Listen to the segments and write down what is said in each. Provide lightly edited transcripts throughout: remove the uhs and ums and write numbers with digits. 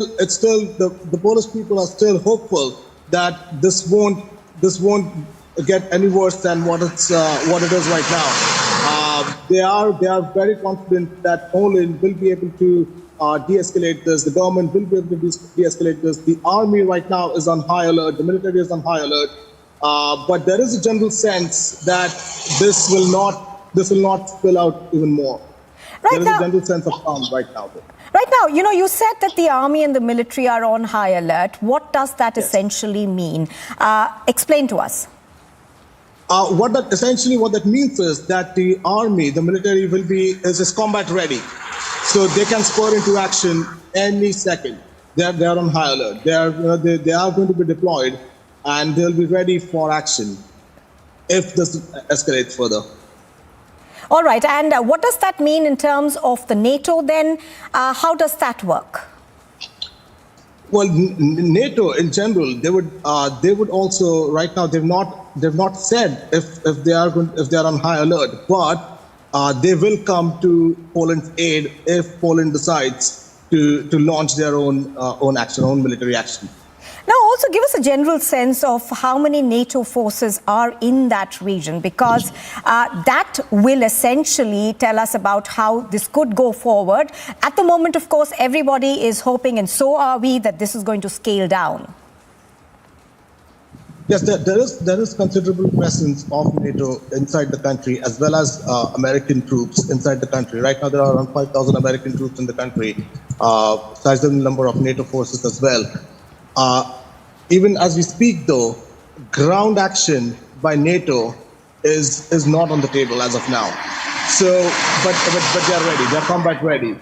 the Polish people are still hopeful that this won't get any worse than what it is right now. They are very confident that Poland will be able to de-escalate this. The government will be able to de-escalate this. The army right now is on high alert. The military is on high alert. But there is a general sense that this will not spill out even more. There is a general sense of calm right now. Right now, you said that the army and the military are on high alert. What does that essentially mean? Explain to us. What that means is that the army, the military is combat ready. So they can spur into action any second. They are on high alert. They are going to be deployed and they'll be ready for action if this escalates further. All right, and what does that mean in terms of the NATO then? How does that work? Well, NATO in general, they would also right now they've not said if they are on high alert, but they will come to Poland's aid if Poland decides to launch their own military action. Now, also give us a general sense of how many NATO forces are in that region, because that will essentially tell us about how this could go forward. At the moment, of course, everybody is hoping, and so are we, that this is going to scale down. Yes, there is considerable presence of NATO inside the country, as well as American troops inside the country. Right now, there are around 5,000 American troops in the country, sizable number of NATO forces as well. Even as we speak, though, ground action by NATO is not on the table as of now. So, but they are ready. They are combat ready.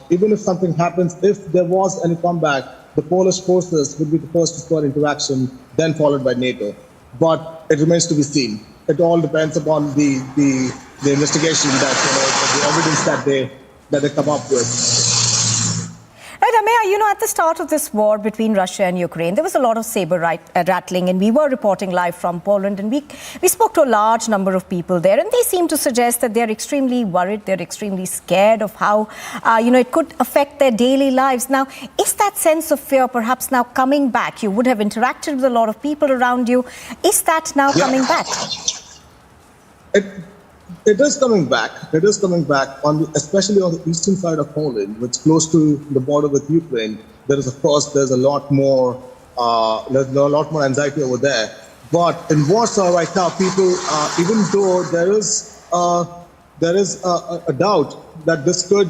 Even if something happens, if there was any combat, the Polish forces would be the first to spur into action, then followed by NATO. But it remains to be seen. It all depends upon the investigation the evidence that they come up with. Right, Ameya, at the start of this war between Russia and Ukraine, there was a lot of saber rattling, and we were reporting live from Poland, and we spoke to a large number of people there, and they seem to suggest that they're extremely worried, they're extremely scared of how, it could affect their daily lives. Now, is that sense of fear perhaps now coming back? You would have interacted with a lot of people around you. Is that now coming back? It is coming back. It is coming back, especially on the eastern side of Poland, which is close to the border with Ukraine. There's a lot more anxiety over there. But in Warsaw right now, people, even though there is a doubt that this could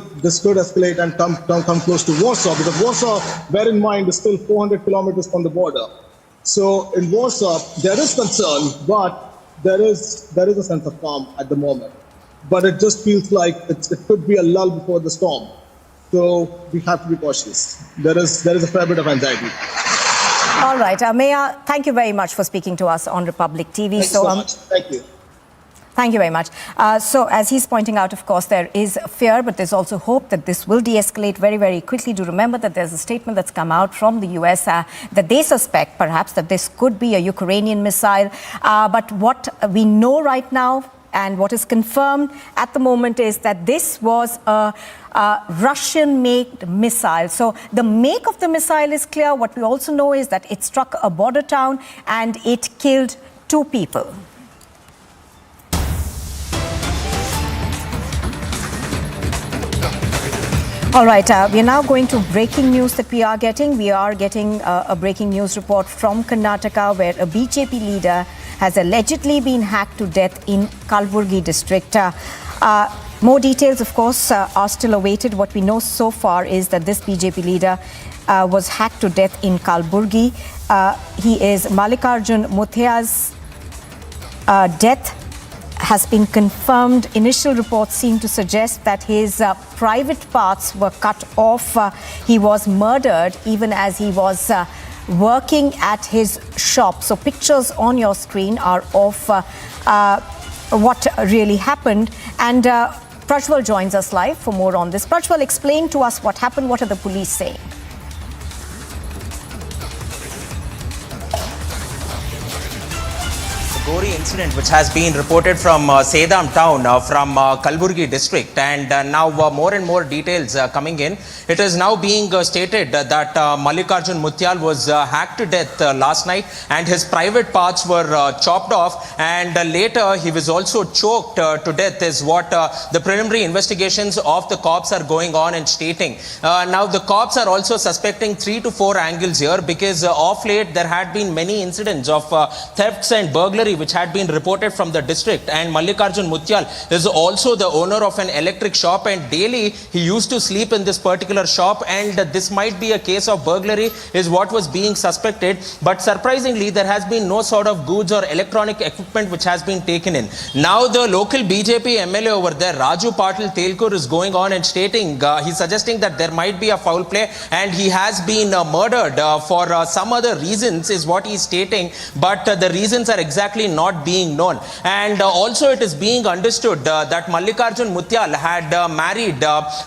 escalate and come close to Warsaw, because Warsaw, bear in mind, is still 400 kilometers from the border. So in Warsaw, there is concern, but there is a sense of calm at the moment, but it just feels like it could be a lull before the storm. So we have to be cautious. There is a fair bit of anxiety. All right, Ameya, thank you very much for speaking to us on Republic TV. Thank you so much. Thank you. Thank you very much. So as he's pointing out, of course, there is fear, but there's also hope that this will de-escalate very, very quickly. Do remember that there's a statement that's come out from the US that they suspect perhaps that this could be a Ukrainian missile. But what we know right now and what is confirmed at the moment is that this was a Russian-made missile. So the make of the missile is clear. What we also know is that it struck a border town and it killed 2 people. All right, we are now going to breaking news that we are getting. We are getting a breaking news report from Karnataka, where a BJP leader has allegedly been hacked to death in Kalburgi district. More details, of course, are still awaited. What we know so far is that this BJP leader was hacked to death in Kalburgi. He is Mallikarjun Muthia's death has been confirmed. Initial reports seem to suggest that his private parts were cut off. He was murdered even as he was working at his shop. So pictures on your screen are of what really happened. And Prajwal joins us live for more on this. Prajwal, explain to us what happened. What are the police saying? gory incident which has been reported from Sedam town from Kalburgi district, and now more and more details coming in. It is now being stated that Mallikarjun Mutyal was hacked to death last night, and his private parts were chopped off, and later he was also choked to death, is what the preliminary investigations of the cops are going on and stating. Now the cops are also suspecting 3 to 4 angles here, because of late there had been many incidents of thefts and burglary which had been reported from the district, and Mallikarjun Mutyal is also the owner of an electric shop, and daily he used to sleep in this particular shop, and this might be a case of burglary is what was being suspected. But surprisingly, there has been no sort of goods or electronic equipment which has been taken in. Now the local BJP MLA over there, Raju Patil Telkur, is going on and stating, he's suggesting that there might be a foul play and he has been murdered for some other reasons, is what he's stating, but the reasons are exactly not being known. And also it is being understood that Mallikarjun Mutyal had married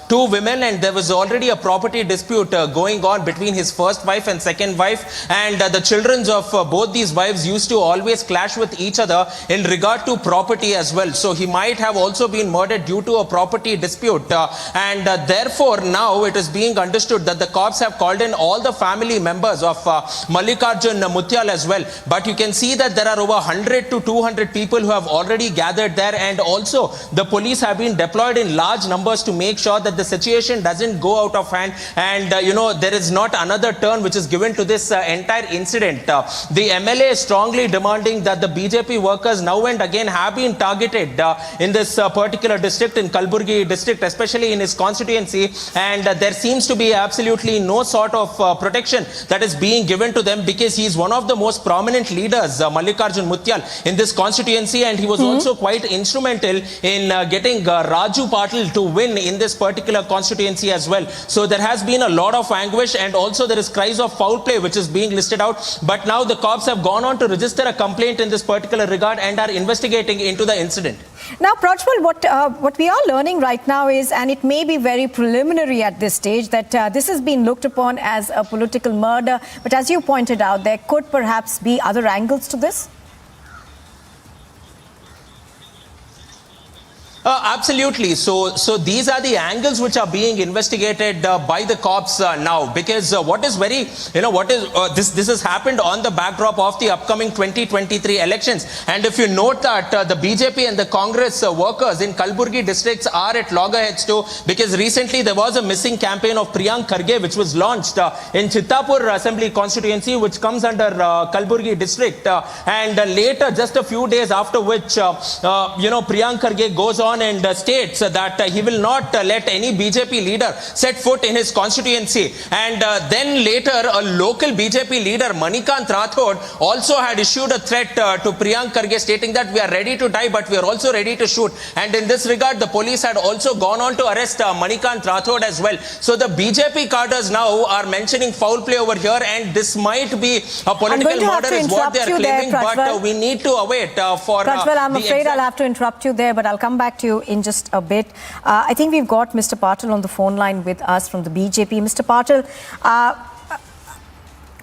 2 women, and there was already a property dispute going on between his first wife and second wife, and the children of both these wives used to always clash with each other in regard to property as well. So he might have also been murdered due to a property dispute, and therefore now it is being understood that the cops have called in all the family members of Mallikarjun Mutyal as well. But you can see that there are over 100 to 200 people who have already gathered there, and also the police have been deployed in large numbers to make sure that the situation doesn't go out of hand, and there is not another turn which is given to this entire incident. The MLA is strongly demanding that the BJP workers now and again have been targeted in this particular district, in Kalburgi district, especially in his constituency, and there seems to be absolutely no sort of protection that is being given to them, because he is one of the most prominent leaders, Mallikarjun Mutyal, in this constituency, and he was also quite instrumental in getting Raju Patil to win in this particular constituency as well. So there has been a lot of anguish, and also there is cries of foul play which is being listed out. But now the cops have gone on to register a complaint in this particular regard and are investigating into the incident. Now, Prajwal, what we are learning right now is, and it may be very preliminary at this stage, that this has been looked upon as a political murder. But as you pointed out, there could perhaps be other angles to this. Absolutely. So these are the angles which are being investigated by the cops now, because what is very, this has happened on the backdrop of the upcoming 2023 elections. And if you note that the BJP and the Congress workers in Kalburgi districts are at loggerheads too, because recently there was a missing campaign of Priyank Kharge which was launched in Chittapur Assembly constituency, which comes under Kalburgi district, and later, just a few days after which, Priyank Kharge goes on and states that he will not let any BJP leader set foot in his constituency. And then later, a local BJP leader, Manikant Rathod, also had issued a threat to Priyank Kharge, stating that we are ready to die, but we are also ready to shoot. And in this regard, the police had also gone on to arrest Manikant Rathod as well. So the BJP cadres now are mentioning foul play over here, and this might be a political murder is what they are claiming, but we need to await for Prajwal, I'm afraid I'll have to interrupt you there, but I'll come back to you in just a bit. I think we've got Mr. Patil on the phone line with us from the BJP. Mr. Patil,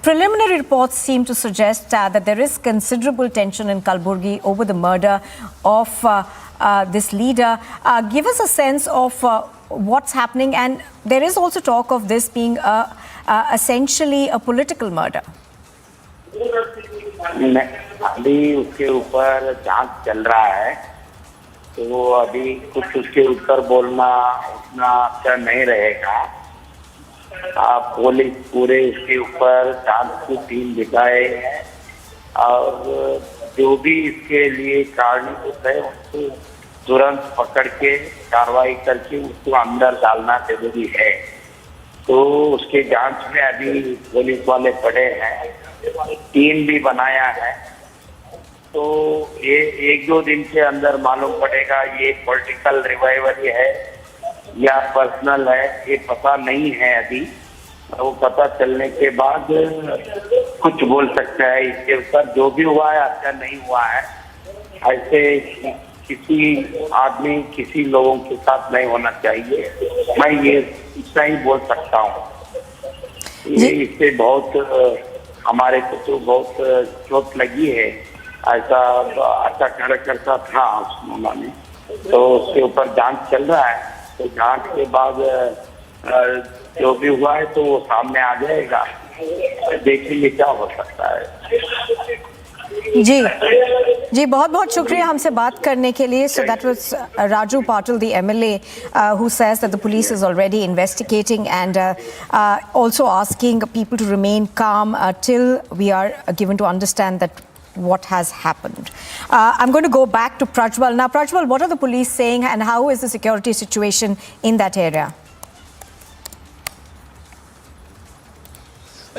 preliminary reports seem to suggest that there is considerable tension in Kalburgi over the murder of this leader. Give us a sense of what's happening, and there is also talk of this being essentially a political murder. अभी उसके ऊपर जांच चल रहा है, तो अभी कुछ उसके ऊपर बोलना उतना अच्छा नहीं रहेगा। पुलिस पूरे उसके ऊपर जांच की टीम बिठाए हैं, और जो भी इसके लिए कारणीभूत है उसको तुरंत पकड़ के कार्रवाई करके उसको अंदर डालना जरूरी है। तो उसके जांच में अभी पुलिस वाले पड़े हैं, टीम भी बनाया है, तो ये 1-2 दिन के अंदर मालूम पड़ेगा ये पॉलिटिकल रिवाइवल है या पर्सनल है, ये पता नहीं है अभी। वो पता चलने के बाद कुछ बोल सकता है इसके ऊपर। जो भी हुआ है अच्छा नहीं हुआ है, ऐसे किसी आदमी किसी लोगों के साथ नहीं होना चाहिए। मैं ये इतना ही बोल सकता हूँ। ये इससे बहुत हमारे को तो बहुत चोट लगी है, ऐसा अच्छा कार्यकर्ता था सोना में, तो उसके ऊपर जांच चल रहा है। तो जांच के बाद जो भी हुआ है तो वो सामने आ जाएगा, देखेंगे क्या हो सकता है। जी बहुत बहुत शुक्रिया हमसे बात करने के लिए. So that was Raju Patil, the MLA, who says that the police is already investigating and also asking people to remain calm till we are given to understand that what has happened. I'm going to go back to Prajwal. Now, Prajwal, what are the police saying and how is the security situation in that area?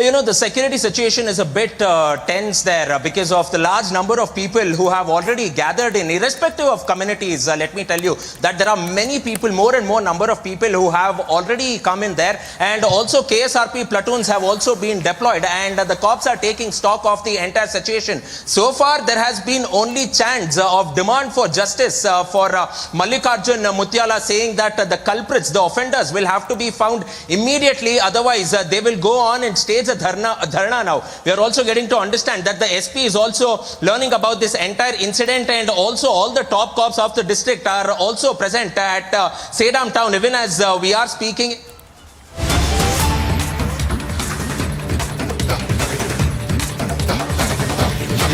You know, the security situation is a bit tense there because of the large number of people who have already gathered in, irrespective of communities. Let me tell you that there are many people, more and more number of people who have already come in there, and also KSRP platoons have also been deployed, and the cops are taking stock of the entire situation. So far, there has been only chants of demand for justice for Mallikarjun Mutyala, saying that the culprits, the offenders will have to be found immediately, otherwise they will go on and stage a dharna now. We are also getting to understand that the SP is also learning about this entire incident, and also all the top cops of the district are also present at Sedam town even as we are speaking.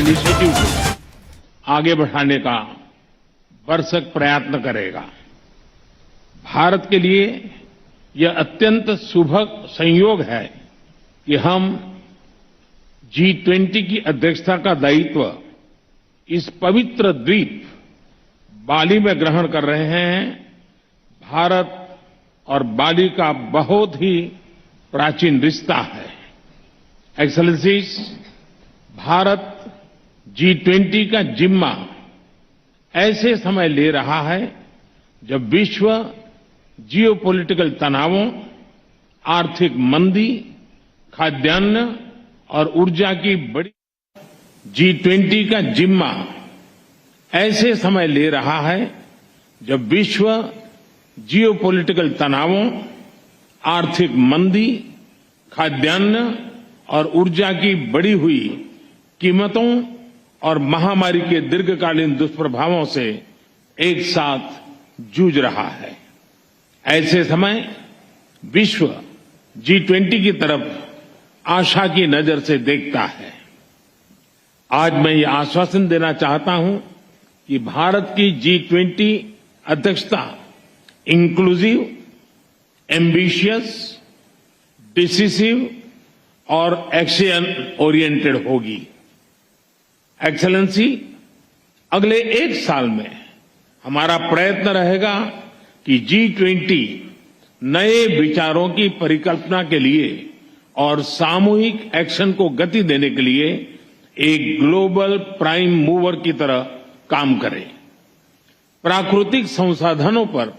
Initiative को आगे बढ़ाने का भरसक प्रयत्न करेगा. भारत के लिए यह अत्यंत शुभ संयोग है कि हम G20 की अध्यक्षता का दायित्व इस पवित्र द्वीप बाली में ग्रहण कर रहे हैं. भारत और बाली का बहुत ही प्राचीन रिश्ता है. एक्सेलेंसीज, भारत G20 का जिम्मा ऐसे समय ले रहा है जब विश्व जियोपॉलिटिकल तनावों, आर्थिक मंदी, खाद्यान्न और ऊर्जा की बड़ी G20 का जिम्मा ऐसे समय ले रहा है जब विश्व जियोपॉलिटिकल तनावों, आर्थिक मंदी, खाद्यान्न और ऊर्जा की बढ़ी हुई कीमतों और महामारी के दीर्घकालीन दुष्प्रभावों से एक साथ जूझ रहा है. ऐसे समय विश्व G20 की तरफ आशा की नजर से देखता है. आज मैं ये आश्वासन देना चाहता हूं कि भारत की G20 अध्यक्षता इंक्लूसिव, एम्बिशियस, डिसिसिव और एक्शन ओरिएंटेड होगी. एक्सेलेंसी, अगले एक साल में हमारा प्रयत्न रहेगा कि G20 नए विचारों की परिकल्पना के लिए और सामूहिक एक्शन को गति देने के लिए एक ग्लोबल प्राइम मूवर की तरह काम करे. प्राकृतिक संसाधनों पर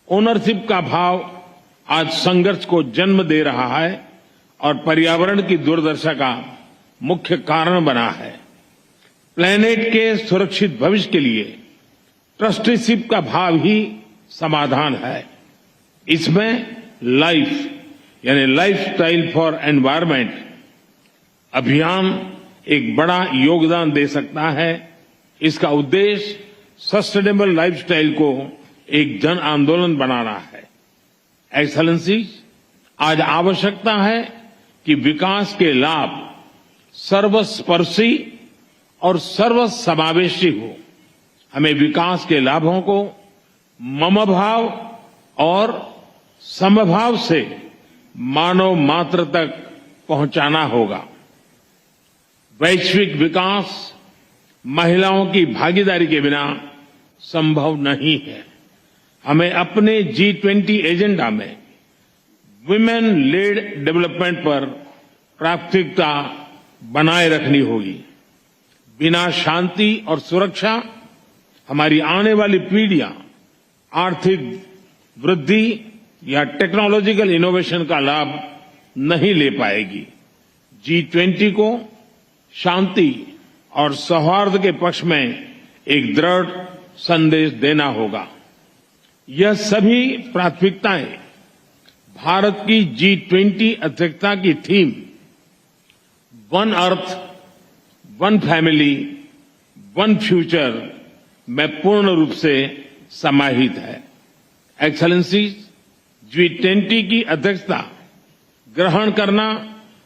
ओनरशिप का भाव आज संघर्ष को जन्म दे रहा है और पर्यावरण की दुर्दशा का मुख्य कारण बना है. प्लेनेट के सुरक्षित भविष्य के लिए ट्रस्टीशिप का भाव ही समाधान है. इसमें लाइफ यानी लाइफस्टाइल फॉर एनवायरमेंट अभियान एक बड़ा योगदान दे सकता है. इसका उद्देश्य सस्टेनेबल लाइफस्टाइल को एक जन आंदोलन बनाना है. एक्सेलेंसी, आज आवश्यकता है कि विकास के लाभ सर्वस्पर्शी और सर्वसमावेशी हो. हमें विकास के लाभों को मम भाव और समभाव से मानव मात्र तक पहुंचाना होगा. वैश्विक विकास महिलाओं की भागीदारी के बिना संभव नहीं है. हमें अपने G20 एजेंडा में वुमेन लेड डेवलपमेंट पर प्राथमिकता बनाए रखनी होगी. बिना शांति और सुरक्षा हमारी आने वाली पीढ़ियां आर्थिक वृद्धि या टेक्नोलॉजिकल इनोवेशन का लाभ नहीं ले पाएगी. G20 को शांति और सौहार्द के पक्ष में एक दृढ़ संदेश देना होगा. यह सभी प्राथमिकताएं भारत की G20 अध्यक्षता की theme one earth, one family, one future में पूर्ण रूप से समाहित है। एक्सेलेंसी, G20 की अध्यक्षता ग्रहण करना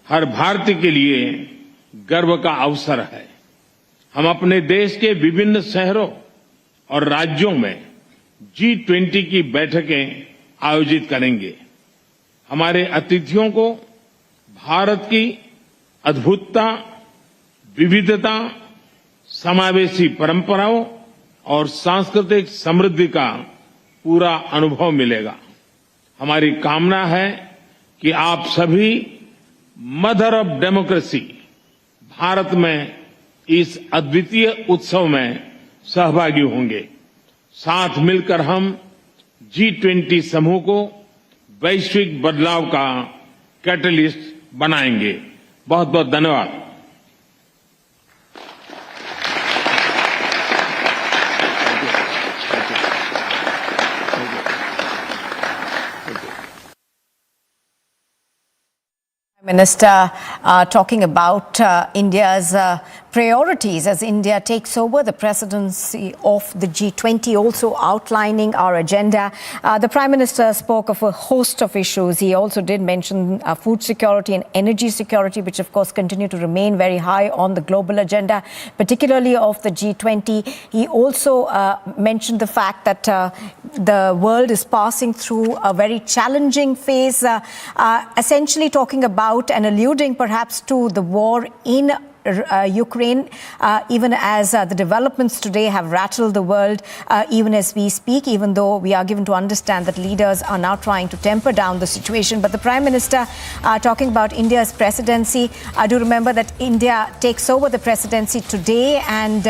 हर भारतीय के लिए गर्व का अवसर है। हम अपने देश के विभिन्न शहरों और राज्यों में G20 की बैठकें आयोजित करेंगे। हमारे अतिथियों को भारत की अद्भुतता, विविधता, समावेशी परंपराओं और सांस्कृतिक समृद्धि का पूरा अनुभव मिलेगा। हमारी कामना है कि आप सभी मदर ऑफ डेमोक्रेसी भारत में इस अद्वितीय उत्सव में सहभागी होंगे। साथ मिलकर हम G20 समूह को वैश्विक बदलाव का कैटलिस्ट बनाएंगे। बहुत बहुत धन्यवाद। Minister talking about India's priorities as India takes over the presidency of the G20, also outlining our agenda. The Prime Minister spoke of a host of issues. He also did mention food security and energy security, which of course continue to remain very high on the global agenda, particularly of the G20. He also mentioned the fact that the world is passing through a very challenging phase, essentially talking about and alluding perhaps to the war in Ukraine, even as the developments today have rattled the world, even as we speak, even though we are given to understand that leaders are now trying to temper down the situation. But the Prime Minister talking about India's presidency, I do remember that India takes over the presidency today, and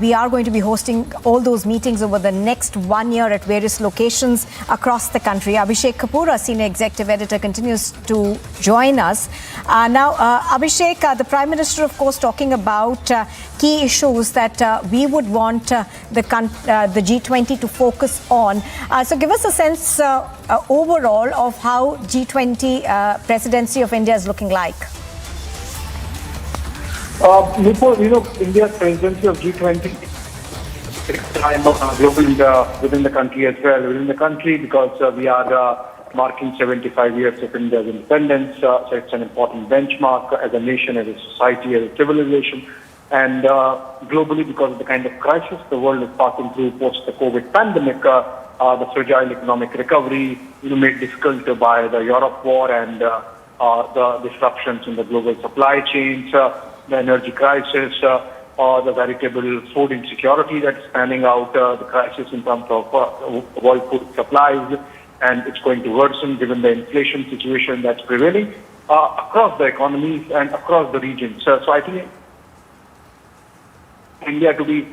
we are going to be hosting all those meetings over the next 1 year at various locations across the country. Abhishek Kapoor, our Senior Executive Editor, continues to join us. Now, Abhishek, the Prime Minister, of course, talking about key issues that we would want the G20 to focus on. So give us a sense overall of how G20 presidency of India is looking like. Nipur, India's presidency of G20 takes time globally within the country as well. Within the country, because we are marking 75 years of India's independence, so it's an important benchmark as a nation, as a society, as a civilization. And globally, because of the kind of crisis the world is passing through post the COVID pandemic, the fragile economic recovery, made difficult by the Europe war and the disruptions in the global supply chains, the energy crisis, the veritable food insecurity that's panning out, the crisis in terms of world food supplies, and it's going to worsen given the inflation situation that's prevailing across the economies and across the regions. So I think India to be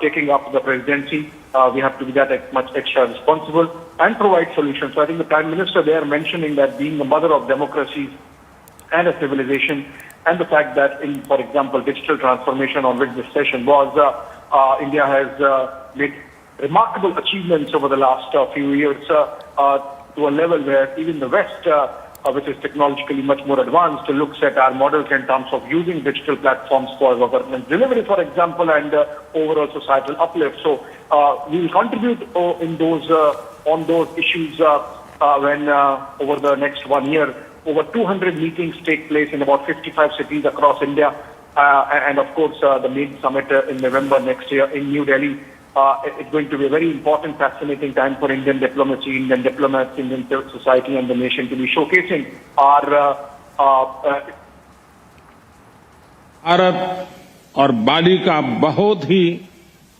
taking up the presidency, we have to be that much extra responsible and provide solutions. So I think the Prime Minister there mentioning that being the mother of democracies and a civilization, and the fact that in, for example, digital transformation on which this session was, India has made remarkable achievements over the last few years to a level where even the West, which is technologically much more advanced, looks at our models in terms of using digital platforms for government delivery, for example, and overall societal uplift. So we will contribute in those on those issues when over the next 1 year, over 200 meetings take place in about 55 cities across India, and of course the main summit in November next year in New Delhi. It's going to be a very important, fascinating time for Indian diplomacy, Indian diplomats, Indian society and the nation to be showcasing our Bharat और बाली का बहुत ही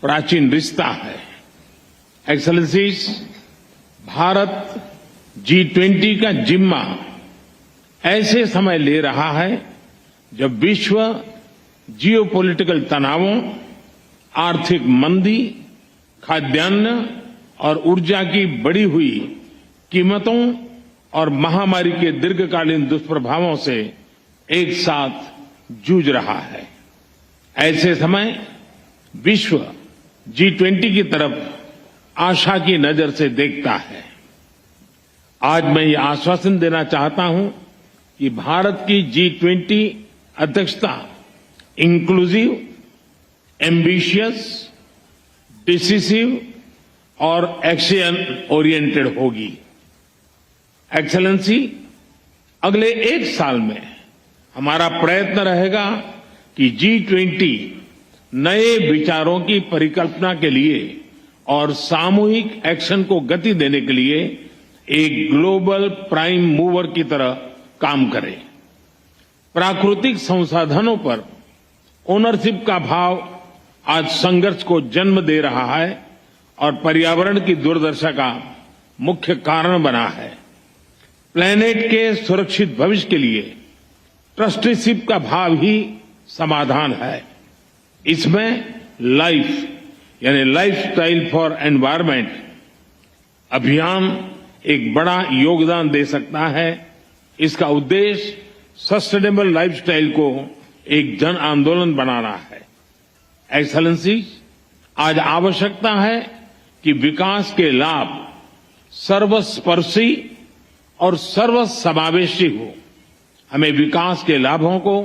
प्राचीन रिश्ता है। Excellencies, Bharat G20 का जिम्मा ऐसे समय ले रहा है जब विश्व जियोपॉलिटिकल तनावों, आर्थिक मंदी, खाद्यान्न और ऊर्जा की बढ़ी हुई कीमतों और महामारी के दीर्घकालीन दुष्प्रभावों से एक साथ जूझ रहा है। ऐसे समय विश्व G20 की तरफ आशा की नजर से देखता है। आज मैं ये आश्वासन देना चाहता हूं कि भारत की G20 अध्यक्षता इंक्लूसिव, एम्बिशियस, डिसिसिव और एक्शन ओरिएंटेड होगी। एक्सेलेंसी, अगले एक साल में हमारा प्रयत्न रहेगा कि G20 नए विचारों की परिकल्पना के लिए और सामूहिक एक्शन को गति देने के लिए एक ग्लोबल प्राइम मूवर की तरह काम करे। प्राकृतिक संसाधनों पर ओनरशिप का भाव आज संघर्ष को जन्म दे रहा है और पर्यावरण की दुर्दशा का मुख्य कारण बना है। प्लेनेट के सुरक्षित भविष्य के लिए ट्रस्टीशिप का भाव ही समाधान है। इसमें लाइफ यानी लाइफस्टाइल फॉर एनवायरमेंट अभियान एक बड़ा योगदान दे सकता है। इसका उद्देश्य सस्टेनेबल लाइफस्टाइल को एक जन आंदोलन बनाना है। एक्सेलेंसी, आज आवश्यकता है कि विकास के लाभ सर्वस्पर्शी और सर्वसमावेशी हो। हमें विकास के लाभों को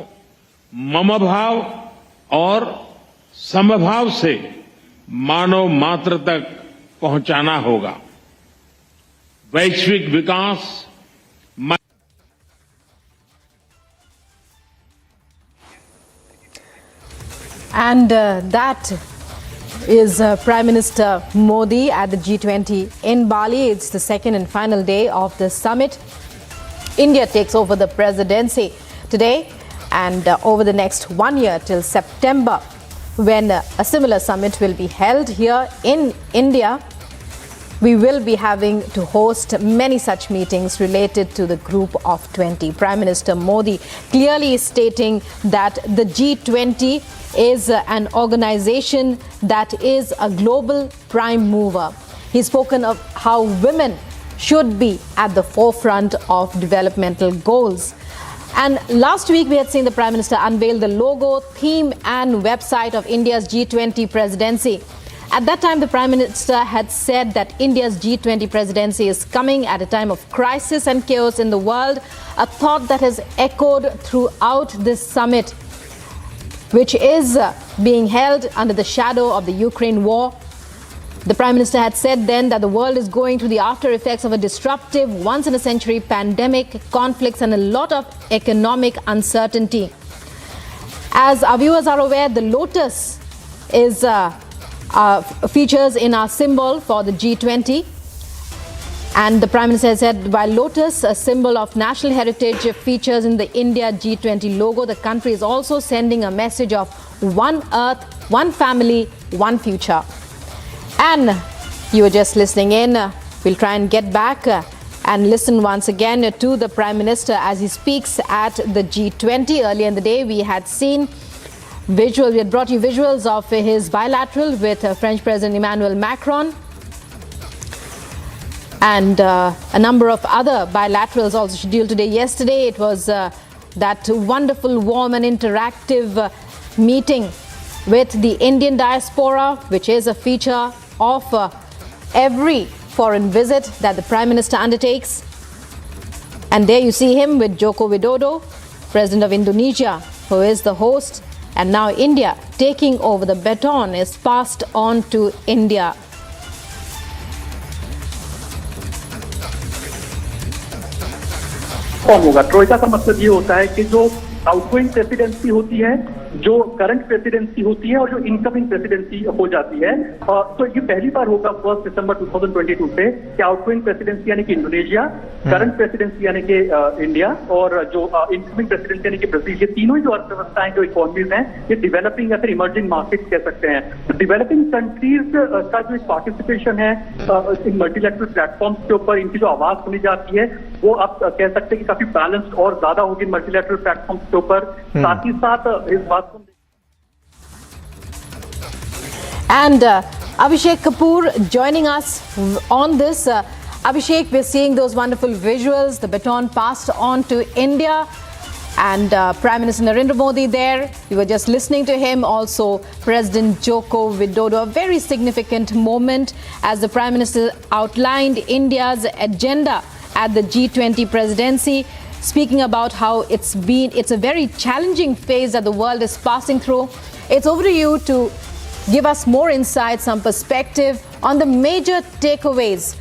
ममभाव और समभाव से मानव मात्र तक पहुंचाना होगा। वैश्विक विकास And that is Prime Minister Modi at the G20 in Bali. It's the second and final day of the summit. India takes over the presidency today and over the next 1 year till September, when a similar summit will be held here in India. We will be having to host many such meetings related to the Group of 20. Prime Minister Modi clearly stating that the G20 is an organization that is a global prime mover. He's spoken of how women should be at the forefront of developmental goals. And last week we had seen the Prime Minister unveil the logo, theme and website of India's G20 presidency. At that time, the Prime Minister had said that India's G20 presidency is coming at a time of crisis and chaos in the world, a thought that has echoed throughout this summit, which is being held under the shadow of the Ukraine war. The Prime Minister had said then that the world is going through the after effects of a disruptive, once-in-a-century pandemic, conflicts and a lot of economic uncertainty. As our viewers are aware, the lotus is features in our symbol for the G20. And the Prime Minister said while lotus, a symbol of national heritage, features in the India G20 logo, the country is also sending a message of one earth, one family, one future. And you were just listening in. We'll try and get back and listen once again to the Prime Minister as he speaks at the G20. Earlier in the day, we had seen visuals, we had brought you visuals of his bilateral with French President Emmanuel Macron. And a number of other bilaterals also scheduled today. Yesterday, it was that wonderful, warm and interactive meeting with the Indian diaspora, which is a feature of every foreign visit that the Prime Minister undertakes. And there you see him with Joko Widodo, President of Indonesia, who is the host. And now India taking over the baton is passed on to India. कौन होगा? ट्रोइका का मतलब ये होता है कि जो outgoing presidency होती है, जो करंट प्रेसिडेंसी होती है और जो इनकमिंग प्रेसिडेंसी हो जाती है। तो ये पहली बार होगा 1 दिसंबर 2022 से कि आउटगोइंग प्रेसिडेंसी यानी कि इंडोनेशिया, करंट प्रेसिडेंसी यानी कि इंडिया और जो इनकमिंग प्रेसिडेंसी यानी कि ब्राजील, ये तीनों ही जो अर्थव्यवस्थाएं, जो इकोनॉमीज हैं, ये डेवलपिंग या फिर इमर्जिंग मार्केट कह सकते हैं। तो डेवलपिंग कंट्रीज का जो पार्टिसिपेशन है इन मल्टीलैटरल प्लेटफॉर्म्स के ऊपर, इनकी जो आवाज सुनी जाती है, वो आप कह सकते हैं कि काफी बैलेंस्ड और ज्यादा होगी मल्टीलैटरल प्लेटफॉर्म्स के ऊपर। साथ ही साथ इस बात को And Abhishek Kapoor joining us on this. Abhishek, we're seeing those wonderful visuals, the baton passed on to India, and Prime Minister Narendra Modi there. You were just listening to him. Also, President Joko Widodo. A very significant moment as the Prime Minister outlined India's agenda at the G20 presidency. speaking about how it's a very challenging phase that the world is passing through. It's over to you to give us more insight, some perspective on the major takeaways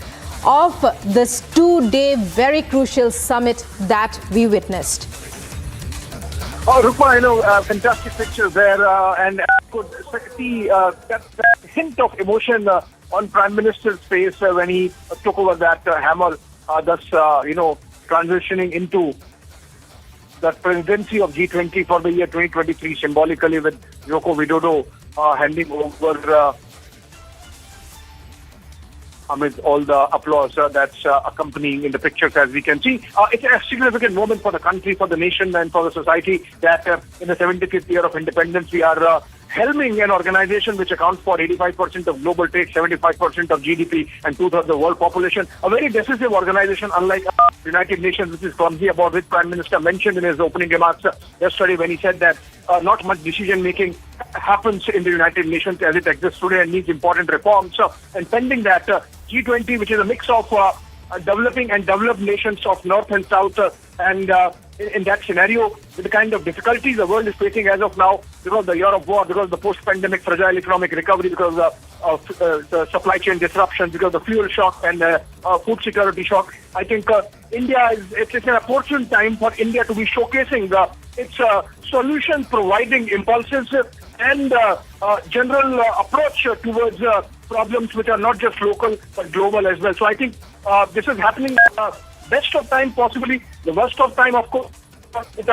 of this 2-day very crucial summit that we witnessed. Oh, Rukma, I know, fantastic pictures there, and I could see that hint of emotion on Prime Minister's face when he took over that hammer, thus, transitioning into the presidency of G20 for the year 2023, symbolically with Joko Widodo handing over amid all the applause that's accompanying in the pictures, as we can see. It's a significant moment for the country, for the nation, and for the society that in the 75th year of independence, we are helming an organization which accounts for 85% of global trade, 75% of GDP, and 2/3 of the world population. A very decisive organization, unlike United Nations, which is clumsy, about which Prime Minister mentioned in his opening remarks yesterday when he said that not much decision-making happens in the United Nations as it exists today and needs important reforms. And pending that, G20, which is a mix of developing and developed nations of North and South, and in that scenario, with the kind of difficulties the world is facing as of now, because of the year of war, because of the post-pandemic fragile economic recovery, because of the supply chain disruptions, because of the fuel shock and food security shock, I think India it's an opportune time for India to be showcasing its solution-providing impulses and general approach towards problems which are not just local but global as well. So I think this is happening best of time, possibly the worst of time, of course. It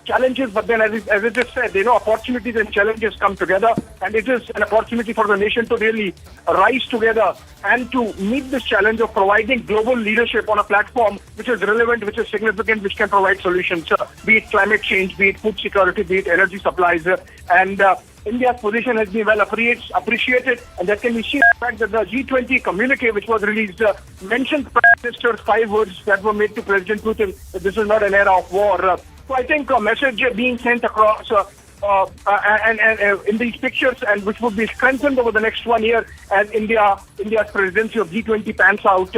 challenges, but then as it is said, opportunities and challenges come together, and it is an opportunity for the nation to really rise together and to meet this challenge of providing global leadership on a platform which is relevant, which is significant, which can provide solutions, be it climate change, be it food security, be it energy supplies, and India's position has been well appreciated, and that can be seen in the fact that the G20 communique, which was released, mentioned Prime Minister's 5 words that were made to President Putin, that this is not an era of war. So I think a message being sent across and in these pictures, and which would be strengthened over the next 1 year as India's presidency of G20 pans out,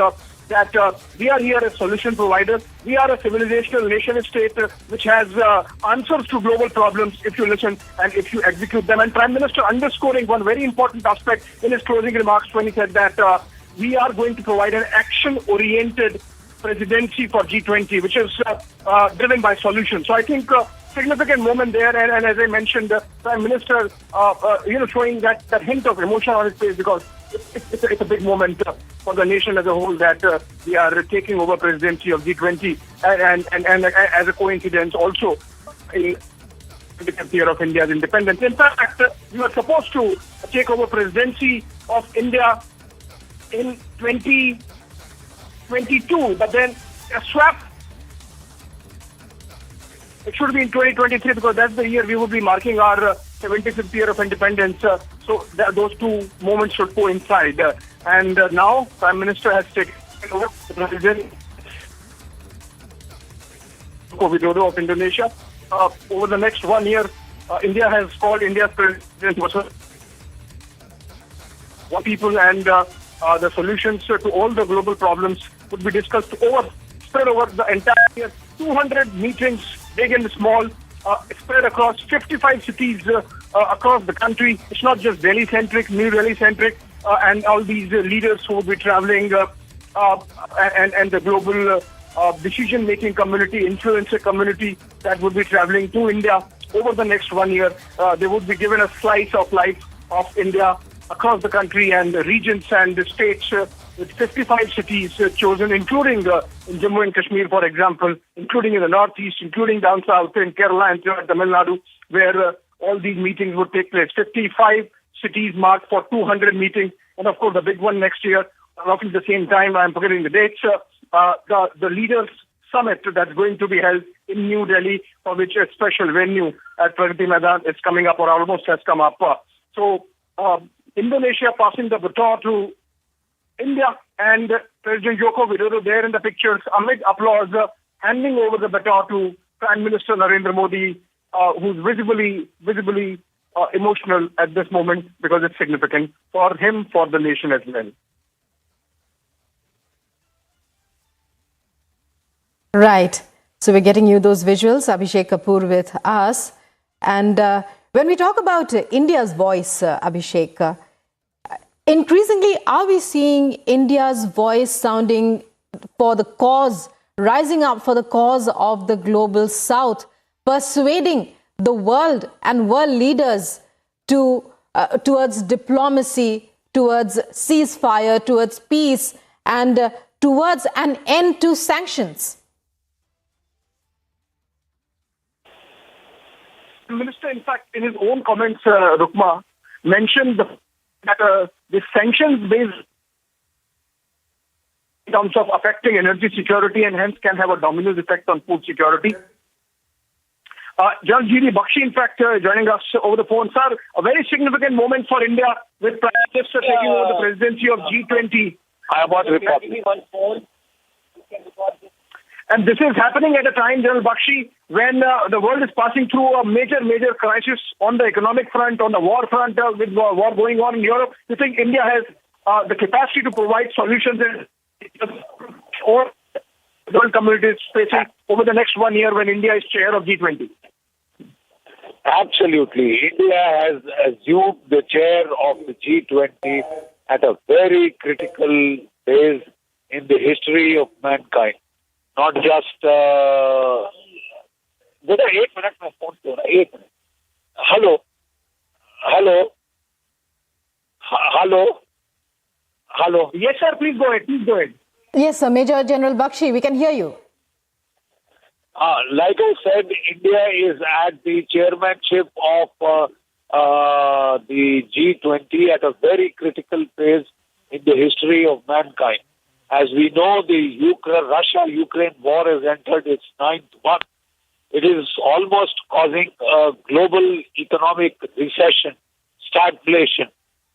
that we are here as solution providers. We are a civilizational nation state which has answers to global problems if you listen and if you execute them. And Prime Minister underscoring one very important aspect in his closing remarks when he said that we are going to provide an action-oriented presidency for G20, which is driven by solutions. So I think significant moment there, and as I mentioned, the Prime Minister, showing that hint of emotion on his face, because it's a big moment for the nation as a whole that we are taking over presidency of G20, and as a coincidence also in the 50th year of India's independence. In fact, we were supposed to take over presidency of India in 2022, but then a swap. It should be in 2023 because that's the year we will be marking our 75th year of independence. So those two moments should coincide. And now Prime Minister has taken over the President Joko Widodo of Indonesia. Over the next 1 year, India has called India's President one people, and the solutions to all the global problems would be discussed spread over the entire year. 200 meetings, big and small, spread across 55 cities across the country. It's not just Delhi-centric, New Delhi-centric, and all these leaders who will be traveling, and the global decision-making community, influencer community that would be traveling to India over the next 1 year. They would be given a slice of life of India across the country and the regions and the states, with 55 cities chosen, including in Jammu and Kashmir, for example, including in the northeast, including down south in Kerala and Tamil Nadu, where all these meetings would take place. 55 cities marked for 200 meetings, and of course the big one next year, roughly the same time, I'm forgetting the dates, the Leaders Summit that's going to be held in New Delhi, for which a special venue at Pragati Maidan is coming up or almost has come up. So Indonesia passing the baton to India, and President Joko Widodo there in the pictures amid applause, handing over the baton to Prime Minister Narendra Modi, who's visibly emotional at this moment because it's significant for him, for the nation as well. Right. So we're getting you those visuals. Abhishek Kapoor with us. And when we talk about India's voice, Abhishek, increasingly are we seeing India's voice sounding for the cause, rising up for the cause of the global south, persuading the world and world leaders to towards diplomacy, towards ceasefire, towards peace, and towards an end to sanctions? The minister, in fact, in his own comments, Rukma, mentioned that the sanctions-based in terms of affecting energy security and hence can have a domino effect on food security. General G.D. Bakshi, in fact, joining us over the phone. Sir, a very significant moment for India with Prime Minister taking over the presidency of G20. And this is happening at a time, General Bakshi, when the world is passing through a major crisis on the economic front, on the war front, with war going on in Europe. Do you think India has the capacity to provide solutions or the world community is facing over the next 1 year when India is chair of G20? Absolutely. India has assumed the chair of the G20 at a very critical phase in the history of mankind. Not just... Did I 8 minutes? My phone phone. 8 minutes. Hello? Hello? Hello? Hello? Yes, sir. Please go ahead. Please go ahead. Yes, sir. Major General Bakshi, we can hear you. Like I said, India is at the chairmanship of the G20 at a very critical phase in the history of mankind. As we know, the Russia-Ukraine war has entered its 9th month. It is almost causing a global economic recession, stagflation,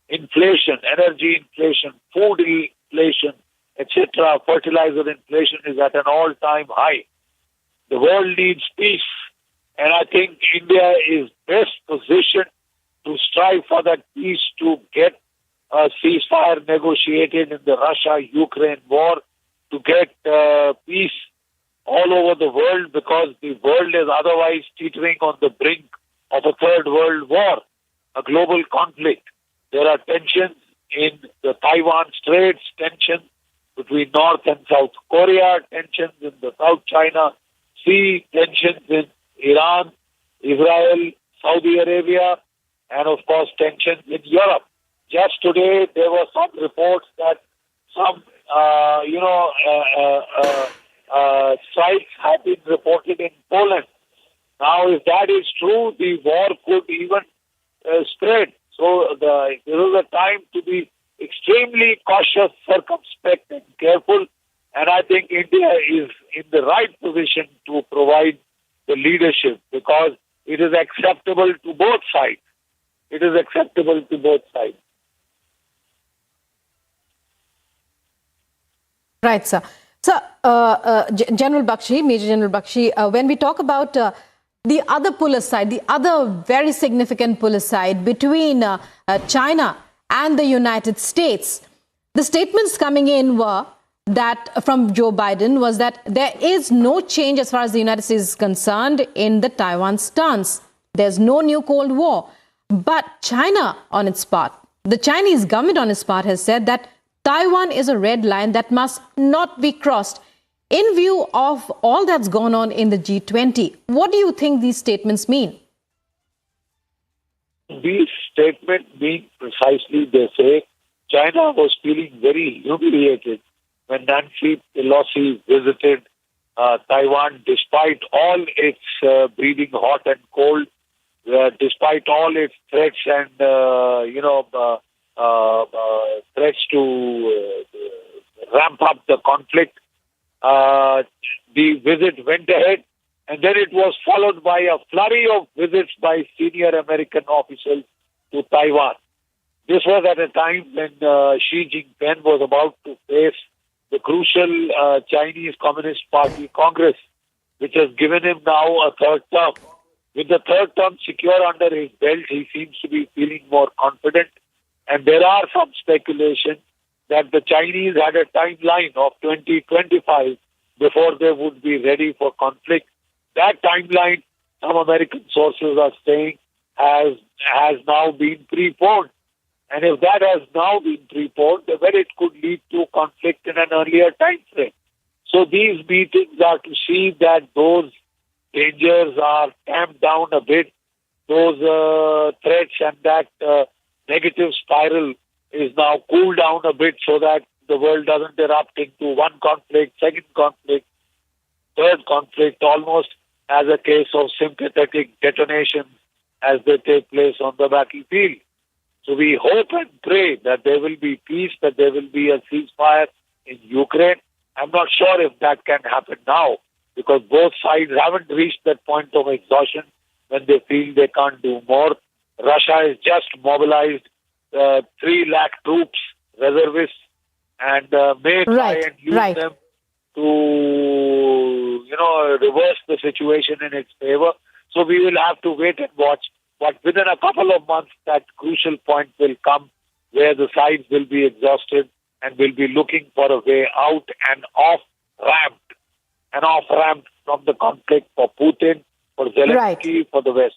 inflation, energy inflation, food inflation, etc. Fertilizer inflation is at an all-time high. The world needs peace, and I think India is best positioned to strive for that peace, to get a ceasefire negotiated in the Russia-Ukraine war, to get peace all over the world, because the world is otherwise teetering on the brink of a third world war, a global conflict. There are tensions in the Taiwan Straits, tensions between North and South Korea, tensions in the South China Sea, tensions in Iran, Israel, Saudi Arabia, and of course tensions in Europe. Just today, there were some reports that some, strikes have been reported in Poland. Now, if that is true, the war could even spread. So, this is a time to be extremely cautious, circumspect, and careful. And I think India is in the right position to provide the leadership, because it is acceptable to both sides. It is acceptable to both sides. Right, sir. So, General Bakshi, Major General Bakshi, when we talk about the other pull side, the other very significant pull side between China and the United States, the statements coming in were that from Joe Biden was that there is no change as far as the United States is concerned in the Taiwan stance. There's no new Cold War. But China, on its part, the Chinese government on its part has said that Taiwan is a red line that must not be crossed. In view of all that's gone on in the G20, what do you think these statements mean? These statements mean precisely, they say, China was feeling very humiliated when Nancy Pelosi visited Taiwan, despite all its breathing hot and cold, despite all its threats and, threats to ramp up the conflict. The visit went ahead, and then it was followed by a flurry of visits by senior American officials to Taiwan. This was at a time when Xi Jinping was about to face the crucial Chinese Communist Party Congress, which has given him now a third term. With the third term secure under his belt, he seems to be feeling more confident. And there are some speculation that the Chinese had a timeline of 2025 before they would be ready for conflict. That timeline, some American sources are saying, has now been preponed. And if that has now been preponed, then it could lead to conflict in an earlier time frame. So these meetings are to see that those dangers are tamped down a bit, those threats and that negative spiral is now cooled down a bit so that the world doesn't erupt into one conflict, second conflict, third conflict, almost as a case of sympathetic detonations as they take place on the battlefield. So we hope and pray that there will be peace, that there will be a ceasefire in Ukraine. I'm not sure if that can happen now because both sides haven't reached that point of exhaustion when they feel they can't do more. Russia has just mobilized 3 lakh troops, reservists, and may try and use them to, reverse the situation in its favor. So we will have to wait and watch. But within a couple of months, that crucial point will come where the sides will be exhausted and will be looking for a way out and off-ramp from the conflict for Putin, for Zelensky, for the West.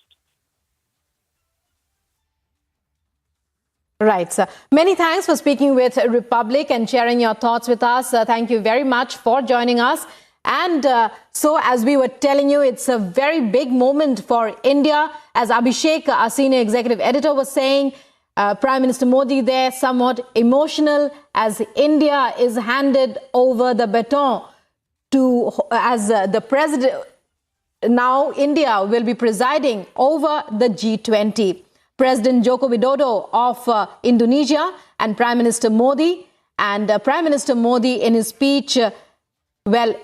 Right, sir. Many thanks for speaking with Republic and sharing your thoughts with us. Thank you very much for joining us. And so, as we were telling you, it's a very big moment for India. As Abhishek, our senior executive editor, was saying, Prime Minister Modi there somewhat emotional as India is handed over the baton to as the president. Now India will be presiding over the G20. President Joko Widodo of Indonesia and Prime Minister Modi. And Prime Minister Modi in his speech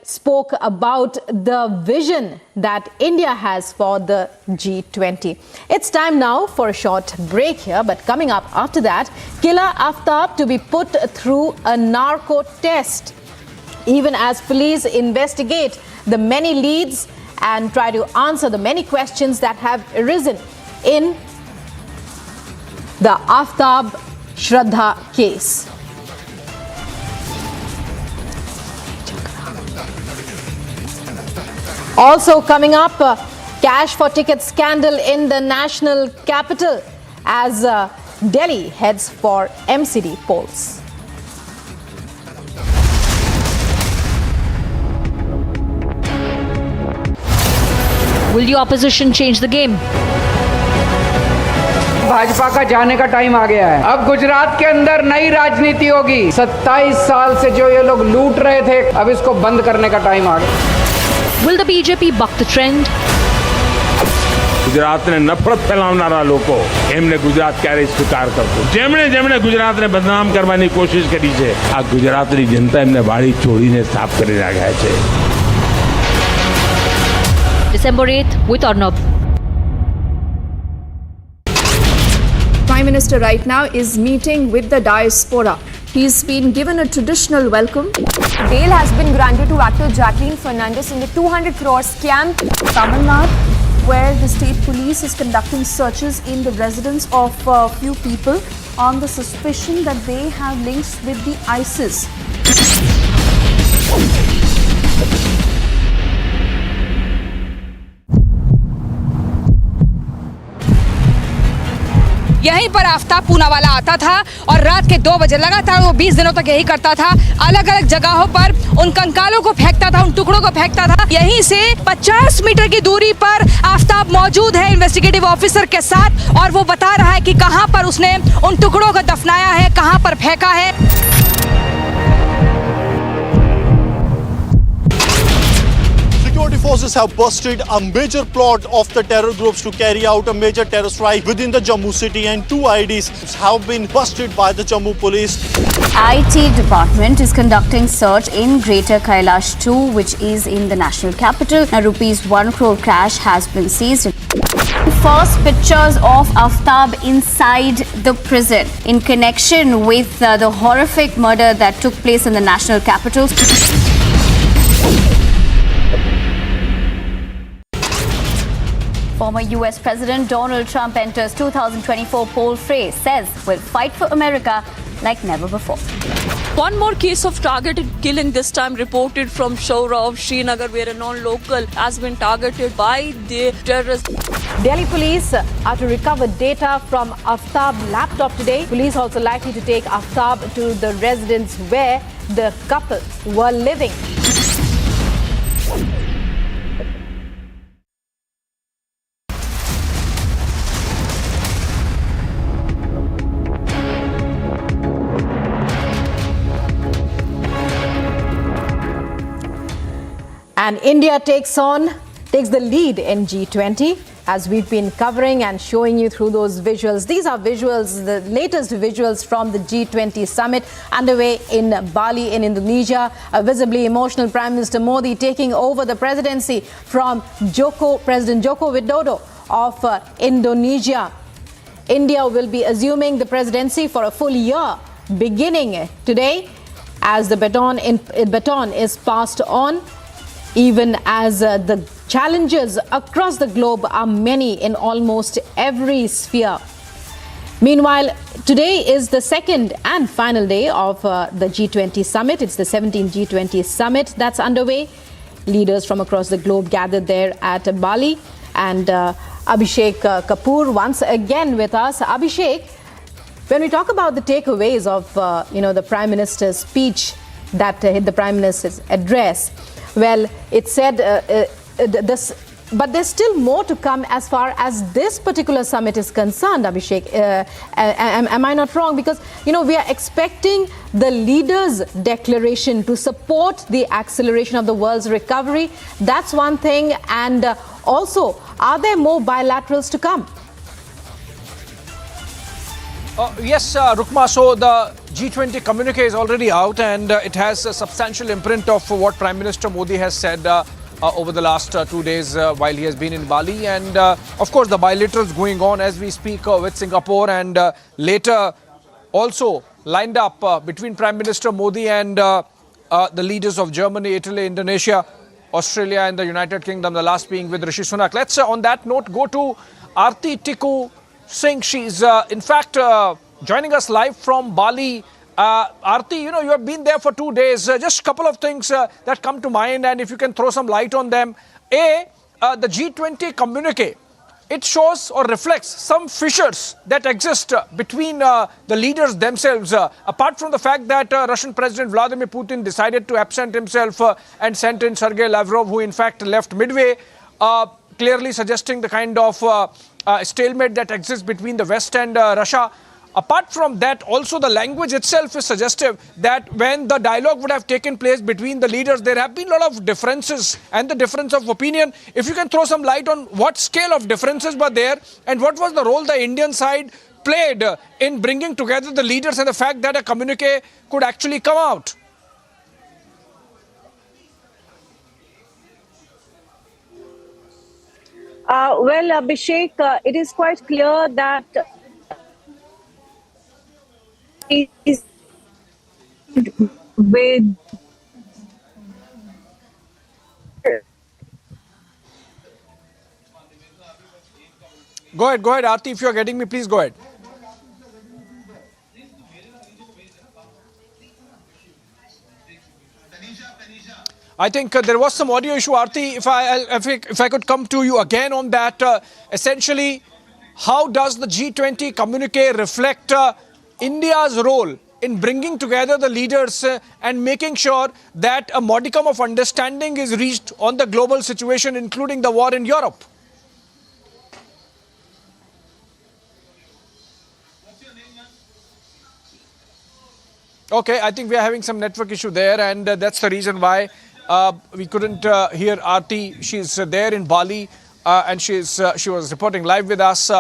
spoke about the vision that India has for the G20. It's time now for a short break here, but coming up after that, Killer Aftab to be put through a narco test, even as police investigate the many leads and try to answer the many questions that have arisen in the Aftab Shraddha case. Also coming up, cash for ticket scandal in the national capital as Delhi heads for MCD polls. Will the opposition change the game? Bhajpa का जाने का time आ गया है। अब गुजरात के अंदर नई राजनीति होगी। 27 साल से जो ये लोग लूट रहे थे, अब इसको बंद करने का टाइम आ गया। Will the BJP buck the trend? Gujarat ને નફરત ફેલાવનારા લોકો એમને ગુજરાત ક્યારે સ્વીકાર કરતો જેમણે ગુજરાતને બદનામ કરવાની કોશિશ કરી છે આ ગુજરાતની જનતા એમને વાળી છોડીને સાફ કરી નાખ્યા છે. December 8th with Arnab. Prime Minister right now is meeting with the diaspora. He's been given a traditional welcome. Bail has been granted to actor Jacqueline Fernandez in the 200 crore scam. Tamil Nadu, where the state police is conducting searches in the residence of a few people on the suspicion that they have links with the ISIS. यहीं पर आफ्ताब पूनावाला आता था और रात के 2 बजे लगातार वो 20 दिनों तक यही करता था। अलग अलग जगहों पर उन कंकालों को फेंकता था, उन टुकड़ों को फेंकता था। यहीं से 50 मीटर की दूरी पर आफ्ताब मौजूद है इन्वेस्टिगेटिव ऑफिसर के साथ और वो बता रहा है कि कहां पर उसने उन टुकड़ों को दफनाया है, कहां पर फेंका है। Security forces have busted a major plot of the terror groups to carry out a major terror strike within the Jammu city, and 2 IDs have been busted by the Jammu police. IT department is conducting search in Greater Kailash 2, which is in the national capital. Now, rupees 1 crore cash has been seized. First pictures of Aftab inside the prison in connection with the horrific murder that took place in the national capital. Former US President Donald Trump enters 2024 poll fray, says will fight for America like never before. One more case of targeted killing, this time reported from Shaura of Srinagar, where a non-local has been targeted by the terrorists. Delhi police are to recover data from Aftab laptop today. Police also likely to take Aftab to the residence where the couple were living. And India takes the lead in G20, as we've been covering and showing you through those visuals. These are visuals, the latest visuals from the G20 summit underway in Bali in Indonesia. A visibly emotional Prime Minister Modi taking over the presidency from President Joko Widodo of Indonesia. India will be assuming the presidency for a full year beginning today, as the baton is passed on, even as the challenges across the globe are many in almost every sphere. Meanwhile, today is the second and final day of the G20 summit. It's the 17th G20 summit that's underway. Leaders from across the globe gathered there at Bali. And Abhishek Kapoor once again with us. Abhishek, when we talk about the takeaways of the Prime Minister's speech, that the Prime Minister's address, well, it said but there's still more to come as far as this particular summit is concerned, Abhishek. Am I not wrong? Because, we are expecting the leaders' declaration to support the acceleration of the world's recovery. That's one thing. And also, are there more bilaterals to come? Yes, Rukma. So the G20 communique is already out, and it has a substantial imprint of what Prime Minister Modi has said over the last 2 days while he has been in Bali. And of course, the bilaterals going on as we speak with Singapore, and later also lined up between Prime Minister Modi and the leaders of Germany, Italy, Indonesia, Australia and the United Kingdom, the last being with Rishi Sunak. Let's on that note go to Aarti Tikku Singh. She's in fact joining us live from Bali. Aarti, you have been there for 2 days. Just a couple of things that come to mind, and if you can throw some light on them. The G20 communique, it shows or reflects some fissures that exist between the leaders themselves, apart from the fact that Russian President Vladimir Putin decided to absent himself and sent in Sergei Lavrov, who in fact left midway, clearly suggesting the kind of stalemate that exists between the West and Russia. Apart from that, also the language itself is suggestive that when the dialogue would have taken place between the leaders, there have been a lot of differences and the difference of opinion. If you can throw some light on what scale of differences were there and what was the role the Indian side played in bringing together the leaders and the fact that a communique could actually come out. Well, Abhishek, it is quite clear that is with Go ahead, Aarti. If you are getting me, please go ahead. I think there was some audio issue, Aarti. If I could come to you again on that, essentially, how does the G20 communique reflect India's role in bringing together the leaders and making sure that a modicum of understanding is reached on the global situation, including the war in Europe? Okay, I think we are having some network issue there, and that's the reason why we couldn't hear Aarti. She's there in Bali, and she was reporting live with us,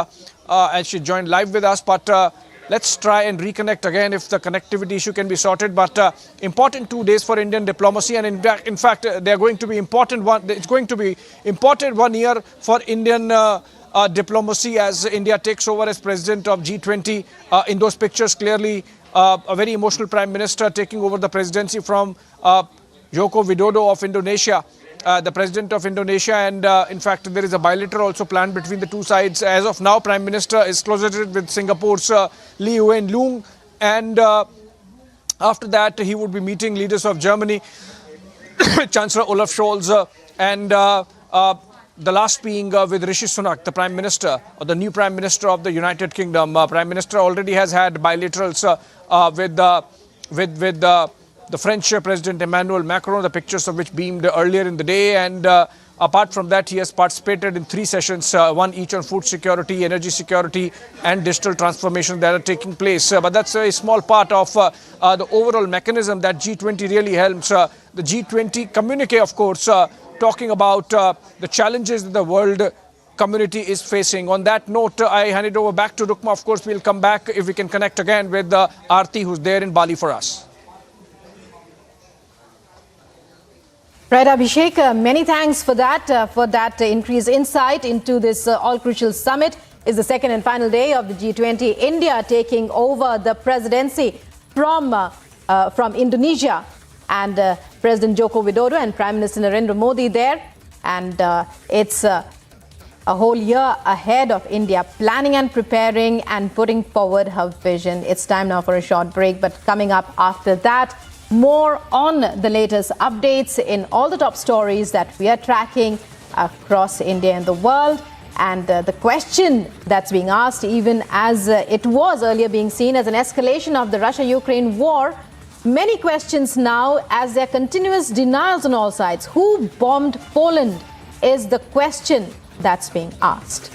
and she joined live with us. But let's try and reconnect again if the connectivity issue can be sorted. But important 2 days for Indian diplomacy, and in fact, they are going to be important one. It's going to be important 1 year for Indian diplomacy as India takes over as president of G20. In those pictures, clearly a very emotional Prime Minister taking over the presidency from Joko Widodo of Indonesia, the President of Indonesia. And in fact, there is a bilateral also planned between the two sides. As of now, Prime Minister is closeted with Singapore's Lee Hsien Loong. And After that, he would be meeting leaders of Germany, Chancellor Olaf Scholz, and the last being with Rishi Sunak, the Prime Minister, or the new Prime Minister of the United Kingdom. Prime Minister already has had bilaterals with the French President Emmanuel Macron, the pictures of which beamed earlier in the day. And apart from that, he has participated in 3 sessions, one each on food security, energy security, and digital transformation that are taking place. But that's a small part of the overall mechanism that G20 really helps. The G20 communique, of course, talking about the challenges that the world community is facing. On that note, I hand it over back to Rukma. Of course, we'll come back if we can connect again with Aarti, who's there in Bali for us. Right, Abhishek, many thanks for that increased insight into this all-crucial summit. It's the second and final day of the G20. India taking over the presidency from Indonesia, and President Joko Widodo and Prime Minister Narendra Modi there. And it's a whole year ahead of India, planning and preparing and putting forward her vision. It's time now for a short break, but coming up after that, more on the latest updates in all the top stories that we are tracking across India and the world. And the question that's being asked, even as it was earlier being seen as an escalation of the Russia-Ukraine war, many questions now as there are continuous denials on all sides. Who bombed Poland is the question that's being asked.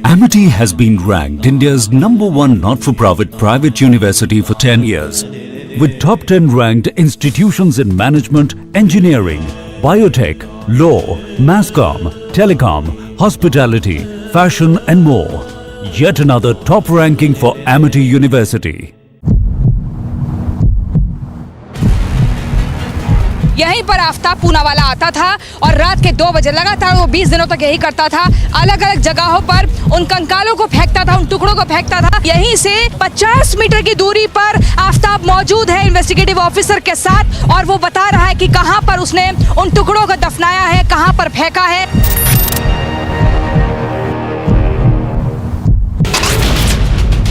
Amity has been ranked India's #1 not-for-profit private university for 10 years, with top 10 ranked institutions in management, engineering, biotech, law, mass comm, telecom, hospitality, fashion and more. Yet another top ranking for Amity University. यहीं पर आफ्ताब पूनावाला आता था और रात के 2 बजे लगातार वो 20 दिनों तक यही करता था। अलग अलग जगहों पर उन कंकालों को फेंकता था, उन टुकड़ों को फेंकता था। यहीं से 50 मीटर की दूरी पर आफ्ताब मौजूद है इन्वेस्टिगेटिव ऑफिसर के साथ, और वो बता रहा है कि कहां पर उसने उन टुकड़ों को दफनाया है, कहां पर फेंका है।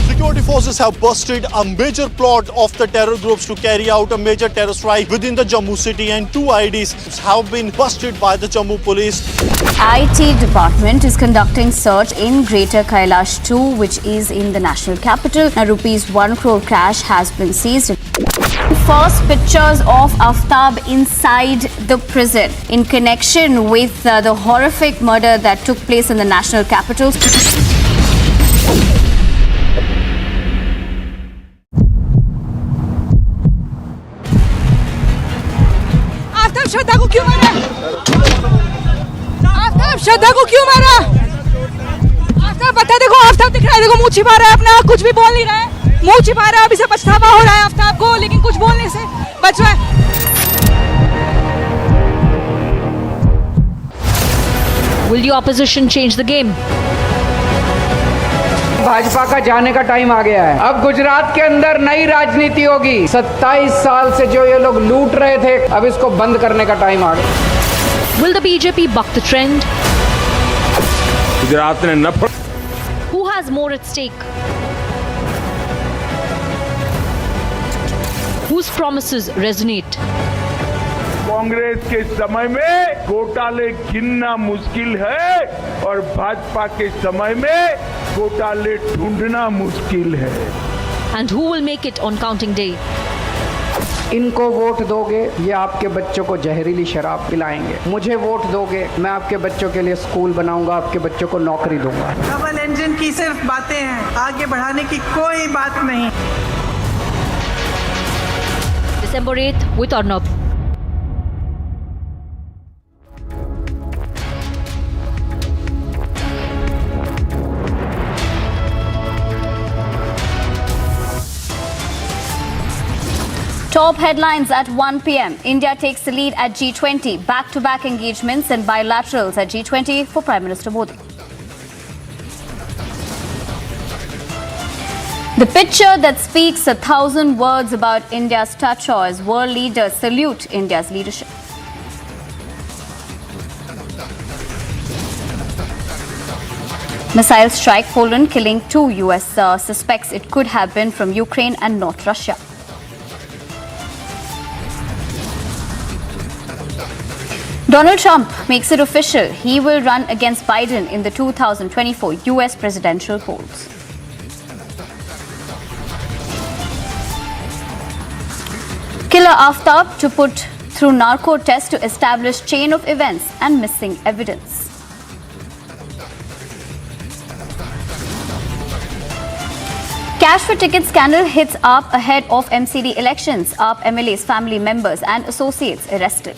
Security forces have busted a major plot of the terror groups to carry out a major terror strike within the Jammu city, and 2 IDs have been busted by the Jammu police. IT department is conducting search in Greater Kailash 2, which is in the national capital. A ₹1 crore cash has been seized. First pictures of Aftab inside the prison in connection with the horrific murder that took place in the national capital. श्रद्धा को क्यों मारा? आफ्ताब श्रद्धा को क्यों मारा? आफ्ताब बता, देखो आफ्ताब दिख रहा है, देखो मुंह छिपा रहा है अपना, कुछ भी बोल नहीं रहा है, मुंह छिपा रहा है। अभी से पछतावा हो रहा है आफ्ताब को, लेकिन कुछ बोलने से बच रहा है। Will the opposition change the game? Bhajpa का जाने का टाइम आ गया है। अब गुजरात के अंदर नई राजनीति होगी। 27 साल से जो ये लोग लूट रहे थे, अब इसको बंद करने का टाइम आ गया। Will the BJP buck the trend? Gujarat ने नफरत। Who has more at stake? Whose promises resonate? Congress के समय में घोटाले गिनना मुश्किल है और भाजपा के समय में घोटाले ढूंढना मुश्किल है। And who will make it on counting day? इनको वोट दोगे, ये आपके बच्चों को जहरीली शराब पिलाएंगे। मुझे वोट दोगे, मैं आपके बच्चों के लिए स्कूल बनाऊंगा, आपके बच्चों को नौकरी दूंगा। डबल इंजन की सिर्फ बातें हैं, आगे बढ़ाने की कोई बात नहीं। December 8th with Arnab. Top headlines at 1 p.m. India takes the lead at G20. Back-to-back engagements and bilaterals at G20 for Prime Minister Modi. The picture that speaks 1,000 words about India's stature as world leaders salute India's leadership. Missile strike Poland, killing 2 US suspects. It could have been from Ukraine and not Russia. Donald Trump makes it official. He will run against Biden in the 2024 US presidential polls. Killer Aftab to put through narco test to establish chain of events and missing evidence. Cash for ticket scandal hits AAP ahead of MCD elections. AAP MLAs, family members and associates arrested.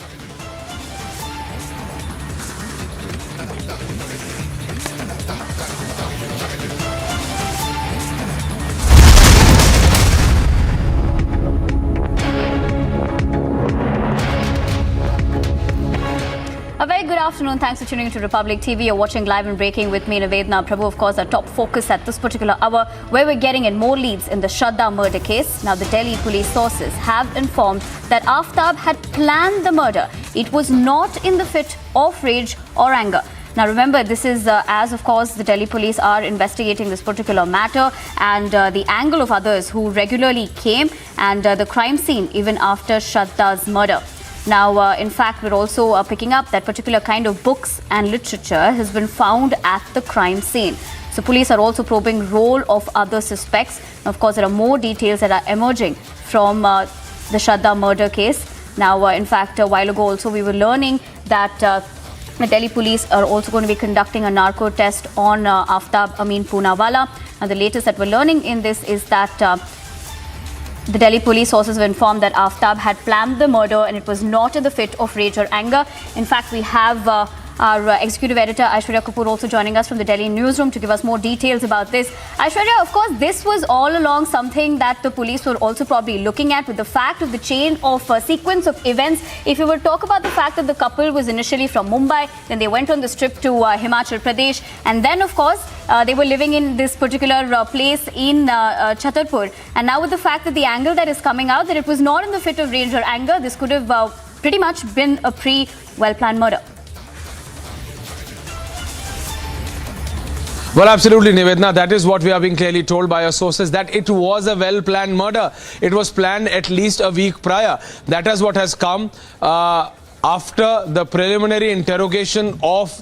A very good afternoon. Thanks for tuning into Republic TV. You're watching Live and Breaking with me, Nivedna Prabhu. Of course, our top focus at this particular hour, where we're getting in more leads in the Shraddha murder case. Now, the Delhi police sources have informed that Aftab had planned the murder. It was not in the fit of rage or anger. Now, remember, this is as, of course, the Delhi police are investigating this particular matter and the angle of others who regularly came and the crime scene even after Shraddha's murder. Now, in fact, we're also picking up that particular kind of books and literature has been found at the crime scene. So police are also probing role of other suspects. Now, of course, there are more details that are emerging from the Shraddha murder case. Now, in fact, a while ago also we were learning that the Delhi police are also going to be conducting a narco test on Aftab Amin Poonawalla. Now, the latest that we're learning in this is that the Delhi police sources have informed that Aftab had planned the murder and it was not in the fit of rage or anger. In fact, we have our executive editor Aishwarya Kapoor also joining us from the Delhi newsroom to give us more details about this. Aishwarya, of course, this was all along something that the police were also probably looking at with the fact of the chain of sequence of events. If you were to talk about the fact that the couple was initially from Mumbai, then they went on this trip to Himachal Pradesh, and then, of course, they were living in this particular place in Chhatarpur. And now with the fact that the angle that is coming out, that it was not in the fit of rage or anger, this could have pretty much been a well-planned murder. Well, absolutely, Nivedna. That is what we are being clearly told by our sources, that it was a well-planned murder. It was planned at least a week prior. That is what has come after the preliminary interrogation of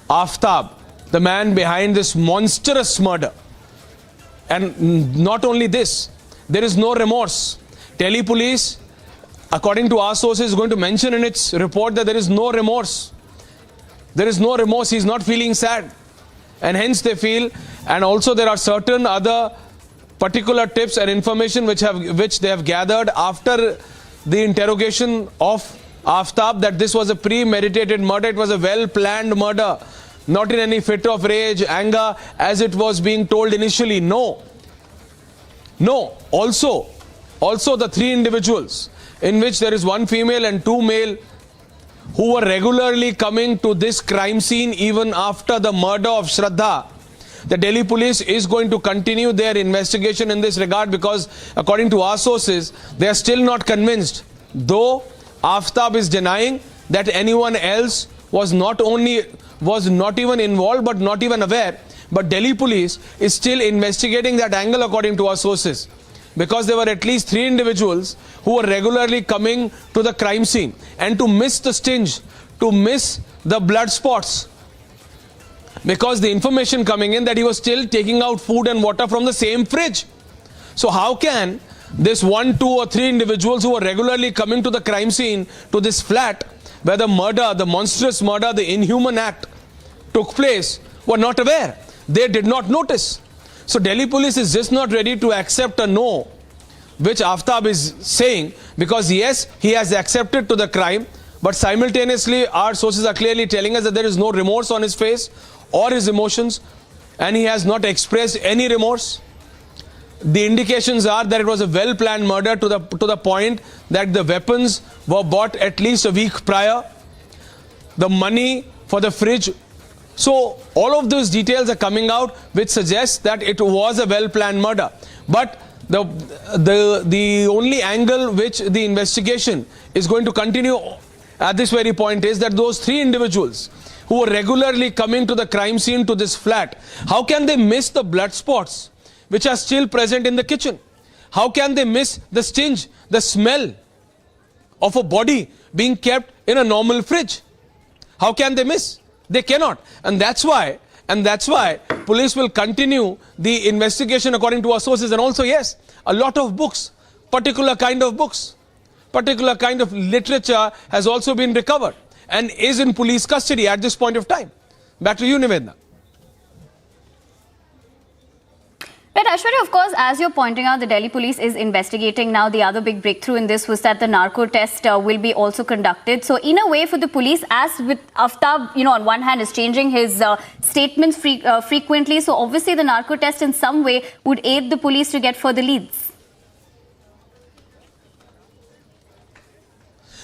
Aftab, the man behind this monstrous murder. And not only this, there is no remorse. Delhi police, according to our sources, is going to mention in its report that there is no remorse. There is no remorse. He's not feeling sad. And hence they feel, and also there are certain other particular tips and information which they have gathered after the interrogation of Aftab, that this was a premeditated murder. It was a well-planned murder, not in any fit of rage, anger, as it was being told initially. No. Also the 3 individuals, in which there is 1 female and 2 male, who were regularly coming to this crime scene even after the murder of Shraddha. The Delhi police is going to continue their investigation in this regard, because according to our sources, they are still not convinced. Though Aftab is denying that anyone else was not even involved but not even aware, but Delhi police is still investigating that angle according to our sources, because there were at least 3 individuals who were regularly coming to the crime scene, and to miss the stinge, to miss the blood spots, because the information coming in that he was still taking out food and water from the same fridge. So how can this 1, 2 or 3 individuals who were regularly coming to the crime scene, to this flat where the murder, the monstrous murder, the inhuman act took place, were not aware? They did not notice. So Delhi police is just not ready to accept a no, which Aftab is saying, because yes, he has accepted to the crime, but simultaneously our sources are clearly telling us that there is no remorse on his face or his emotions, and he has not expressed any remorse. The indications are that it was a well-planned murder to the point that the weapons were bought at least a week prior, the money for the fridge. So all of those details are coming out, which suggests that it was a well-planned murder. But the only angle which the investigation is going to continue at this very point is that those 3 individuals who were regularly coming to the crime scene to this flat, how can they miss the blood spots which are still present in the kitchen? How can they miss the stench, the smell of a body being kept in a normal fridge? How can they miss? They cannot. And that's why police will continue the investigation according to our sources. And also, yes, a lot of books, particular kind of literature has also been recovered and is in police custody at this point of time. Back to you, Nivedna. Right, Aishwarya, of course, as you're pointing out, the Delhi police is investigating now. The other big breakthrough in this was that the narco test will be also conducted. So in a way for the police, as with Aftab, on one hand is changing his statements frequently. So obviously the narco test in some way would aid the police to get further leads.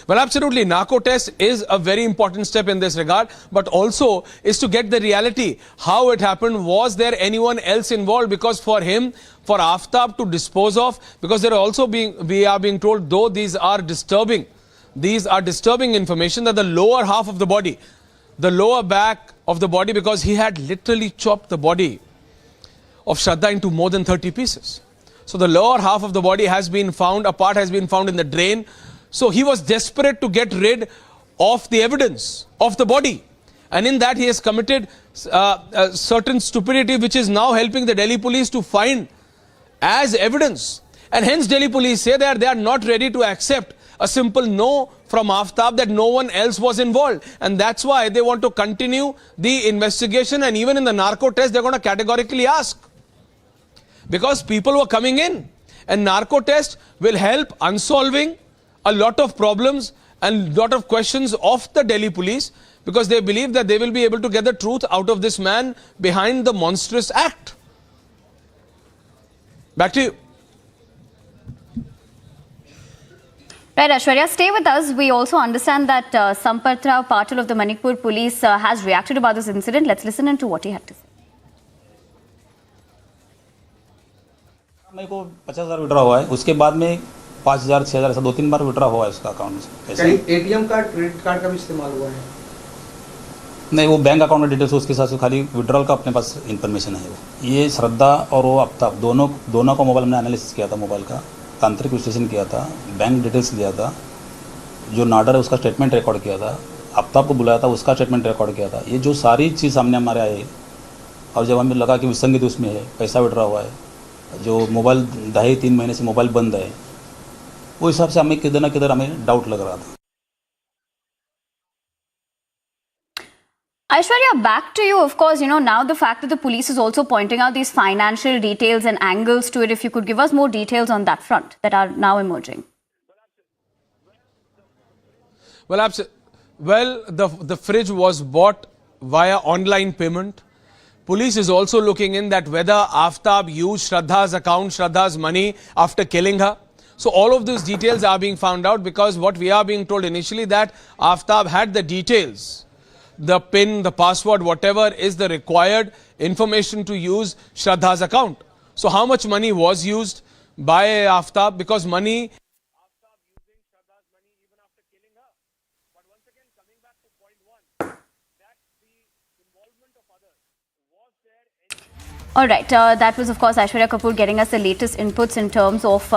Well, absolutely. Narco test is a very important step in this regard, but also is to get the reality. How it happened, was there anyone else involved? Because for him, for Aftab to dispose of, because we are being told, though these are disturbing information, that the lower half of the body, the lower back of the body, because he had literally chopped the body of Shraddha into more than 30 pieces. So the lower half of the body has been found, a part has been found in the drain. So he was desperate to get rid of the evidence of the body. And in that he has committed certain stupidity which is now helping the Delhi police to find as evidence. And hence Delhi police say that they are not ready to accept a simple no from Aftab that no one else was involved. And that's why they want to continue the investigation. And even in the narco test, they're going to categorically ask. Because people were coming in. And narco test will help unsolving a lot of problems and lot of questions of the Delhi police, because they believe that they will be able to get the truth out of this man behind the monstrous act. Back to you. Right, Aishwarya, stay with us. We also understand that Sampath Rao Patil of the Manipur police has reacted about this incident. Let's listen into what he had to say. मेरे को 50,000 withdraw हुआ है, उसके बाद में 5,000 6,000 ऐसा 2-3 बार withdraw हुआ है उसका अकाउंट से। एटीएम कार्ड, क्रेडिट कार्ड का भी इस्तेमाल हुआ है? नहीं, वो बैंक अकाउंट डिटेल्स उसके साथ से खाली विड्रॉल का अपने पास इंफॉर्मेशन है। वो ये श्रद्धा और वो आफ्ताब दोनों का मोबाइल हमने एनालिसिस किया था, मोबाइल का तांत्रिक विश्लेषण किया था, बैंक डिटेल्स दिया था, जो नाडर है उसका स्टेटमेंट रिकॉर्ड किया था, आफ्ताब को बुलाया था उसका स्टेटमेंट रिकॉर्ड किया था। ये जो सारी चीज़ सामने हमारे आए और जब हमें लगा कि विसंगति उसमें है, पैसा विड्रॉ हुआ है, जो मोबाइल 2.5-3 महीने से मोबाइल बंद है, वो हिसाब से हमें किधर ना किधर हमें डाउट लग रहा था। Aishwarya, back to you. Of course, now the fact that the police is also pointing out these financial details and angles to it, if you could give us more details on that front that are now emerging. Well, the fridge was bought via online payment. Police is also looking in that whether Aftab used Shraddha's account, Shraddha's money after killing her. So all of these details are being found out, because what we are being told initially that Aftab had the details, the PIN, the password, whatever is the required information to use Shraddha's account. So how much money was used by Aftab? Because money... All right, that was of course Aishwarya Kapoor getting us the latest inputs in terms of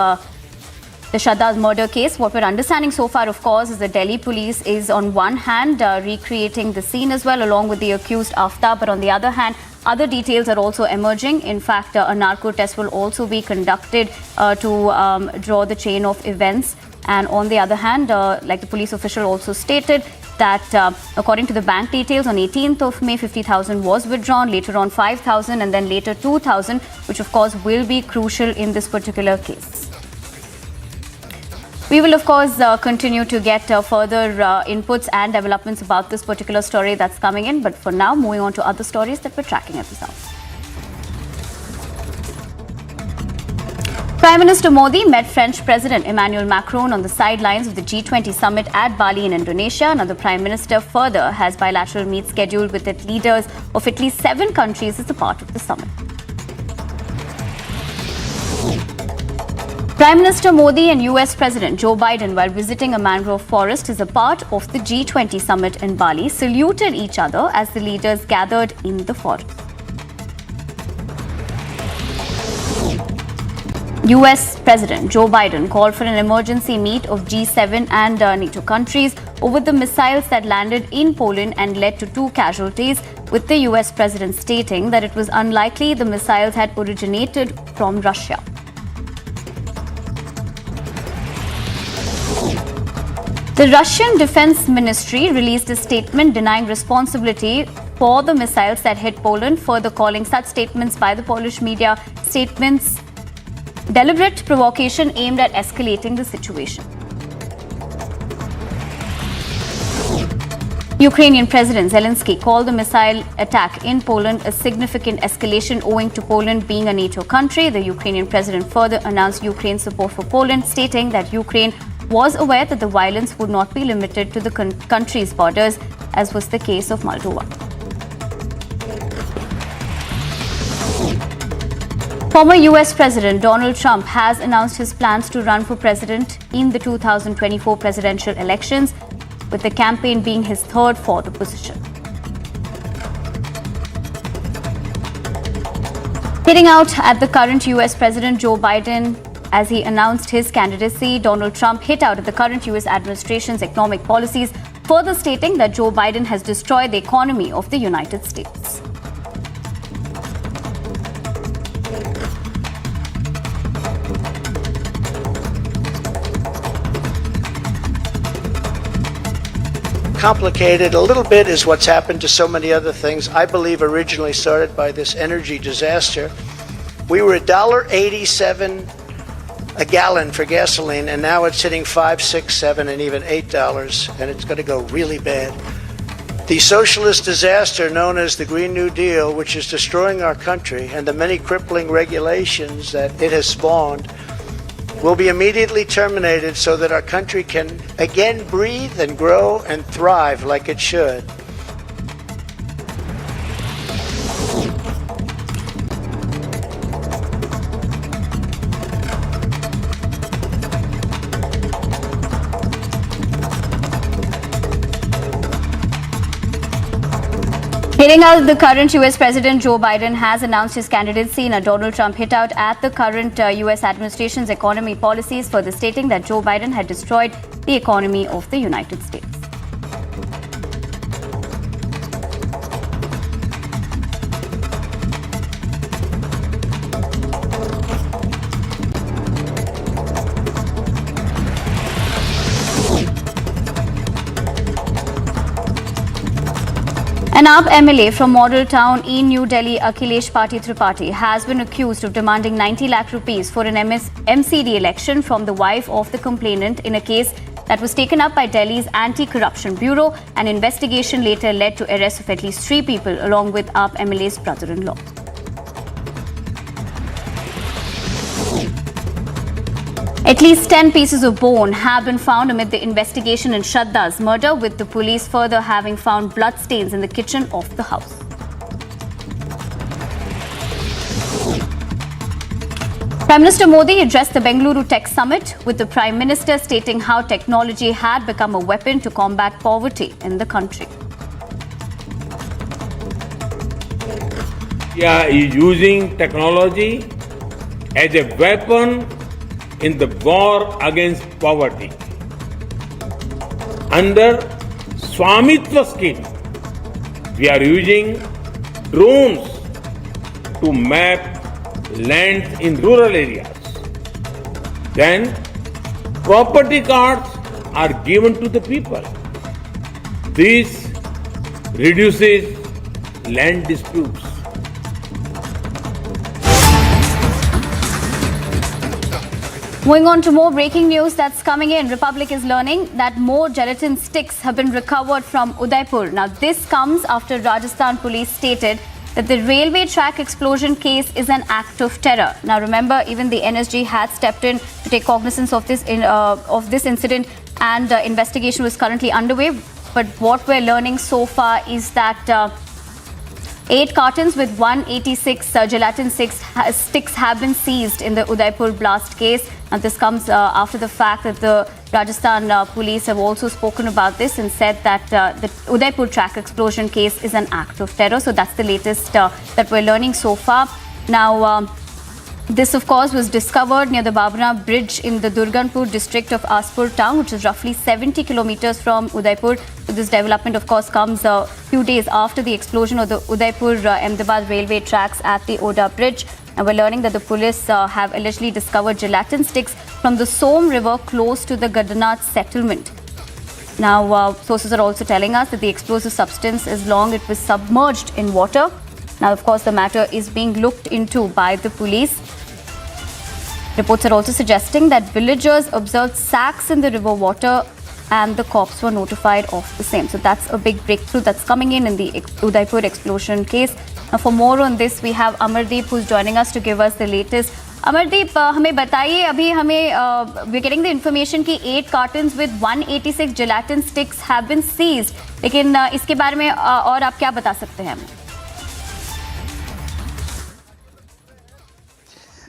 the Shraddha's murder case. What we're understanding so far, of course, is the Delhi police is on one hand recreating the scene as well, along with the accused Aftab, but on the other hand, other details are also emerging. In fact, a narco test will also be conducted to draw the chain of events. And on the other hand, like the police official also stated, that according to the bank details, on 18th of May, 50,000 was withdrawn, later on 5,000, and then later 2,000, which of course will be crucial in this particular case. We will, of course, continue to get further inputs and developments about this particular story that's coming in. But for now, moving on to other stories that we're tracking at this hour. Prime Minister Modi met French President Emmanuel Macron on the sidelines of the G20 summit at Bali in Indonesia. Now, the Prime Minister further has bilateral meets scheduled with leaders of at least 7 countries as a part of the summit. Prime Minister Modi and US President Joe Biden, while visiting a mangrove forest as a part of the G20 summit in Bali, saluted each other as the leaders gathered in the forest. US President Joe Biden called for an emergency meet of G7 and NATO countries over the missiles that landed in Poland and led to 2 casualties, with the US President stating that it was unlikely the missiles had originated from Russia. The Russian Defense Ministry released a statement denying responsibility for the missiles that hit Poland, further calling such statements by the Polish media statements deliberate provocation aimed at escalating the situation. Ukrainian President Zelensky called the missile attack in Poland a significant escalation owing to Poland being a NATO country. The Ukrainian president further announced Ukraine's support for Poland, stating that Ukraine was aware that the violence would not be limited to the country's borders, as was the case of Moldova. Former US President Donald Trump has announced his plans to run for president in the 2024 presidential elections, with the campaign being his third for the position. Hitting out at the current US President Joe Biden as he announced his candidacy, Donald Trump hit out at the current US administration's economic policies, further stating that Joe Biden has destroyed the economy of the United States. Complicated a little bit is what's happened to so many other things. I believe originally started by this energy disaster. We were $1.87 a gallon for gasoline, and now it's hitting $5, $6, $7, and even $8, and it's going to go really bad. The socialist disaster known as the Green New Deal, which is destroying our country, and the many crippling regulations that it has spawned, will be immediately terminated so that our country can again breathe and grow and thrive like it should. Hitting out the current US President Joe Biden has announced his candidacy in a Donald Trump hit out at the current US administration's economy policies, further stating that Joe Biden had destroyed the economy of the United States. An AAP MLA from Model Town in New Delhi, Akhilesh Pati Tripathi, has been accused of demanding 90 lakh rupees for an MCD election from the wife of the complainant in a case that was taken up by Delhi's Anti-Corruption Bureau. An investigation later led to arrest of at least 3 people along with AAP MLA's brother-in-law. At least 10 pieces of bone have been found amid the investigation in Shraddha's murder, with the police further having found bloodstains in the kitchen of the house. Prime Minister Modi addressed the Bengaluru Tech Summit, with the Prime Minister stating how technology had become a weapon to combat poverty in the country. India is using technology as a weapon in the war against poverty. Under Swamitva scheme, we are using drones to map lands in rural areas. Then property cards are given to the people. This reduces land disputes. Moving on to more breaking news that's coming in. Republic is learning that more gelatin sticks have been recovered from Udaipur. Now, this comes after Rajasthan police stated that the railway track explosion case is an act of terror. Now, remember, even the NSG had stepped in to take cognizance of this incident, and investigation was currently underway. But what we're learning so far is that 8 cartons with 186 gelatin sticks have been seized in the Udaipur blast case. And this comes after the fact that the Rajasthan police have also spoken about this and said that the Udaipur track explosion case is an act of terror. So that's the latest that we're learning so far. Now, this, of course, was discovered near the Babana Bridge in the Durganpur district of Aspur town, which is roughly 70 kilometers from Udaipur. So this development, of course, comes a few days after the explosion of the Udaipur-Ahmedabad railway tracks at the Oda Bridge. And we're learning that the police have allegedly discovered gelatin sticks from the Som River close to the Gadanath settlement. Now, sources are also telling us that the explosive substance, as long it was submerged in water. Now, of course, the matter is being looked into by the police. Reports are also suggesting that villagers observed sacks in the river water and the cops were notified of the same. So that's a big breakthrough that's coming in the Udaipur explosion case. Now, for more on this, we have Amardeep, who's joining us to give us the latest. Amardeep, हमें बताइए, अभी हमें we're getting the information कि 8 cartons with 186 gelatin sticks have been seized. लेकिन इसके बारे में और आप क्या बता सकते हैं हमें?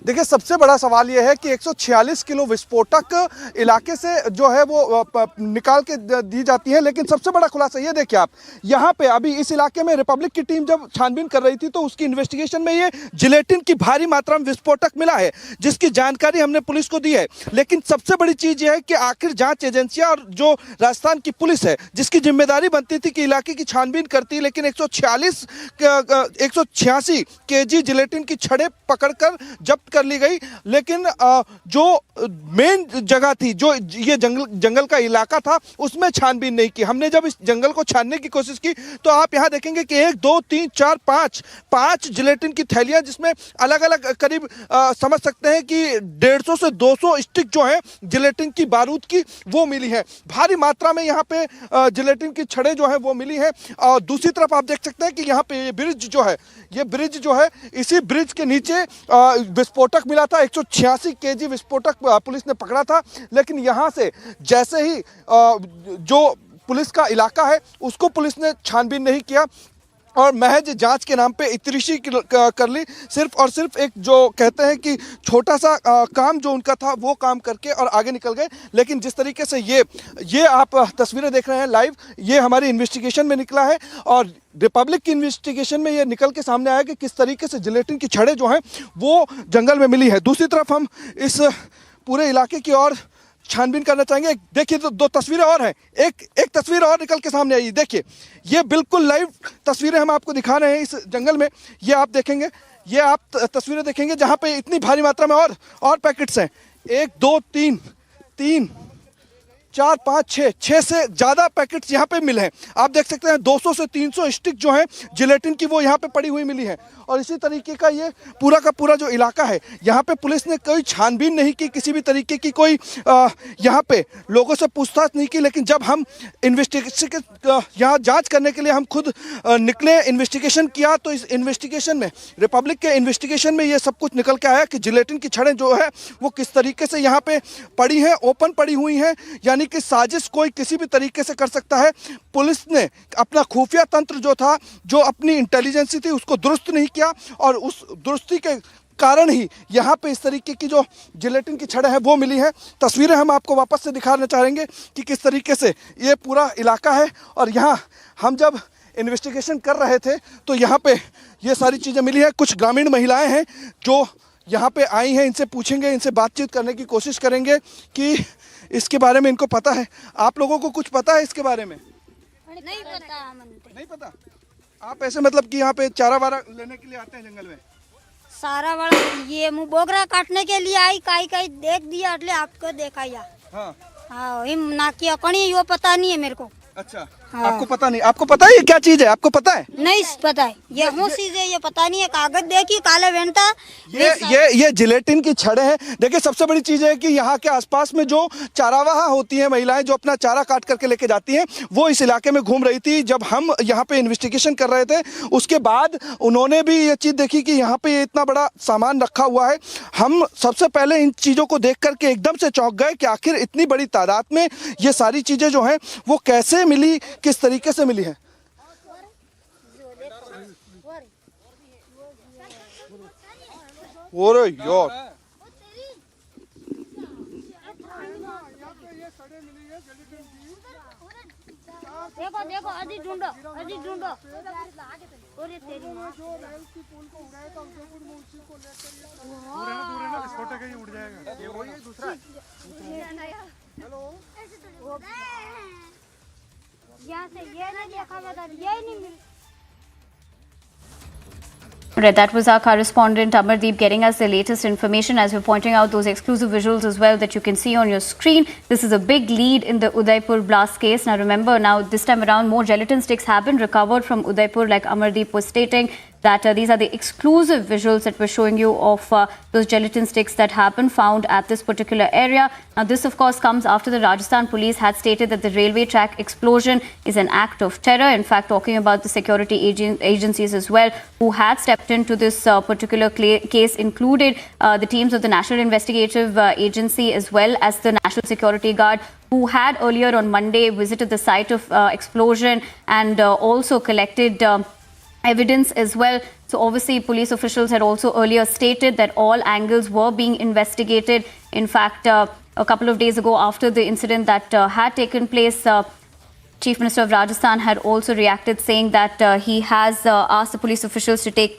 देखिए, सबसे बड़ा सवाल यह है कि 146 किलो विस्फोटक इलाके से जो है वो निकाल के दी जाती है। लेकिन सबसे बड़ा खुलासा ये देखिए आप, यहाँ पे अभी इस इलाके में रिपब्लिक की टीम जब छानबीन कर रही थी तो उसकी इन्वेस्टिगेशन में ये जिलेटिन की भारी मात्रा में विस्फोटक मिला है, जिसकी जानकारी हमने पुलिस को दी है। लेकिन सबसे बड़ी चीज़ ये है कि आखिर जाँच एजेंसियाँ और जो राजस्थान की पुलिस है, जिसकी जिम्मेदारी बनती थी कि इलाके की छानबीन करती, लेकिन 186 kg जिलेटिन की छड़ें पकड़कर जब्त कर ली गई। लेकिन जो मेन जगह थी, जो ये जंगल का इलाका था, उसमें छानबीन नहीं की। हमने जब इस जंगल को छानने की कोशिश की तो आप यहां देखेंगे कि 1 2 3 4 5 जिलेटिन की थैलियां, जिसमें अलग अलग करीब समझ सकते हैं कि 150 से 200 स्टिक जो है जिलेटिन की बारूद की वो मिली है। भारी मात्रा में यहाँ पे जिलेटिन की छड़ें जो है वो मिली है। और दूसरी तरफ आप देख सकते हैं कि यहाँ पे ये ब्रिज जो है, इसी ब्रिज के नीचे विस्फोटक मिला था। 186 kg विस्फोटक पुलिस ने पकड़ा था। लेकिन यहाँ से जैसे ही जो पुलिस का इलाका है उसको पुलिस ने छानबीन नहीं किया और महज जांच के नाम पे इतरिशी कर ली। सिर्फ और सिर्फ एक जो कहते हैं कि छोटा सा काम जो उनका था वो काम करके और आगे निकल गए। लेकिन जिस तरीके से ये आप तस्वीरें देख रहे हैं लाइव, ये हमारी इन्वेस्टिगेशन में निकला है और रिपब्लिक की इन्वेस्टिगेशन में ये निकल के सामने आया कि किस तरीके से जिलेटिन की छड़ें जो हैं वो जंगल में मिली है। दूसरी तरफ हम इस पूरे इलाके की और छानबीन करना चाहेंगे। देखिए, दो तस्वीरें और हैं, एक तस्वीर और निकल के सामने आई। देखिए, ये बिल्कुल लाइव तस्वीरें हम आपको दिखा रहे हैं इस जंगल में। ये आप देखेंगे, ये आप तस्वीरें देखेंगे जहाँ पे इतनी भारी मात्रा में और पैकेट्स हैं। 1 2 3 4 5 6 से ज़्यादा पैकेट्स यहाँ पे मिले हैं। आप देख सकते हैं 200 से 300 स्टिक जो हैं जिलेटिन की वो यहाँ पे पड़ी हुई मिली है। और इसी तरीके का ये पूरा का पूरा जो इलाका है, यहाँ पे पुलिस ने कोई छानबीन नहीं की, किसी भी तरीके की कोई यहाँ पे लोगों से पूछताछ नहीं की। लेकिन जब हम इन्वेस्टिगेशन यहाँ जांच करने के लिए हम खुद निकले, इन्वेस्टिगेशन किया, तो इस इन्वेस्टिगेशन में, रिपब्लिक के इन्वेस्टिगेशन में ये सब कुछ निकल के आया कि जिलेटिन की छड़ें जो है वो किस तरीके से यहाँ पे पड़ी हैं, ओपन पड़ी हुई हैं। यानी कि साजिश कोई किसी भी तरीके से कर सकता है। पुलिस ने अपना खुफिया तंत्र जो था, जो अपनी इंटेलिजेंसी थी, उसको दुरुस्त नहीं किया और उस दुरुस्ती के कारण ही यहाँ पे इस तरीके की जो जिलेटिन की छड़ें हैं वो मिली हैं। तस्वीरें हम आपको वापस से दिखाना चाहेंगे कि किस तरीके से ये पूरा इलाका है। और यहाँ हम जब इन्वेस्टिगेशन कर रहे थे तो यहाँ पे ये सारी चीज़ें मिली हैं। कुछ ग्रामीण महिलाएं हैं जो यहाँ पे आई हैं, इनसे पूछेंगे, इनसे बातचीत करने की कोशिश करेंगे कि इसके बारे में इनको पता है। आप लोगों को कुछ पता है इसके बारे में? नहीं पता। आप ऐसे मतलब कि यहाँ पे चारा वारा लेने के लिए आते हैं जंगल में? सारा वाला ये मुँह बोगरा काटने के लिए आई, काई देख दिया એટલે आपको देखा या। हाँ, हिम ना किया कणी, यो पता नहीं है मेरे को। अच्छा, आपको पता नहीं? आपको पता है ये क्या चीज है? आपको पता है? नहीं पता है, ये हूँ चीज है, ये पता नहीं है। कागज देखी काले वेंटा, ये जिलेटिन की छड़ें हैं। देखिए, सबसे बड़ी चीज है कि यहाँ के आसपास में जो चारावाह होती हैं महिलाएं, जो अपना चारा काट करके लेके जाती हैं, वो इस इलाके में घूम रही थी। जब हम यहाँ पे इन्वेस्टिगेशन कर रहे थे उसके बाद उन्होंने भी ये चीज देखी कि यहाँ पे इतना बड़ा सामान रखा हुआ है। हम सबसे पहले इन चीजों को देख करके एकदम से चौंक गए कि आखिर इतनी बड़ी तादाद में ये सारी चीजें जो हैं वो कैसे मिली, किस तरीके से मिली है। अरे यार देखो देखो अजी ढूंढो अरे तेरी माँ दूर है ना छोटे कहीं उड़ जाएगा ये वही है दूसरा हेलो यहाँ से ये नहीं देखा था ये नहीं मिल Right, that was our correspondent Amardeep getting us the latest information as we're pointing out those exclusive visuals as well that you can see on your screen. This is a big lead in the Udaipur blast case. Now remember, now this time around more gelatin sticks have been recovered from Udaipur, like Amardeep was stating that these are the exclusive visuals that we're showing you of those gelatin sticks that have been found at this particular area. Now this of course comes after the Rajasthan police had stated that the railway track explosion is an act of terror. In fact, talking about the security agencies as well who had stepped into this particular case included the teams of the National Investigative Agency as well as the National Security Guard, who had earlier on Monday visited the site of explosion and also collected evidence as well. So obviously police officials had also earlier stated that all angles were being investigated. In fact, a couple of days ago after the incident that had taken place, Chief Minister of Rajasthan had also reacted saying that he has asked the police officials to take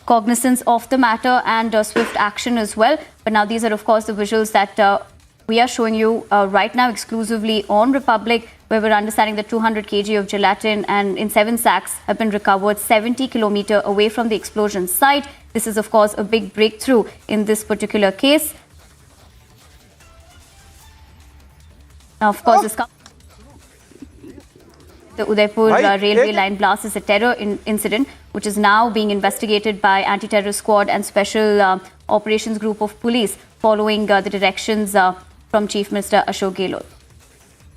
cognizance of the matter and swift action as well. But now these are of course the visuals that we are showing you right now exclusively on Republic, where we're understanding that 200 kg of gelatin and in 7 sacks have been recovered 70 kilometers away from the explosion site. This is of course a big breakthrough in this particular case. Now of course this comes the Udaipur railway line blast is a terror incident which is now being investigated by anti-terror squad and special operations group of police following the directions from Chief Minister Ashok Gehlot.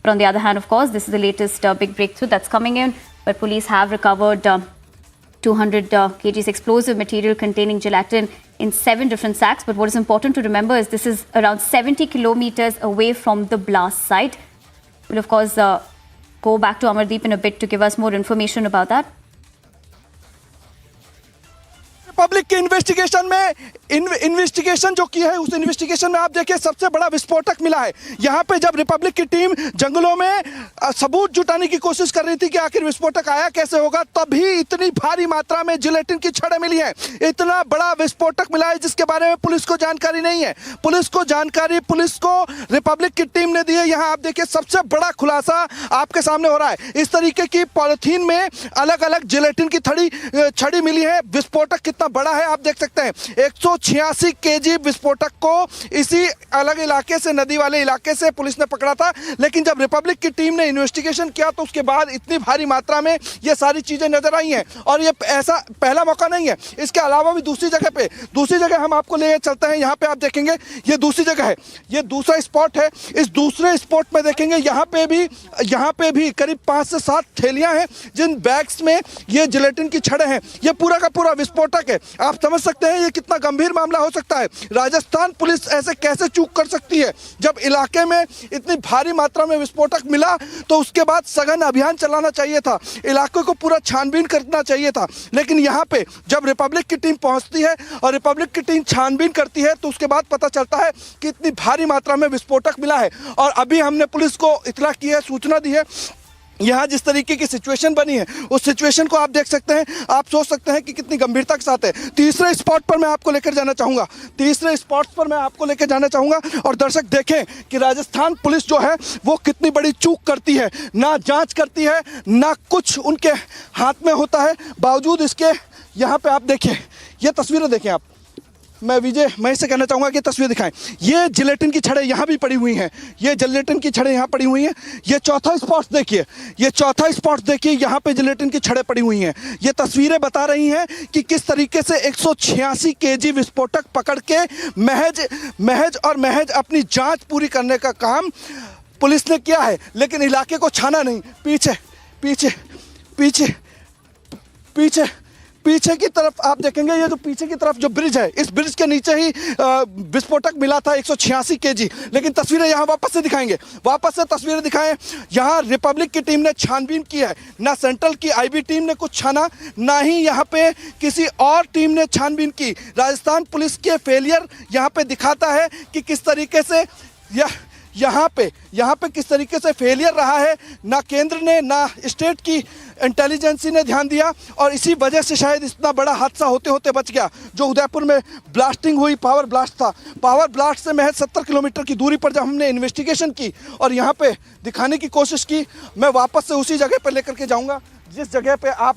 But on the other hand, of course, this is the latest big breakthrough that's coming in, where police have recovered 200 kgs explosive material containing gelatin in 7 different sacks. But what is important to remember is this is around 70 kilometers away from the blast site. We'll, of course, go back to Amardeep in a bit to give us more information about that. Public के investigation में investigation जो की है उस investigation में आप देखिए सबसे बड़ा विस्फोटक मिला है। यहाँ पे जब रिपब्लिक की टीम जंगलों में सबूत जुटाने की कोशिश कर रही थी कि आखिर विस्फोटक आया कैसे होगा, तभी इतनी भारी मात्रा में जिलेटिन की छड़ें मिली हैं। इतना बड़ा विस्फोटक मिला है जिसके बारे में पुलिस को जानकारी नहीं है। पुलिस को रिपब्लिक की टीम ने दी है। यहाँ आप देखिए सबसे बड़ा खुलासा आपके सामने हो रहा है। इस तरीके की पॉलिथीन में अलग अलग जिलेटिन की छड़ी मिली है। विस्फोटक कितना बड़ा है आप देख सकते हैं। 186 केजी विस्फोटक को इसी अलग इलाके से, नदी वाले इलाके से पुलिस ने पकड़ा था। लेकिन जब रिपब्लिक की टीम ने इन्वेस्टिगेशन किया तो उसके बाद इतनी भारी मात्रा में ये सारी चीजें नजर आई हैं। और ये ऐसा पहला मौका नहीं है, इसके अलावा भी दूसरी जगह हम आपको ले चलते हैं। यहाँ पे आप देखेंगे ये दूसरी जगह है, ये दूसरा स्पॉट है। इस दूसरे स्पॉट में देखेंगे यहाँ पे भी करीब 5 से 7 थैलियां हैं जिन बैग्स में ये जिलेटिन की छड़ें हैं। ये पूरा का पूरा विस्फोटक है। आप समझ सकते हैं ये कितना गंभीर मामला हो सकता है। राजस्थान पुलिस ऐसे कैसे चूक कर सकती है? जब इलाके में इतनी भारी मात्रा में विस्फोटक मिला तो उसके बाद सघन अभियान चलाना चाहिए था, इलाके को पूरा छानबीन करना चाहिए था। लेकिन यहाँ पे जब रिपब्लिक की टीम पहुंचती है और रिपब्लिक की टीम छानबीन करती है तो उसके बाद पता चलता है कि इतनी भारी मात्रा में विस्फोटक मिला है। और अभी हमने पुलिस को इतला की है, सूचना दी है। यहाँ जिस तरीके की सिचुएशन बनी है उस सिचुएशन को आप देख सकते हैं, आप सोच सकते हैं कि कितनी गंभीरता के साथ है। तीसरे स्पॉट पर मैं आपको लेकर जाना चाहूँगा और दर्शक देखें कि राजस्थान पुलिस जो है वो कितनी बड़ी चूक करती है। ना जांच करती है, ना कुछ उनके हाथ में होता है, बावजूद इसके यहाँ पे आप देखिए ये तस्वीरें देखें। आप मैं इससे कहना चाहूँगा कि तस्वीर दिखाएं। ये जिलेटिन की छड़ें यहाँ भी पड़ी हुई हैं, ये जिलेटिन की छड़ें यहाँ पड़ी हुई हैं। ये चौथा स्पॉट देखिए, यहाँ पे जिलेटिन की छड़ें पड़ी हुई हैं। ये तस्वीरें बता रही हैं कि किस तरीके से 186 केजी विस्फोटक पकड़ के महज अपनी जांच पूरी करने का काम पुलिस ने किया है। लेकिन इलाके को छाना नहीं, पीछे की तरफ आप देखेंगे, ये जो पीछे की तरफ जो ब्रिज है, इस ब्रिज के नीचे ही विस्फोटक मिला था 186 केजी। लेकिन तस्वीरें यहाँ वापस से दिखाएंगे, वापस से तस्वीरें दिखाएं। यहाँ रिपब्लिक की टीम ने छानबीन की है, ना सेंट्रल की आईबी टीम ने कुछ छाना, ना ही यहाँ पे किसी और टीम ने छानबीन की। राजस्थान पुलिस के फेलियर यहाँ पे दिखाता है कि किस तरीके से यहाँ पे किस तरीके से फेलियर रहा है। ना केंद्र ने, ना स्टेट की इंटेलिजेंसी ने ध्यान दिया, और इसी वजह से शायद इतना बड़ा हादसा होते होते बच गया। जो उदयपुर में ब्लास्टिंग हुई, पावर ब्लास्ट था, पावर ब्लास्ट से महज 70 किलोमीटर की दूरी पर जब हमने इन्वेस्टिगेशन की और यहाँ पे दिखाने की कोशिश की, मैं वापस से उसी जगह पर लेकर के जाऊँगा जिस जगह पे आप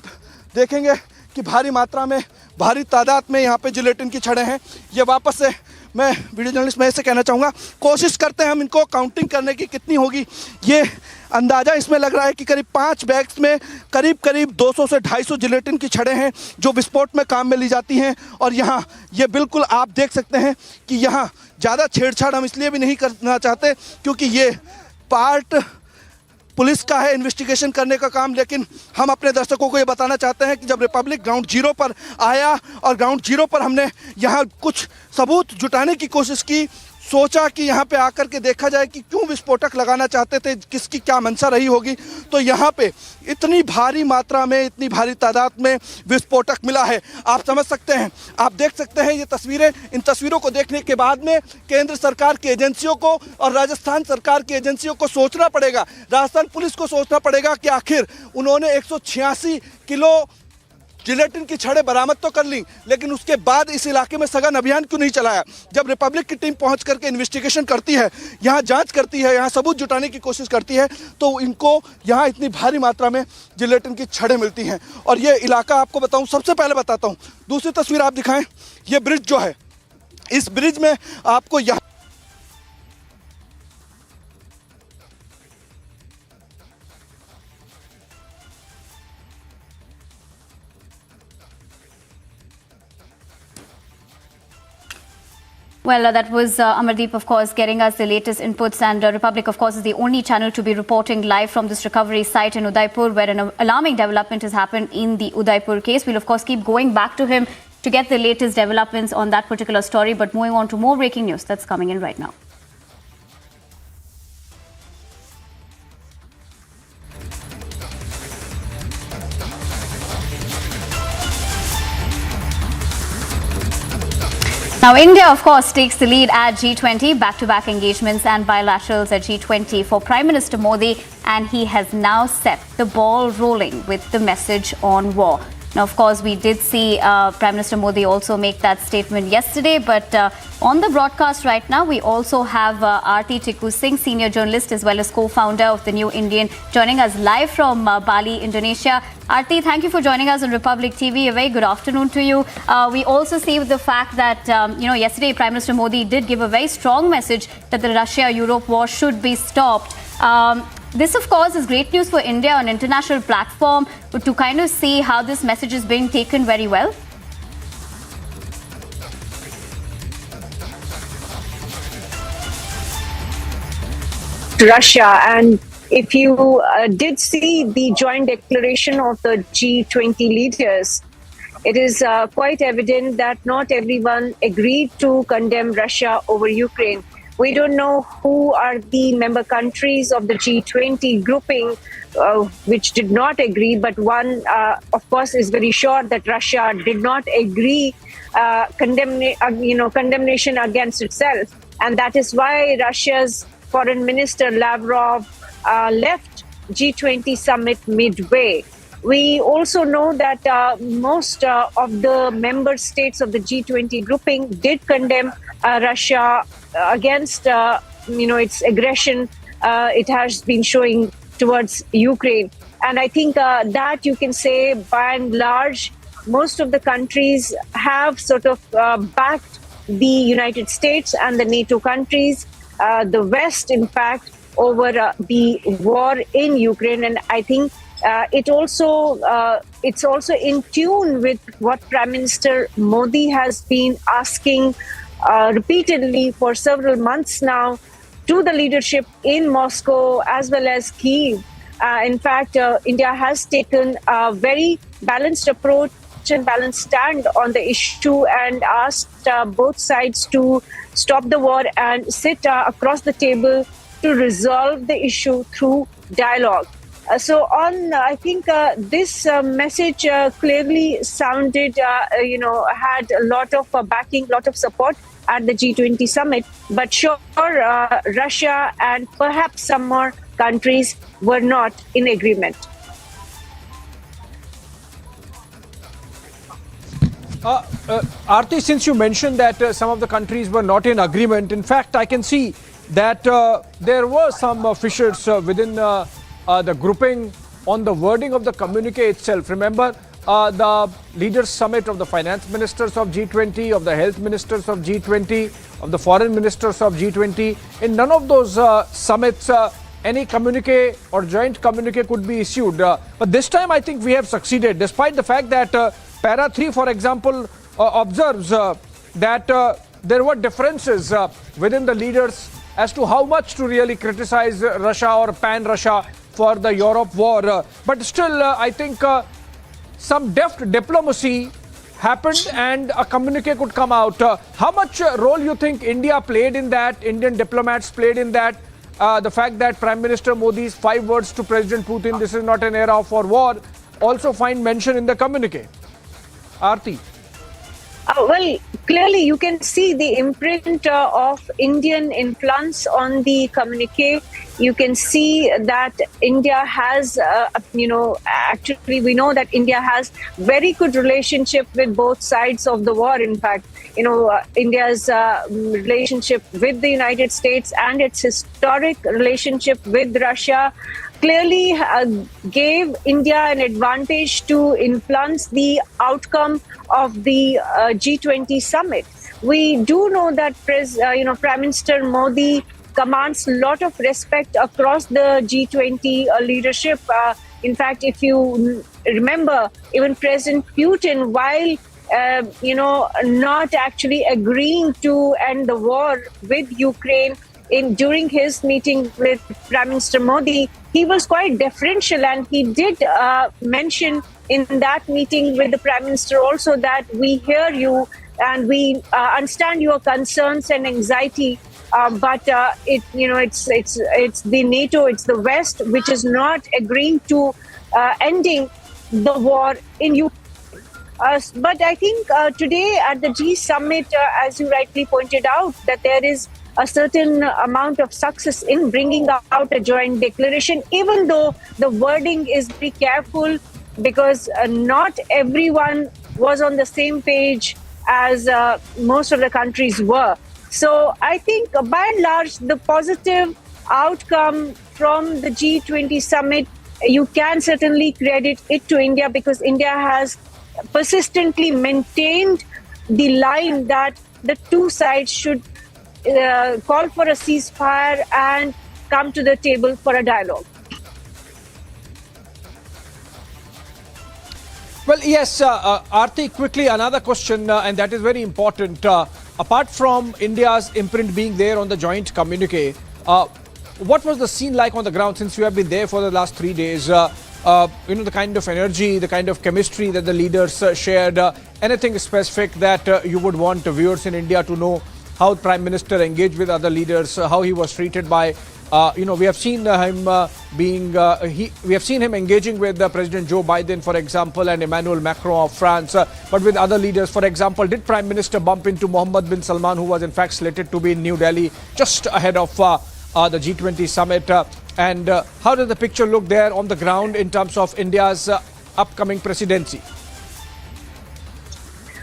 देखेंगे कि भारी मात्रा में, भारी तादाद में यहाँ पे जिलेटिन की छड़ें हैं। ये वापस से मैं वीडियो जर्नलिस्ट में ऐसे कहना चाहूँगा, कोशिश करते हैं हम इनको काउंटिंग करने की कितनी होगी। ये अंदाज़ा इसमें लग रहा है कि करीब 5 बैग्स में करीब 200 से 250 जिलेटिन की छड़ें हैं जो विस्फोट में काम में ली जाती हैं। और यहाँ ये बिल्कुल आप देख सकते हैं कि यहाँ ज़्यादा छेड़छाड़ हम इसलिए भी नहीं करना चाहते क्योंकि ये पार्ट पुलिस का है इन्वेस्टिगेशन करने का काम। लेकिन हम अपने दर्शकों को ये बताना चाहते हैं कि जब रिपब्लिक ग्राउंड जीरो पर आया और ग्राउंड जीरो पर हमने यहाँ कुछ सबूत जुटाने की कोशिश की, सोचा कि यहाँ पे आकर के देखा जाए कि क्यों विस्फोटक लगाना चाहते थे, किसकी क्या मंशा रही होगी, तो यहाँ पे इतनी भारी मात्रा में, इतनी भारी तादाद में विस्फोटक मिला है। आप समझ सकते हैं, आप देख सकते हैं ये तस्वीरें। इन तस्वीरों को देखने के बाद में केंद्र सरकार की एजेंसियों को और राजस्थान सरकार की एजेंसियों को सोचना पड़ेगा, राजस्थान पुलिस को सोचना पड़ेगा कि आखिर उन्होंने 186 किलो जिलेटिन की छड़ें बरामद तो कर ली, लेकिन उसके बाद इस इलाके में सघन अभियान क्यों नहीं चलाया। जब रिपब्लिक की टीम पहुंच करके इन्वेस्टिगेशन करती है, यहाँ जांच करती है, यहाँ सबूत जुटाने की कोशिश करती है, तो इनको यहाँ इतनी भारी मात्रा में जिलेटिन की छड़ें मिलती हैं। और ये इलाका आपको बताऊं, सबसे पहले बताता हूँ, दूसरी तस्वीर आप दिखाएं। ये ब्रिज जो है, इस ब्रिज में आपको यहाँ Well, that was Amardeep, of course, getting us the latest inputs. And Republic, of course, is the only channel to be reporting live from this recovery site in Udaipur, where an alarming development has happened in the Udaipur case. We'll, of course, keep going back to him to get the latest developments on that particular story. But moving on to more breaking news that's coming in right now. Now, India, of course, takes the lead at G20, back-to-back engagements and bilaterals at G20 for Prime Minister Modi, and he has now set the ball rolling with the message on war. Now, of course, we did see Prime Minister Modi also make that statement yesterday, but on the broadcast right now, we also have Aarti Tikku Singh, senior journalist as well as co-founder of the New Indian, joining us live from Bali, Indonesia. Aarti, thank you for joining us on Republic TV. A very good afternoon to you. We also see the fact that, yesterday Prime Minister Modi did give a very strong message that the Russia-Europe war should be stopped. This, of course, is great news for India on an international platform, but to kind of see how this message is being taken very well. Russia, and if you did see the joint declaration of the G20 leaders, it is quite evident that not everyone agreed to condemn Russia over Ukraine. We don't know who are the member countries of the G20 grouping which did not agree, but one, of course, is very sure that Russia did not agree condemnation against itself, and that is why Russia's Foreign Minister Lavrov left G20 summit midway. We also know that most of the member states of the G20 grouping did condemn Russia against its aggression it has been showing towards Ukraine. And I think that you can say by and large, most of the countries have sort of backed the United States and the NATO countries, the West, in fact, over the war in Ukraine. And I think it's also in tune with what Prime Minister Modi has been asking repeatedly for several months now to the leadership in Moscow as well as Kyiv. In fact, India has taken a very balanced approach and balanced stand on the issue and asked both sides to stop the war and sit across the table to resolve the issue through dialogue. I think this message clearly sounded, had a lot of backing, lot of support at the G20 summit. But sure, Russia and perhaps some more countries were not in agreement. Aarti, since you mentioned that some of the countries were not in agreement, in fact, I can see that there were some fissures within the grouping on the wording of the communique itself. Remember, the leaders summit of the finance ministers of G20, of the health ministers of G20, of the foreign ministers of G20. In none of those summits, any communique or joint communique could be issued. But this time, I think we have succeeded, despite the fact that Para 3, for example, observes that there were differences within the leaders as to how much to really criticize Russia or pan-Russia for the Europe war. But still, I think some deft diplomacy happened and a communique could come out. How much role you think India played in that, Indian diplomats played in that? The fact that Prime Minister Modi's 5 words to President Putin, this is not an era for war, also find mention in the communique. Aarti. Well, clearly you can see the imprint of Indian influence on the communique. You can see that India has, actually we know that India has very good relationship with both sides of the war. In fact, India's relationship with the United States and its historic relationship with Russia clearly gave India an advantage to influence the outcome of the G20 summit. We do know that Prime Minister Modi commands a lot of respect across the G20 leadership. In fact, if you remember, even President Putin, while not actually agreeing to end the war with Ukraine, during his meeting with Prime Minister Modi, he was quite deferential, and he did mention in that meeting with the Prime Minister also that we hear you and we understand your concerns and anxiety, but it's the NATO, it's the West which is not agreeing to ending the war in Ukraine. But I think today at the G summit, as you rightly pointed out, that there is a certain amount of success in bringing out a joint declaration, even though the wording is very careful, because not everyone was on the same page as most of the countries were. So I think by and large, the positive outcome from the G20 summit, you can certainly credit it to India, because India has persistently maintained the line that the two sides should call for a ceasefire and come to the table for a dialogue. Well, yes, Aarti, quickly another question, and that is very important. Apart from India's imprint being there on the joint communique, what was the scene like on the ground since you have been there for the last 3 days? The kind of energy, the kind of chemistry that the leaders shared, anything specific that you would want viewers in India to know? How Prime Minister engaged with other leaders, how he was treated by, we have seen him we have seen him engaging with President Joe Biden, for example, and Emmanuel Macron of France, but with other leaders. For example, did Prime Minister bump into Mohammed bin Salman, who was in fact slated to be in New Delhi just ahead of the G20 summit? And how does the picture look there on the ground in terms of India's upcoming presidency?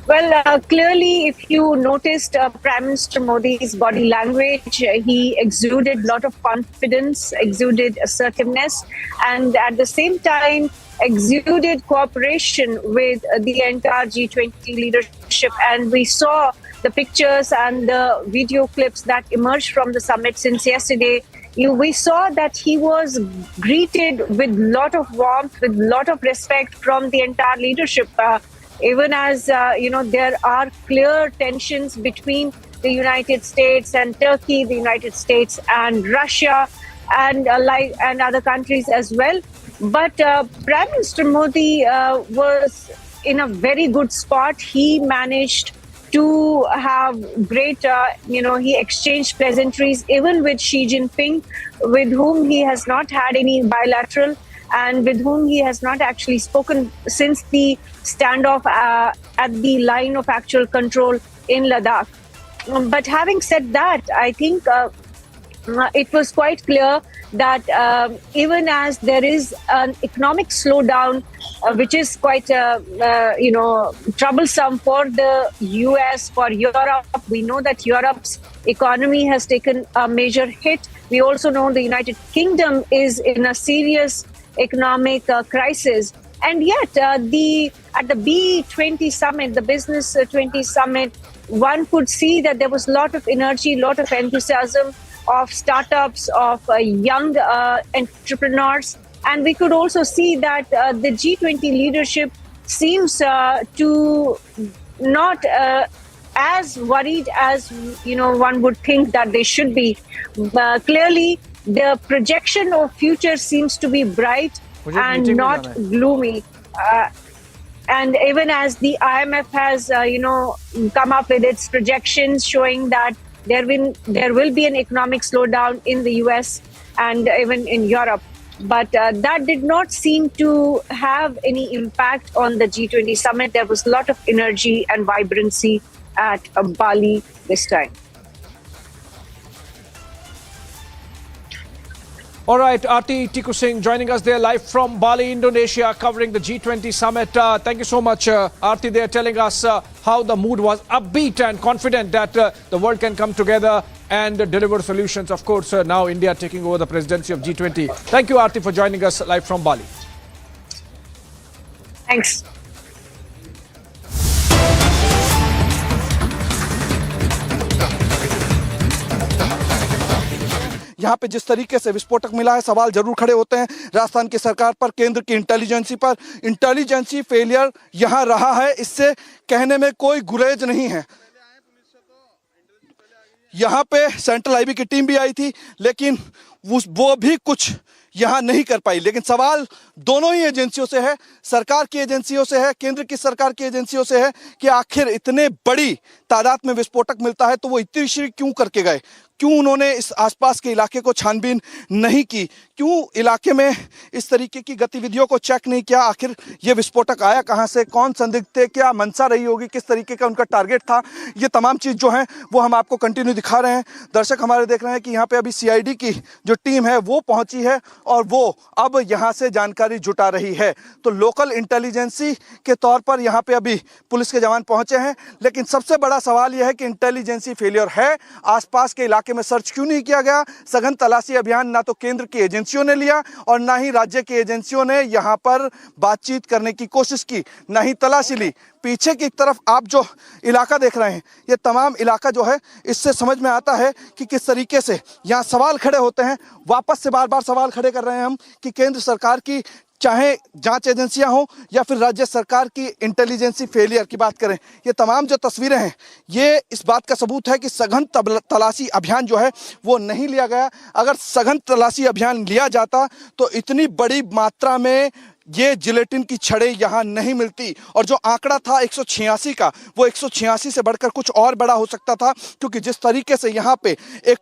Well, clearly, if you noticed Prime Minister Modi's body language, he exuded a lot of confidence, exuded assertiveness, and at the same time exuded cooperation with the entire G20 leadership. And we saw the pictures and the video clips that emerged from the summit since yesterday. We saw that he was greeted with a lot of warmth, with a lot of respect from the entire leadership. Even as, there are clear tensions between the United States and Turkey, the United States and Russia, and other countries as well. But Prime Minister Modi was in a very good spot. He managed to have great, he exchanged pleasantries even with Xi Jinping, with whom he has not had any bilateral and with whom he has not actually spoken since the standoff at the line of actual control in Ladakh. But having said that, I think it was quite clear that even as there is an economic slowdown, which is quite, troublesome for the US, for Europe. We know that Europe's economy has taken a major hit. We also know the United Kingdom is in a serious economic crisis. And yet, at the B20 summit, the Business 20 summit, one could see that there was a lot of energy, a lot of enthusiasm of startups, of young entrepreneurs. And we could also see that the G20 leadership seems to not as worried as, one would think that they should be. Clearly, the projection of future seems to be bright and not gloomy. And even as the IMF has, come up with its projections showing that there will be an economic slowdown in the US and even in Europe. But that did not seem to have any impact on the G20 summit. There was a lot of energy and vibrancy at Bali this time. All right, Aarti Tiku Singh joining us there live from Bali, Indonesia, covering the G20 summit. Thank you so much, Aarti. They are telling us how the mood was upbeat and confident that the world can come together and deliver solutions. Of course, now India taking over the presidency of G20. Thank you, Aarti, for joining us live from Bali. Thanks. यहाँ पे जिस तरीके से विस्फोटक मिला है, सवाल जरूर खड़े होते हैं राजस्थान की सरकार पर, केंद्र की इंटेलिजेंसी पर। इंटेलिजेंसी फेलियर यहाँ रहा है, इससे कहने में कोई गुरेज नहीं है। यहाँ पे सेंट्रल आईबी की टीम भी आई थी, लेकिन वो भी कुछ यहाँ नहीं कर पाई। लेकिन सवाल दोनों ही एजेंसियों से है, सरकार की एजेंसियों से है, केंद्र की सरकार की एजेंसियों से है कि आखिर इतने बड़ी तादाद में विस्फोटक मिलता है तो वो इतनी शीघ्र क्यों करके गए, क्यों उन्होंने इस आसपास के इलाके को छानबीन नहीं की, क्यों इलाके में इस तरीके की गतिविधियों को चेक नहीं किया, आखिर ये विस्फोटक आया कहां से, कौन संदिग्ध थे, क्या मंशा रही होगी, किस तरीके का उनका टारगेट था। ये तमाम चीज़ जो है वो हम आपको कंटिन्यू दिखा रहे हैं। दर्शक हमारे देख रहे हैं कि यहाँ पे अभी सीआईडी की जो टीम है वो पहुंची है और वो अब यहाँ से जानकारी जुटा रही है। तो लोकल इंटेलिजेंसी के तौर पर यहाँ पे अभी पुलिस के जवान पहुंचे हैं, लेकिन सबसे बड़ा सवाल यह है कि इंटेलिजेंसी फेलियर है, आसपास के इलाके में सर्च क्यों नहीं किया गया। सघन तलाशी अभियान ना तो केंद्र की एजेंसियों ने लिया और ना ही राज्य की एजेंसियों ने यहाँ पर बातचीत करने की कोशिश की, ना ही तलाशी ली। पीछे की तरफ आप जो इलाका देख रहे हैं, ये तमाम इलाका जो है, इससे समझ में आता है कि किस तरीके से यहाँ सवाल खड़े होते हैं। वापस से बार बार सवाल खड़े कर रहे हैं हम कि केंद्र सरकार की चाहे जांच एजेंसियां हो या फिर राज्य सरकार की इंटेलिजेंसी फेलियर की बात करें, ये तमाम जो तस्वीरें हैं ये इस बात का सबूत है कि सघन तलाशी अभियान जो है वो नहीं लिया गया। अगर सघन तलाशी अभियान लिया जाता तो इतनी बड़ी मात्रा में ये जिलेटिन की छड़ें यहाँ नहीं मिलती और जो आंकड़ा था 186 का, वो 186 से बढ़कर कुछ और बड़ा हो सकता था, क्योंकि जिस तरीके से यहाँ पे एक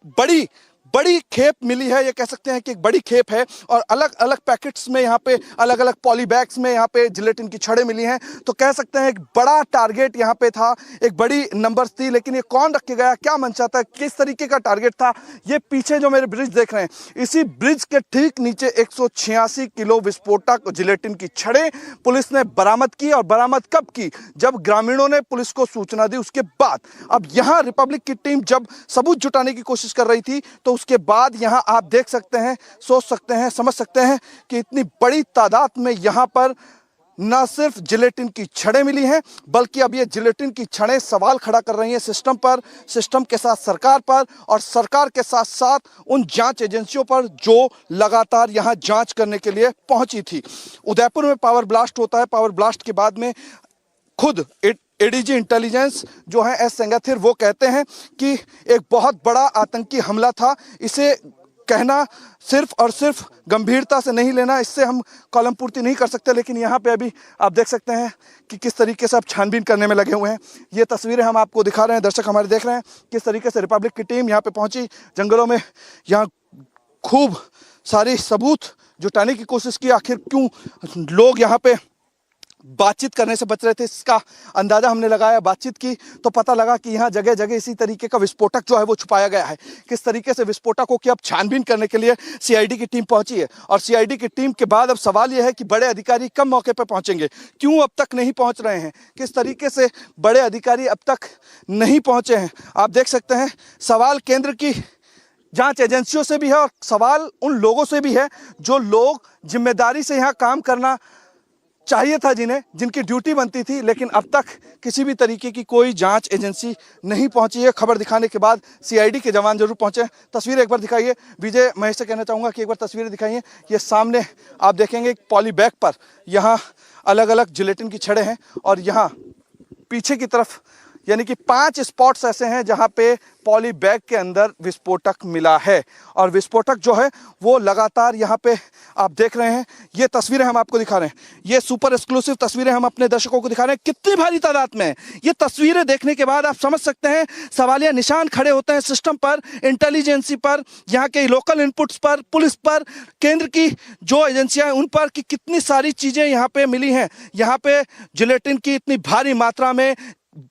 बड़ी खेप मिली है, ये कह सकते हैं कि एक बड़ी खेप है और अलग अलग पैकेट्स में यहाँ पे अलग अलग पॉली बैग्स में यहाँ पे जिलेटिन की छड़ें मिली हैं। तो कह सकते हैं एक बड़ा टारगेट यहाँ पे था, एक बड़ी नंबर्स थी, लेकिन ये कौन रख के गया, क्या मंशा था, किस तरीके का टारगेट था। ये पीछे जो मेरे ब्रिज देख रहे हैं, इसी ब्रिज के ठीक नीचे 186 किलो विस्फोटक जिलेटिन की छड़ें पुलिस ने बरामद की। और बरामद कब की? जब ग्रामीणों ने पुलिस को सूचना दी, उसके बाद। अब यहाँ रिपब्लिक की टीम जब सबूत जुटाने की कोशिश कर रही थी तो उसके बाद यहां आप देख सकते हैं, सोच सकते हैं, समझ सकते हैं कि इतनी बड़ी तादाद में यहां पर न सिर्फ जिलेटिन की छड़ें मिली हैं, बल्कि अब ये जिलेटिन की छड़ें सवाल खड़ा कर रही हैं सिस्टम पर, सिस्टम के साथ सरकार पर और सरकार के साथ साथ उन जांच एजेंसियों पर जो लगातार यहां जांच करने के लिए पहुंची थी। उदयपुर में पावर ब्लास्ट होता है, पावर ब्लास्ट के बाद में खुद एडीजी इंटेलिजेंस जो है एस सेंगाथिर वो कहते हैं कि एक बहुत बड़ा आतंकी हमला था, इसे कहना सिर्फ और सिर्फ गंभीरता से नहीं लेना, इससे हम कॉलम पूर्ति नहीं कर सकते। लेकिन यहाँ पे अभी आप देख सकते हैं कि किस तरीके से आप छानबीन करने में लगे हुए हैं। ये तस्वीरें हम आपको दिखा रहे हैं, दर्शक हमारे देख रहे हैं किस तरीके से रिपब्लिक की टीम यहाँ पे पहुंची जंगलों में। यहाँ खूब सारी सबूत जुटाने की कोशिश की, आखिर क्यों लोग यहाँ पे बातचीत करने से बच रहे थे, इसका अंदाजा हमने लगाया। बातचीत की तो पता लगा कि यहाँ जगह जगह इसी तरीके का विस्फोटक जो है वो छुपाया गया है। किस तरीके से विस्फोटकों की अब छानबीन करने के लिए सीआईडी की टीम पहुंची है, और सीआईडी की टीम के बाद अब सवाल यह है कि बड़े अधिकारी कब मौके पर पहुंचेंगे, क्यों अब तक नहीं पहुंच रहे हैं, किस तरीके से बड़े अधिकारी अब तक नहीं पहुंचे हैं। आप देख सकते हैं सवाल केंद्र की जांच एजेंसियों से भी है और सवाल उन लोगों से भी है जो लोग जिम्मेदारी से यहाँ काम करना चाहिए था, जिनकी ड्यूटी बनती थी, लेकिन अब तक किसी भी तरीके की कोई जांच एजेंसी नहीं पहुंची है। खबर दिखाने के बाद सीआईडी के जवान जरूर पहुंचे। तस्वीरें एक बार दिखाइए विजय, महेश से कहना चाहूँगा कि एक बार तस्वीरें दिखाइए। ये सामने आप देखेंगे पॉली बैग पर यहाँ अलग अलग जिलेटिन की छड़ें हैं, और यहाँ पीछे की तरफ यानी कि 5 स्पॉट्स ऐसे हैं जहां पे पॉली बैग के अंदर विस्फोटक मिला है, और विस्फोटक जो है वो लगातार यहाँ पे आप देख रहे हैं। ये तस्वीरें हम आपको दिखा रहे हैं, ये सुपर एक्सक्लूसिव तस्वीरें हम अपने दर्शकों को दिखा रहे हैं कितनी भारी तादाद में। ये तस्वीरें देखने के बाद आप समझ सकते हैं सवालिया निशान खड़े होते हैं सिस्टम पर, इंटेलिजेंसी पर, यहाँ के लोकल इनपुट्स पर, पुलिस पर, केंद्र की जो एजेंसियां हैं उन पर, कि कितनी सारी चीजें यहाँ पे मिली हैं। यहाँ पे जिलेटिन की इतनी भारी मात्रा में,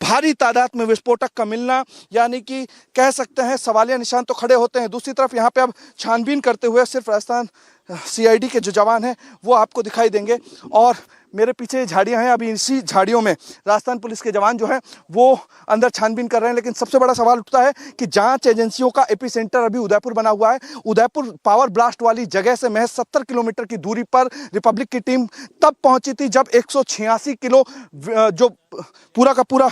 भारी तादाद में विस्फोटक का मिलना, यानी कि कह सकते हैं सवालिया निशान तो खड़े होते हैं। दूसरी तरफ यहाँ पे अब छानबीन करते हुए सिर्फ राजस्थान सीआईडी के जो जवान हैं वो आपको दिखाई देंगे, और मेरे पीछे झाड़ियाँ हैं, अभी इसी झाड़ियों में राजस्थान पुलिस के जवान जो हैं वो अंदर छानबीन कर रहे हैं। लेकिन सबसे बड़ा सवाल उठता है कि जांच एजेंसियों का एपिसेंटर अभी उदयपुर बना हुआ है। उदयपुर पावर ब्लास्ट वाली जगह से महज 70 किलोमीटर की दूरी पर रिपब्लिक की टीम तब पहुंची थी जब 186 किलो जो पूरा का पूरा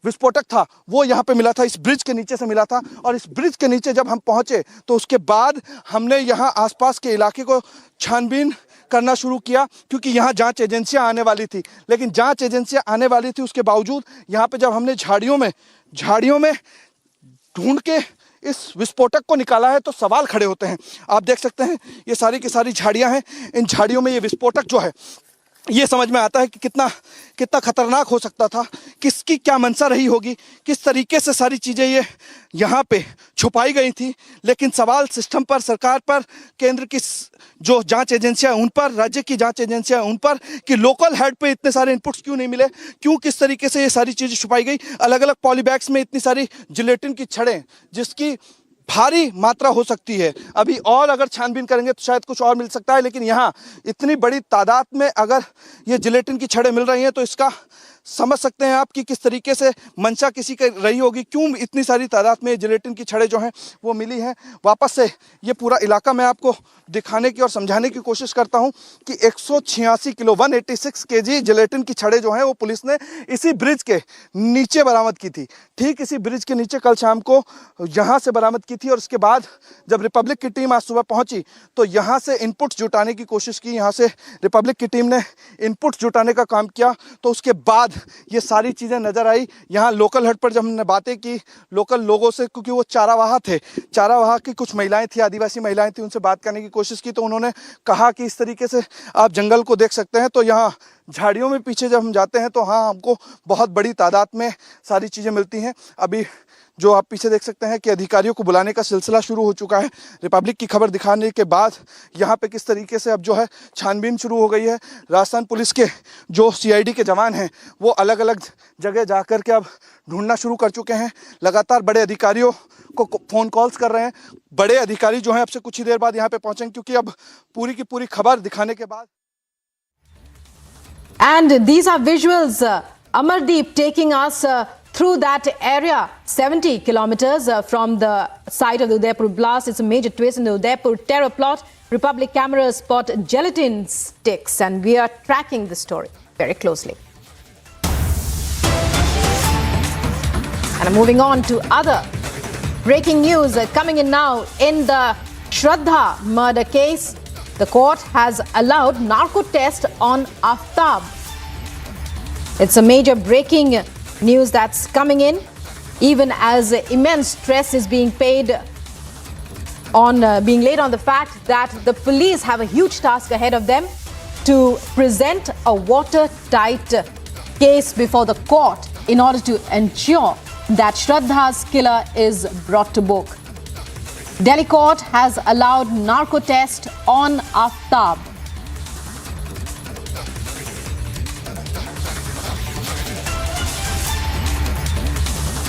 विस्फोटक था वो यहाँ पे मिला था, इस ब्रिज के नीचे से मिला था। और इस ब्रिज के नीचे जब हम पहुंचे तो उसके बाद हमने यहाँ आसपास के इलाके को छानबीन करना शुरू किया, क्योंकि यहाँ जांच एजेंसियां आने वाली थी। लेकिन जांच एजेंसियां आने वाली थी उसके बावजूद यहाँ पे जब हमने झाड़ियों में ढूंढ के इस विस्फोटक को निकाला है तो सवाल खड़े होते हैं। आप देख सकते हैं ये सारी की सारी झाड़ियां हैं, इन झाड़ियों में ये विस्फोटक जो है ये समझ में आता है कि कितना खतरनाक हो सकता था, किसकी क्या मंशा रही होगी, किस तरीके से सारी चीज़ें ये यहाँ पे छुपाई गई थी। लेकिन सवाल सिस्टम पर, सरकार पर, केंद्र की जो जांच एजेंसियां उन पर, राज्य की जांच एजेंसियां उन पर, कि लोकल हेड पे इतने सारे इनपुट्स क्यों नहीं मिले, क्यों किस तरीके से ये सारी चीज़ें छुपाई गई। अलग अलग पॉलीबैग्स में इतनी सारी जिलेटिन की छड़ें जिसकी भारी मात्रा हो सकती है। अभी और अगर छानबीन करेंगे तो शायद कुछ और मिल सकता है, लेकिन यहाँ इतनी बड़ी तादाद में अगर ये जिलेटिन की छड़ें मिल रही हैं तो इसका समझ सकते हैं आप कि किस तरीके से मंशा किसी की रही होगी, क्यों इतनी सारी तादाद में जिलेटिन की छड़ें जो हैं वो मिली हैं। वापस से ये पूरा इलाका मैं आपको दिखाने की और समझाने की कोशिश करता हूं कि 186 किलो 186 केजी जिलेटिन की छड़ें जो हैं वो पुलिस ने इसी ब्रिज के नीचे बरामद की थी। ठीक इसी ब्रिज के नीचे कल शाम को यहाँ से बरामद की थी, और उसके बाद जब रिपब्लिक की टीम आज सुबह पहुँची तो यहाँ से इनपुट्स जुटाने की कोशिश की। यहाँ से रिपब्लिक की टीम ने इनपुट्स जुटाने का काम किया तो उसके बाद ये सारी चीज़ें नज़र आई। यहाँ लोकल हट पर जब हमने बातें की लोकल लोगों से, क्योंकि वो चारावाह थे, चारावाह की कुछ महिलाएं थी, आदिवासी महिलाएं थी, उनसे बात करने की कोशिश की तो उन्होंने कहा कि इस तरीके से आप जंगल को देख सकते हैं। तो यहाँ झाड़ियों में पीछे जब हम जाते हैं तो हाँ हमको बहुत बड़ी तादाद में सारी चीज़ें मिलती हैं। अभी जो आप पीछे देख सकते हैं कि अधिकारियों को बुलाने का सिलसिला शुरू हो चुका है। रिपब्लिक की खबर दिखाने के बाद यहाँ पे किस तरीके से अब जो है छानबीन शुरू हो गई है। राजस्थान पुलिस के जो सीआईडी के जवान हैं वो अलग अलग जगह जाकर के अब ढूंढना शुरू कर चुके हैं। लगातार बड़े अधिकारियों को फ़ोन कॉल्स कर रहे हैं। बड़े अधिकारी जो हैं अब से कुछ ही देर बाद यहाँ पे पहुँचेंगे, क्योंकि अब पूरी की पूरी खबर दिखाने के बाद। And these are visuals, Amardeep taking us through that area, 70 kilometers from the site of the Udaipur blast. It's a major twist in the Udaipur terror plot. Republic cameras spot gelatin sticks, and we are tracking the story very closely. And moving on to other breaking news coming in now. In the Shraddha murder case, the court has allowed narco test on Aftab. It's a major breaking news that's coming in, even as immense stress is being paid being laid on the fact that the police have a huge task ahead of them to present a watertight case before the court in order to ensure that Shraddha's killer is brought to book. Delhi court has allowed narco test on Aftab.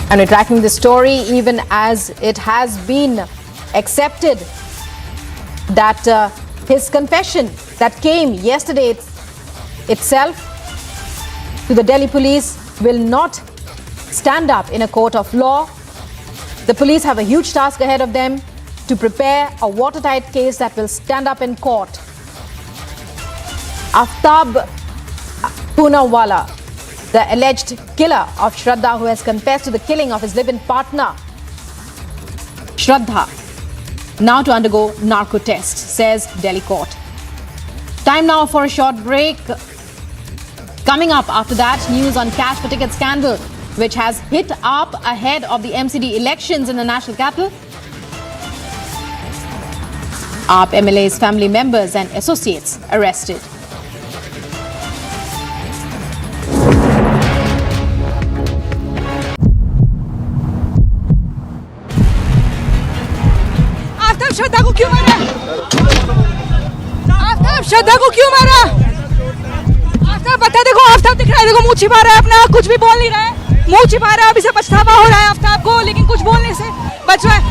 And we're tracking the story even as it has been accepted that his confession that came yesterday itself to the Delhi police will not stand up in a court of law. The police have a huge task ahead of them to prepare a watertight case that will stand up in court. Aftab Poonawalla, the alleged killer of Shraddha, who has confessed to the killing of his live-in partner, Shraddha, now to undergo narco test, says Delhi court. Time now for a short break. Coming up after that, news on cash for ticket scandal, which has hit up ahead of the MCD elections in the national capital. AAP MLA's family members and associates arrested. Aftab श्रद्धा को क्यों मारा? आफ्ताब श्रद्धा को क्यों मारा? आफ्ताब बता, देखो आफ्ताब दिख रहा है, देखो मुंह छिपा रहा है अपना, कुछ भी बोल नहीं रहा है, मुंह छिपा रहा है, अभी से पछतावा हो रहा है आफ्ताब को, लेकिन कुछ बोलने से बच रहा है।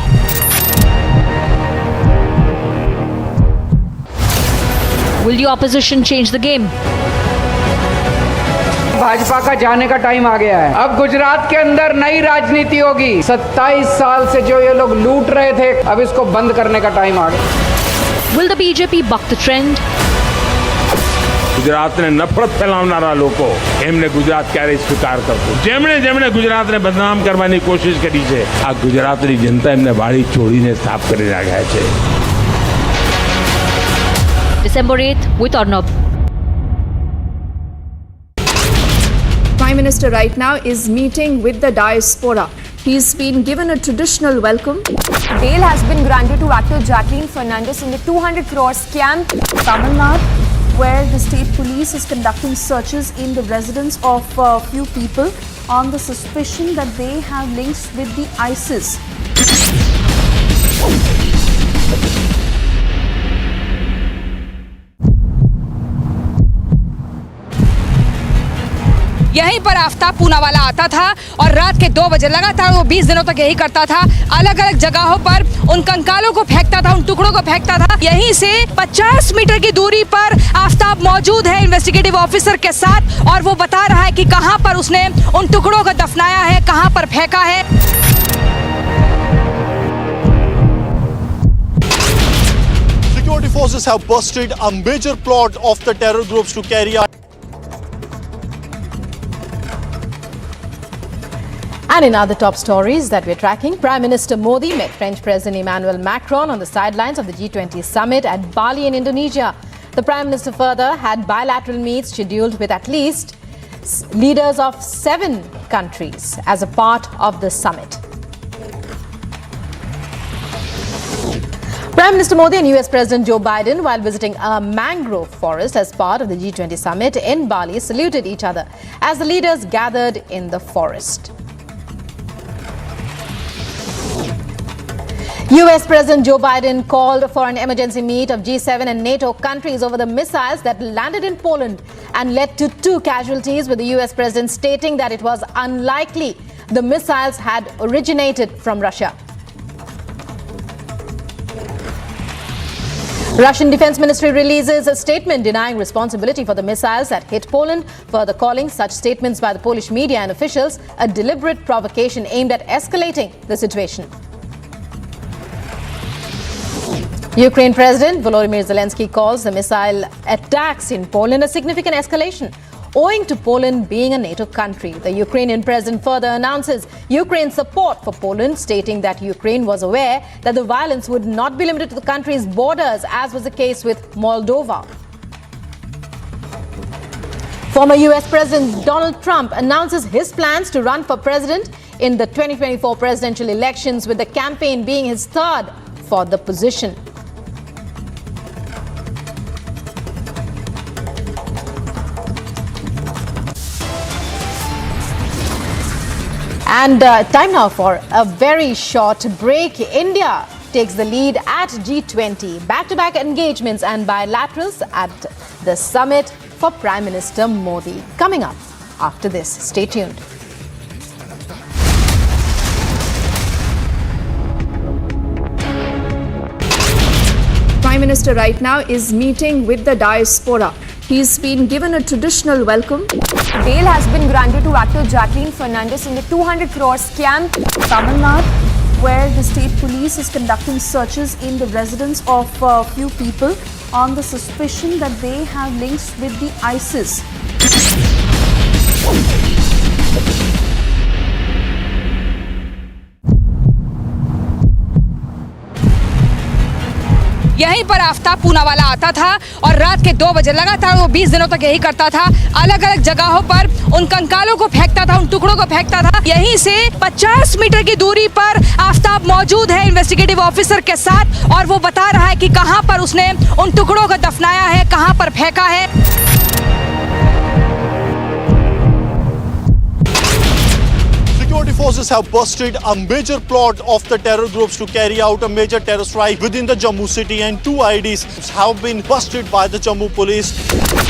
Will the opposition change the game? Bhajpa का जाने का टाइम आ गया है। अब गुजरात के अंदर नई राजनीति होगी। 27 साल से जो ये लोग लूट रहे थे, अब इसको बंद करने का टाइम आ गया। Will the BJP buck the trend? ગુજરાતને નફરત ફેલાવનારા લોકો એમને ગુજરાત ક્યારેય સ્વીકાર કરતું જેમણે ગુજરાતને બદનામ કરવાની કોશિશ કરી છે આ ગુજરાતની જનતા એમને વાળી ચોળીને સાફ કરી નાખ્યા છે. December 8th with Arnab. Prime Minister right now is meeting with the diaspora. He's been given a traditional welcome. Bail has been granted to actor Jacqueline Fernandez in the 200 crore scam. Tamil Nadu, where the state police is conducting searches in the residence of a few people on the suspicion that they have links with the ISIS. यहीं पर आफ्ताब पूनावाला आता था और रात के 2 बजे लगातार वो 20 दिनों तक यही करता था। अलग अलग जगहों पर उन कंकालों को फेंकता था, उन टुकड़ों को फेंकता था। यहीं से 50 मीटर की दूरी पर आफ्ताब मौजूद है इन्वेस्टिगेटिव ऑफिसर के साथ और वो बता रहा है कि कहां पर उसने उन टुकड़ों को दफनाया है, कहां पर फेंका है। Security forces have busted a major plot of the terror groups to carry out. And in other top stories that we're tracking, Prime Minister Modi met French President Emmanuel Macron on the sidelines of the G20 summit at Bali in Indonesia. The Prime Minister further had bilateral meets scheduled with at least leaders of 7 countries as a part of the summit. Prime Minister Modi and US President Joe Biden, while visiting a mangrove forest as part of the G20 summit in Bali, saluted each other as the leaders gathered in the forest. US President Joe Biden called for an emergency meet of G7 and NATO countries over the missiles that landed in Poland and led to 2 casualties, with the US President stating that it was unlikely the missiles had originated from Russia. Russian Defense Ministry releases a statement denying responsibility for the missiles that hit Poland, further calling such statements by the Polish media and officials a deliberate provocation aimed at escalating the situation. Ukraine President Volodymyr Zelensky calls the missile attacks in Poland a significant escalation, owing to Poland being a NATO country. The Ukrainian president further announces Ukraine's support for Poland, stating that Ukraine was aware that the violence would not be limited to the country's borders, as was the case with Moldova. Former US President Donald Trump announces his plans to run for president in the 2024 presidential elections, with the campaign being his third for the position. And time now for a very short break. India takes the lead at G20. Back-to-back engagements and bilaterals at the summit for Prime Minister Modi. Coming up after this. Stay tuned. Prime Minister right now is meeting with the diaspora. He's been given a traditional welcome. Bail has been granted to actor Jacqueline Fernandez in the 200 crore scam. Tamil Nadu, where the state police is conducting searches in the residence of a few people on the suspicion that they have links with the ISIS. यहीं पर आफ्ताब पूनावाला आता था और रात के 2 बजे लगातार वो 20 दिनों तक यही करता था। अलग अलग जगहों पर उन कंकालों को फेंकता था, उन टुकड़ों को फेंकता था। यहीं से 50 मीटर की दूरी पर आफ्ताब मौजूद है इन्वेस्टिगेटिव ऑफिसर के साथ और वो बता रहा है कि कहां पर उसने उन टुकड़ों को दफनाया है, कहां पर फेंका है। Security forces have busted a major plot of the terror groups to carry out a major terror strike within the Jammu city, and 2 IDs have been busted by the Jammu police.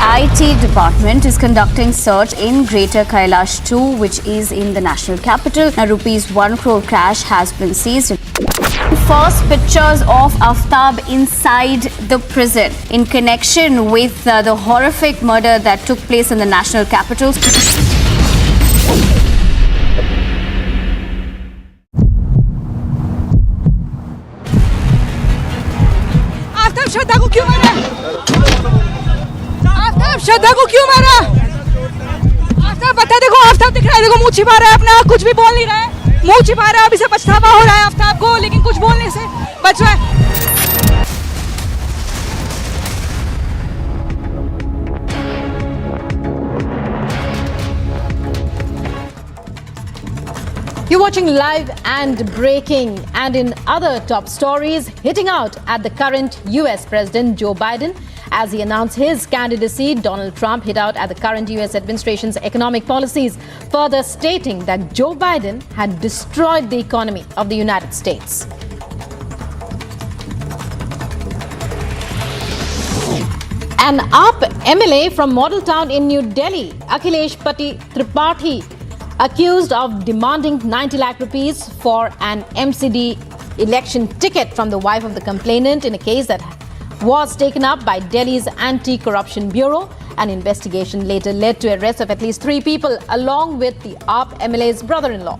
IT department is conducting search in Greater Kailash 2, which is in the national capital. Now, rupees 1 crore cash has been seized. First pictures of Aftab inside the prison in connection with the horrific murder that took place in the national capital. श्रद्धा को क्यों मारा? आफ्ताब श्रद्धा को क्यों मारा? आफ्ताब बता, देखो आफ्ताब दिख रहा है, देखो मुंह छिपा रहा है अपना, कुछ भी बोल नहीं रहा है, मुंह छिपा रहा है। अभी से पछतावा हो रहा है आफ्ताब को, लेकिन कुछ बोलने से बच रहा है। You're watching live and breaking, and in other top stories, hitting out at the current US President Joe Biden as he announced his candidacy. Donald Trump hit out at the current US administration's economic policies, further stating that Joe Biden had destroyed the economy of the United States. An AAP MLA from Model Town in New Delhi, Akhilesh Tripathi, accused of demanding 90 lakh rupees for an MCD election ticket from the wife of the complainant in a case that was taken up by Delhi's Anti-Corruption Bureau. An investigation later led to arrest of at least 3 people along with the AAP MLA's brother-in-law.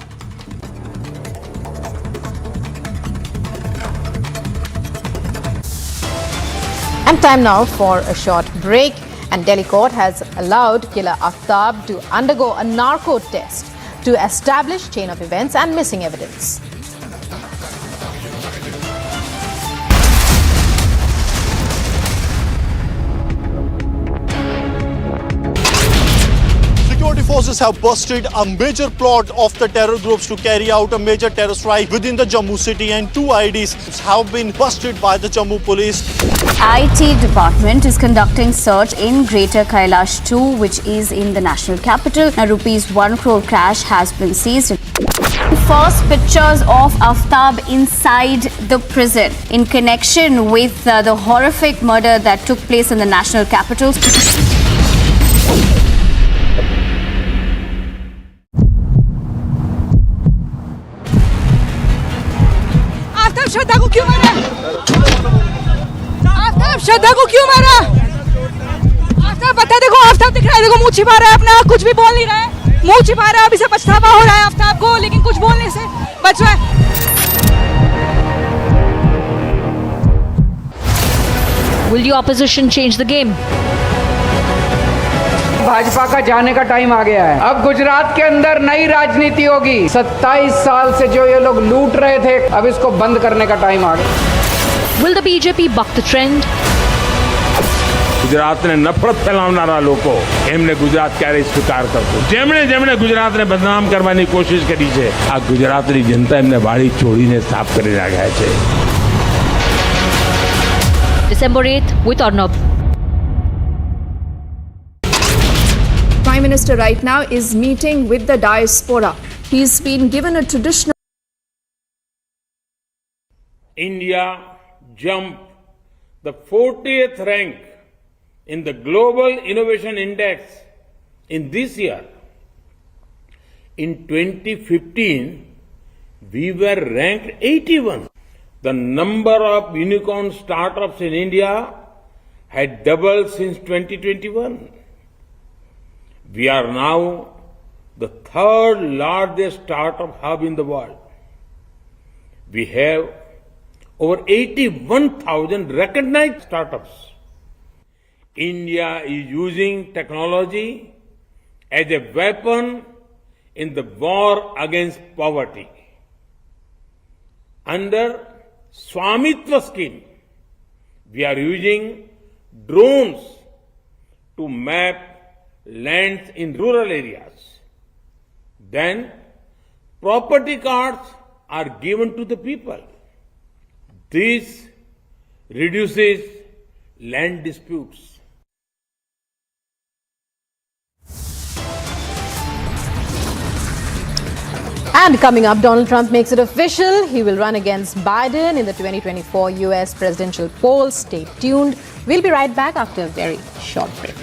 And time now for a short break. And Delhi court has allowed killer Aftab to undergo a narco test to establish chain of events and missing evidence. Security forces have busted a major plot of the terror groups to carry out a major terror strike within the Jammu city, and 2 IDs have been busted by the Jammu police. IT department is conducting search in Greater Kailash 2, which is in the national capital. Now, rupees 1 crore cash has been seized. First pictures of Aftab inside the prison in connection with the horrific murder that took place in the national capital. Aftab श्रद्धा को क्यों मारा? आफ्ताब श्रद्धा को क्यों मारा? आफ्ताब बता, देखो आफ्ताब दिख रहा है, देखो मुंह छिपा रहा है अपना, कुछ भी बोल नहीं रहा है, मुंह छिपा रहा है। अभी से पछतावा हो रहा है आफ्ताब को, लेकिन कुछ बोलने से बच रहा है। Will the opposition change the game? Bhajpa का जाने का टाइम आ गया है। अब गुजरात के अंदर नई राजनीति होगी। 27 साल से जो ये लोग लूट रहे थे, अब इसको बंद करने का टाइम आ गया। Will the BJP buck the trend? ગુજરાતને નફરત ફેલાવનારા લોકો એમને ગુજરાત ક્યારે સ્વીકાર કરતું? જેમણે ગુજરાતને બદનામ કરવાની કોશિશ કરી છે, આ ગુજરાતની જનતા એમને વાળી છોડીને સાફ કરી નાખ્યા છે। December 8th with Arnab. Prime Minister right now is meeting with the diaspora. He's been given a traditional India jumped the 40th rank in the Global Innovation Index in this year. In 2015, we were ranked 81. The number of unicorn startups in India had doubled since 2021. We are now the third largest startup hub in the world. We have over 81,000 recognized startups. India is using technology as a weapon in the war against poverty. Under Swamitva scheme, we are using drones to map lands in rural areas. Then property cards are given to the people. This reduces land disputes. And coming up, Donald Trump makes it official. He will run against Biden in the 2024 US presidential polls. Stay tuned. We'll be right back after a very short break.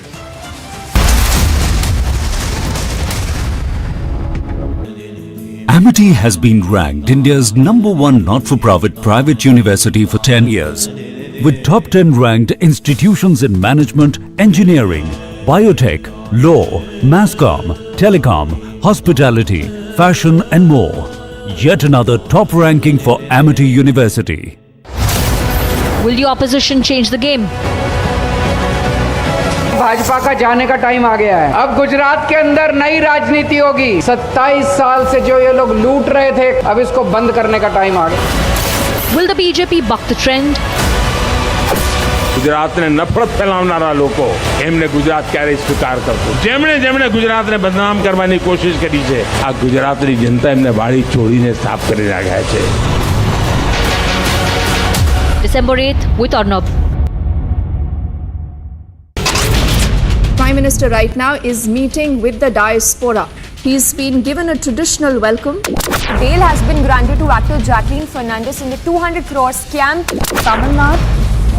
Amity has been ranked India's #1 not-for-profit private university for 10 years, with top 10 ranked institutions in management, engineering, biotech, law, masscom, telecom, hospitality, fashion and more. Yet another top ranking for Amity University. Will the opposition change the game? Bhajpa का जाने का time आ गया है। अब गुजरात के अंदर नई राजनीति होगी। 27 साल से जो ये लोग लूट रहे थे, अब इसको बंद करने का टाइम आ गया। Will the BJP buck the trend? ગુજરાતને નફરત ફેલાવનારા લોકો એમને ગુજરાત ક્યારેય સ્વીકાર કરતું જેમણે ગુજરાતને બદનામ કરવાની કોશિશ કરી છે આ ગુજરાતની જનતા એમને વાળી ચોળીને સાફ કરી નાખ્યા છે. December 8th with Arnab. Prime Minister right now is meeting with the diaspora. He's been given a traditional welcome. Bail has been granted to actor Jacqueline Fernandez in the 200 crore scam. Tamil Nadu,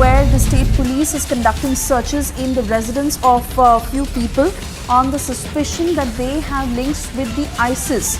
where the state police is conducting searches in the residence of a few people on the suspicion that they have links with the ISIS.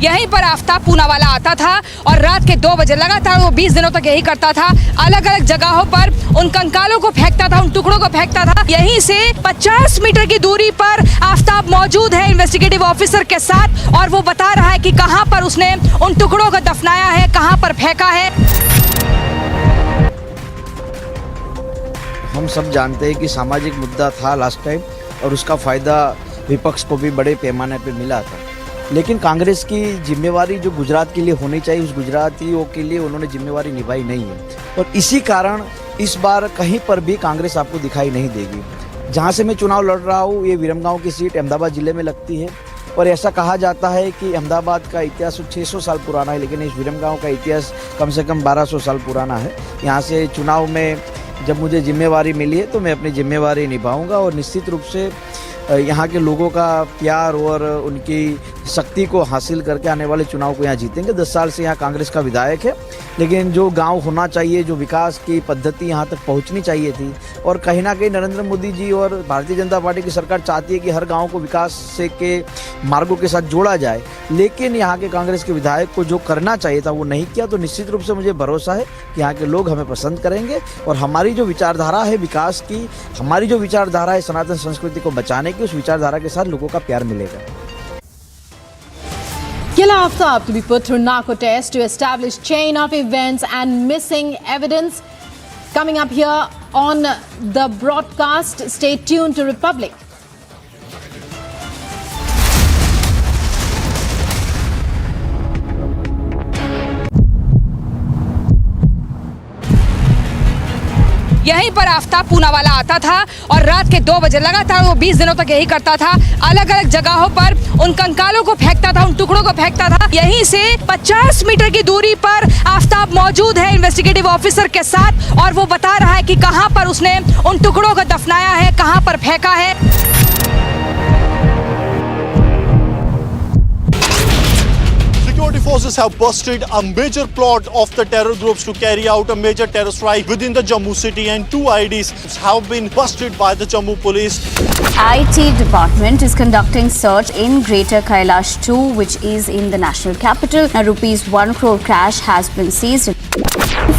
यहीं पर आफ्ताब पूनावाला आता था और रात के 2 बजे लगातार वो 20 दिनों तक यही करता था। अलग अलग जगहों पर उन कंकालों को फेंकता था, उन टुकड़ों को फेंकता था। यहीं से 50 मीटर की दूरी पर आफ्ताब मौजूद है इन्वेस्टिगेटिव ऑफिसर के साथ और वो बता रहा है कि कहां पर उसने उन टुकड़ों को दफनाया है, कहां पर फेंका है। हम सब जानते हैं कि सामाजिक मुद्दा था लास्ट टाइम और उसका फायदा विपक्ष को भी बड़े पैमाने पे मिला था, लेकिन कांग्रेस की जिम्मेवारी जो गुजरात के लिए होनी चाहिए उस गुजरातियों के लिए उन्होंने जिम्मेवारी निभाई नहीं है और इसी कारण इस बार कहीं पर भी कांग्रेस आपको दिखाई नहीं देगी। जहां से मैं चुनाव लड़ रहा हूं ये विरमगांव की सीट अहमदाबाद जिले में लगती है और ऐसा कहा जाता है कि अहमदाबाद का इतिहास 600 साल पुराना है, लेकिन इस विरमगांव का इतिहास कम से कम 1200 साल पुराना है। यहाँ से चुनाव में जब मुझे जिम्मेवारी मिली है तो मैं अपनी जिम्मेवारी निभाऊंगा और निश्चित रूप से यहाँ के लोगों का प्यार और उनकी शक्ति को हासिल करके आने वाले चुनाव को यहाँ जीतेंगे। 10 साल से यहाँ कांग्रेस का विधायक है, लेकिन जो गांव होना चाहिए, जो विकास की पद्धति यहाँ तक पहुँचनी चाहिए थी और कहीं ना कहीं नरेंद्र मोदी जी और भारतीय जनता पार्टी की सरकार चाहती है कि हर गाँव को विकास से के मार्गों के साथ जोड़ा जाए, लेकिन यहाँ के कांग्रेस के विधायक को जो करना चाहिए था वो नहीं किया। तो निश्चित रूप से मुझे भरोसा है कि यहाँ के लोग हमें पसंद करेंगे और हमारी जो विचारधारा है विकास की, हमारी जो विचारधारा है सनातन संस्कृति को बचाने की, उस विचारधारा के साथ लोगों का प्यार मिलेगा। Killer Aftab to be put through narco test to establish chain of events and missing evidence. Coming up here on the broadcast, stay tuned to Republic. यहीं पर आफ्ताब पूनावाला आता था और रात के 2 बजे लगातार वो 20 दिनों तक यही करता था। अलग अलग जगहों पर उन कंकालों को फेंकता था, उन टुकड़ों को फेंकता था। यहीं से 50 मीटर की दूरी पर आफ्ताब मौजूद है इन्वेस्टिगेटिव ऑफिसर के साथ और वो बता रहा है कि कहां पर उसने उन टुकड़ों को दफनाया है, कहां पर फेंका है। Security forces have busted a major plot of the terror groups to carry out a major terror strike within the Jammu city, and 2 IDs have been busted by the Jammu police. IT department is conducting search in Greater Kailash 2, which is in the national capital. Now, rupees 1 crore cash has been seized.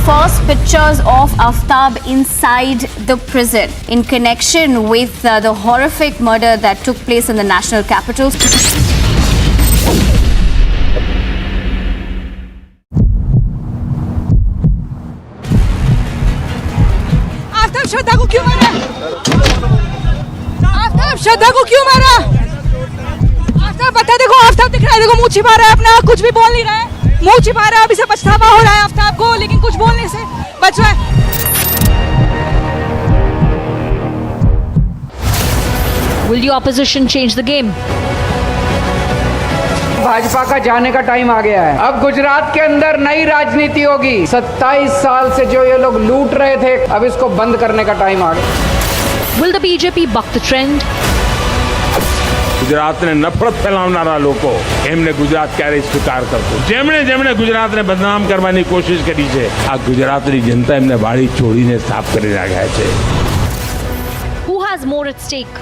First pictures of Aftab inside the prison in connection with the horrific murder that took place in the national capital. Aftab श्रद्धा को क्यों मारा? आफ्ताब श्रद्धा को क्यों मारा? आफ्ताब बता, देखो आफ्ताब दिख रहा है, देखो मुंह छिपा रहा है अपना, कुछ भी बोल नहीं रहा है, मुंह छिपा रहा है। अभी से पछतावा हो रहा है आफ्ताब को, लेकिन कुछ बोलने से बच रहा है। Will the opposition change the game? Bhajpa का जाने का टाइम आ गया है। अब गुजरात के अंदर नई राजनीति होगी। 27 साल से जो ये लोग लूट रहे थे, अब इसको बंद करने का टाइम आ गया। Will the BJP buck the trend? ગુજરાતને નફરત ફેલાવનારા લોકો એમને ગુજરાત ક્યારેય સ્વીકાર કરતું જેમણે જેમણે ગુજરાતને બદનામ કરવાની કોશિશ કરી છે, આ ગુજરાતની જનતા એમને વાળી છોડીને સાફ કરી નાખ્યા છે. Who has more at stake?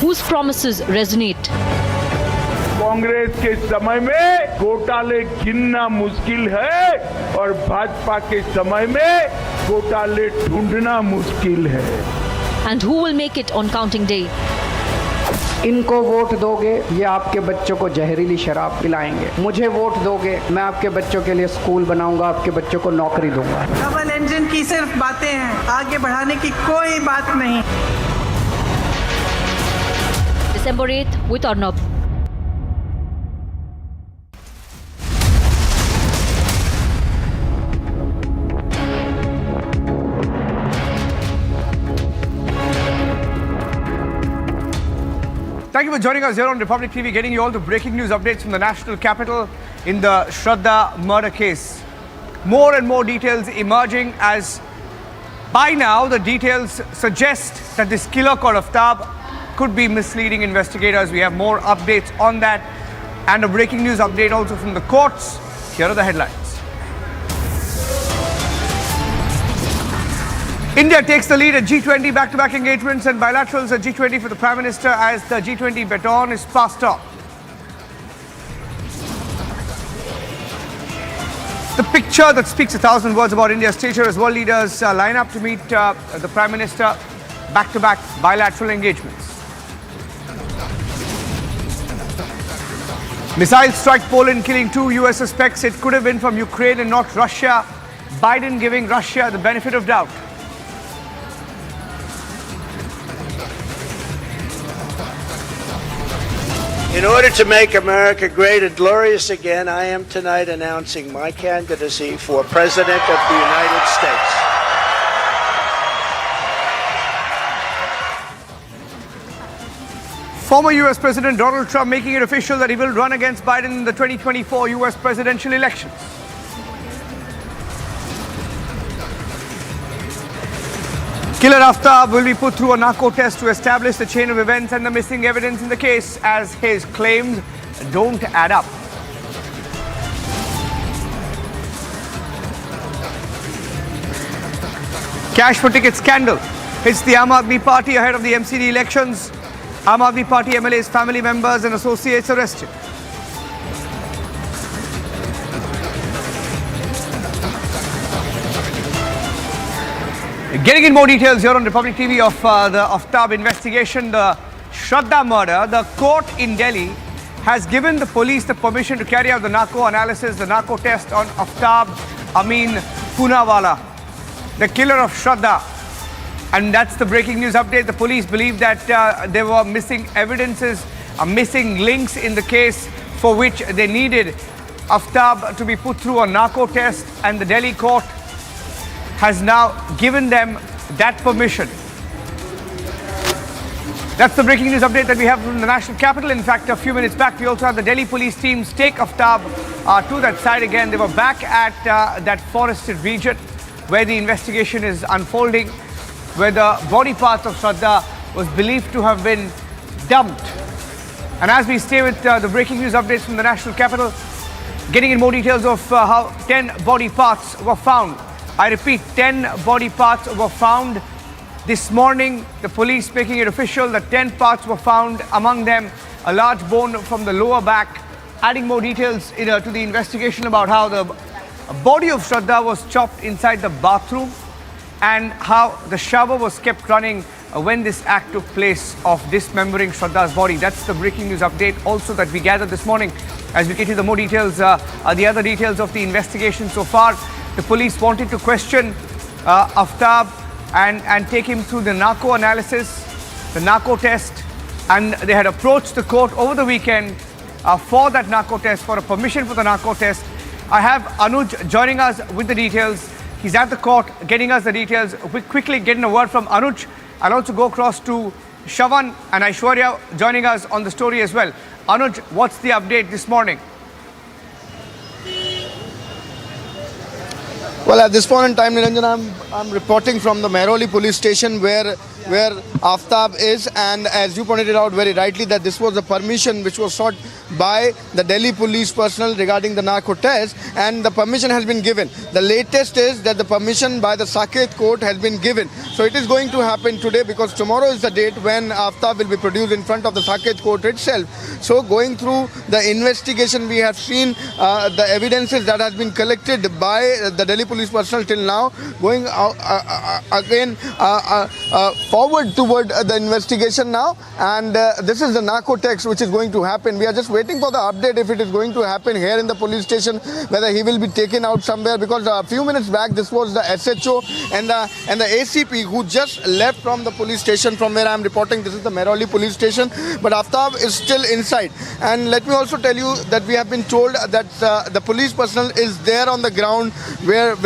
Whose promises resonate? Congress के समय में घोटाले गिनना मुश्किल है और भाजपा के समय में घोटाले ढूंढना मुश्किल है. And who will make it on counting day? इनको वोट दोगे, ये आपके बच्चों को जहरीली शराब पिलाएंगे। मुझे वोट दोगे, मैं आपके बच्चों के लिए स्कूल बनाऊंगा, आपके बच्चों को नौकरी दूंगा। डबल इंजन की सिर्फ बातें हैं, आगे बढ़ाने की कोई बात नहीं। December 8th with Arnab. Thank you for joining us here on Republic TV, getting you all the breaking news updates from the national capital in the Shraddha murder case. More and more details emerging as by now the details suggest that this killer called Aftab could be misleading investigators. We have more updates on that and a breaking news update also from the courts. Here are the headlines. India takes the lead at G20 back-to-back engagements and bilaterals at G20 for the Prime Minister as the G20 baton is passed on. The picture that speaks 1,000 words about India's stature as world leaders line up to meet the Prime Minister back-to-back bilateral engagements. Missiles strike Poland, killing 2 US suspects. It could have been from Ukraine and not Russia. Biden giving Russia the benefit of doubt. In order to make America great and glorious again, I am tonight announcing my candidacy for President of the United States. Former US President Donald Trump making it official that he will run against Biden in the 2024 US presidential elections. Killer Aftab will be put through a narco test to establish the chain of events and the missing evidence in the case, as his claims don't add up. Cash for ticket scandal hits the Aam Aadmi Party ahead of the MCD elections. Aam Aadmi Party MLA's family members and associates arrested. Getting in more details here on Republic TV of the Aftab investigation, the Shraddha murder, the court in Delhi has given the police the permission to carry out the narco analysis, the narco test on Aftab Amin Poonawala, the killer of Shraddha. And that's the breaking news update. The police believe that there were missing evidences, missing links in the case for which they needed Aftab to be put through a narco test, and the Delhi court has now given them that permission. That's the breaking news update that we have from the national capital. In fact, a few minutes back, we also had the Delhi police teams take Aftab to that side again. They were back at that forested region where the investigation is unfolding, where the body parts of Shraddha was believed to have been dumped. And as we stay with the breaking news updates from the national capital, getting in more details of how 10 body parts were found. I repeat, 10 body parts were found this morning. The police making it official that 10 parts were found, among them a large bone from the lower back, adding more details to the investigation about how the body of Shraddha was chopped inside the bathroom and how the shower was kept running when this act took place of dismembering Shraddha's body. That's the breaking news update also that we gathered this morning. As we get you the more details, the other details of the investigation so far, the police wanted to question Aftab and take him through the narco analysis, the narco test, and they had approached the court over the weekend for that narco test, for a permission for the narco test. I have Anuj joining us with the details. He's at the court getting us the details. We're quickly getting a word from Anuj. I'll also go across to Shavan and Aishwarya joining us on the story as well. Anuj, what's the update this morning? Well, at this point in time, Niranjan, I'm reporting from the Mehrauli police station where Aftab is, and as you pointed it out very rightly, that this was a permission which was sought by the Delhi police personnel regarding the narco test, and the permission has been given. The latest is that the permission by the Saket court has been given. So it is going to happen today, because tomorrow is the date when Aftab will be produced in front of the Saket court itself. So going through the investigation, we have seen the evidences that has been collected by the Delhi police personnel till now, going again forward toward the investigation now, and this is the narco text which is going to happen. We are just waiting for the update if it is going to happen here in the police station, whether he will be taken out somewhere, because a few minutes back this was the SHO and the ACP who just left from the police station from where I am reporting. This is the Mehrauli police station, but Aftab is still inside. And let me also tell you that we have been told that the police personnel is there on the ground where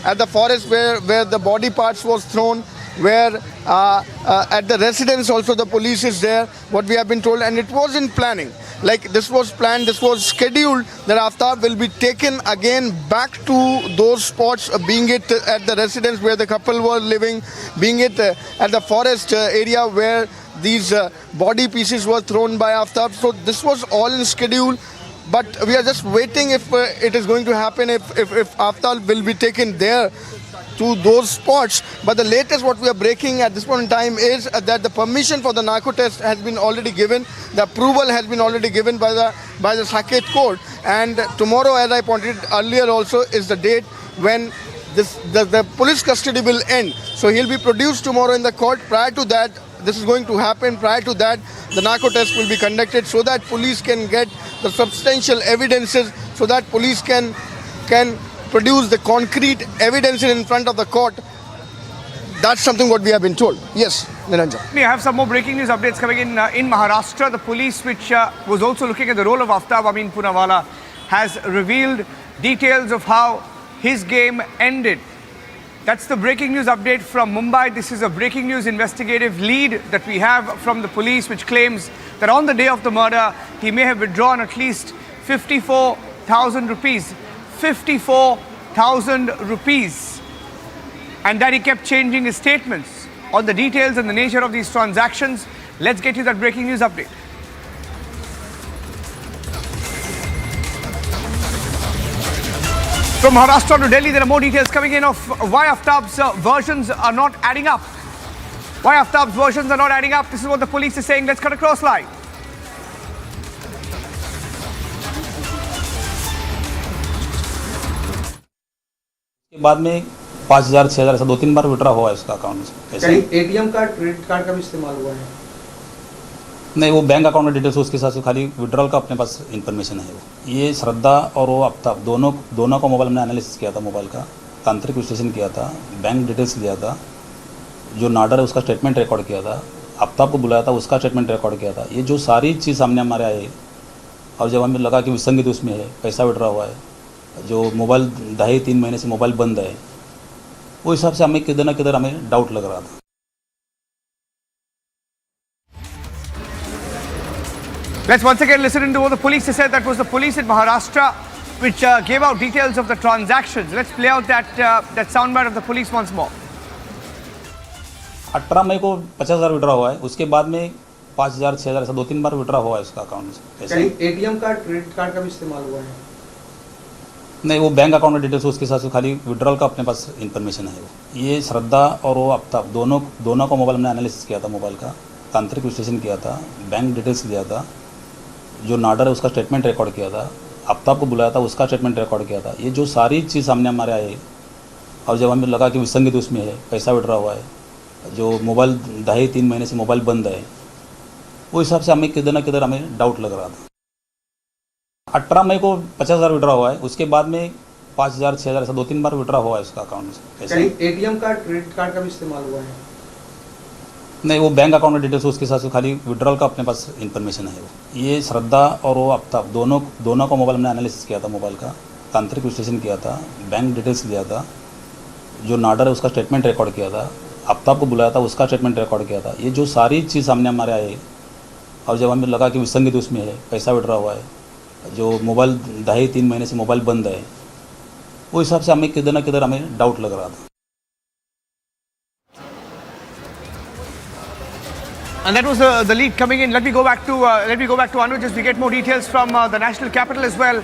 at the forest where the body parts was thrown, where at the residence also the police is there, what we have been told, and it was in planning. Like this was planned, this was scheduled, that Aftab will be taken again back to those spots, being it at the residence where the couple were living, being it at the forest area where these body pieces were thrown by Aftab. So this was all in schedule, but we are just waiting if it is going to happen, if Aftab will be taken there to those spots. But the latest what we are breaking at this point in time is that the permission for the narco test has been already given. The approval has been already given by the Saket court, and tomorrow, as I pointed earlier also, is the date when the police custody will end. So he'll be produced tomorrow in the court. Prior to that, this is going to happen. Prior to that, the narco test will be conducted so that police can get the substantial evidences, so that police can produce the concrete evidence in front of the court. That's something what we have been told. Yes, Niranjan. We have some more breaking news updates coming in Maharashtra. The police, which was also looking at the role of Aftab Amin Poonawalla, has revealed details of how his game ended. That's the breaking news update from Mumbai. This is a breaking news investigative lead that we have from the police, which claims that on the day of the murder, he may have withdrawn at least 54,000 rupees. 54,000 rupees, and that he kept changing his statements on the details and the nature of these transactions. Let's get you that breaking news update. From Maharashtra to Delhi, there are more details coming in of why Aftab's versions are not adding up. Why Aftab's versions are not adding up. This is what the police is saying. Let's cut across live. बाद में 5,000 6,000 ऐसा 2-3 बार withdraw हुआ है उसका account से। ATM card credit card का भी इस्तेमाल हुआ है? नहीं, वो बैंक अकाउंट में डिटेल्स उसके साथ खाली विड्रॉल का अपने पास इंफॉर्मेशन है। वो ये श्रद्धा और वो आफ्ताब दोनों का मोबाइल हमने एनालिसिस किया था, मोबाइल का तांत्रिक विश्लेषण किया था, बैंक डिटेल्स दिया था, जो नाडर है उसका स्टेटमेंट रिकॉर्ड किया था, आफ्ताब को बुलाया था उसका स्टेटमेंट रिकॉर्ड किया था। ये जो सारी चीज़ सामने हमारे आए और जब हमें लगा कि विसंगति उसमें है, पैसा विड्रॉ हुआ है, जो मोबाइल 2.5-3 महीने से मोबाइल बंद है, वो हिसाब से हमें किधर ना किधर हमें डाउट लग रहा था। Let's once again listen into what the police has said. That was the police in Maharashtra which gave out details of the transactions. Let's play out that soundbite of the police once more. 18 मई को 50,000 withdraw हुआ है, उसके बाद में 5,000, 6,000 ऐसा 2-3 बार withdraw हुआ है उसका अकाउंट से। एटीएम कार्ड, क्रेडिट कार्ड का भी इस्तेमाल हुआ है? नहीं, वो बैंक अकाउंट में डिटेल्स उसके साथ खाली विड्रॉल का अपने पास इंफॉर्मेशन है। वो ये श्रद्धा और वो आफ्ताब दोनों का मोबाइल हमने एनालिसिस किया था, मोबाइल का तांत्रिक विश्लेषण किया था, बैंक डिटेल्स दिया था, जो नाडर है उसका स्टेटमेंट रिकॉर्ड किया था, आफ्ताब को बुलाया था उसका स्टेटमेंट रिकॉर्ड किया था। ये जो सारी चीज़ सामने हमारे आए और जब हमें लगा कि विसंगति उसमें है, पैसा विड्रॉ हुआ है, जो मोबाइल 2.5-3 महीने से मोबाइल बंद है, वो हिसाब से हमें किधर ना किधर हमें डाउट लग रहा था। 18 मई को 50,000 विड्रॉ हुआ है, उसके बाद में 5,000, 6,000 ऐसा 2-3 बार विड्रॉ हुआ है उसका अकाउंट से। एटीएम कार्ड, क्रेडिट कार्ड का भी इस्तेमाल हुआ है? नहीं, वो बैंक अकाउंट में डिटेल्स उसके साथ खाली विड्रॉल का अपने पास इंफॉर्मेशन है। वो ये श्रद्धा और वो आफ्ताब दोनों का मोबाइल हमने एनालिसिस किया था, मोबाइल का तांत्रिक विश्लेषण किया था, बैंक डिटेल्स दिया था, जो नाडर है उसका स्टेटमेंट रिकॉर्ड किया था, आफ्ताब को बुलाया था उसका स्टेटमेंट रिकॉर्ड किया था। ये जो सारी चीज़ सामने हमारे आए और जब हमें लगा कि विसंगति उसमें है, पैसा विड्रॉ हुआ है, जो मोबाइल 2.5-3 महीने से मोबाइल बंद है, वो हिसाब से हमें किधर ना किधर हमें डाउट लग रहा था। And that was the lead coming in. Let me go back to Anuj as we get more details from the national capital as well.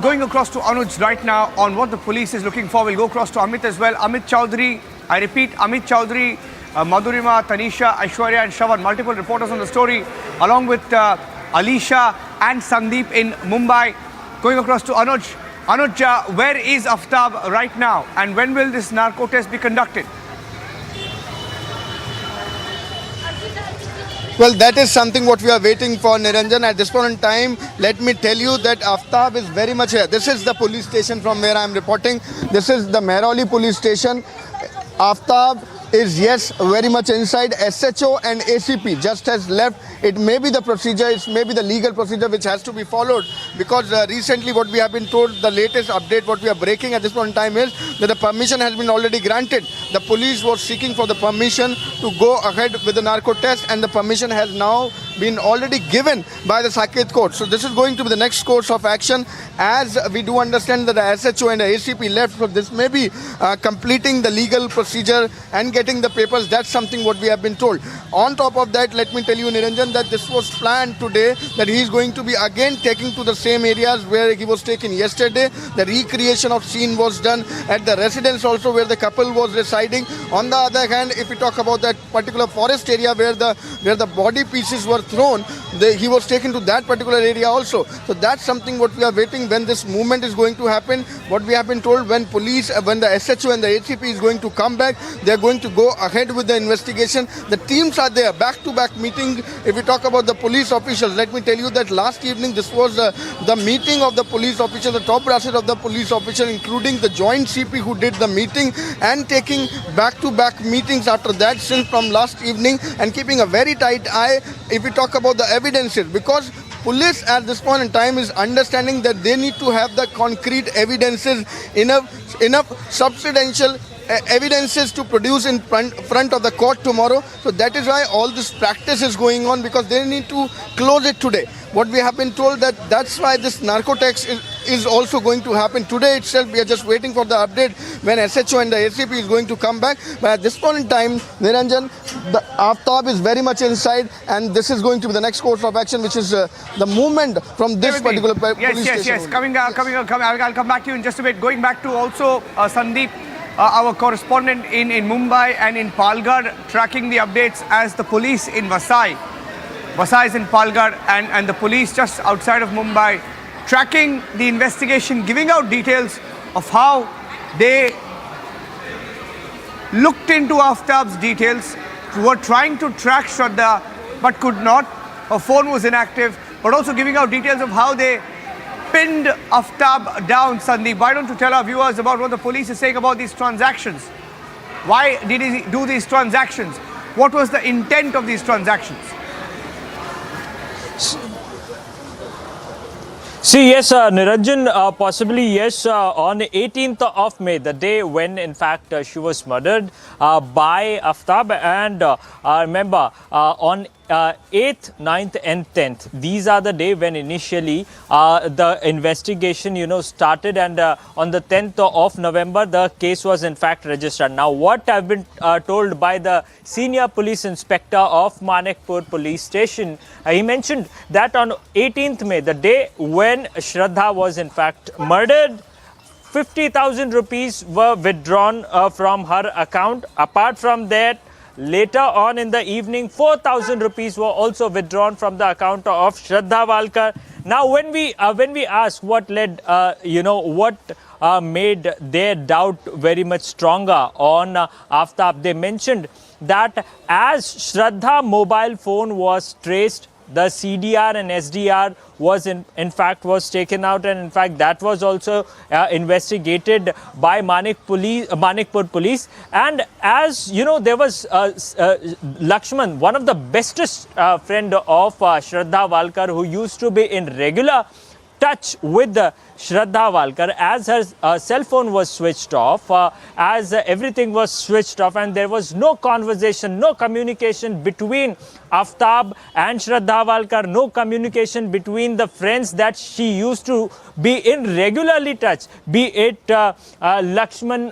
Going across to Anuj right now on what the police is looking for. We'll go across to Amit as well. Amit Chowdhury, I repeat, Amit Chowdhury, Madhurima, Tanisha, Aishwarya and Shravan, multiple reporters on the story, along with Alisha and Sandeep in Mumbai. Going across to Anuj. Anuj, where is Aftab right now and when will this narco test be conducted? Well, that is something what we are waiting for, Niranjan. At this point in time, let me tell you that Aftab is very much here. This is the police station from where I am reporting. This is the Mehrauli police station. Aftab is, yes, very much inside. SHO and ACP just has left. It may be the procedure, it may be the legal procedure which has to be followed, because recently what we have been told, the latest update what we are breaking at this point in time is that the permission has been already granted. The police was seeking for the permission to go ahead with the narco test, and the permission has now been already given by the Saket court. So this is going to be the next course of action, as we do understand that the SHO and the ACP left. So this may be completing the legal procedure and getting the papers. That's something what we have been told. On top of that, let me tell you, Niranjan, that this was planned today, that he is going to be again taking to the same areas where he was taken yesterday. The recreation of scene was done at the residence also where the couple was residing. On the other hand, if we talk about that particular forest area where the body pieces were thrown, he was taken to that particular area also. So that's something what we are waiting, when this movement is going to happen. What we have been told, when the SHO and the ACP is going to come back, they are going to go ahead with the investigation. The teams are there, back-to-back meeting. If we talk about the police officials, let me tell you that last evening this was the meeting of the police officials, the top brass of the police official, including the joint CP who did the meeting, and taking back-to-back meetings after that since from last evening, and keeping a very tight eye if we talk about the evidences, because police at this point in time is understanding that they need to have the concrete evidences, enough substantial evidences to produce in front of the court tomorrow. So that is why all this practice is going on, because they need to close it today. What we have been told, that's why this narco tax is also going to happen today itself. We are just waiting for the update when SHO and the ACP is going to come back. But at this point in time, Niranjan, the Aftab is very much inside, and this is going to be the next course of action, which is the movement from this particular police station. Yes. Coming. I'll come back to you in just a bit. Going back to also Sandeep, our correspondent in Mumbai and in Palghar, tracking the updates as the police in Vasai is in Palghar, and the police just outside of Mumbai, tracking the investigation, giving out details of how they looked into Aftab's details, were trying to track Shraddha but could not. Her phone was inactive, but also giving out details of how they pinned Aftab down. Sandeep, why don't you tell our viewers about what the police is saying about these transactions? Why did he do these transactions? What was the intent of these transactions? See, yes, Niranjan, possibly yes, on 18th of May, the day when in fact she was murdered by Aftab, and remember on 8th, 9th and 10th, these are the day when initially the investigation started, and on the 10th of November the case was in fact registered. Now what I've been told by the senior police inspector of Manekpur police station, he mentioned that on 18th May, the day when Shraddha was in fact murdered, 50,000 rupees were withdrawn from her account. Apart from that, later on in the evening, 4,000 rupees were also withdrawn from the account of Shraddha Walkar. Now, when we ask what led, what made their doubt very much stronger on Aftab, they mentioned that as Shraddha mobile phone was traced, the CDR and SDR was in fact was taken out, and in fact that was also investigated by Manekpur police. And as you know, there was Lakshman, one of the bestest friend of Shraddha Walkar, who used to be in regular touch with Shraddha Walkar, as her cell phone was switched off, as everything was switched off, and there was no conversation, no communication between Aftab and Shraddha Walkar, no communication between the friends that she used to be in regularly touch, be it Lakshman,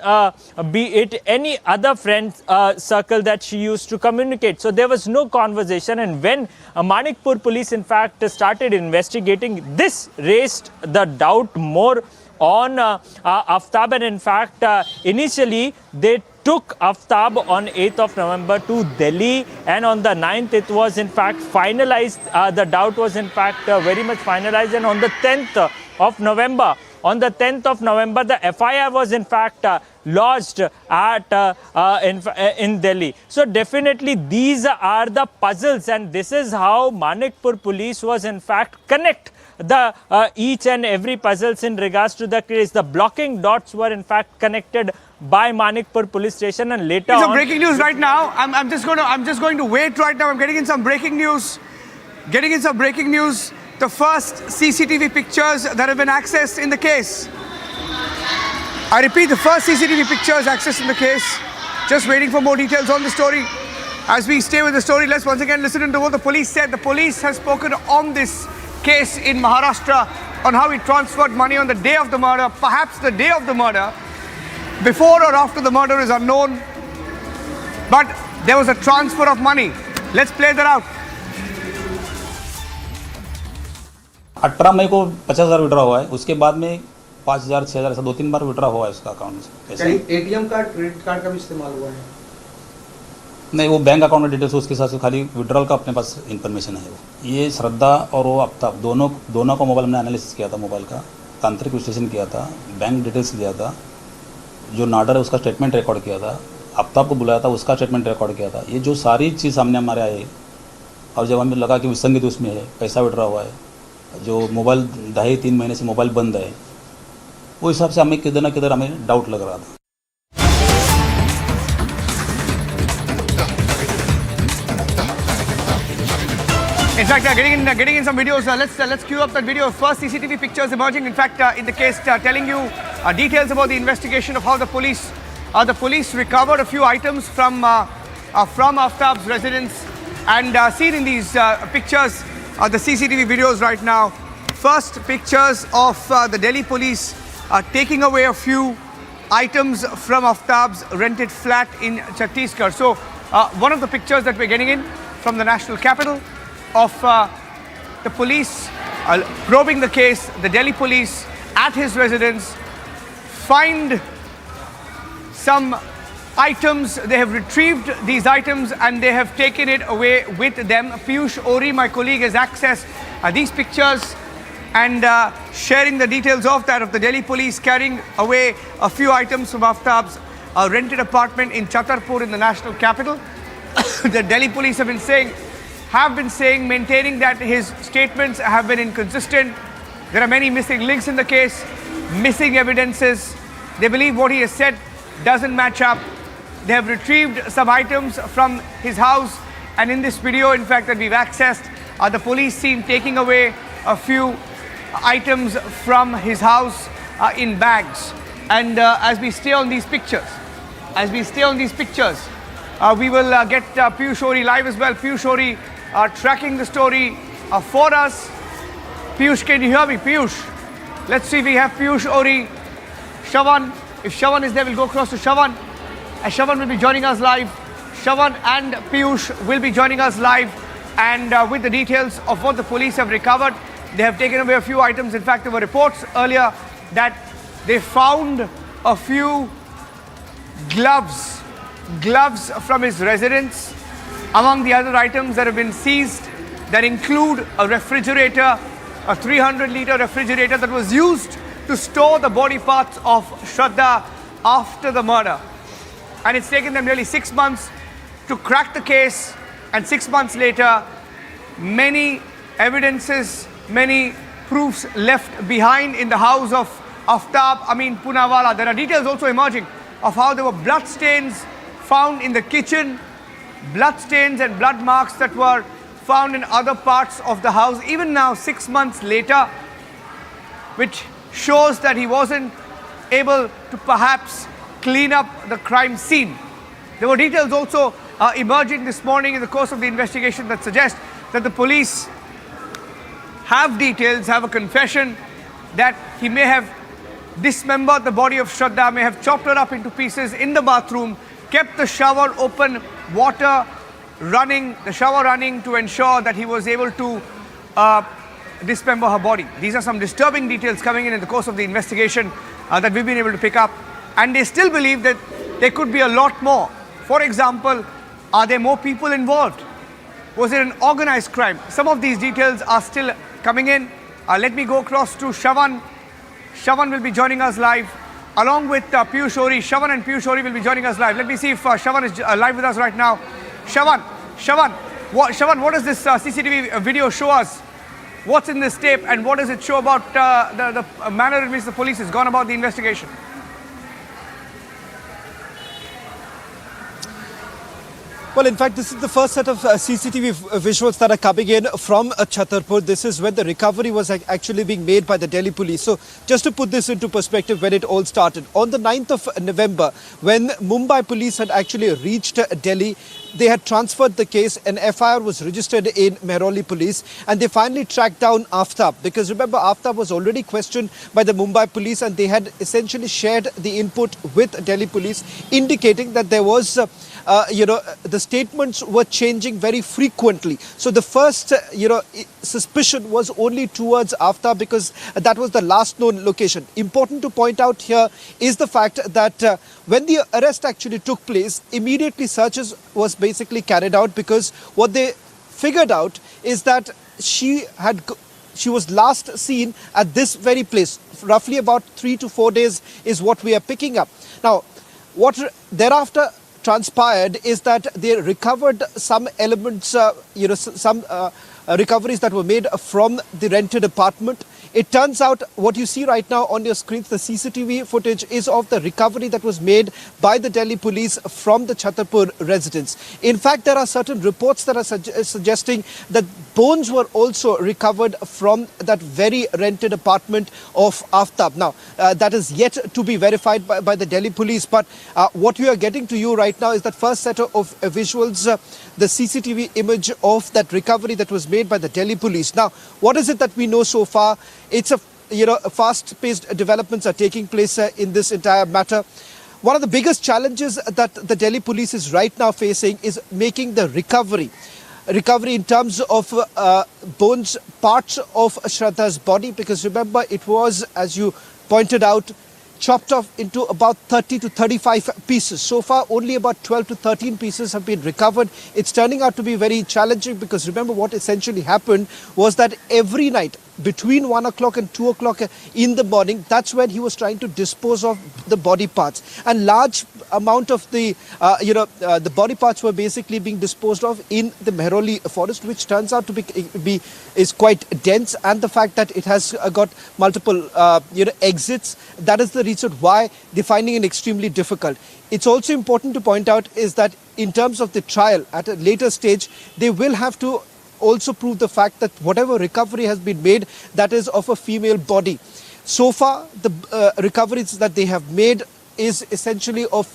be it any other friend circle that she used to communicate. So there was no conversation, and when Manekpur police in fact started investigating, this raised the doubt more on Aftab, and in fact initially they took Aftab on 8th of November to Delhi, and on the 9th it was in fact finalized, the doubt was in fact very much finalized, and on the 10th of November, the FIR was in fact lodged at in Delhi. So definitely these are the puzzles, and this is how Manekpur police was in fact connect the each and every puzzles in regards to the case. The blocking dots were in fact connected by Manekpur police station, and later on. Some breaking news right now. I'm just going to wait right now. I'm getting in some breaking news. The first CCTV pictures that have been accessed in the case. I repeat, the first CCTV pictures accessed in the case. Just waiting for more details on the story. As we stay with the story, let's once again listen to what the police said. The police has spoken on this case in Maharashtra, on how he transferred money on the day of the murder, perhaps the day of the murder. Before or after the murder is unknown, but there was a transfer of money. Let's play that out. 18 मई को 50,000 withdraw हुआ है, उसके बाद में 5,000 6,000 ऐसा 2-3 बार withdraw हुआ है उसका अकाउंट से। एटीएम कार्ड, क्रेडिट कार्ड का भी इस्तेमाल हुआ है? नहीं, वो बैंक अकाउंट डिटेल्स उसके हिसाब से खाली विड्रॉल का अपने पास इंफॉर्मेशन है। वो ये श्रद्धा और वो आफ्ताब दोनों का मोबाइल हमने एनालिसिस किया था, मोबाइल का तांत्रिक विश्लेषण किया था, बैंक डिटेल्स लिया था, जो नाडर है उसका स्टेटमेंट रिकॉर्ड किया था, आफ्ताब को बुलाया था, उसका स्टेटमेंट रिकॉर्ड किया था। ये जो सारी चीज़ सामने हमारे आए, और जब हमें लगा कि विसंगति उसमें है, पैसा विड्रॉ हुआ है, जो मोबाइल 2.5-3 महीने से मोबाइल बंद है, वो हिसाब से हमें किधर ना किधर हमें डाउट लग रहा था। In fact, getting in some videos. Let's cue up that video. First CCTV pictures emerging. In fact, in the case, telling you details about the investigation of how the police recovered a few items from Aftab's residence, and seen in these pictures, the CCTV videos right now. First pictures of the Delhi police taking away a few items from Aftab's rented flat in Chhattisgarh. So, one of the pictures that we're getting in from the national capital, of the police probing the case. The Delhi police at his residence find some items. They have retrieved these items and they have taken it away with them. Piyush Ori, my colleague, has accessed these pictures and sharing the details of that, of the Delhi police carrying away a few items from Aftab's rented apartment in Chhatarpur in the national capital. The Delhi police have been saying, maintaining that his statements have been inconsistent. There are many missing links in the case, missing evidences. They believe what he has said doesn't match up. They have retrieved some items from his house, and in this video, in fact, that we've accessed, the police seen taking away a few items from his house in bags. And as we stay on these pictures, we will get Piyush Ohri live as well. Piyush Ohri tracking the story for us. Piyush, can you hear me? Piyush, let's see if we have Piyush Ohri. Shravan, if Shravan is there, we'll go across to Shravan. And Shravan will be joining us live. Shravan and Piyush will be joining us live. And with the details of what the police have recovered, they have taken away a few items. In fact, there were reports earlier that they found a few gloves from his residence. Among the other items that have been seized, that include a refrigerator, a 300-litre refrigerator that was used to store the body parts of Shraddha after the murder. And it's taken them nearly 6 months to crack the case, and 6 months later, many evidences, many proofs left behind in the house of Aftab Amin Poonawalla. There are details also emerging of how there were blood stains found in the kitchen, blood stains and blood marks that were found in other parts of the house, even now 6 months later, which shows that he wasn't able to perhaps clean up the crime scene. There were details also emerging this morning in the course of the investigation that suggest that the police have details, have a confession that he may have dismembered the body of Shraddha, may have chopped her up into pieces in the bathroom, kept the shower open, water running, the shower running to ensure that he was able to dismember her body. These are some disturbing details coming in the course of the investigation that we've been able to pick up. And they still believe that there could be a lot more. For example, are there more people involved? Was it an organized crime? Some of these details are still coming in. Let me go across to Shravan. Shravan will be joining us live along with Piyush Ohri. Shravan and Piyush Ohri will be joining us live. Let me see if Shravan is live with us right now. Shravan, what does this CCTV video show us? What's in this tape, and what does it show about the manner in which the police has gone about the investigation? Well, in fact, this is the first set of CCTV visuals that are coming in from Chhatarpur. This is when the recovery was actually being made by the Delhi police. So just to put this into perspective, when it all started, on the 9th of November, when Mumbai police had actually reached Delhi, they had transferred the case. An FIR was registered in Mehrauli police, and they finally tracked down Aftab. Because remember, Aftab was already questioned by the Mumbai police, and they had essentially shared the input with Delhi police, indicating that there was the statements were changing very frequently. So the first, suspicion was only towards Aftab, because that was the last known location. Important to point out here is the fact that when the arrest actually took place, immediately searches was basically carried out, because what they figured out is that she was last seen at this very place. Roughly about 3 to 4 days is what we are picking up. Now, what thereafter transpired is that they recovered some elements, some recoveries that were made from the rented apartment. It turns out what you see right now on your screens, the CCTV footage, is of the recovery that was made by the Delhi police from the Chhatarpur residence. In fact, there are certain reports that are suggesting that bones were also recovered from that very rented apartment of Aftab. Now, that is yet to be verified by the Delhi police. But what we are getting to you right now is that first set of visuals, the CCTV image of that recovery that was made by the Delhi police. Now, what is it that we know so far? It's fast-paced developments are taking place in this entire matter. One of the biggest challenges that the Delhi police is right now facing is making the recovery in terms of bones, parts of Shraddha's body, because remember, it was, as you pointed out, chopped off into about 30 to 35 pieces. So far, only about 12 to 13 pieces have been recovered. It's turning out to be very challenging, because remember, what essentially happened was that every night between 1 o'clock and 2 o'clock in the morning, that's when he was trying to dispose of the body parts. And large amount of the body parts were basically being disposed of in the Mehrauli forest, which turns out to is quite dense, and the fact that it has got multiple exits, that is the reason why they're finding it extremely difficult. It's also important to point out is that in terms of the trial at a later stage, they will have to also prove the fact that whatever recovery has been made, that is of a female body. So far, the recoveries that they have made is essentially of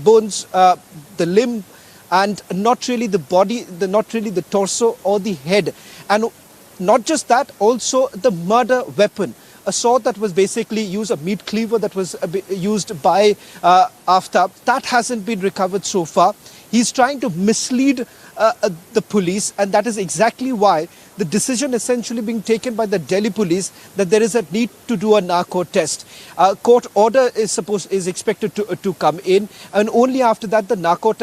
bones, the limb, and not really the body, not really the torso or the head. And not just that, also the murder weapon. A sword that was basically used, a meat cleaver that was used by Aftab, that hasn't been recovered so far. He's trying to mislead the police, and that is exactly why the decision essentially being taken by the Delhi police that there is a need to do a narco test. Court order is expected to come in, and only after that the narco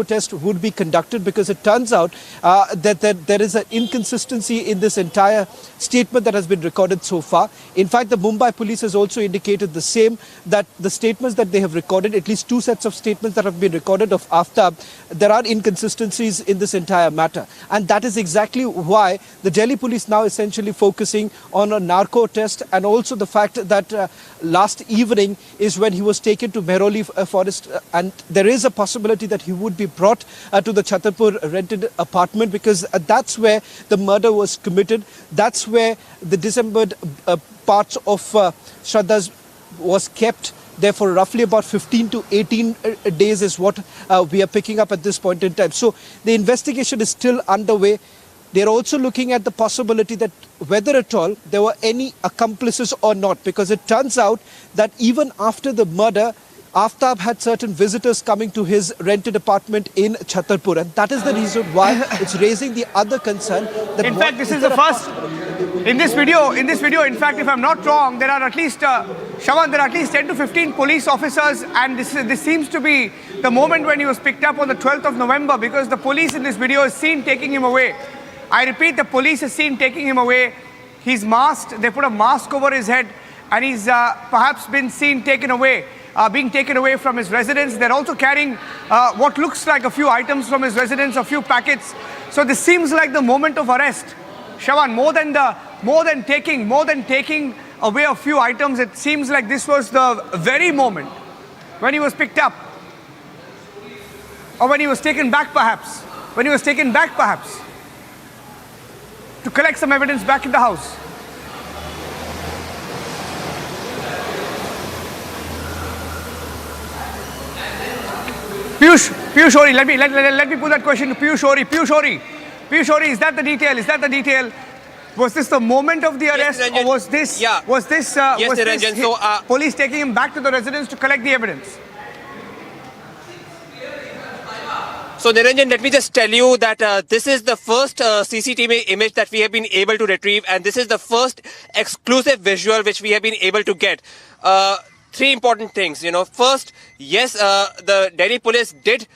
test would be conducted, because it turns out that there is an inconsistency in this entire statement that has been recorded so far. In fact, the Mumbai police has also indicated the same, that the statements that they have recorded, at least 2 sets of statements that have been recorded of Aftab, there are inconsistencies in this entire matter. And that is exactly why the Delhi police now essentially focusing on a narco test, and also the fact that last evening is when he was taken to Mehrauli forest, and there is a possibility that he would be brought to the Chhatarpur rented apartment, because that's where the murder was committed. That's where the dismembered parts of Shraddha's was kept there for roughly about 15 to 18 days is what we are picking up at this point in time. So the investigation is still underway. They're also looking at the possibility that whether at all there were any accomplices or not, because it turns out that even after the murder, Aftab had certain visitors coming to his rented apartment in Chhatarpur, and that is the reason why it's raising the other concern. That in fact, this is the first. In this video, in fact, if I'm not wrong, there are at least, Shravan, there are at least 10 to 15 police officers, and this seems to be the moment when he was picked up on the 12th of November, because the police in this video is seen taking him away. I repeat, the police is seen taking him away. He's masked. They put a mask over his head, and he's perhaps been seen taken away. Being taken away from his residence. They're also carrying what looks like a few items from his residence, a few packets. So this seems like the moment of arrest. Shravan, more than taking away a few items, it seems like this was the very moment when he was picked up, or when he was taken back, perhaps. To collect some evidence back in the house. Piyush Ori, let me put that question to Piyush Ori. Piyush Ori, is that the detail? Was this the moment of the arrest, yes, or was this police taking him back to the residence to collect the evidence? So Niranjan, let me just tell you that this is the first CCTV image that we have been able to retrieve, and this is the first exclusive visual which we have been able to get. 3 important things, First, yes, the Delhi police did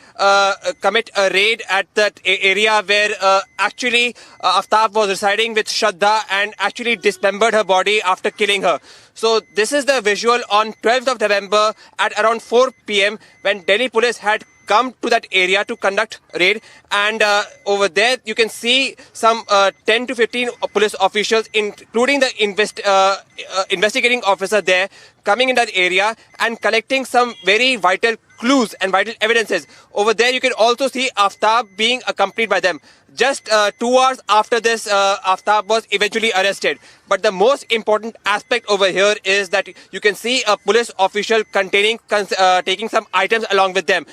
commit a raid at that area where actually Aftab was residing with Shraddha and actually dismembered her body after killing her. So this is the visual on 12th of November at around 4 p.m. when Delhi police had come to that area to conduct raid, and over there you can see some 10 to 15 police officials, including the investigating officer there, coming in that area and collecting some very vital clues and vital evidences. Over there you can also see Aftab being accompanied by them. Just 2 hours after this, Aftab was eventually arrested. But the most important aspect over here is that you can see a police official taking some items along with them.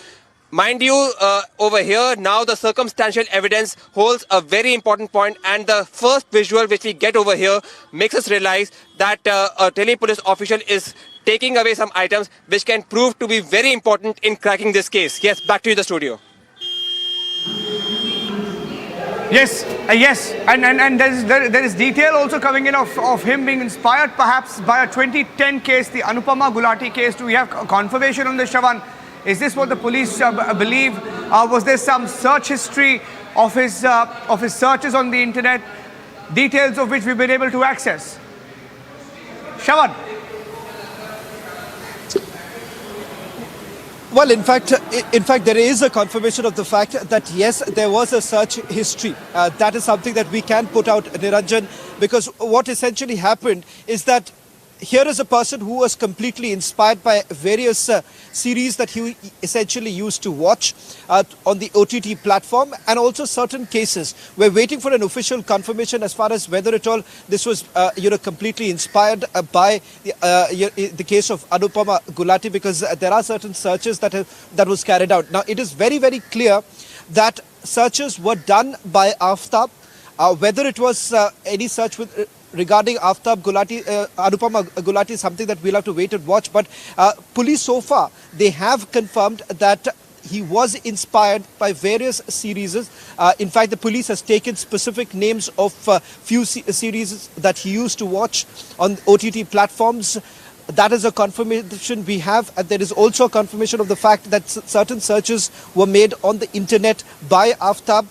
Mind you, over here now the circumstantial evidence holds a very important point, and the first visual which we get over here makes us realize that a Delhi police official is taking away some items which can prove to be very important in cracking this case. Yes, back to you, the studio. Yes, and there is detail also coming in of him being inspired perhaps by a 2010 case, the Anupama Gulati case. Do we have confirmation on this, Shravan? Is this what the police believe? Was there some search history of his searches on the internet, details of which we've been able to access? Shravan. Well, in fact, there is a confirmation of the fact that yes, there was a search history. That is something that we can put out, Niranjan, because what essentially happened is that here is a person who was completely inspired by various series that he essentially used to watch on the OTT platform, and also certain cases. We're waiting for an official confirmation as far as whether at all this was completely inspired by the case of Anupama Gulati, because there are certain searches that was carried out. Now, it is very, very clear that searches were done by Aftab. Whether it was any search regarding Aftab Gulati, Anupama Gulati, is something that we'll have to wait and watch. But police so far, they have confirmed that he was inspired by various series. In fact, the police has taken specific names of few series that he used to watch on OTT platforms. That is a confirmation we have, and there is also a confirmation of the fact that certain searches were made on the internet by Aftab.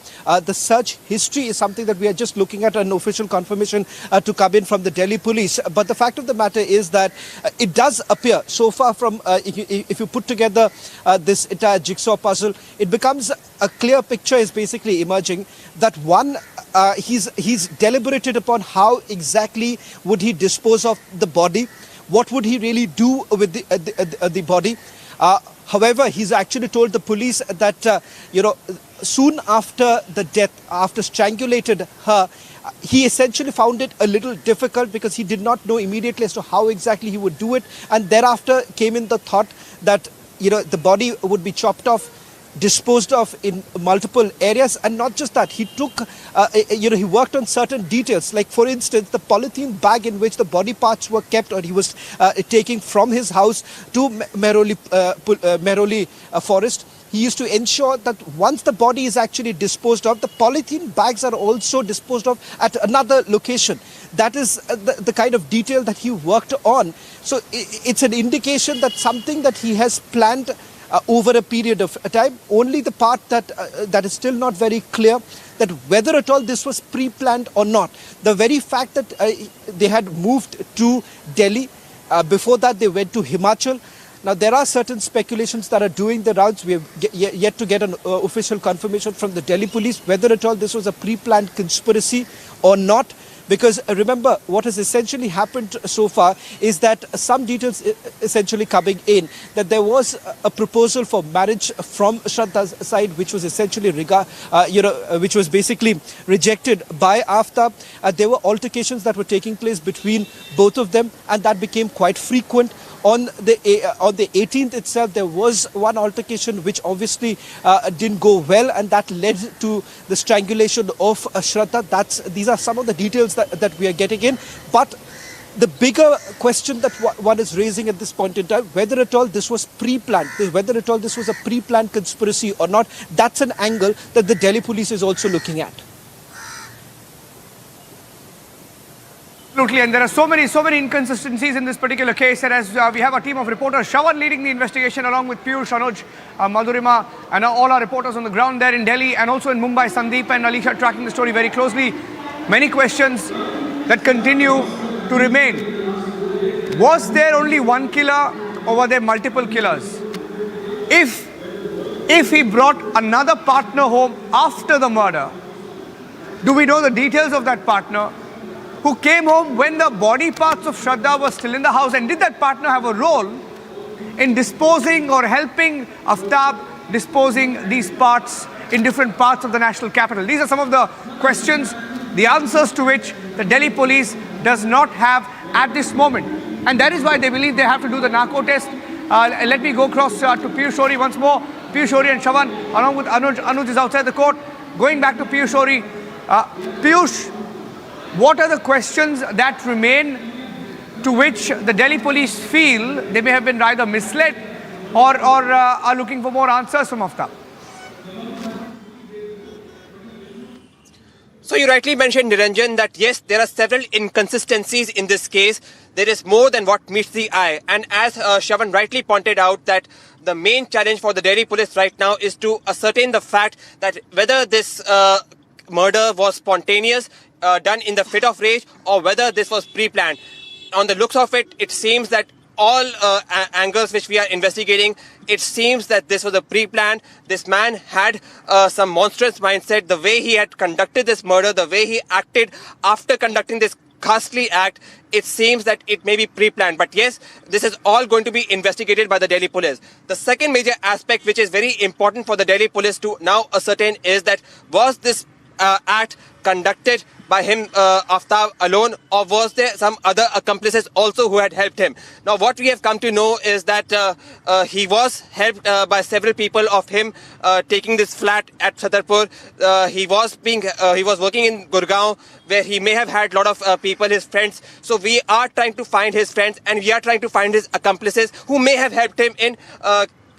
The search history is something that we are just looking at, an official confirmation to come in from the Delhi police. But the fact of the matter is that it does appear so far from, if you put together this entire jigsaw puzzle, it becomes a clear picture is basically emerging that one, he's deliberated upon how exactly would he dispose of the body. What would he really do with the body? However, he's actually told the police that, soon after the death, after strangulated her, he essentially found it a little difficult because he did not know immediately as to how exactly he would do it. And thereafter came in the thought that, the body would be chopped off, disposed of in multiple areas. And not just that, he took, he worked on certain details. Like, for instance, the polythene bag in which the body parts were kept, or he was taking from his house to Mehrauli forest. He used to ensure that once the body is actually disposed of, the polythene bags are also disposed of at another location. That is the kind of detail that he worked on. So it's an indication that something that he has planned over a period of time. Only the part that is still not very clear, that whether at all this was pre-planned or not. The very fact that they had moved to Delhi, before that they went to Himachal. Now, there are certain speculations that are doing the rounds. We have yet to get an official confirmation from the Delhi police whether at all this was a pre-planned conspiracy or not. Because remember, what has essentially happened so far is that some details essentially coming in, that there was a proposal for marriage from Shraddha's side, which was essentially, which was basically rejected by Aftab. There were altercations that were taking place between both of them, and that became quite frequent. On the 18th itself, there was one altercation which obviously didn't go well, and that led to the strangulation of Shraddha. These are some of the details that we are getting in. But the bigger question that one is raising at this point in time, whether at all this was pre-planned, whether at all this was a pre-planned conspiracy or not, that's an angle that the Delhi police is also looking at. Absolutely, and there are so many inconsistencies in this particular case. And as we have a team of reporters, Shravan leading the investigation along with Piyush, Anuj, Madhurima, and all our reporters on the ground there in Delhi and also in Mumbai, Sandeep and Alisha tracking the story very closely. Many questions that continue to remain. Was there only one killer, or were there multiple killers? If he brought another partner home after the murder, do we know the details of that partner? Who came home when the body parts of Shraddha were still in the house, and did that partner have a role in disposing or helping Aftab disposing these parts in different parts of the national capital? These are some of the questions, the answers to which the Delhi police does not have at this moment. And that is why they believe they have to do the narco test. Let me go across to Piyush Ohri once more. Piyush Ohri and Shravan, along with Anuj. Anuj is outside the court. Going back to Piyush Ohri. Piyush, what are the questions that remain to which the Delhi police feel they may have been either misled or are looking for more answers from Aftab? So you rightly mentioned, Niranjan, that yes, there are several inconsistencies in this case. There is more than what meets the eye. And as Shravan rightly pointed out, that the main challenge for the Delhi police right now is to ascertain the fact that whether this murder was spontaneous, done in the fit of rage, or whether this was pre-planned. On the looks of it, it seems that all angles which we are investigating, it seems that this was a pre-planned. This man had some monstrous mindset. The way he had conducted this murder, the way he acted after conducting this ghastly act, it seems that it may be pre-planned. But yes, this is all going to be investigated by the Delhi police. The second major aspect which is very important for the Delhi police to now ascertain is that was this act conducted by him, Aftab, alone, or was there some other accomplices also who had helped him? Now, what we have come to know is that he was helped by several people of him taking this flat at Chhatarpur. He was working in Gurgaon, where he may have had a lot of people, his friends. So we are trying to find his friends, and we are trying to find his accomplices who may have helped him in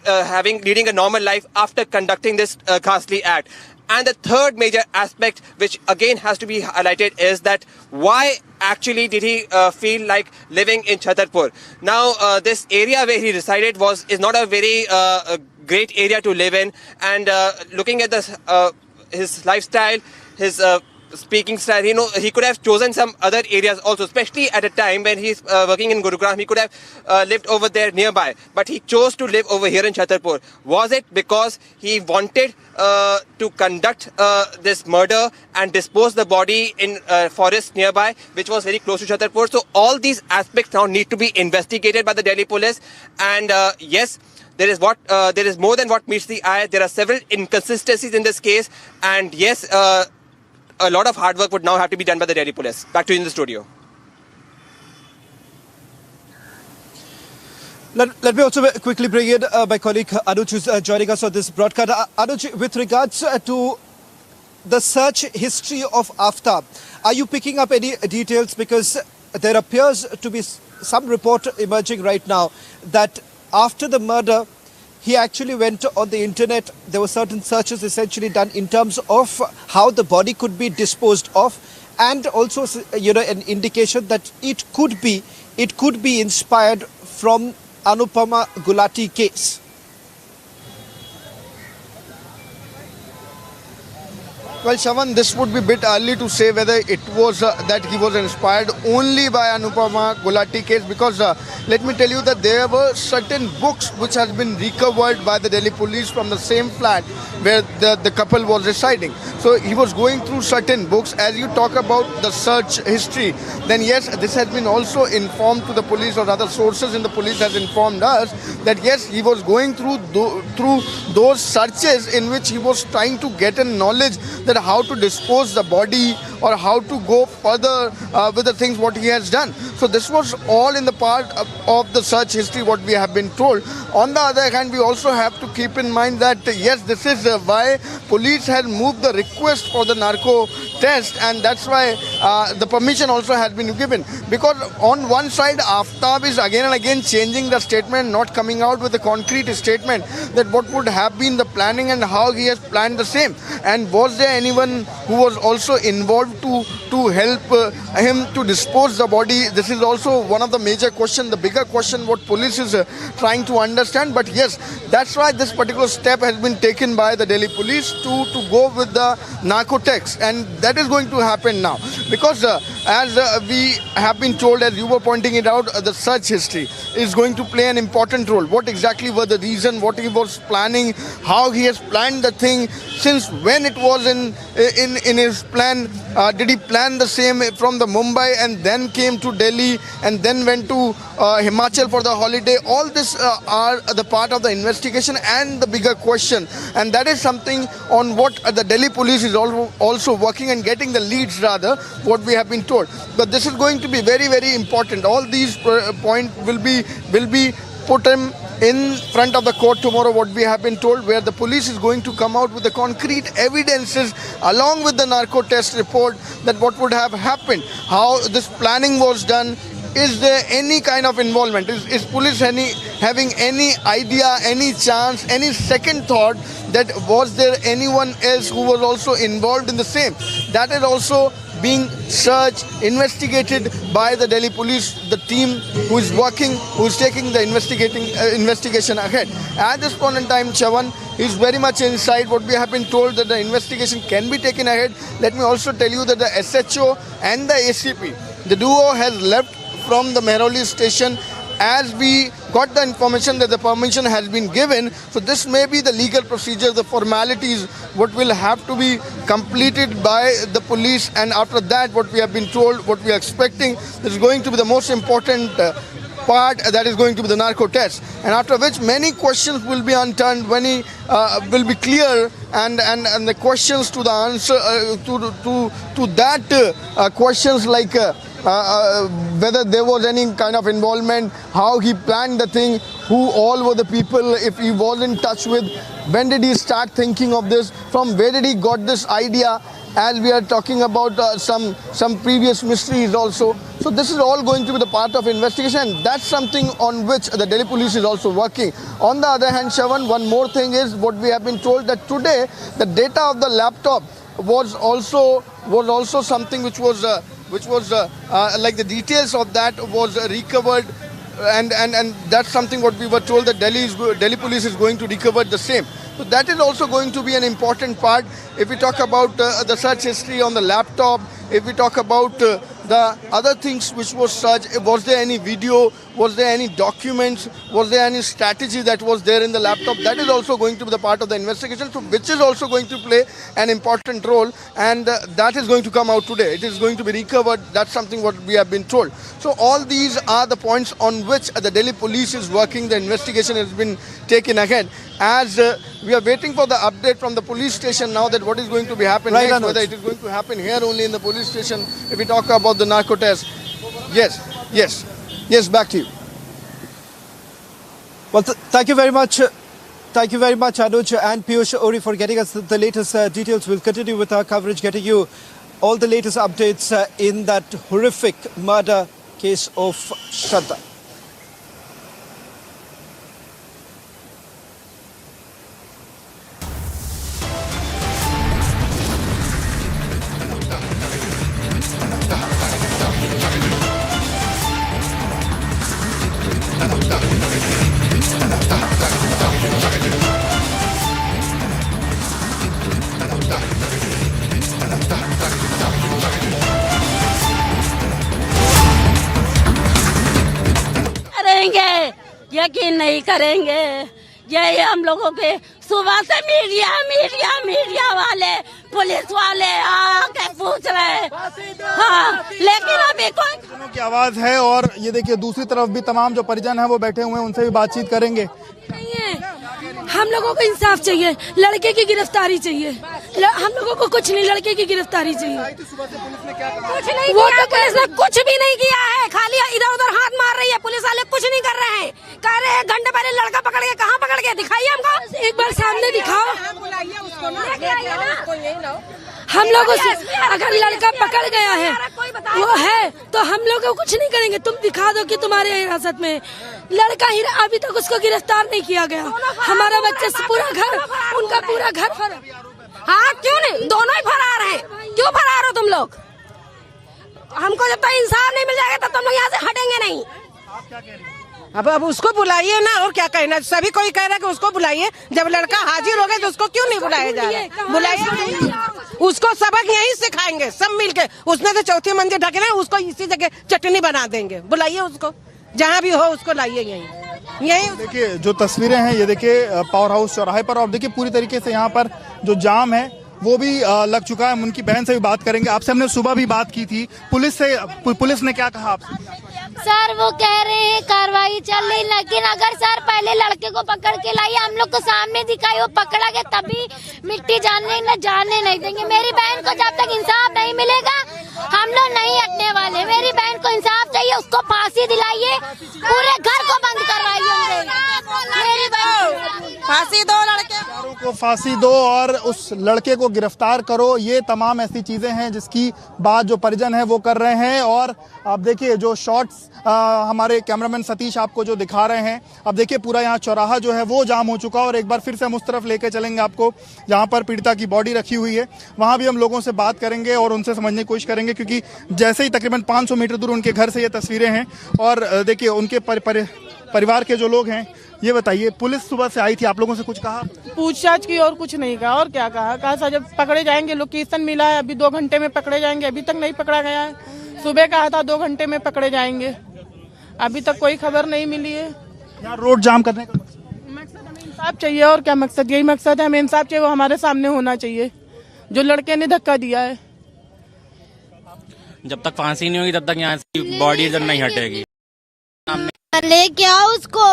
leading a normal life after conducting this ghastly act. And the third major aspect, which again has to be highlighted, is that why actually did he feel like living in Chhatarpur? Now, this area where he resided is not a very great area to live in. And looking at his lifestyle, his speaking style, he could have chosen some other areas also, especially at a time when he's working in Gurugram. He could have lived over there nearby, but he chose to live over here in Chhatarpur. Was it because he wanted to conduct this murder and dispose the body in forest nearby, which was very close to Chhatarpur? So all these aspects now need to be investigated by the Delhi police. And yes, there is more than what meets the eye. There are several inconsistencies in this case, and yes, a lot of hard work would now have to be done by the Delhi police. Back to you in the studio. Let me also quickly bring in my colleague Anuj, who's joining us on this broadcast. Anuj, with regards to the search history of Aftab, are you picking up any details? Because there appears to be some report emerging right now that after the murder, he actually went on the internet. There were certain searches essentially done in terms of how the body could be disposed of, and also, an indication that it could be inspired from Anupama Gulati case. Well, Shravan, this would be a bit early to say whether it was that he was inspired only by Anupama Gulati case, because let me tell you that there were certain books which has been recovered by the Delhi police from the same flat where the couple was residing. So he was going through certain books. As you talk about the search history, then yes, this has been also informed to the police, or other sources in the police has informed us that yes, he was going through those searches in which he was trying to get a knowledge that how to dispose the body or how to go further with the things what he has done. So this was all in the part of the search history what we have been told. On the other hand, we also have to keep in mind that yes, this is why police had moved the request for the narco test, and that's why the permission also has been given. Because on one side, Aftab is again and again changing the statement, not coming out with a concrete statement that what would have been the planning and how he has planned the same. And was there anyone who was also involved to help him to dispose the body? This is also one of the major questions, the bigger question what police is trying to understand. But yes, that's why this particular step has been taken by the Delhi police to go with the narco text, and that is going to happen now. Because as we have been told, as you were pointing it out, the search history is going to play an important role. What exactly were the reason, what he was planning, how he has planned the thing, since when it was in his plan. Did he plan the same from the Mumbai and then came to Delhi and then went to Himachal for the holiday? All this are the part of the investigation and the bigger question, and that is something on what the Delhi police is also working and getting the leads, rather, what we have been told. But this is going to be very, very important. All these points will be put in front of the court tomorrow, what we have been told, where the police is going to come out with the concrete evidences along with the narco test report, that what would have happened, how this planning was done. Is there any kind of involvement? Is police having any idea, any chance, any second thought that was there anyone else who was also involved in the same? That is also being searched, investigated by the Delhi police, the team who is working, who is taking the investigation ahead. At this point in time, Chavan is very much inside. What we have been told that the investigation can be taken ahead. Let me also tell you that the SHO and the ACP, the duo has left from the Mehrauli station as we got the information that the permission has been given, so this may be the legal procedure, the formalities, what will have to be completed by the police, and after that, what we have been told, what we are expecting, is going to be the most important part, that is going to be the narco test, and after which many questions will be unturned, many will be clear, and the questions to the answer to that questions like whether there was any kind of involvement, how he planned the thing, who all were the people, if he was in touch with, when did he start thinking of this, from where did he got this idea, as we are talking about some previous mysteries also. So this is all going to be the part of investigation, and that's something on which the Delhi police is also working. On the other hand, Shravan, one more thing is what we have been told, that today the data of the laptop was also something which was like the details of that was recovered, and that's something what we were told that Delhi police is going to recover the same. So that is also going to be an important part. If we talk about the search history on the laptop, if we talk about the other things which was searched, was there any video, was there any documents, was there any strategy that was there in the laptop, that is also going to be the part of the investigation, so which is also going to play an important role, and that is going to come out today. It is going to be recovered, that's something what we have been told. So all these are the points on which the Delhi police is working, the investigation has been taken ahead. As we are waiting for the update from the police station now, that what is going to be happening next, whether it is going to happen here only in the police station, if we talk about the narco test. Yes, back to you. Well, thank you very much. Thank you very much, Anuj and Piyush Ori, for getting us the latest details. We'll continue with our coverage, getting you all the latest updates in that horrific murder case of Shraddha. यकीन नहीं करेंगे, यही हम लोगों के सुबह से media वाले, पुलिस वाले आके पूछ रहे हैं, हाँ, लेकिन अभी कोई की आवाज है। और ये देखिए दूसरी तरफ भी तमाम जो परिजन हैं वो बैठे हुए हैं, उनसे भी बातचीत करेंगे। नहीं है, हम लोगों को इंसाफ चाहिए, लड़के की गिरफ्तारी चाहिए, हम लोगों को कुछ नहीं, लड़के की गिरफ्तारी चाहिए। कुछ नहीं, वो तो पुलिस ने कुछ भी नहीं किया है, खाली इधर उधर हाथ मार रही है, पुलिस वाले कुछ नहीं कर रहे हैं, कह रहे हैं घंटे पहले लड़का पकड़ के, कहाँ पकड़ के दिखाइए हमको, एक बार सामने दिखाओ, हम लोगों से अगर लड़का पकड़ गया है वो है तो हम लोग कुछ नहीं करेंगे, तुम दिखा दो कि तुम्हारे हिरासत में लड़का ही, अभी तक उसको गिरफ्तार नहीं किया गया, हमारा बच्चे से पूरा घर, उनका पूरा घर फरार। हाँ क्यों नहीं, दोनों ही फरार हैं, क्यों फरार हो तुम लोग? हमको जब तक इंसाफ नहीं मिल जाएगा तब तुम लोग यहाँ से हटेंगे नहीं। अब उसको बुलाइए ना, और क्या कहना, सभी कोई कह रहा है कि उसको बुलाइए, जब लड़का हाजिर हो गया तो उसको क्यों नहीं बुलाया जा रहा? बुलाइए, उसको सबक यहीं सिखाएंगे सब मिलके, उसने तो चौथी मंजिल ढके ना, उसको इसी जगह चटनी बना देंगे, बुलाइए उसको, जहाँ भी हो उसको लाइए यहीं। देखिए जो तस्वीरें हैं, ये देखिए पावर हाउस चौराहे पर, और देखिए पूरी तरीके से यहाँ पर जो जाम है वो भी लग चुका है। हम उनकी बहन से भी बात करेंगे। आपसे हमने सुबह भी बात की थी, पुलिस ने क्या कहा आपसे? सर वो कह रहे हैं कार्रवाई चल रही, लेकिन अगर सर पहले लड़के को पकड़ के लाइए, हम लोग को सामने दिखाई, वो पकड़ा गया तभी मिट्टी जाने नहीं देंगे। मेरी बहन को जब तक इंसाफ नहीं मिलेगा हम लोग नहीं हटने वाले। मेरी बहन को इंसाफ चाहिए, उसको फांसी दिलाइए, पूरे घर को बंद करवाइए, मेरी बहन फांसी दो, लड़के को फांसी दो और उस लड़के को गिरफ्तार करो। ये तमाम ऐसी चीजें हैं जिसकी बात जो परिजन है वो कर रहे हैं। और आप देखिए जो शॉट्स हमारे कैमरामैन सतीश आपको जो दिखा रहे हैं, अब देखिए पूरा यहाँ चौराहा जो है वो जाम हो चुका है। और एक बार फिर से हम उस तरफ लेके चलेंगे आपको, जहाँ पर पीड़िता की बॉडी रखी हुई है, वहाँ भी हम लोगों से बात करेंगे और उनसे समझने की कोशिश करेंगे, क्योंकि जैसे ही तकरीबन 500 मीटर दूर उनके घर से ये तस्वीरें हैं। और देखिए उनके परिवार के जो लोग हैं, ये बताइए, पुलिस सुबह से आई थी, आप लोगों से कुछ कहा? पूछताछ की और कुछ नहीं कहा, और क्या कहा सर जब पकड़े जाएंगे, लोकेशन मिला है, अभी 2 घंटे में पकड़े जाएंगे, अभी तक नहीं पकड़ा गया है। सुबह कहा था 2 घंटे में पकड़े जाएंगे, अभी तक कोई खबर नहीं मिली है। यहाँ रोड जाम करने का इंसाफ चाहिए, और क्या मकसद, यही मकसद है, हमें इंसाफ चाहिए, वो हमारे सामने होना चाहिए। जो लड़के ने धक्का दिया है, जब तक फांसी नहीं होगी तब तक यहाँ से बॉडी जब नहीं हटेगी। लेके आओ उसको।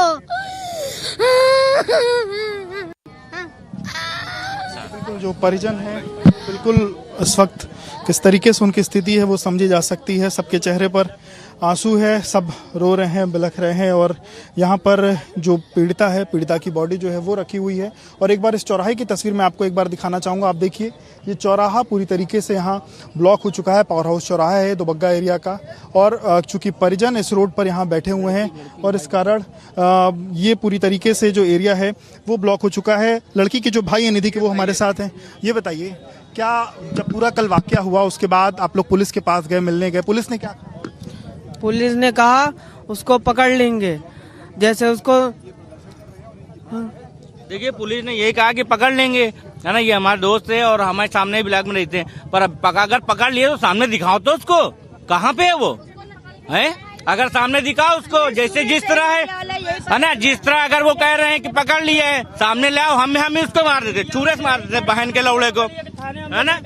बिल्कुल जो परिजन है, बिल्कुल इस वक्त किस तरीके से उनकी स्थिति है वो समझी जा सकती है। सबके चेहरे पर आंसू है, सब रो रहे हैं, बिलख रहे हैं। और यहाँ पर जो पीड़िता है, पीड़िता की बॉडी जो है वो रखी हुई है। और एक बार इस चौराहे की तस्वीर मैं आपको एक बार दिखाना चाहूँगा। आप देखिए, ये चौराहा पूरी तरीके से यहाँ ब्लॉक हो चुका है। पावर हाउस चौराहा है दुबग्गा एरिया का, और चूंकि परिजन इस रोड पर यहाँ बैठे हुए हैं और इस कारण ये पूरी तरीके से जो एरिया है वो ब्लॉक हो चुका है। लड़की के जो भाई है निधि के, वो हमारे साथ हैं। ये बताइए, क्या जब पूरा कल वाकया हुआ उसके बाद आप लोग पुलिस के पास गए, मिलने गए, पुलिस ने क्या कहा? पुलिस ने कहा उसको पकड़ लेंगे, जैसे उसको। देखिए, पुलिस ने यही कहा कि पकड़ लेंगे, है ना। ये हमारे दोस्त है और हमारे सामने ब्लॉक में रहते हैं, पर अगर पकड़ लिए तो सामने दिखाओ तो उसको, कहाँ पे है वो, है? अगर सामने दिखाओ उसको, जैसे जिस तरह है ना, जिस तरह अगर वो कह रहे हैं कि पकड़ लिए है, सामने ले आओ। हम उसको मार देते, छुरे से मार देते, बहन के लौड़े को, है ना,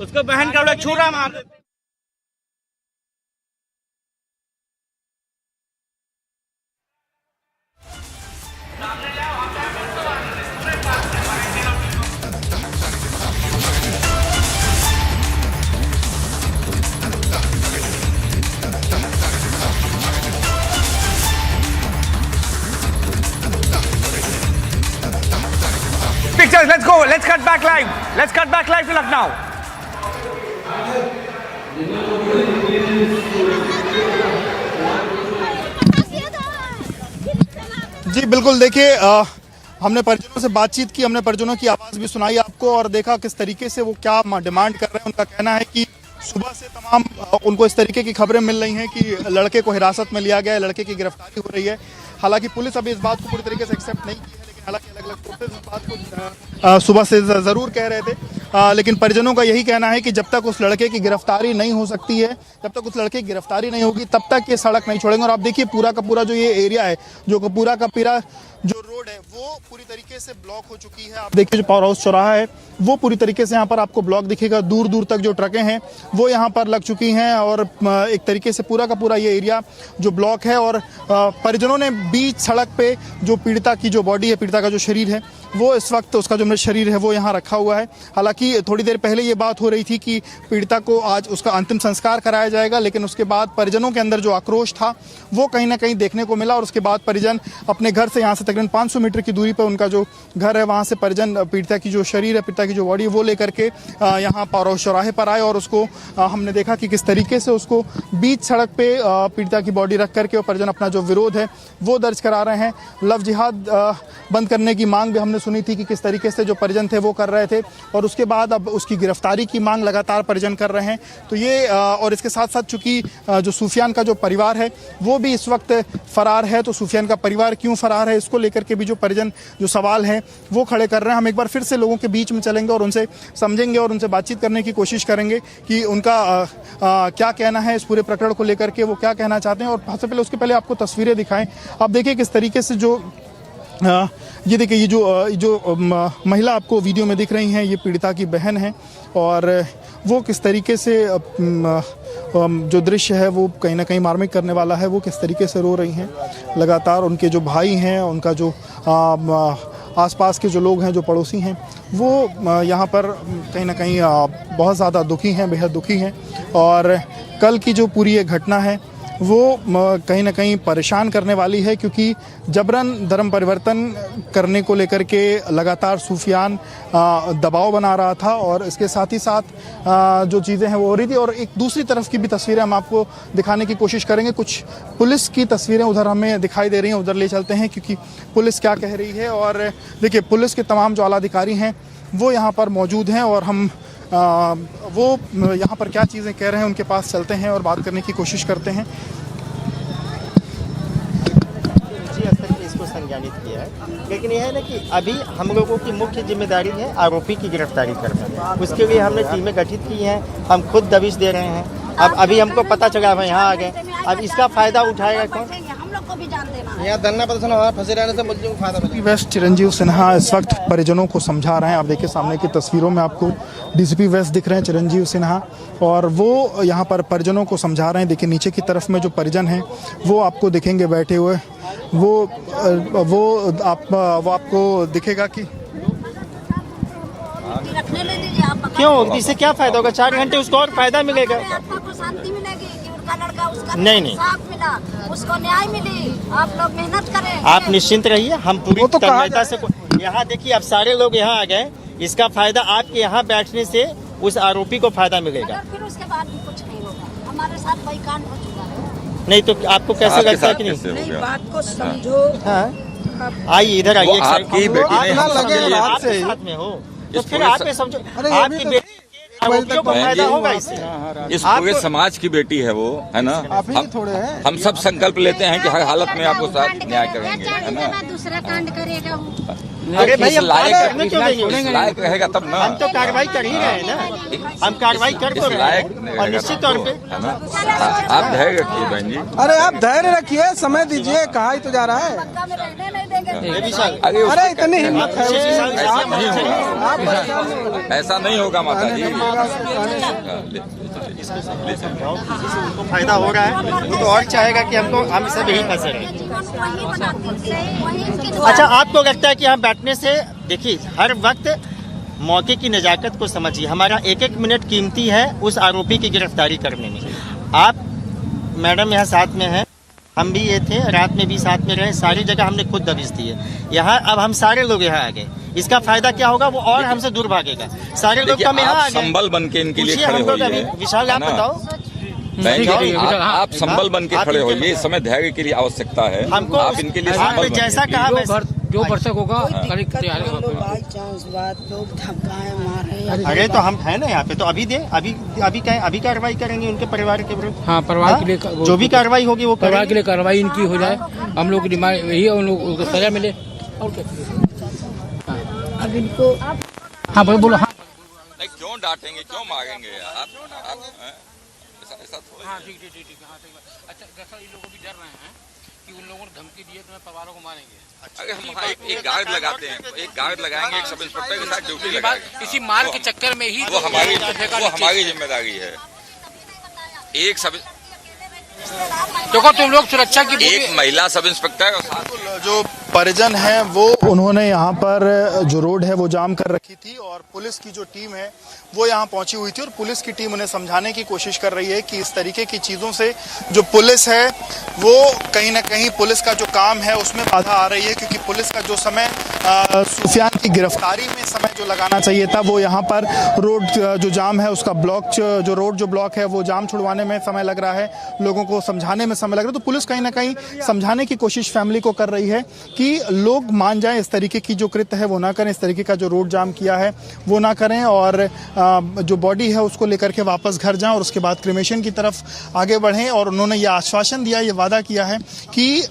उसको बहन के लौड़े छुरा मार देते। Pictures, let's go. Let's cut back live. Let's cut back live to Lucknow. जी बिल्कुल, देखिए हमने परिजनों से बातचीत की, हमने परिजनों की आवाज़ भी सुनाई आपको और देखा किस तरीके से वो क्या डिमांड कर रहे हैं। उनका कहना है कि सुबह से तमाम उनको इस तरीके की खबरें मिल रही हैं कि लड़के को हिरासत में लिया गया है, लड़के की गिरफ्तारी हो रही है। हालांकि पुलिस अभी इस बात को पूरी तरीके से एक्सेप्ट नहीं की है, लेकिन हालांकि अलग अलग सोर्सेज इस बात को सुबह से ज़रूर कह रहे थे। लेकिन परिजनों का यही कहना है कि जब तक उस लड़के की गिरफ्तारी नहीं हो सकती है, जब तक उस लड़के की गिरफ्तारी नहीं होगी, तब तक ये सड़क नहीं छोड़ेंगे। और आप देखिए, पूरा का पूरा जो ये एरिया है, जो पूरा का पूरा जो रोड है वो पूरी तरीके से ब्लॉक हो चुकी है। आप देखिए, जो पावर हाउस चौराहा है वो पूरी तरीके से यहाँ पर आपको ब्लॉक दिखेगा। दूर दूर तक जो ट्रकें हैं वो यहाँ पर लग चुकी हैं और एक तरीके से पूरा का पूरा ये एरिया जो ब्लॉक है। और परिजनों ने बीच सड़क पे जो पीड़िता की जो बॉडी है, पीड़िता का जो शरीर है, वो इस वक्त उसका जो मृत शरीर है वो यहाँ रखा हुआ है। हालांकि थोड़ी देर पहले ये बात हो रही थी कि पीड़िता को आज उसका अंतिम संस्कार कराया जाएगा, लेकिन उसके बाद परिजनों के अंदर जो आक्रोश था वो कहीं ना कहीं देखने को मिला। और उसके बाद परिजन अपने घर से, यहाँ से तकरीबन 500 मीटर की दूरी पर उनका जो घर है, वहाँ से परिजन पीड़िता की जो शरीर है, पीड़िता की जो बॉडी है, वो लेकर के यहाँ पावर हाउस चौराहे पर आए। और उसको हमने देखा कि किस तरीके से उसको बीच सड़क पे पीड़िता की बॉडी रख करके और परिजन अपना जो विरोध है वो दर्ज करा रहे हैं। लव जिहाद बंद करने की मांग भी हमने सुनी थी कि किस तरीके से जो परिजन थे वो कर रहे थे, और उसके बाद अब उसकी गिरफ्तारी की मांग लगातार परिजन कर रहे हैं। तो ये और इसके साथ साथ चूंकि जो सूफियान का जो परिवार है वो भी इस वक्त फरार है, तो सूफियान का परिवार क्यों फरार है, इसको लेकर के भी जो परिजन जो सवाल हैं वो खड़े कर रहे हैं। हम एक बार फिर से लोगों के बीच में चलेंगे और उनसे समझेंगे और उनसे बातचीत करने की कोशिश करेंगे कि उनका क्या कहना है इस पूरे प्रकरण को लेकर के, वो क्या कहना चाहते हैं। और सबसे पहले उसके पहले आपको तस्वीरें दिखाएं। आप देखिए किस तरीके से जो ये देखिए, ये जो महिला आपको वीडियो में दिख रही हैं, ये पीड़िता की बहन है और वो किस तरीके से जो दृश्य है वो कहीं ना कहीं मार्मिक करने वाला है। वो किस तरीके से रो रही हैं लगातार। उनके जो भाई हैं, उनका जो आसपास के जो लोग हैं, जो पड़ोसी हैं, वो यहाँ पर कहीं ना कहीं बहुत ज़्यादा दुखी हैं, बेहद दुखी हैं। और कल की जो पूरी ये घटना है वो कहीं ना कहीं परेशान करने वाली है, क्योंकि जबरन धर्म परिवर्तन करने को लेकर के लगातार सूफियान दबाव बना रहा था और इसके साथ ही साथ जो चीज़ें हैं वो हो रही थी। और एक दूसरी तरफ की भी तस्वीरें हम आपको दिखाने की कोशिश करेंगे। कुछ पुलिस की तस्वीरें उधर हमें दिखाई दे रही हैं, उधर ले चलते हैं क्योंकि पुलिस क्या कह रही है। और देखिए, पुलिस के तमाम जो आलाधिकारी हैं वो यहाँ पर मौजूद हैं और हम वो यहाँ पर क्या चीज़ें कह रहे हैं उनके पास चलते हैं और बात करने की कोशिश करते हैं। इसको संज्ञानित किया है, लेकिन यह है ना कि अभी हम लोगों की मुख्य जिम्मेदारी है आरोपी की गिरफ्तारी करना। उसके लिए हमने टीमें गठित की हैं, हम खुद दबिश दे रहे हैं। अब अभी हमको पता चला, हम यहाँ आ गए। अब इसका फ़ायदा उठाएगा कौन? को भी जान देना। यहाँ धरना प्रदर्शन हमारा फंसे रहने से मुझे फायदा मिलेगा। वेस्ट चिरंजीव सिन्हा इस वक्त परिजनों को समझा रहे हैं। आप देखिए सामने की तस्वीरों में आपको डीसीपी वेस्ट दिख रहे हैं चिरंजीव सिन्हा, और वो यहाँ पर परिजनों को समझा रहे हैं। देखिए नीचे की तरफ में जो परिजन हैं वो आपको दिखेंगे बैठे हुए, वो आपको दिखेगा कि क्यों, इससे क्या फायदा होगा? 4 घंटे उसको और फायदा मिलेगा। शांति मिलेगी कि उनका लड़का उसका नहीं साथ मिला, उसको न्याय मिली। आप लोग मेहनत करें। आप निश्चिंत रहिए, हम पूरी तन्मयता से यहाँ देखिए, अब सारे लोग यहाँ आ गए, इसका फायदा आपके यहाँ बैठने से उस आरोपी को फायदा मिलेगा। फिर उसके बाद भी कुछ नहीं होगा। हमारे साथ वही कांड हो चुका है। नहीं तो आपको कैसे लगता है कि नहीं? बात को समझो। आइए इधर आइए। आपकी बेटी ने आप साथ में हो तो फिर आप ये समझो, आपकी बेटी आरोपियों को फायदा होगा इससे। इस पूरे समाज की बेटी है वो, है ना। हम सब संकल्प लेते हैं कि हर हालत में आपको साथ न्याय करेंगे, है ना। मैं दूसरा कांड करेगा हूँ। अरे भाई हम लायक रहेगा तब ना। हम तो कार्रवाई कर ही रहे हैं ना, हम कार्रवाई कर तो रहे हैं और निश्चित तौर पे आप धैर्य रखिए बहन जी। अरे आप धैर्य रखिए, समय दीजिए, कहा ही तो जा रहा है। अरे इतनी हिम्मत है, ऐसा नहीं होगा माता जी। उनको फायदा हो रहा है, वो तो और चाहेगा कि हम सब यही फंसे रहे। अच्छा, आपको लगता है कि हम बैठने से, देखिए हर वक्त मौके की नजाकत को समझिए। हमारा एक एक मिनट कीमती है उस आरोपी की गिरफ्तारी करने में। आप मैडम यहाँ साथ में हैं, हम भी ये थे, रात में भी साथ में रहे, सारी जगह हमने खुद दबिश दी है। यहाँ अब हम सारे लोग यहाँ आ गए, इसका फायदा क्या होगा? वो और हमसे दूर भागेगा। सारे लोग कम यहाँ आ गए। संबल बन के इनके लिए खड़े होइए। विशाल आप बताओ। आप संबल बन के खड़े होइए। इस समय धैर्य की आपश्यकता है। हमको आप इनके लिए संबल बन जैसा कहा जो भरसक होगा। अरे तो हम है ना यहाँ पे, तो अभी दे, अभी कार्रवाई करेंगे उनके परिवार के विरुद्ध। हाँ, परिवार के लिए जो भी कार्रवाई होगी वो परिवार के लिए कार्रवाई इनकी हो जाए। हम लोग की डिमांड यही है, उन लोग को सजा मिले। और क्या अब इनको, हाँ बोलो। हाँ क्यों डांटेंगे, क्यों मारेंगे आप ऐसा थोड़ा। हाँ ठीक। हाँ सही बात। अच्छा, जैसा इन लोगों को भी डर रहे हैं कि उन लोगों ने धमकी दी है तो परिवारों को मारेंगे। अगर हम वहाँ एक गार्ड लगाते हैं, एक गार्ड लगाएंगे, एक सब इंस्पेक्टर के साथ ड्यूटी लगाएंगे। इसी मार के चक्कर में ही वो हमारी जिम्मेदारी है। एक सब देखो, तुम लोग सुरक्षा की, एक महिला सब इंस्पेक्टर जो परिजन हैं वो उन्होंने यहाँ पर जो रोड है वो जाम कर रखी थी, और पुलिस की जो टीम है वो यहाँ पहुंची हुई थी, और पुलिस की टीम उन्हें समझाने की कोशिश कर रही है कि इस तरीके की चीज़ों से जो पुलिस है वो कहीं ना कहीं पुलिस का जो काम है उसमें बाधा आ रही है। क्योंकि पुलिस का जो समय सुफियान की गिरफ्तारी में समय जो लगाना चाहिए था, वो यहाँ पर रोड जो जाम है उसका ब्लॉक, जो रोड जो ब्लॉक है वो जाम छुड़वाने में समय लग रहा है, लोगों को समझाने में समय लग रहा है। तो पुलिस कहीं ना कहीं समझाने की कोशिश फैमिली को कर रही है कि लोग मान जाएं, इस तरीके की जो कृत्य है वो ना करें, इस तरीके का जो रोड जाम किया है वो ना करें, और जो बॉडी है उसको लेकर के वापस घर जाएं और उसके बाद क्रिमेशन की तरफ आगे बढ़ें। और उन्होंने ये आश्वासन दिया, ये वादा किया है कि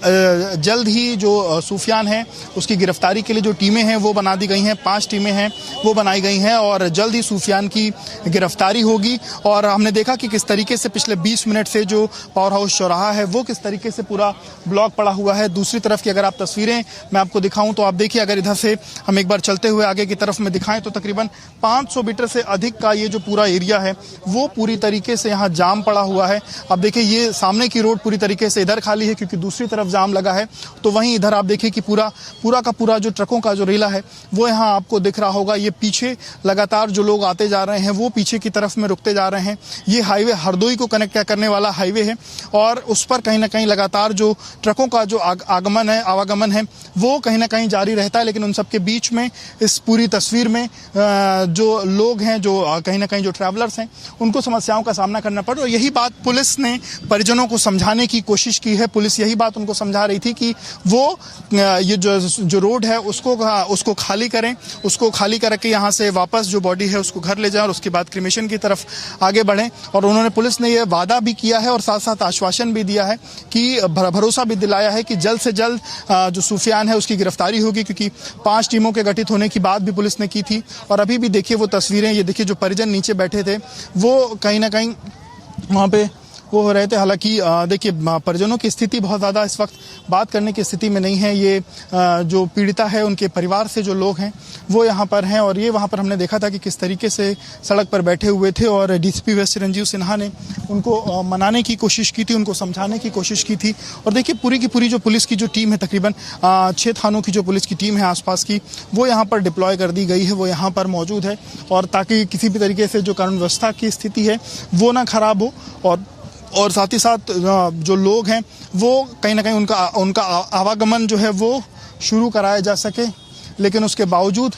जल्द ही जो सुफियान है उसकी गिरफ्तारी के लिए जो टीमें हैं वो बना दी गई हैं, 5 टीमें हैं वो बनाई गई हैं, और जल्द ही सुफियान की गिरफ्तारी होगी। और हमने देखा कि किस तरीके से पिछले 20 मिनट से जो पावर हाउस चौराहा है वो किस तरीके से पूरा ब्लॉक पड़ा हुआ है। दूसरी तरफ की अगर आप तस्वीरें मैं आपको दिखाऊं तो आप देखिए, अगर इधर से हम एक बार चलते हुए आगे की तरफ में दिखाएं तो तकरीबन 500 मीटर से अधिक का ये जो पूरा एरिया है वो पूरी तरीके से यहाँ जाम पड़ा हुआ है। अब देखिए, ये सामने की रोड पूरी तरीके से इधर खाली है क्योंकि दूसरी तरफ जाम लगा है, तो वहीं इधर आप देखिए कि पूरा का पूरा जो ट्रकों का जो रेला है वो यहाँ आपको दिख रहा होगा। ये पीछे लगातार जो लोग आते जा रहे हैं वो पीछे की तरफ में रुकते जा रहे हैं। ये हाईवे हरदोई को कनेक्ट करने वाला हाईवे है, और उस पर कहीं ना कहीं लगातार जो ट्रकों का जो आवागमन है वो कहीं ना कहीं जारी रहता है। लेकिन उन सबके बीच में इस पूरी तस्वीर में जो लोग हैं, जो कहीं ना कहीं जो ट्रैवलर्स हैं, उनको समस्याओं का सामना करना पड़ रहा है। यही बात पुलिस ने परिजनों को समझाने की कोशिश की है। पुलिस यही बात उनको समझा रही थी कि वो ये जो रोड है उसको खाली करें, उसको खाली करके यहाँ से वापस जो बॉडी है उसको घर ले जाएं और उसके बाद क्रिमेशन की तरफ आगे बढ़ें। और उन्होंने, पुलिस ने ये वादा भी किया है और साथ साथ आश्वासन भी दिया है कि भरोसा भी दिलाया है कि जल्द से जल्द जो सुफियान है उसकी गिरफ्तारी होगी, क्योंकि 5 टीमों के गठित होने की बात भी पुलिस ने की थी। और अभी भी देखिए वो तस्वीरें, ये देखिए जो परिजन नीचे बैठे थे वो कहीं ना कहीं वहाँ पे वो हो रहे थे। हालांकि देखिए परिजनों की स्थिति बहुत ज़्यादा इस वक्त बात करने की स्थिति में नहीं है। ये जो पीड़िता है उनके परिवार से जो लोग हैं वो यहाँ पर हैं, और ये वहाँ पर हमने देखा था कि किस तरीके से सड़क पर बैठे हुए थे, और डीसीपी वेस्ट चिरंजीव सिन्हा ने उनको मनाने की कोशिश की थी, उनको समझाने की कोशिश की थी। और देखिए पूरी की पूरी जो पुलिस की जो टीम है, तकरीबन 6 थानों की जो पुलिस की टीम है आसपास की, वो यहाँ पर डिप्लॉय कर दी गई है, वो यहाँ पर मौजूद है, और ताकि किसी भी तरीके से जो कानून व्यवस्था की स्थिति है वो ना खराब हो, और साथ ही साथ जो लोग हैं वो कहीं ना कहीं उनका आवागमन जो है वो शुरू कराया जा सके। लेकिन उसके बावजूद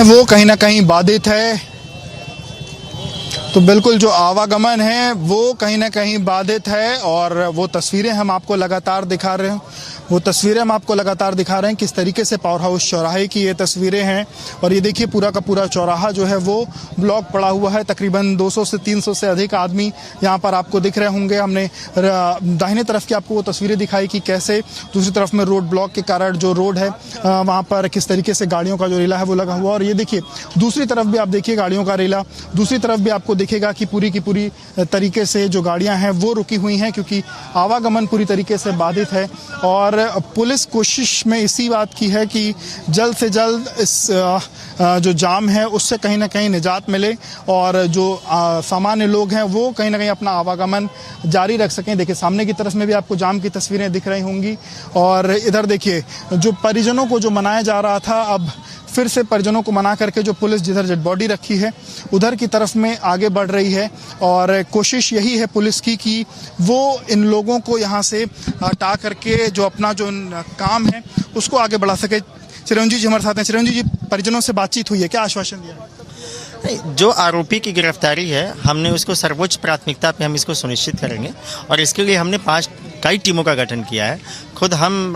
वो कहीं ना कहीं बाधित है। तो बिल्कुल जो आवागमन है वो कहीं ना कहीं बाधित है, और वो तस्वीरें हम आपको लगातार दिखा रहे हैं, किस तरीके से पावर हाउस चौराहे की ये तस्वीरें हैं। और ये देखिए पूरा का पूरा चौराहा जो है वो ब्लॉक पड़ा हुआ है, तकरीबन 200 से 300 से अधिक आदमी यहाँ पर आपको दिख रहे होंगे। हमने दाहिने तरफ की आपको वो तस्वीरें दिखाई कि कैसे दूसरी तरफ में रोड ब्लॉक के कारण जो रोड है वहाँ पर किस तरीके से गाड़ियों का जो रेला है वो लगा हुआ। और ये देखिए दूसरी तरफ भी आप देखिए गाड़ियों का रेला, दूसरी तरफ भी आपको दिखेगा कि पूरी की पूरी तरीके से जो गाड़ियां हैं वो रुकी हुई हैं, क्योंकि आवागमन पूरी तरीके से बाधित है। और पुलिस कोशिश में इसी बात की है कि जल्द से जल्द इस जो जाम है उससे कहीं ना कहीं निजात मिले, और जो सामान्य लोग हैं वो कहीं ना कहीं अपना आवागमन जारी रख सकें। देखिए सामने की तरफ में भी आपको जाम की तस्वीरें दिख रही होंगी, और इधर देखिए जो परिजनों को जो मनाया जा रहा था, अब फिर से परिजनों को मना करके जो पुलिस जिधर डेड बॉडी रखी है उधर की तरफ में आगे बढ़ रही है। और कोशिश यही है पुलिस की कि वो इन लोगों को यहाँ से हटा करके जो अपना जो काम है उसको आगे बढ़ा सके। चिरंजीव जी हमारे साथ हैं। चिरंजीव जी, परिजनों से बातचीत हुई है, क्या आश्वासन दिया? जो आरोपी की गिरफ्तारी है हमने उसको सर्वोच्च प्राथमिकता पे हम इसको सुनिश्चित करेंगे, और इसके लिए हमने कई टीमों का गठन किया है। खुद हम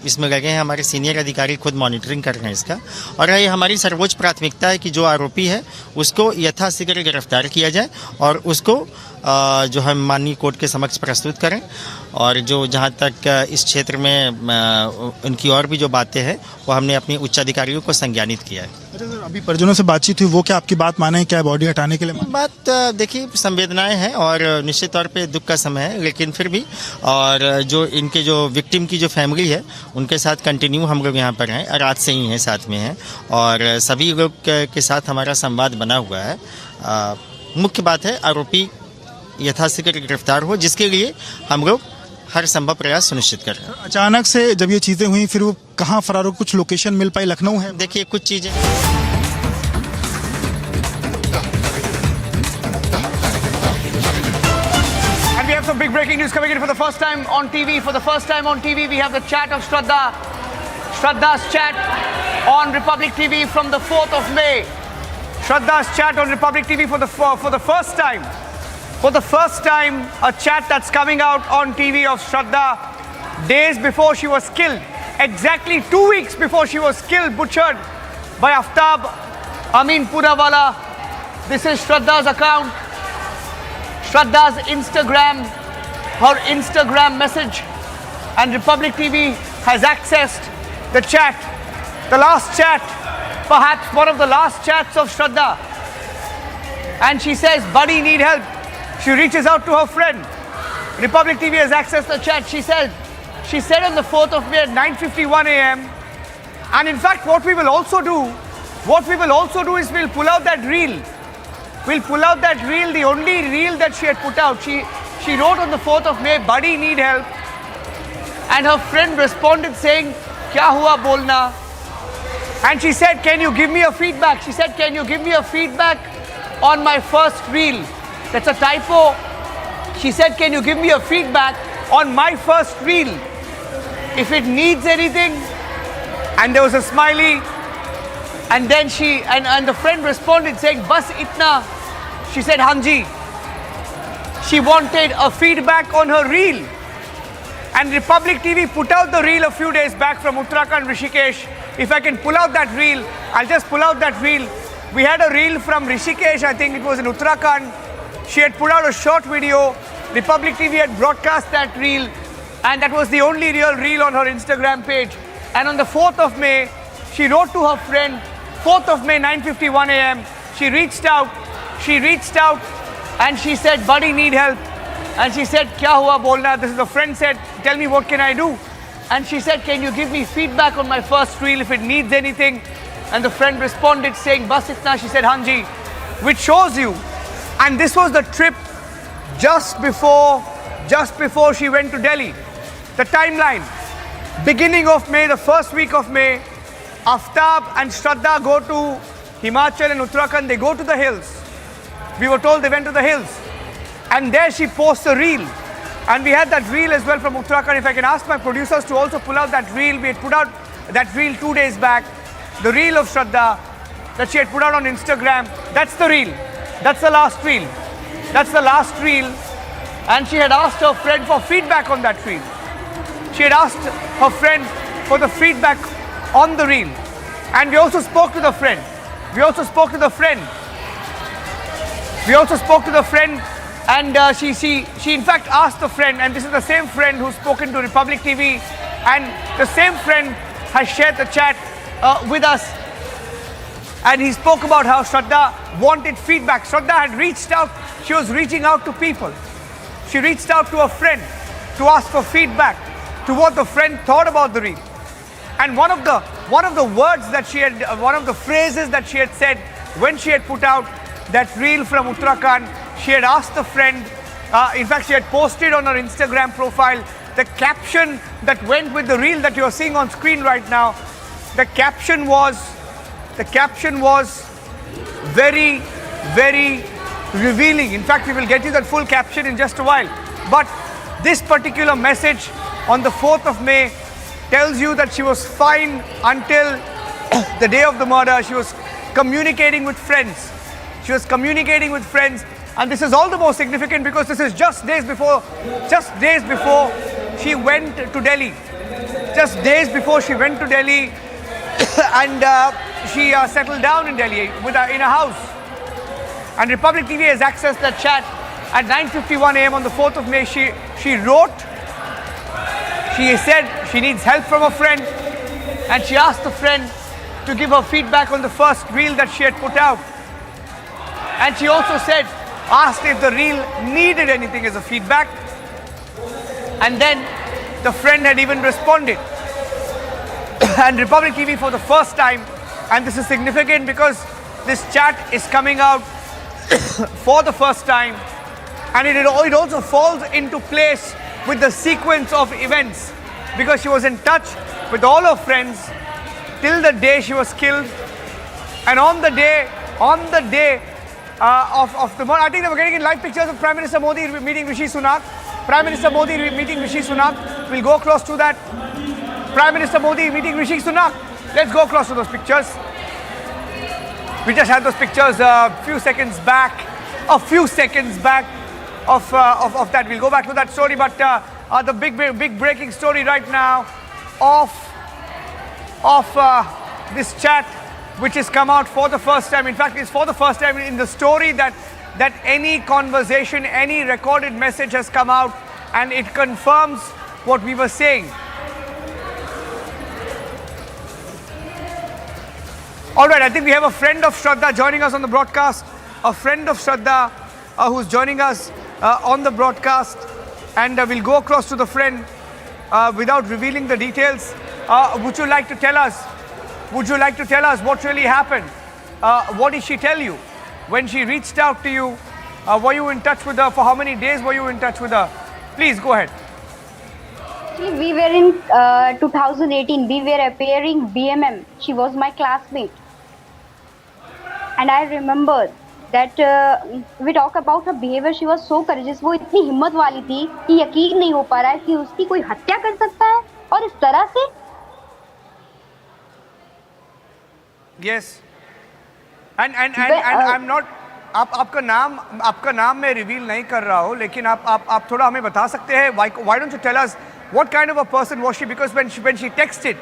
इसमें लगे हैं, हमारे सीनियर अधिकारी खुद मॉनिटरिंग कर रहे हैं इसका, और ये हमारी सर्वोच्च प्राथमिकता है कि जो आरोपी है उसको यथाशीघ्र गिरफ्तार किया जाए, और उसको जो हम माननीय कोर्ट के समक्ष प्रस्तुत करें। और जो जहाँ तक इस क्षेत्र में उनकी और भी जो बातें हैं वो हमने अपने उच्चाधिकारियों को संज्ञानित किया है। अच्छा सर, अभी परिजनों से बातचीत हुई, वो क्या आपकी बात माने, क्या बॉडी हटाने के लिए? बात देखिए संवेदनाएं हैं और निश्चित तौर पे दुख का समय है, लेकिन फिर भी और जो इनके जो विक्टिम की जो फैमिली है उनके साथ कंटिन्यू हम लोग यहाँ पर हैं, रात से ही हैं, साथ में हैं, और सभी लोग के साथ हमारा संवाद बना हुआ है। मुख्य बात है आरोपी यथाशीघ्र गिरफ्तार हो, जिसके लिए हम लोग हर संभव प्रयास सुनिश्चित कर रहे हैं। अचानक से जब ये चीज़ें हुई फिर वो कहाँ फरार हो, कुछ लोकेशन मिल पाई? लखनऊ है? देखिए कुछ चीज़ें And we have some big breaking news coming in for the first time on TV. For the first time on TV, we have the chat of Shraddha. Shraddha's chat on Republic TV from the 4th of May. Shraddha's chat on Republic TV for the first time. For the first time, a chat that's coming out on TV of Shraddha days before she was killed. Exactly 2 weeks before she was killed, butchered by Aftab Amin Punawala. This is Shraddha's account. Shraddha's Instagram, her Instagram message, and Republic TV has accessed the chat, the last chat, perhaps one of the last chats of Shraddha. And she says, buddy, need help. She reaches out to her friend. Republic TV has accessed the chat. She said on the 4th of May at 9:51 a.m. And in fact, what we will also do is we'll pull out that reel. We'll pull out that reel, the only reel that she had put out. She wrote on the 4th of May, buddy, need help. And her friend responded saying, kya hua bolna? And she said, can you give me a feedback? She said, can you give me a feedback on my first reel? That's a typo. She said, can you give me a feedback on my first reel? If it needs anything. And there was a smiley. And then and the friend responded saying, bas itna. She said, Hanji. She wanted a feedback on her reel. And Republic TV put out the reel a few days back from Uttarakhand, Rishikesh. If I can pull out that reel, I'll just pull out that reel. We had a reel from Rishikesh, I think it was in Uttarakhand. She had put out a short video Republic TV had broadcast that reel, and that was the only real reel on her Instagram page. And on the 4th of May, she wrote to her friend, 4th of May, 9:51 a.m. She reached out and she said, buddy, need help. And she said, kya hua bolna? This is the friend said, tell me what can I do? And she said, can you give me feedback on my first reel if it needs anything? And the friend responded saying, bas itna. She said, Hanji, which shows you. And this was the trip just before she went to Delhi. The timeline, beginning of May, the first week of May, Aftab and Shraddha go to Himachal and Uttarakhand. They go to the hills. We were told they went to the hills. And there she posts a reel. And we had that reel as well from Uttarakhand. If I can ask my producers to also pull out that reel. We had put out that reel 2 days back. The reel of Shraddha that she had put out on Instagram. That's the reel. That's the last reel. That's the last reel. And she had asked her friend for feedback on that reel. She had asked her friend for the feedback on the reel. And we also spoke to the friend. And she in fact asked the friend, and this is the same friend who's spoken to Republic TV, and the same friend has shared the chat with us. And he spoke about how Shraddha wanted feedback. Shraddha had reached out. She was reaching out to people. She reached out to a friend to ask for feedback to what the friend thought about the reel. And one of the words that she had, one of the phrases that she had said when she had put out that reel from Uttarakhand, she had asked the friend, in fact she had posted on her Instagram profile the caption that went with the reel that you are seeing on screen right now. The caption was very, very revealing. In fact, we will get you that full caption in just a while. But this particular message on the 4th of May tells you that she was fine until the day of the murder. She was communicating with friends. And this is all the more significant because this is just days before she went to Delhi. Just days before she went to Delhi and she settled down in Delhi in a house. And Republic TV has accessed that chat at 9:51 a.m. on the 4th of May. She wrote, she said she needs help from a friend, and she asked the friend to give her feedback on the first reel that she had put out. And she also asked if the reel needed anything as a feedback. And then the friend had even responded. And Republic TV for the first time, and this is significant because this chat is coming out for the first time, and it also falls into place with the sequence of events because she was in touch with all her friends till the day she was killed. And on the day of the murder, I think they were getting in live pictures of Prime Minister Modi meeting Rishi Sunak. We'll go close to that. Prime Minister Modi meeting Rishi Sunak. Let's go close to those pictures. We just had those pictures a few seconds back of that. We'll go back to that story, but the big breaking story right now of this chat, which has come out for the first time. In fact, it's for the first time in the story that any conversation, any recorded message has come out, and it confirms what we were saying. All right, I think we have a friend of Shraddha joining us on the broadcast. A friend of Shraddha who's joining us on the broadcast. And we'll go across to the friend without revealing the details. Would you like to tell us what really happened? What did she tell you when she reached out to you? Were you in touch with her? For how many days were you in touch with her? Please go ahead. We were in 2018. We were appearing BMM. She was my classmate. And I remember that we talk about her behavior. She was so courageous. वो इतनी हिम्मत वाली थी कि यकीन नहीं हो पा रहा है कि उसकी कोई हत्या कर सकता है और इस तरह से. Yes. And I'm not. आपका नाम मैं रिवील नहीं कर रहा हूँ, लेकिन आप थोड़ा हमें बता सकते हैं. Why don't you tell us what kind of a person was she? Because when she texted,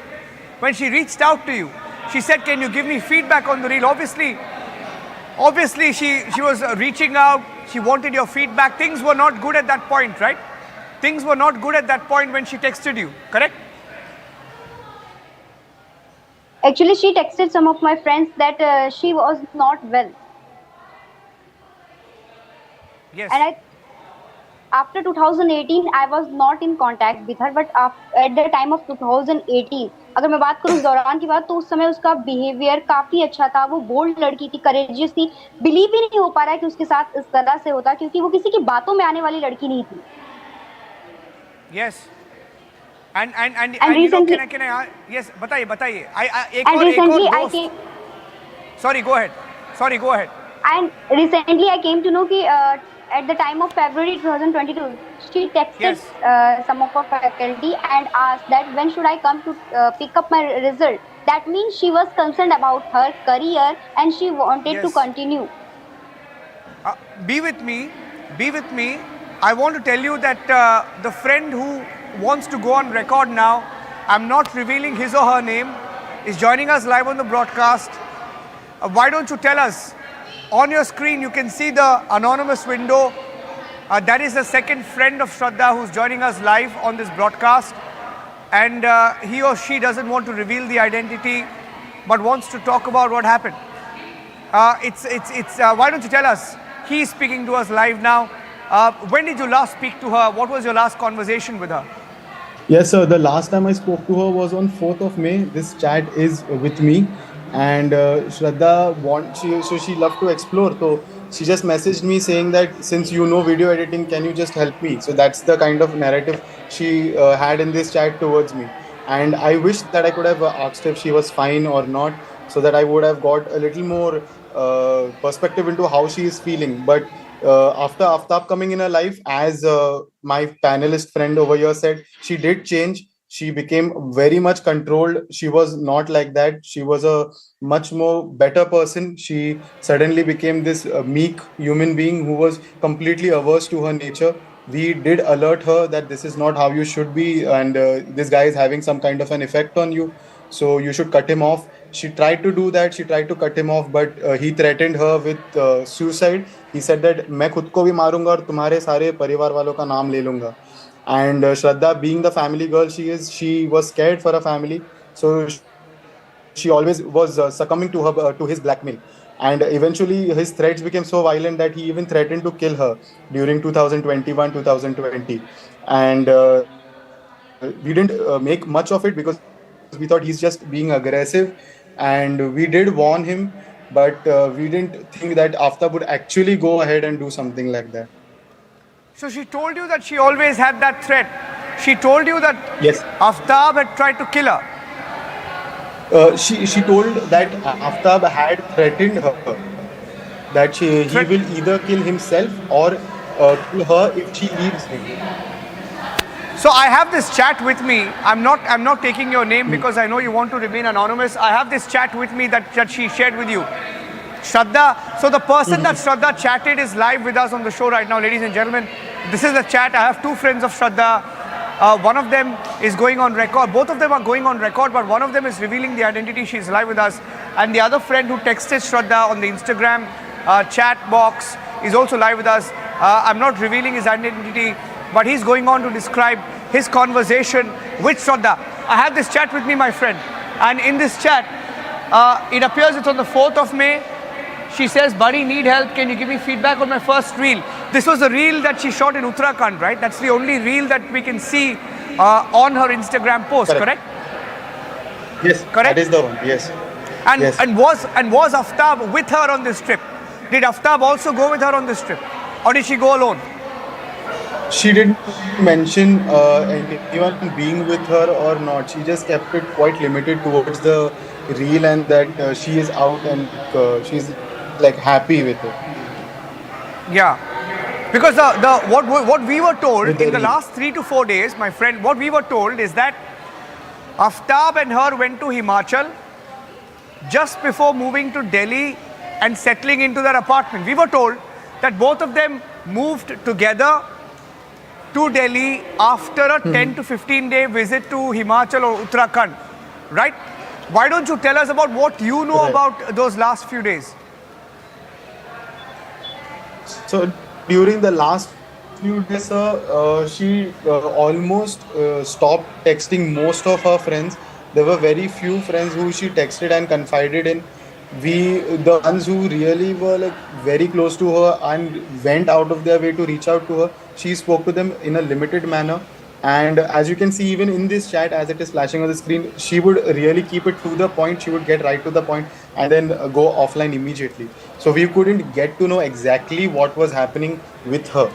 when she reached out to you, she said, "Can you give me feedback on the reel?" Obviously, she was reaching out. She wanted your feedback. Things were not good at that point, right? Things were not good at that point when she texted you, correct? Actually, she texted some of my friends that she was not well. Yes. And after 2018, I was not in contact with her. But at the time of 2018, अगर मैं बात करूँ उस दौरान की बात, तो उस समय उसका बिहेवियर काफी अच्छा था. वो बोल्ड लड़की थी, करेजियस थी. बिलीव ही नहीं हो पा रहा है कि उसके साथ इस तरह से होता, क्योंकि वो किसी की बातों में आने वाली लड़की नहीं थी. Yes. And recently, can I yes, बताइए. And recently I came. Sorry, go ahead. And recently I came to know that at the time of February 2022, she texted some of her faculty and asked that when should I come to pick up my result. That means she was concerned about her career and she wanted to continue. Be with me. I want to tell you that the friend who wants to go on record now, I'm not revealing his or her name, is joining us live on the broadcast. Why don't you tell us? On your screen, you can see the anonymous window. That is the second friend of Shraddha who's joining us live on this broadcast. And he or she doesn't want to reveal the identity, but wants to talk about what happened. Why don't you tell us? He's speaking to us live now. When did you last speak to her? What was your last conversation with her? Yes, sir. The last time I spoke to her was on 4th of May. This chat is with me. And Shraddha she loved to explore. So she just messaged me saying that since you know video editing, can you just help me? So that's the kind of narrative she had in this chat towards me. And I wish that I could have asked if she was fine or not, so that I would have got a little more perspective into how she is feeling. But after Aftab coming in her life, as my panelist friend over here said, she did change. She became very much controlled. She was not like that. She was a much more better person. She suddenly became this meek human being who was completely averse to her nature. We did alert her that this is not how you should be, and this guy is having some kind of an effect on you. So you should cut him off. She tried to do that. She tried to cut him off, but he threatened her with suicide. He said that मैं खुद को भी मारूंगा और तुम्हारे सारे परिवार वालों का नाम ले लूंगा. And Shraddha, being the family girl she was scared for her family. So she always was succumbing to his blackmail. And eventually his threats became so violent that he even threatened to kill her during 2021-2020. And we didn't make much of it because we thought he's just being aggressive. And we did warn him, but we didn't think that Aftab would actually go ahead and do something like that. So she told you that she always had that threat. She told you that Aftab had tried to kill her. She told that Aftab had threatened her that he will either kill himself or kill her if she leaves him. So I have this chat with me. I'm not taking your name because I know you want to remain anonymous. I have this chat with me that she shared with you. Shraddha, so the person that Shraddha chatted is live with us on the show right now, ladies and gentlemen. This is the chat. I have two friends of Shraddha. One of them is going on record. Both of them are going on record, but one of them is revealing the identity. She's live with us. And the other friend who texted Shraddha on the Instagram chat box is also live with us. I'm not revealing his identity, but he's going on to describe his conversation with Shraddha. I have this chat with me, my friend. And in this chat, it appears it's on the 4th of May. She says, buddy, need help. Can you give me feedback on my first reel? This was a reel that she shot in Uttarakhand, right? That's the only reel that we can see on her Instagram post, correct? Yes, correct? That is the one, yes. And was Aftab with her on this trip? Did Aftab also go with her on this trip? Or did she go alone? She didn't mention anyone being with her or not. She just kept it quite limited towards the reel and that she is out and she's like happy with it. Yeah, because what we were told in the last 3 to 4 days, my friend, what we were told is that Aftab and her went to Himachal just before moving to Delhi and settling into their apartment. We were told that both of them moved together to Delhi after a 10 to 15 day visit to Himachal or Uttarakhand, right? Why don't you tell us about what you know about those last few days? So during the last few days, she almost stopped texting most of her friends. There were very few friends who she texted and confided in. The ones who really were like very close to her and went out of their way to reach out to her, she spoke to them in a limited manner. And as you can see, even in this chat, as it is flashing on the screen, she would really keep it to the point. She would get right to the point and then go offline immediately. So we couldn't get to know exactly what was happening with her.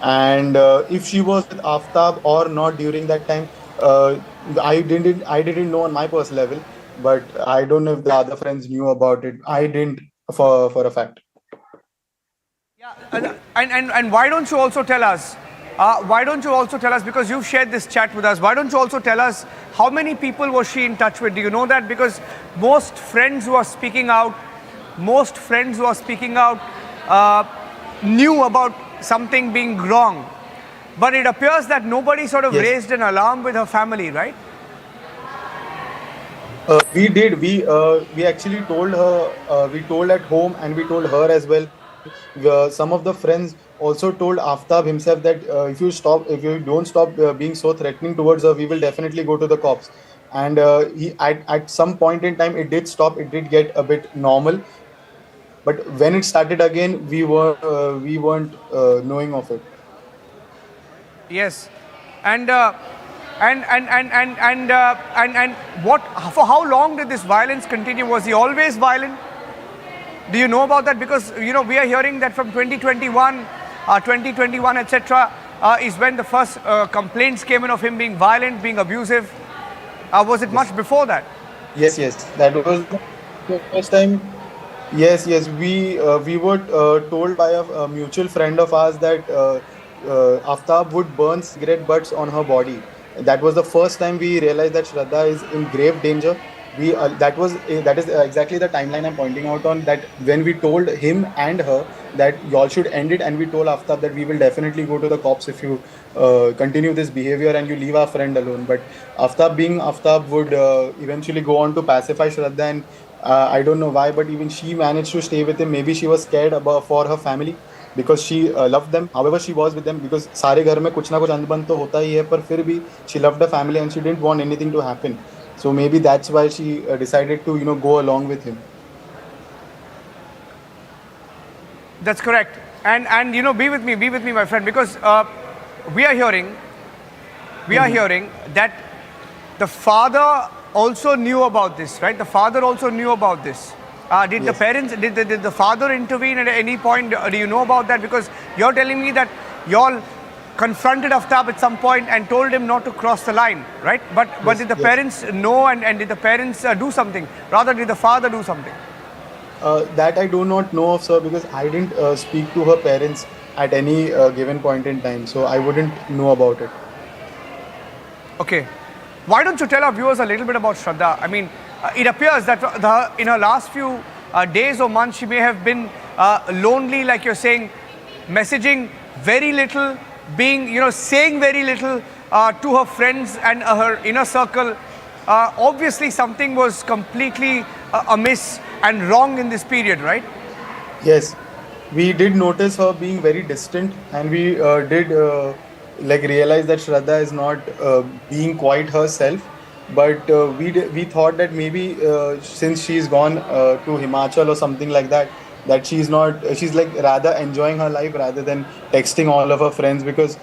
And if she was with Aftab or not during that time, I didn't know on my personal level, but I don't know if the other friends knew about it. I didn't for a fact. And why don't you also tell us? Why don't you also tell us, because you've shared this chat with us, why don't you also tell us how many people was she in touch with? Do you know that? Because most friends who are speaking out, knew about something being wrong. But it appears that nobody sort of raised an alarm with her family, right? We did. We actually told her. We told at home and we told her as well. Some of the friends also told Aftab himself that if you don't stop being so threatening towards her, we will definitely go to the cops. And at some point in time, it did stop. It did get a bit normal. But when it started again, we weren't knowing of it. Yes, and what? For how long did this violence continue? Was he always violent? Do you know about that? Because we are hearing that from 2021, etc., is when the first complaints came in of him being violent, being abusive. Was it much before that? Yes, that was the first time. Yes, we were told by a mutual friend of ours that Aftab would burn cigarette butts on her body. That was the first time we realized that Shraddha is in grave danger. That is exactly the timeline I'm pointing out on, that when we told him and her that y'all should end it, and we told Aftab that we will definitely go to the cops if you continue this behavior and you leave our friend alone. But Aftab would eventually go on to pacify Shraddha, and I don't know why, but even she managed to stay with him. Maybe she was scared for her family, because she loved them. However, she was with them because सारे घर में कुछ ना कुछ अनबन तो होता ही है, पर फिर भी she loved her family and she didn't want anything to happen. So maybe that's why she decided to go along with him. That's correct. And be with me, my friend, because we are hearing that the father also knew about this, right? The father also knew about this. Did the parents, did the father intervene at any point? Do you know about that? Because you're telling me that y'all confronted Aftab at some point and told him not to cross the line, right? But did the parents know, and did the parents do something? Rather, did the father do something? That I do not know of, sir, because I didn't speak to her parents at any given point in time. So I wouldn't know about it. Okay. Why don't you tell our viewers a little bit about Shraddha? I mean, it appears that in her last few days or months, she may have been lonely, like you're saying, messaging very little, saying very little to her friends and her inner circle. Obviously, something was completely amiss and wrong in this period, right? Yes, we did notice her being very distant, and we did realize that Shraddha is not being quite herself. But we thought that maybe since she's gone to Himachal or something like that, that she's rather enjoying her life rather than texting all of her friends, because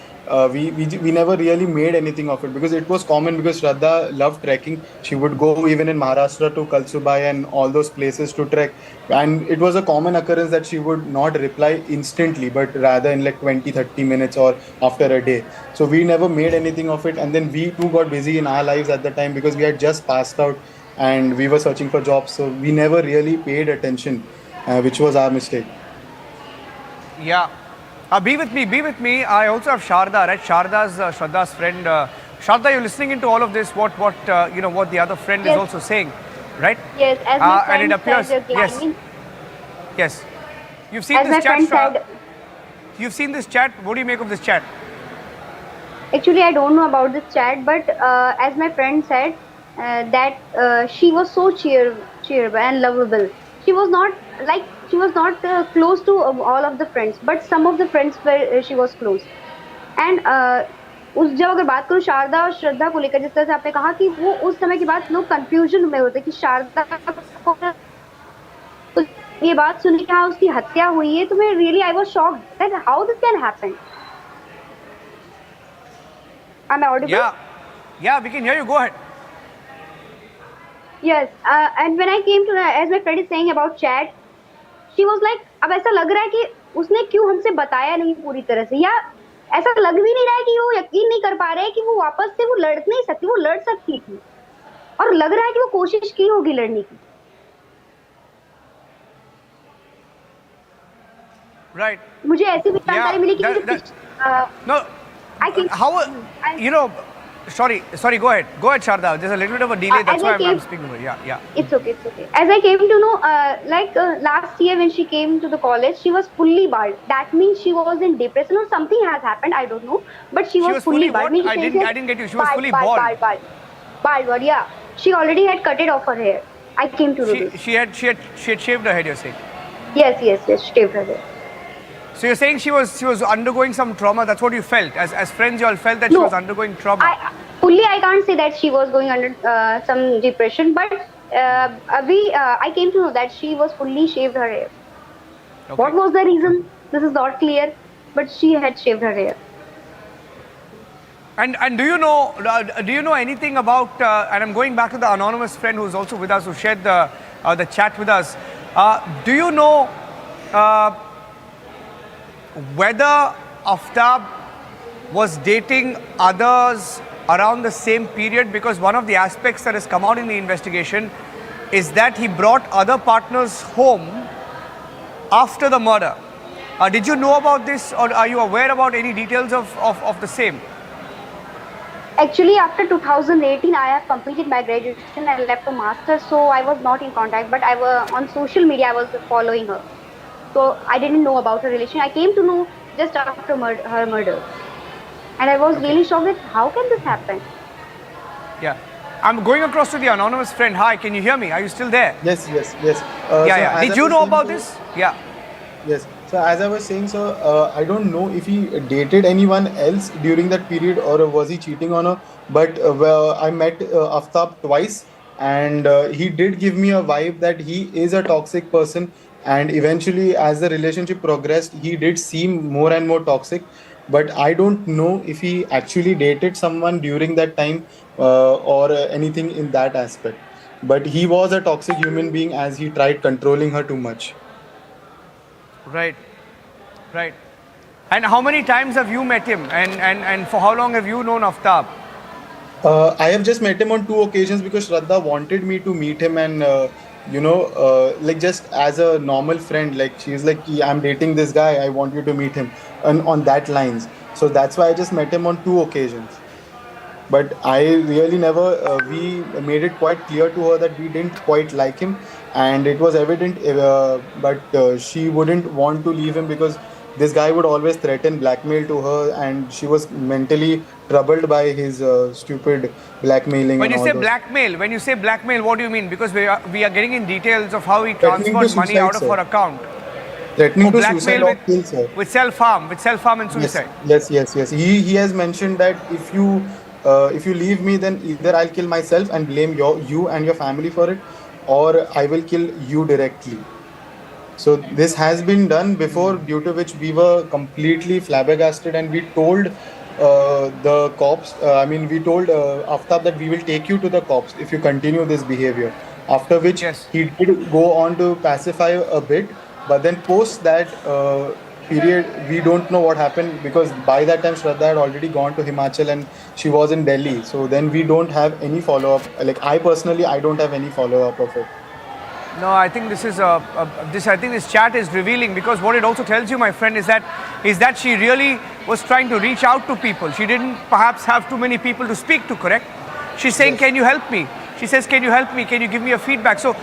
we never really made anything of it, because it was common, because Shraddha loved trekking. She would go even in Maharashtra to Kalsubai and all those places to trek, and it was a common occurrence that she would not reply instantly, but rather in 20-30 minutes or after a day. So we never made anything of it, and then we too got busy in our lives at the time, because we had just passed out and we were searching for jobs, so we never really paid attention, which was our mistake. Yeah. Be with me. I also have Sharda, right? Shraddha's friend. Sharda, you're listening into all of this. What the other friend is also saying, right? Yes, as my friend and it appears, said, yes. You've seen this chat. You've seen this chat. What do you make of this chat? Actually, I don't know about this chat, but as my friend said, that she was so cheerful and lovable. She was not she was not close to all of the friends, but some of the friends were she was close. And उस जब अगर बात करूँ शारदा और श्रद्धा को लेकर, जिस तरह से आपने कहा कि वो उस समय के बाद लोग कंफ्यूजन में होते कि शारदा को तो ये बात सुन के हाँ उसकी हत्या हुई है, तो मैं really I was shocked that how this can happen. Am I audible? Yeah, we can hear you. Go ahead. Yes, and when I came to as my friend is saying about chat, she was like, अब ऐसा लग रहा है कि उसने क्यों हमसे बताया नहीं पूरी तरह से, या ऐसा लग भी नहीं रहा है कि वो यकीन नहीं कर पा रहे हैं कि वो वापस से वो लड़ नहीं सकती, वो लड़ सकती थी और लग रहा है कि वो कोशिश की होगी लड़ने की. Right. मुझे ऐसी भी जानकारी मिली कि no. Sorry, go ahead, Sharda. There's a little bit of a delay. That's why I'm speaking over. Yeah. It's okay. As I came to know, last year when she came to the college, she was fully bald. That means she was in depression or something has happened. I don't know, but she was fully bald. I didn't get you. She was fully bald. Bald. Yeah. She already had cut it off her hair. I came to know this. She had shaved her head. You're saying? Yes. Shaved her hair. So you're saying she was undergoing some trauma. That's what you felt. As friends, you all felt that she was undergoing trauma. I can't say that she was going under some depression, but I came to know that she was fully shaved her hair. Okay. What was the reason? This is not clear, but she had shaved her hair. And do you know anything about? And I'm going back to the anonymous friend who's also with us, who shared the chat with us. Do you know whether Aftab was dating others around the same period? Because one of the aspects that has come out in the investigation is that he brought other partners home after the murder. Did you know about this, or are you aware about any details of the same? Actually, after 2018, I have completed my graduation and left a master's, so I was not in contact. But I was on social media. I was following her. So I didn't know about her relation. I came to know just after her murder. And I was really shocked that how can this happen? Yeah. I'm going across to the anonymous friend. Hi, can you hear me? Are you still there? Yes. Yeah. Did you know about this? Yeah. Yes. So as I was saying, I don't know if he dated anyone else during that period or was he cheating on her. But I met Aftab twice, and he did give me a vibe that he is a toxic person. And eventually, as the relationship progressed, he did seem more and more toxic. But I don't know if he actually dated someone during that time or anything in that aspect. But he was a toxic human being as he tried controlling her too much. Right. And how many times have you met him? And for how long have you known Aftab? I have just met him on 2 occasions because Shraddha wanted me to meet him, and like just as a normal friend, like she's like, I'm dating this guy, I want you to meet him, and on that lines. So that's why I just met him on 2 occasions. But I really never, we made it quite clear to her that we didn't quite like him, and it was evident, but she wouldn't want to leave him because this guy would always threaten blackmail to her, and she was mentally troubled by his stupid blackmailing. When you say blackmail, what do you mean? Because we are getting in details of how he transferred money out of her account. Threatening to suicide or kill her. With self-harm and suicide. Yes. He has mentioned that if you leave me, then either I'll kill myself and blame you and your family for it, or I will kill you directly. So this has been done before, due to which we were completely flabbergasted, and we told the cops, we told Aftab that we will take you to the cops if you continue this behavior. After which he did go on to pacify a bit, but then post that period, we don't know what happened, because by that time Shraddha had already gone to Himachal and she was in Delhi. So then we don't have any follow-up. Like I personally don't have any follow-up of it. No, I think this is I think this chat is revealing, because what it also tells you, my friend, is that she really was trying to reach out to people. She didn't perhaps have too many people to speak to, correct? She's saying, can you help me? She says, can you help me? Can you give me a feedback? So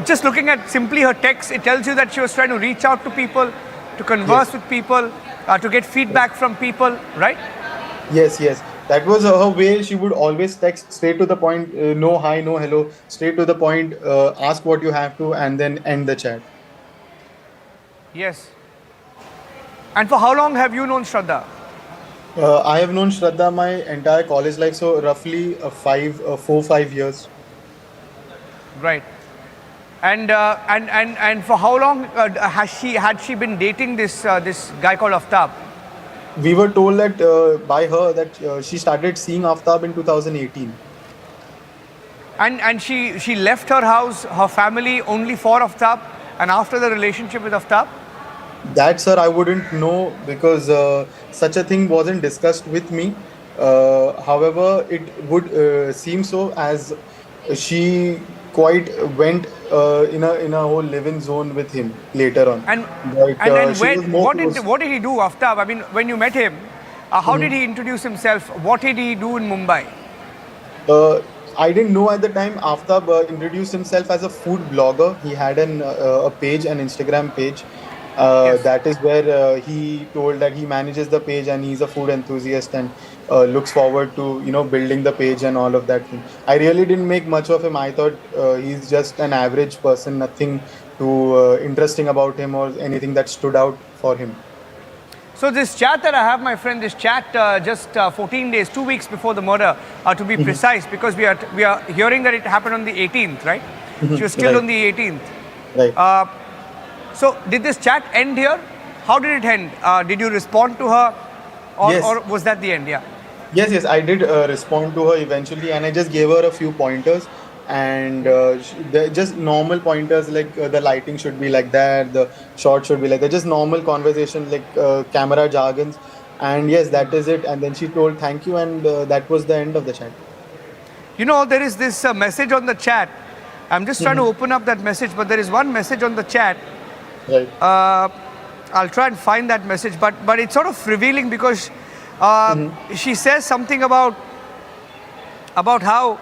just looking at simply her text, it tells you that she was trying to reach out to people, to converse with people, to get feedback from people, right? Yes. That was her way. She would always text straight to the point, no hi, no hello, straight to the point, ask what you have to, and then end the chat. Yes. And for how long have you known Shraddha? I have known Shraddha my entire college life, so roughly 4-5 years. Right. And for how long had she been dating this guy called Aftab? We were told that by her that she started seeing Aftab in 2018. And she left her house, her family only for Aftab, and after the relationship with Aftab? That, sir, I wouldn't know because such a thing wasn't discussed with me. However, it would seem so as she quite went in a whole live-in zone with him later on. And what did he do, Aftab? I mean, when you met him, how did he introduce himself? What did he do in Mumbai? I didn't know at the time. Aftab introduced himself as a food blogger. He had a page, an Instagram page. That is where he told that he manages the page and he's a food enthusiast and looks forward to building the page and all of that thing. I really didn't make much of him. I thought he's just an average person, nothing too interesting about him or anything that stood out for him. So this chat that I have, my friend, this chat just 14 days, 2 weeks before the murder, to be precise, because we are hearing that it happened on the 18th, right? She was killed on the 18th. Right. So did this chat end here? How did it end? Did you respond to her, or was that the end? Yeah. Yes, I did respond to her eventually, and I just gave her a few pointers, and they're just normal pointers like the lighting should be like that, the shot should be like that, just normal conversation like camera jargons, and yes, that is it. And then she told thank you, and that was the end of the chat. There is this message on the chat. I'm just trying to open up that message, but there is one message on the chat. Right. I'll try and find that message, but it's sort of revealing because she says something about how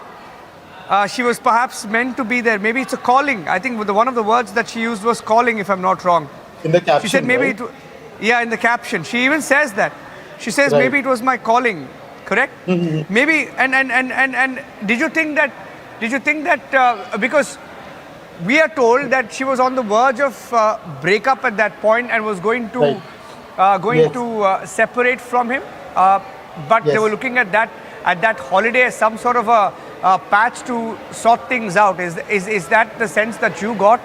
she was perhaps meant to be there. Maybe it's a calling. I think one of the words that she used was calling, if I'm not wrong. In the caption, she said maybe right? In the caption. She even says that. She says maybe it was my calling. Correct? Maybe. And did you think that because we are told that she was on the verge of breakup at that point and was going to separate from him, but they were looking at that holiday as some sort of a patch to sort things out. Is that the sense that you got?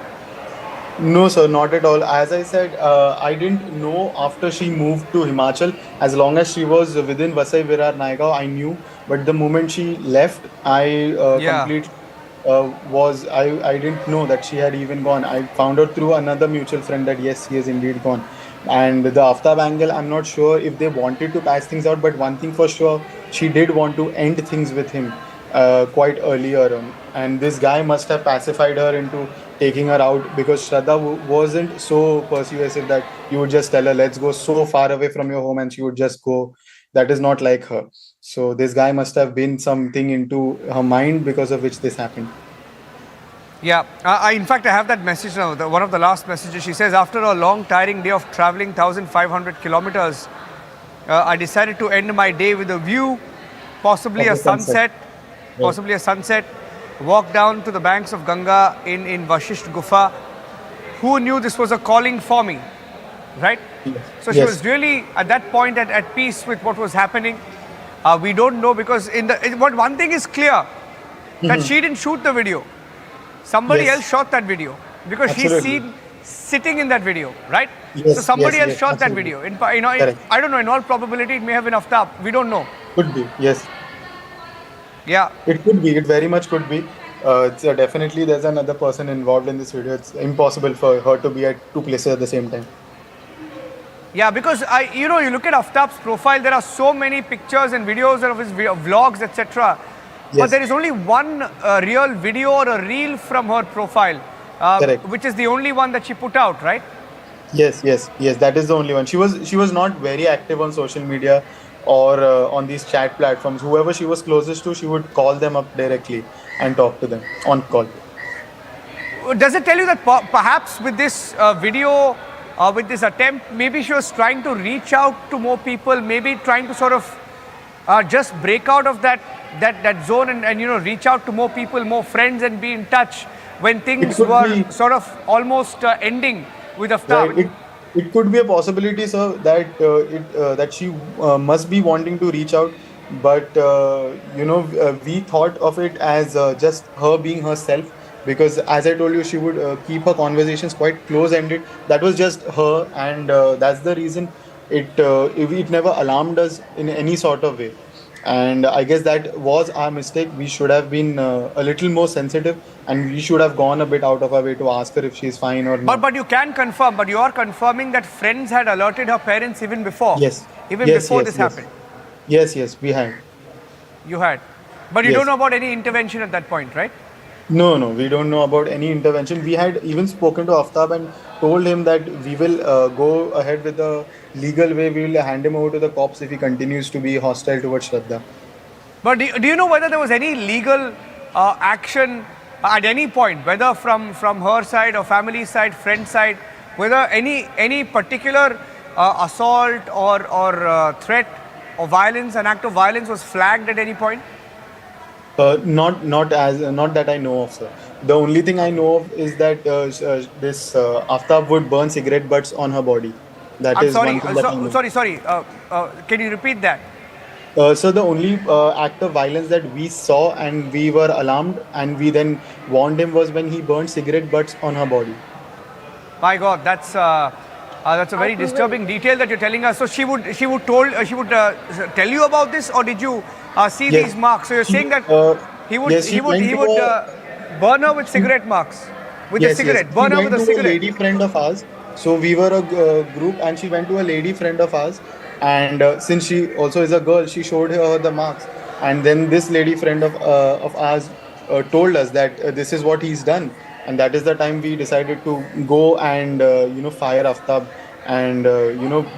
No, sir, not at all. As I said, I didn't know after she moved to Himachal. As long as she was within Vasai Virar Naigaon, I knew. But the moment she left, I completely I didn't know that she had even gone. I found out through another mutual friend that yes, he has indeed gone. And the Aftab angle, I'm not sure if they wanted to patch things out, but one thing for sure, she did want to end things with him quite earlier on. And this guy must have pacified her into taking her out, because Shraddha wasn't so persuasive that you would just tell her, let's go so far away from your home, and she would just go. That is not like her. So this guy must have been something into her mind because of which this happened. Yeah, in fact, I have that message now. One of the last messages, she says, after a long, tiring day of traveling 1,500 kilometers, I decided to end my day with a view, possibly a sunset, walk down to the banks of Ganga in Vashisht Gufa. Who knew this was a calling for me, right? Yes. So she was really, at that point, at peace with what was happening. We don't know, because one thing is clear, that she didn't shoot the video. Somebody else shot that video, because she's seen sitting in that video, right? Yes, so somebody else shot that video. I don't know, in all probability, it may have been Aftab. We don't know. Could be, yes. Yeah. It could be. It very much could be. Definitely, there's another person involved in this video. It's impossible for her to be at two places at the same time. Yeah, because you look at Aftab's profile, there are so many pictures and videos of his vlogs, etc. But there is only one real video or a reel from her profile, which is the only one that she put out, right? Yes. That is the only one. She was not very active on social media or on these chat platforms. Whoever she was closest to, she would call them up directly and talk to them on call. Does it tell you that perhaps with this video, with this attempt, maybe she was trying to reach out to more people, maybe trying to sort of just break out of that zone and reach out to more people, more friends, and be in touch when things were sort of almost ending with Aftab? Right. It could be a possibility, sir, that that she must be wanting to reach out, but we thought of it as just her being herself. Because, as I told you, she would keep her conversations quite close-ended. That was just her, and that's the reason it never alarmed us in any sort of way. And I guess that was our mistake. We should have been a little more sensitive, and we should have gone a bit out of our way to ask her if she's fine or not. But you can confirm, but you are confirming that friends had alerted her parents even before. Yes. Even Yes, before yes, this yes. happened. Yes, we had. You had. But you Yes. don't know about any intervention at that point, right? No, we don't know about any intervention. We had even spoken to Aftab and told him that we will go ahead with the legal way. We will hand him over to the cops if he continues to be hostile towards Shraddha. But do you know whether there was any legal action at any point, whether from her side or family side, friend side, whether any particular assault or threat or violence, an act of violence was flagged at any point? Not that I know of, sir. The only thing I know of is that this Aftab would burn cigarette butts on her body. That I'm is sorry, one thing that I know. sorry. Can you repeat that? So the only act of violence that we saw and we were alarmed and we then warned him was when he burned cigarette butts on her body. My God, that's a very disturbing detail that you're telling us. So she would tell you about this, or did you see Yes. these marks? So you're saying that he would yes, he would went he to would a- burn her with cigarette marks, with a cigarette, burn She her went with a to cigarette. lady friend of ours. So we were a group, and she went to a lady friend of ours. And since she also is a girl, she showed her the marks. And then this lady friend of ours told us that this is what he's done. And that is the time we decided to go and fire Aftab and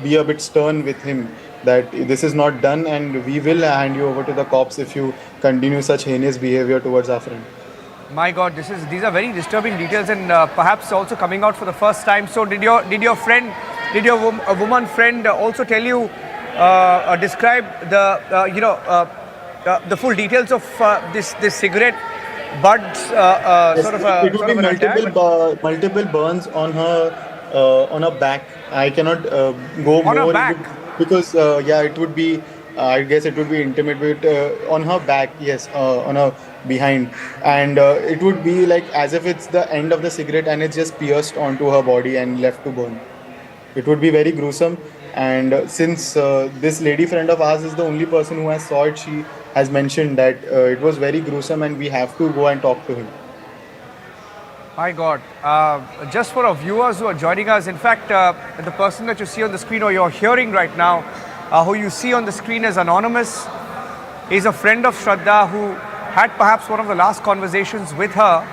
be a bit stern with him that this is not done, and we will hand you over to the cops if you continue such heinous behavior towards our friend. My God, these are very disturbing details, and perhaps also coming out for the first time. So did your woman friend also tell you, describe the full details of this cigarette buds Yes, sort of it would be an attack? multiple burns on her back. I cannot go On her more back? into- because it would be. I guess it would be intimate, but on her back, yes, on her behind, and it would be like as if it's the end of the cigarette and it's just pierced onto her body and left to burn. It would be very gruesome. And since this lady friend of ours is the only person who has saw it, she has mentioned that it was very gruesome and we have to go and talk to him. My God. Just for our viewers who are joining us, in fact, the person that you see on the screen or you're hearing right now, who you see on the screen as anonymous, is a friend of Shraddha who had perhaps one of the last conversations with her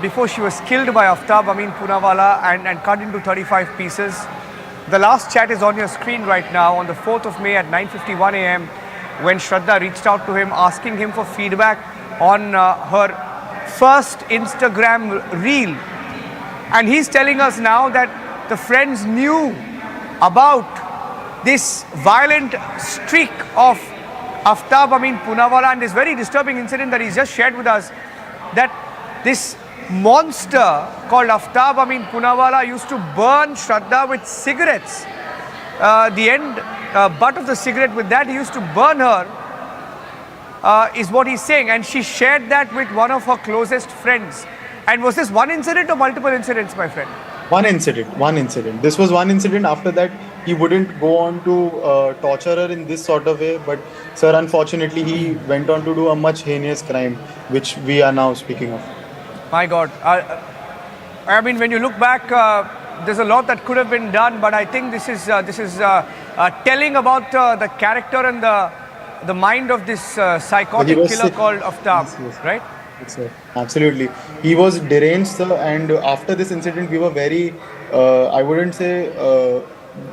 before she was killed by Aftab Amin Poonawalla and cut into 35 pieces. The last chat is on your screen right now on the 4th of May at 9:51 a.m. when Shraddha reached out to him asking him for feedback on her first Instagram reel. And he's telling us now that the friends knew about this violent streak of Aftab Amin Poonawalla and this very disturbing incident that he's just shared with us, that this monster called Aftab Amin Poonawalla used to burn Shraddha with cigarettes. The end butt of the cigarette, with that he used to burn her, is what he's saying. And she shared that with one of her closest friends. And was this one incident or multiple incidents, my friend? One incident. This was one incident. After that, he wouldn't go on to torture her in this sort of way. But, sir, unfortunately, he went on to do a much heinous crime, which we are now speaking of. My God. I mean, when you look back, there's a lot that could have been done, but I think this is telling about the character and the mind of this psychotic killer called Aftab, right? Yes, sir. Absolutely. He was deranged, sir, and after this incident, we were very, I wouldn't say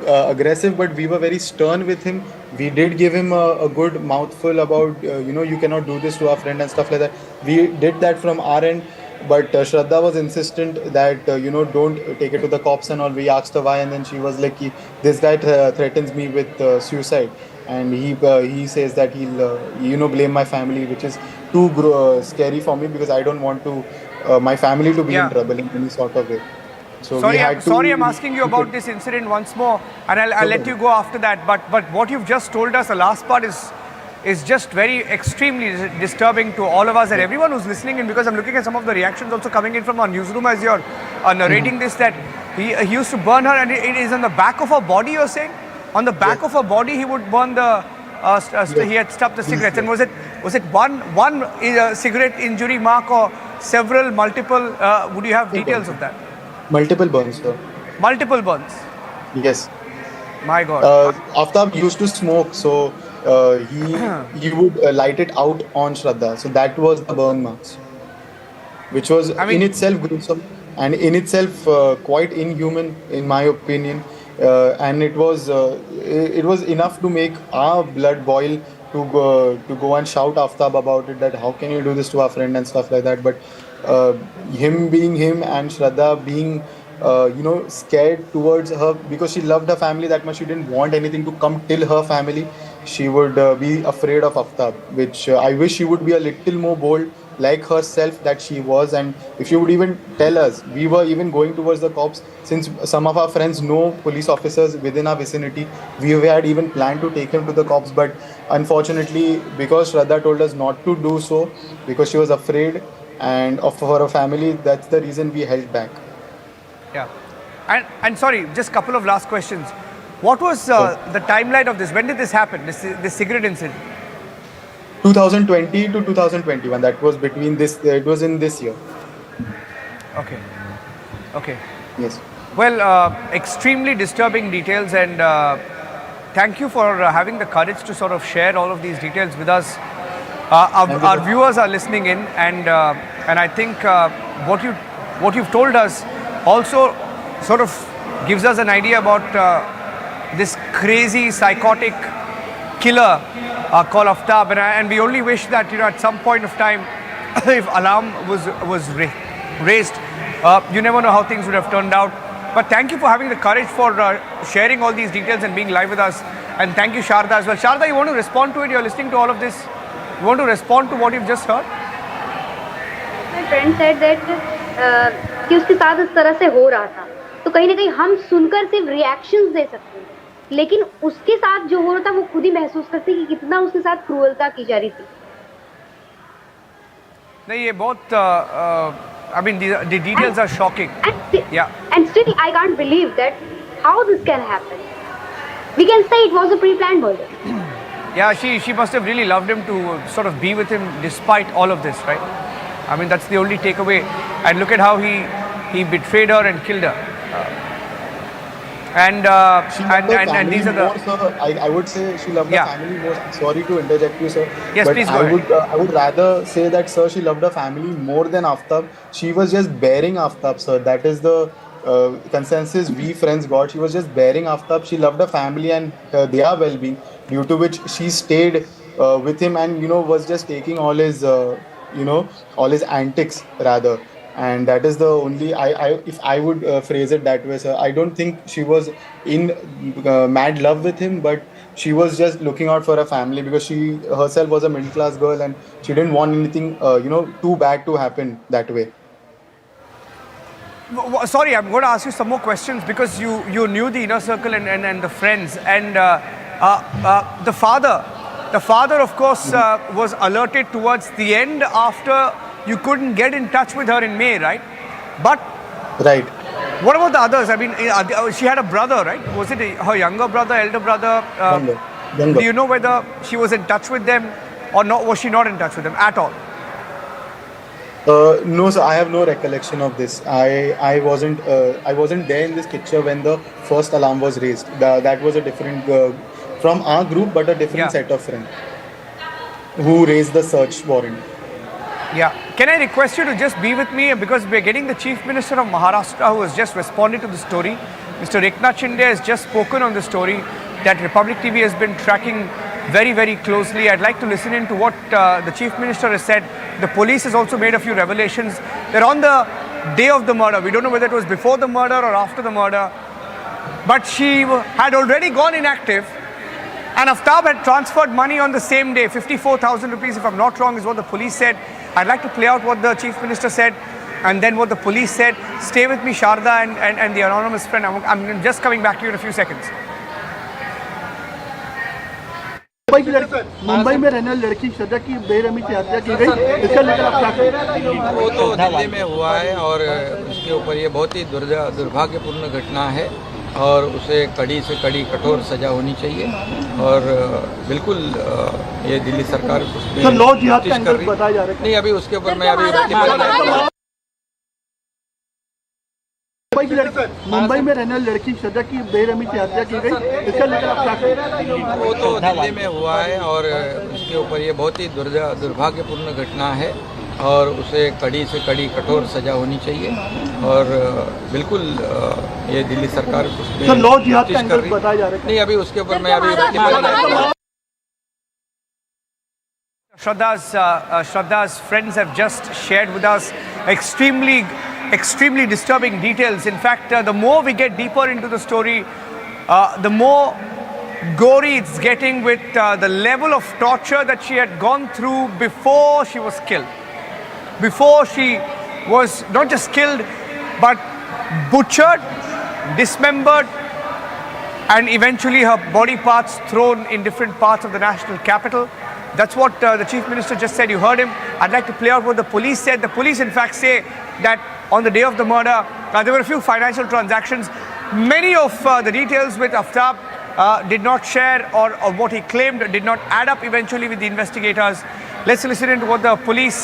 aggressive, but we were very stern with him. We did give him a good mouthful about, you cannot do this to our friend and stuff like that. We did that from our end, but Shraddha was insistent that, don't take it to the cops and all. We asked her why, and then she was like, this guy threatens me with suicide. And he says that he'll, blame my family, which is too scary for me because I don't want to my family to be in trouble in any sort of way. So sorry, we had to. sorry, I'm asking you about this incident once more, and I'll let you go after that. But what you've just told us, the last part is just very extremely disturbing to all of us and everyone who's listening in, because I'm looking at some of the reactions also coming in from our newsroom as you're narrating this, that he used to burn her, and it is on the back of her body, you're saying? On the back of her body he would burn the he had stuffed the cigarettes. And was it one cigarette injury mark or several, multiple? Would you have details of that? Multiple burns, sir. Multiple burns? Yes. My God. Aftab used to smoke, so he would light it out on Shraddha. So that was the burn marks, which was in itself gruesome and in itself quite inhuman, in my opinion. And it was enough to make our blood boil to go and shout Aftab about it, that how can you do this to our friend and stuff like that. But him being him and Shraddha being scared towards her, because she loved her family that much, she didn't want anything to come till her family. She would be afraid of Aftab, which I wish she would be a little more bold like herself that she was. And if she would even tell us, we were even going towards the cops, since some of our friends know police officers within our vicinity, we had even planned to take him to the cops. But unfortunately, because Shraddha told us not to do so, because she was afraid and for her family, that's the reason we held back. Yeah. And sorry, just a couple of last questions. What was the timeline of this? When did this happen, this cigarette incident? 2020 to 2021. That was between this. It was in this year. Okay. Yes. Well, extremely disturbing details, and thank you for having the courage to sort of share all of these details with us. Our viewers are listening in, and I think what you've told us also sort of gives us an idea about this crazy psychotic killer called Aftab, and we only wish that at some point of time, if alarm was raised, you never know how things would have turned out. But thank you for having the courage for sharing all these details and being live with us, and thank you, Sharda, as well. Sharda, you want to respond to it? You're listening to all of this. You want to respond to what you've just heard? My friend said that कि उसके साथ इस तरह से हो रहा था, तो कहीं ना कहीं हम सुनकर सिर्फ रिएक्शंस दे सकते हैं, लेकिन उसके साथ जो हो रहा था वो खुद ही महसूस करते कि कितना उसके साथ क्रूरता की जा रही थी. नहीं, ये बहुत I mean, the details are shocking. And still I can't believe that how this can happen. We can say it was a pre-planned murder. Yeah, she must have really loved him to sort of be with him despite all of this, right? I mean, that's the only takeaway. And look at how he betrayed her and killed her. And these are the. More, I would say she loved her family more. Sorry to interject you, sir. Yes, but please go ahead. I would rather say that, sir, she loved her family more than Aftab. She was just bearing Aftab, sir. That is the consensus we friends got. She was just bearing Aftab. She loved her family and their well-being, due to which she stayed with him and was just taking all his all his antics rather. And that is the only, if I would phrase it that way, sir. I don't think she was in mad love with him, but she was just looking out for her family, because she herself was a middle class girl and she didn't want anything, too bad to happen that way. Sorry, I'm going to ask you some more questions, because you knew the inner circle and the friends, and the father, of course, was alerted towards the end after you couldn't get in touch with her in May, right? But right. What about the others? I mean, she had a brother, right? Was it her younger brother, elder brother? Younger. Do you know whether she was in touch with them or not? Was she not in touch with them at all? No, sir. I have no recollection of this. I wasn't there in this picture when the first alarm was raised. That was a different from our group, but a different set of friends who raised the search warrant. Yeah. Can I request you to just be with me, because we're getting the Chief Minister of Maharashtra, who has just responded to the story. Mr. Eknath Shinde has just spoken on the story that Republic TV has been tracking very, very closely. I'd like to listen in to what the Chief Minister has said. The police has also made a few revelations. They're on the day of the murder. We don't know whether it was before the murder or after the murder. But she had already gone inactive, and Aftab had transferred money on the same day, 54,000 rupees, if I'm not wrong, is what the police said. I'd like to play out what the Chief Minister said. and then what the police said. Stay with me, Sharda and the anonymous friend. I'm just coming back to you in a few seconds. Mumbai में रहने वाली लड़की श्रद्धा की बेरहमी से हत्या की गई, इसका लेकर आप क्या कहेंगे? वो तो दिल्ली में हुआ है और उसके ऊपर ये बहुत ही दुर्भाग्यपूर्ण घटना है और उसे कड़ी से कड़ी कठोर सजा होनी चाहिए और बिल्कुल ये दिल्ली सरकार उसमें लॉ जिहाद का एंगल बताया जा रहा है। नहीं, अभी उसके ऊपर मैं अभी मुंबई में रहने वाली लड़की श्रद्धा की बेरहमी से हत्या की गई, इसका लेकर आप क्या कहेंगे? वो तो दिल्ली में हुआ है और उसके ऊपर ये बहुत ही दुर्भाग्यपूर्ण घटना है और उसे कड़ी से कड़ी कठोर सजा होनी चाहिए और बिल्कुल ये दिल्ली सरकार उसमें लॉ जिहाद का एंगल बताया जा रहा है। नहीं, अभी उसके ऊपर मैं अभी Shraddha's friends have just shared with us extremely disturbing details. In fact, the more we get deeper into the story, the more gory it's getting with the level of torture that she had gone through before she was killed. Before she was not just killed, but butchered, dismembered, and eventually her body parts thrown in different parts of the national capital. That's what the Chief Minister just said. You heard him. I'd like to play out what the police said. The police, in fact, say that on the day of the murder, there were a few financial transactions. Many of the details with Aftab did not share, or what he claimed did not add up eventually with the investigators. Let's listen in to what the police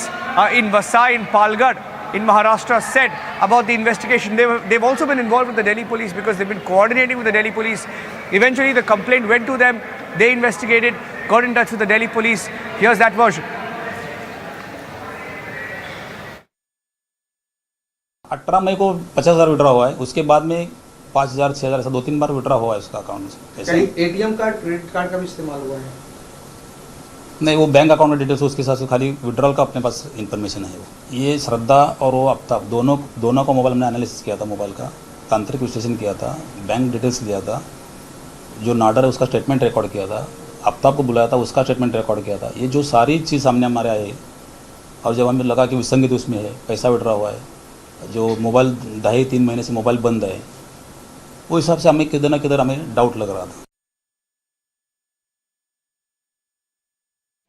in Vasai, in Palghar, in Maharashtra said about the investigation. They've also been involved with the Delhi police because they've been coordinating with the Delhi police. Eventually, the complaint went to them. They investigated, got in touch with the Delhi police. Here's that version. 18 मई को 50,000 withdraw हुआ है, उसके बाद में 5,000 6,000 ऐसा 2-3 बार withdraw हुआ है उसका अकाउंट से। एटीएम कार्ड, क्रेडिट कार्ड का भी इस्तेमाल हुआ है? नहीं, वो बैंक अकाउंट डिटेल्स उसके साथ से खाली विड्रॉल का अपने पास इंफॉर्मेशन है। वो ये श्रद्धा और वो आफ्ताब दोनों का मोबाइल हमने एनालिसिस किया था, मोबाइल का तांत्रिक विश्लेषण किया था, बैंक डिटेल्स लिया था, जो नाडर है उसका स्टेटमेंट रिकॉर्ड किया था, आफ्ताब को बुलाया था उसका स्टेटमेंट रिकॉर्ड किया था। ये जो सारी चीज़ सामने हमारे आए और जब हमें लगा कि विसंगति उसमें है, पैसा विड्रॉ हुआ है, जो मोबाइल 2.5-3 महीने से मोबाइल बंद है, वो हिसाब से हमें किधर ना किधर हमें डाउट लग रहा था।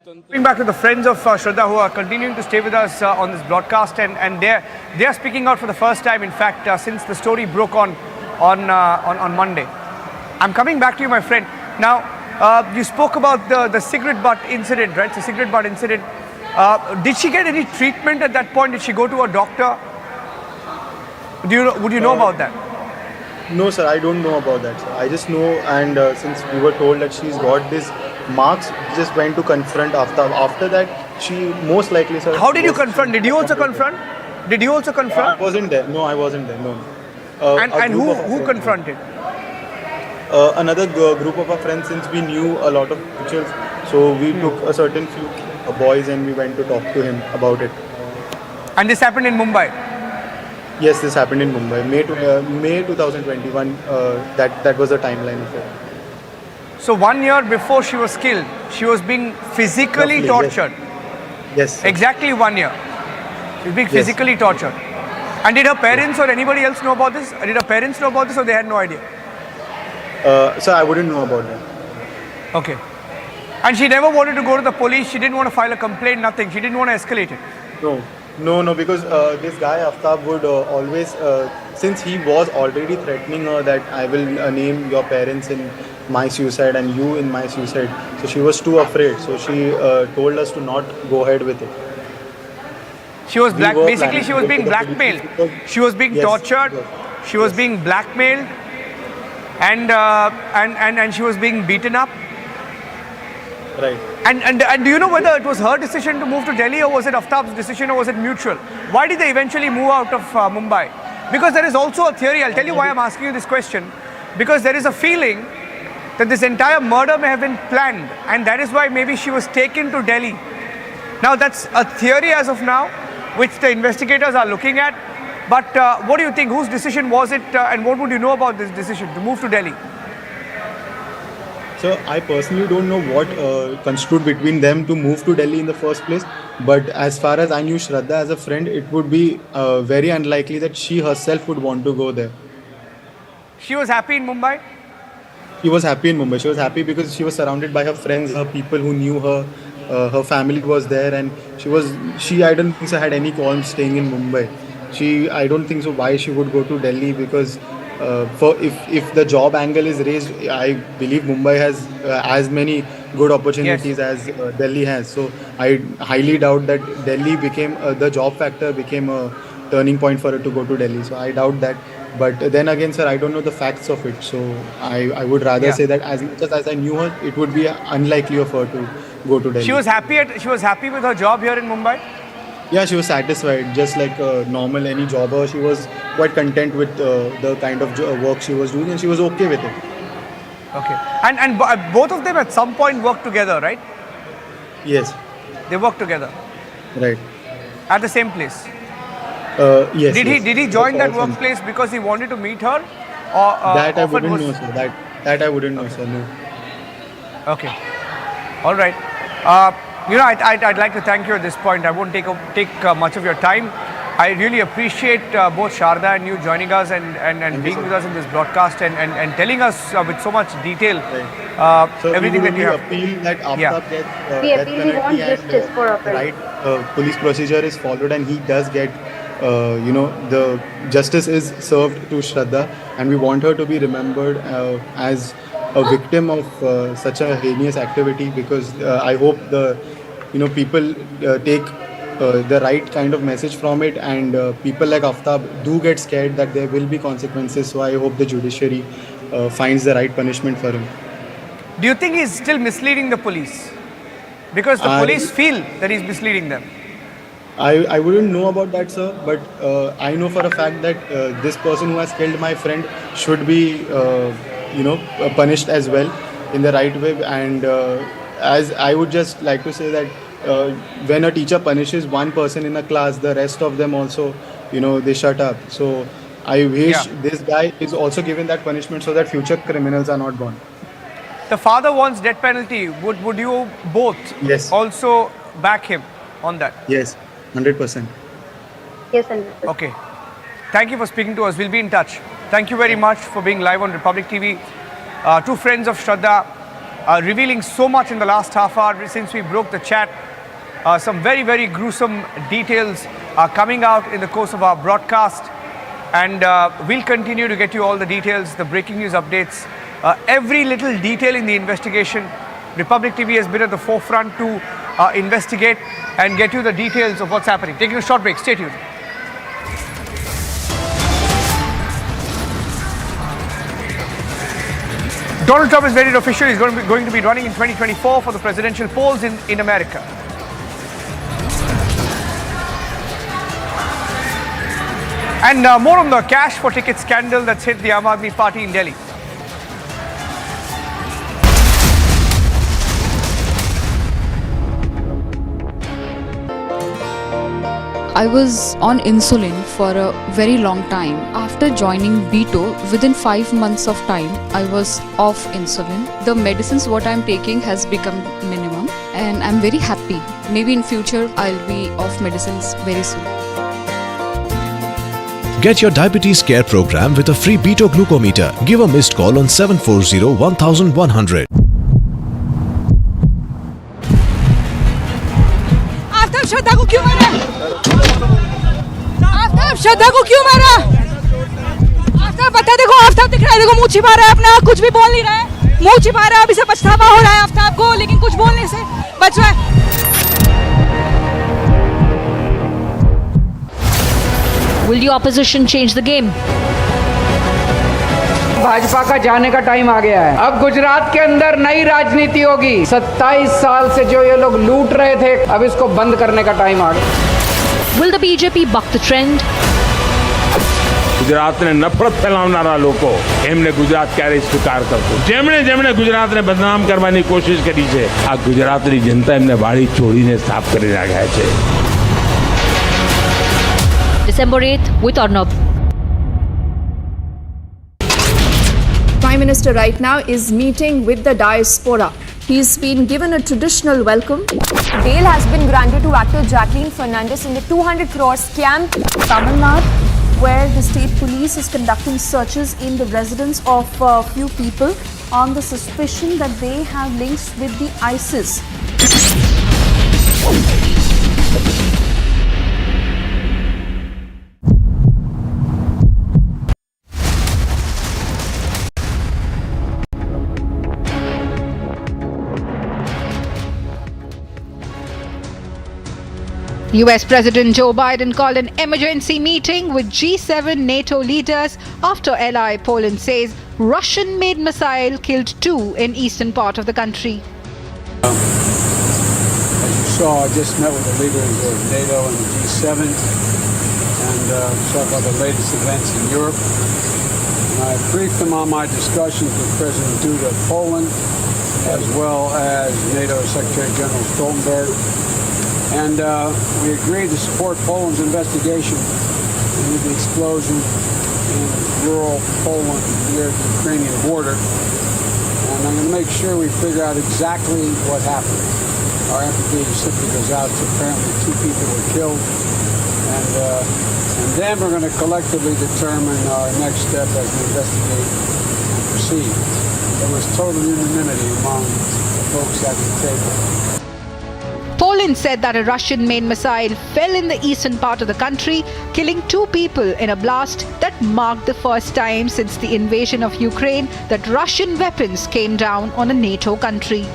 Going back to the friends of Shraddha who are continuing to stay with us on this broadcast, and they are speaking out for the first time, in fact, since the story broke on Monday. I'm coming back to you, my friend. Now, you spoke about the cigarette butt incident, right? The cigarette butt incident. Did she get any treatment at that point? Did she go to a doctor? Would you know about that? No, sir, I don't know about that, sir. I just know, and since we were told that she's got this marks, just went to confront Aftab. After that, she most likely, sir. How did you confront? Did you also confront? Did you also confront? I wasn't there. No, I wasn't there. No. And who confronted? Another group of our friends, since we knew a lot of pictures, so we took a certain few boys and we went to talk to him about it. And this happened in Mumbai? Yes, this happened in Mumbai, May 2021. That was the timeline of it. So 1 year before she was killed, she was being physically Roughly, tortured. Yes. Exactly 1 year. She was being physically tortured. And did her parents or anybody else know about this? Did her parents know about this, or they had no idea? So I wouldn't know about that. Okay. And she never wanted to go to the police. She didn't want to file a complaint. Nothing. She didn't want to escalate it. No, because this guy Aftab would always, since he was already threatening her that I will name your parents in my suicide and you in my suicide. So she was too afraid. So she told us to not go ahead with it. She was basically she was being blackmailed. She was being tortured. She was being blackmailed, and she was being beaten up. Right. And do you know whether it was her decision to move to Delhi, or was it Aftab's decision, or was it mutual? Why did they eventually move out of Mumbai? Because there is also a theory. I'll tell you why I'm asking you this question. Because there is a feeling that this entire murder may have been planned, and that is why maybe she was taken to Delhi. Now that's a theory as of now, which the investigators are looking at. But what do you think? Whose decision was it, and what would you know about this decision to move to Delhi? So I personally don't know what constituted between them to move to Delhi in the first place. But as far as I knew Shraddha as a friend, it would be very unlikely that she herself would want to go there. She was happy in Mumbai? She was happy in Mumbai. She was happy because she was surrounded by her friends, her people who knew her. Her family was there, and she I don't think so had any qualms staying in Mumbai. I don't think so why she would go to Delhi, because if the job angle is raised, I believe Mumbai has as many good opportunities as Delhi has. So I highly doubt that Delhi became the job factor became a turning point for her to go to Delhi. So I doubt that. But then again, sir, I don't know the facts of it. So I would rather say that as much as I knew her, it would be unlikely of her to go to Delhi. She was happy with her job here in Mumbai? Yeah, she was satisfied, just like normal any jobber. She was quite content with the kind of work she was doing, and she was okay with it. Okay. And both of them at some point worked together, right? Yes. They worked together? Right. At the same place? Yes. Did he join that workplace because he wanted to meet her? Or that I wouldn't know, sir. That I wouldn't know, sir. No. Okay. All right. I'd like to thank you at this point. I won't take much of your time. I really appreciate both Sharda and you joining us and being with us in this broadcast and telling us with so much detail everything that you have. Appeal that Aftab gets We appeal, we want justice for our right police procedure is followed, and he does get the justice is served to Shraddha, and we want her to be remembered as a victim of such a heinous activity, because I hope the people take the right kind of message from it, and people like Aftab do get scared that there will be consequences. So I hope the judiciary finds the right punishment for him. Do you think he's still misleading the police? Because the police feel that he's misleading them. I wouldn't know about that, sir, but I know for a fact that this person who has killed my friend should be punished as well in the right way. And as I would just like to say that when a teacher punishes one person in a class, the rest of them also, they shut up. So I wish this guy is also given that punishment so that future criminals are not born. The father wants death penalty. Would you both also back him on that? Yes, 100%. Yes, 100%. Okay. Thank you for speaking to us. We'll be in touch. Thank you very much for being live on Republic TV. Two friends of Shraddha revealing so much in the last half hour since we broke the chat. Some very, very gruesome details are coming out in the course of our broadcast. And we'll continue to get you all the details, the breaking news updates, every little detail in the investigation. Republic TV has been at the forefront to investigate and get you the details of what's happening. Taking a short break. Stay tuned. Donald Trump has made it official. He's going to be running in 2024 for the presidential polls in America. And more on the cash for ticket scandal that's hit the Aam Aadmi Party in Delhi. I was on insulin for a very long time. After joining Beto, within 5 months of time, I was off insulin. The medicines what I'm taking has become minimum, and I'm very happy. Maybe in future, I'll be off medicines very soon. Get your diabetes care program with a free Beto glucometer. Give a missed call on 740-1100. Aftab श्रद्धा को क्यों मारा? आफ्ताब श्रद्धा को क्यों मारा? आफ्ताब बता, देखो आफ्ताब दिख रहा है, देखो मुंह छिपा रहा है अपना, कुछ भी बोल नहीं रहा है, मुंह छिपा रहा है, अभी से पछतावा हो रहा है आफ्ताब को, लेकिन कुछ बोलने से बच रहा है। Will the opposition change the game? Bhajpa का जाने का टाइम आ गया है। अब गुजरात के अंदर नई राजनीति होगी। 27 साल से जो ये लोग लूट रहे थे, अब इसको बंद करने का टाइम आ गया। Will the BJP buck the trend? ગુજરાતને નફરત ફેલાવનારા લોકો એમને ગુજરાત ક્યારે સ્વીકાર કરતું? જેમણે ગુજરાતને બદનામ કરવાની કોશિશ કરી છે, આ ગુજરાતની જનતા એમને વાળી છોડીને સાફ કરી નાખ્યા છે. December 8th with Arnab. Prime Minister right now is meeting with the diaspora. He's been given a traditional welcome. Bail has been granted to actor Jacqueline Fernandez in the 200 crore scam. Tamil Nadu, where the state police is conducting searches in the residence of a few people on the suspicion that they have links with the ISIS. US President Joe Biden called an emergency meeting with G7 NATO leaders after ally Poland says Russian-made missile killed 2 in eastern part of the country. As you saw, I just met with the leaders of NATO and the G7 and talked about the latest events in Europe. And I briefed them on my discussions with President Duda of Poland, as well as NATO Secretary General Stoltenberg. And we agreed to support Poland's investigation into the explosion in rural Poland near the Ukrainian border. And I'm going to make sure we figure out exactly what happened. Our empathy simply goes out to apparently 2 people were killed. And then we're going to collectively determine our next step as we investigate and proceed. There was total unanimity among the folks at the table. Poland said that a Russian-made missile fell in the eastern part of the country, killing 2 people in a blast that marked the first time since the invasion of Ukraine that Russian weapons came down on a NATO country.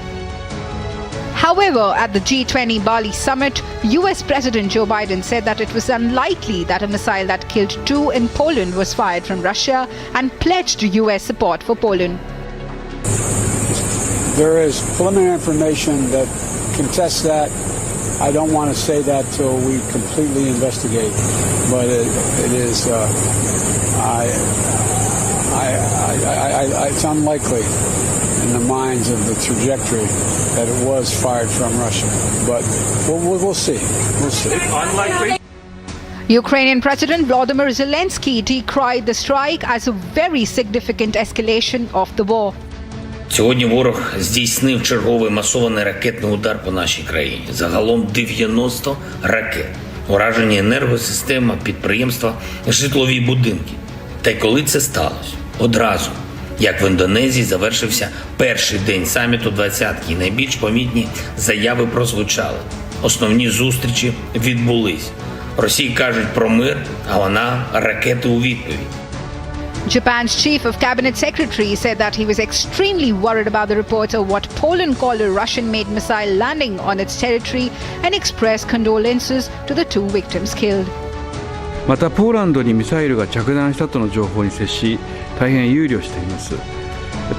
However, at the G20 Bali summit, US President Joe Biden said that it was unlikely that a missile that killed 2 in Poland was fired from Russia and pledged US support for Poland. There is preliminary information that contests that. I don't want to say that till we completely investigate, but it is. It's unlikely in the minds of the trajectory that it was fired from Russia, but we'll see. We'll see. Unlikely. Ukrainian President Volodymyr Zelensky decried the strike as a very significant escalation of the war. Сьогодні ворог здійснив черговий масований ракетний удар по нашій країні. Загалом 90 ракет. Уражені енергосистема, підприємства, житлові будинки. Та й коли це сталося? Одразу. Як в Індонезії завершився перший день саміту «двадцятки», і найбільш помітні заяви прозвучали. Основні зустрічі відбулись. Росії кажуть про мир, а вона ракети у відповідь. Japan's chief of cabinet secretary said that he was extremely worried about the reports of what Poland called a Russian-made missile landing on its territory and expressed condolences to the 2 victims killed. またポーランドにミサイルが着弾したとの情報に接し、大変憂慮しています。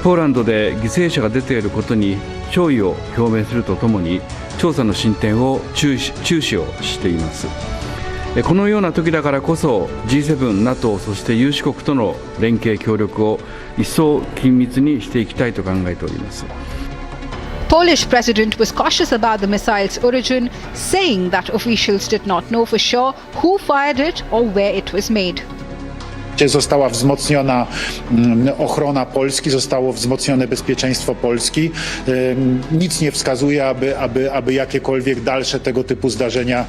ポーランドで犠牲者が出ていることに弔意を表明するとともに、調査の進展を注視をしています。このような時だからこそ G7、NATO そして有志国との連携協力を一層緊密にしていきたいと考えております。Polish president was cautious about the missile's origin, saying that officials did not know for sure who fired it or where it was made. Została wzmocniona ochrona Polski, zostało wzmocnione bezpieczeństwo Polski. Nic nie wskazuje, aby jakiekolwiek dalsze tego typu zdarzenia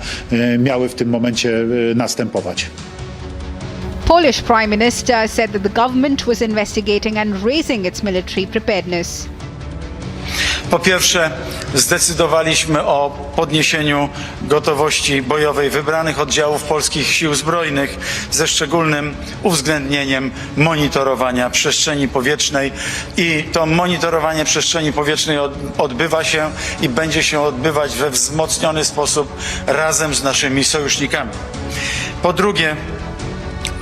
miały w tym momencie następować. Polish Prime Minister said that the government was investigating and raising its military preparedness. Po pierwsze, zdecydowaliśmy o podniesieniu gotowości bojowej wybranych oddziałów polskich sił zbrojnych ze szczególnym uwzględnieniem monitorowania przestrzeni powietrznej i to monitorowanie przestrzeni powietrznej odbywa się i będzie się odbywać we wzmocniony sposób razem z naszymi sojusznikami. Po drugie,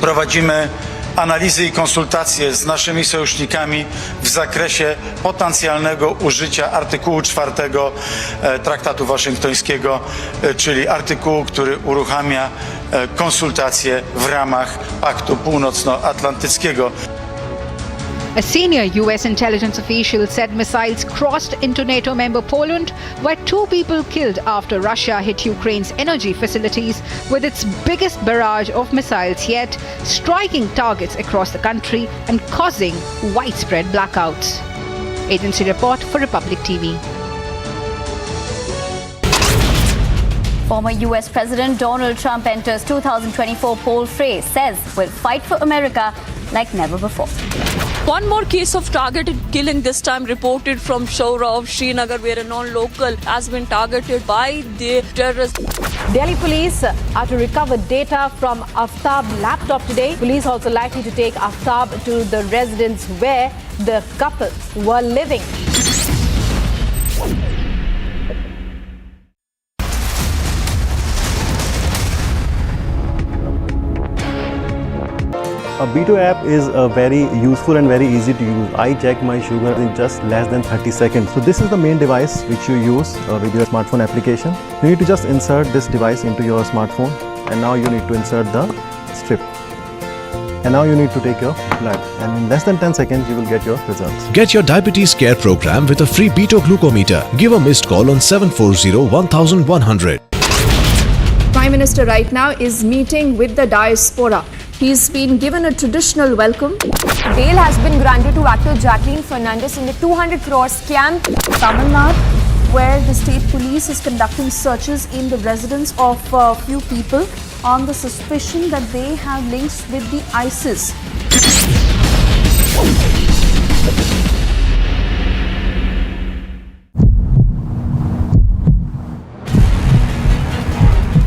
prowadzimy analizy i konsultacje z naszymi sojusznikami w zakresie potencjalnego użycia artykułu 4 Traktatu Waszyngtońskiego, czyli artykułu, który uruchamia konsultacje w ramach Paktu Północnoatlantyckiego. A senior US intelligence official said missiles crossed into NATO member Poland, where 2 people killed after Russia hit Ukraine's energy facilities with its biggest barrage of missiles yet, striking targets across the country and causing widespread blackouts. Agency report for Republic TV. Former US President Donald Trump enters 2024 poll fray, says will fight for America like never before. One more case of targeted killing, this time reported from Shora of Srinagar, where a non-local has been targeted by the terrorists. Delhi police are to recover data from Aftab laptop today. Police also likely to take Aftab to the residence where the couple were living. A Beto app is very useful and very easy to use. I check my sugar in just less than 30 seconds. So this is the main device which you use with your smartphone application. You need to just insert this device into your smartphone, and now you need to insert the strip. And now you need to take your blood, and in less than 10 seconds you will get your results. Get your diabetes care program with a free Beto glucometer. Give a missed call on 740-1100. Prime Minister right now is meeting with the diaspora. He's been given a traditional welcome. Bail has been granted to actor Jacqueline Fernandez in the 200 crore scam. Tamil Nadu, where the state police is conducting searches in the residence of a few people on the suspicion that they have links with the ISIS.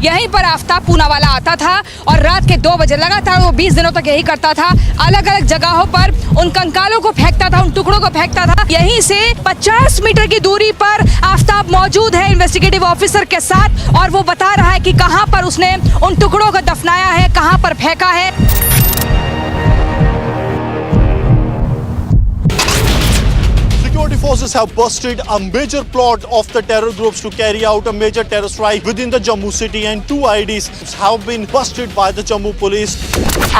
यहीं पर आफ्ताब पूनावाला आता था और रात के 2 बजे लगातार वो 20 दिनों तक यही करता था। अलग अलग जगहों पर उन कंकालों को फेंकता था, उन टुकड़ों को फेंकता था। यहीं से 50 मीटर की दूरी पर आफ्ताब मौजूद है इन्वेस्टिगेटिव ऑफिसर के साथ, और वो बता रहा है कि कहां पर उसने उन टुकड़ों को दफनाया है, कहां पर फेंका है। Security forces have busted a major plot of the terror groups to carry out a major terror strike within the Jammu city, and 2 IDs have been busted by the Jammu police.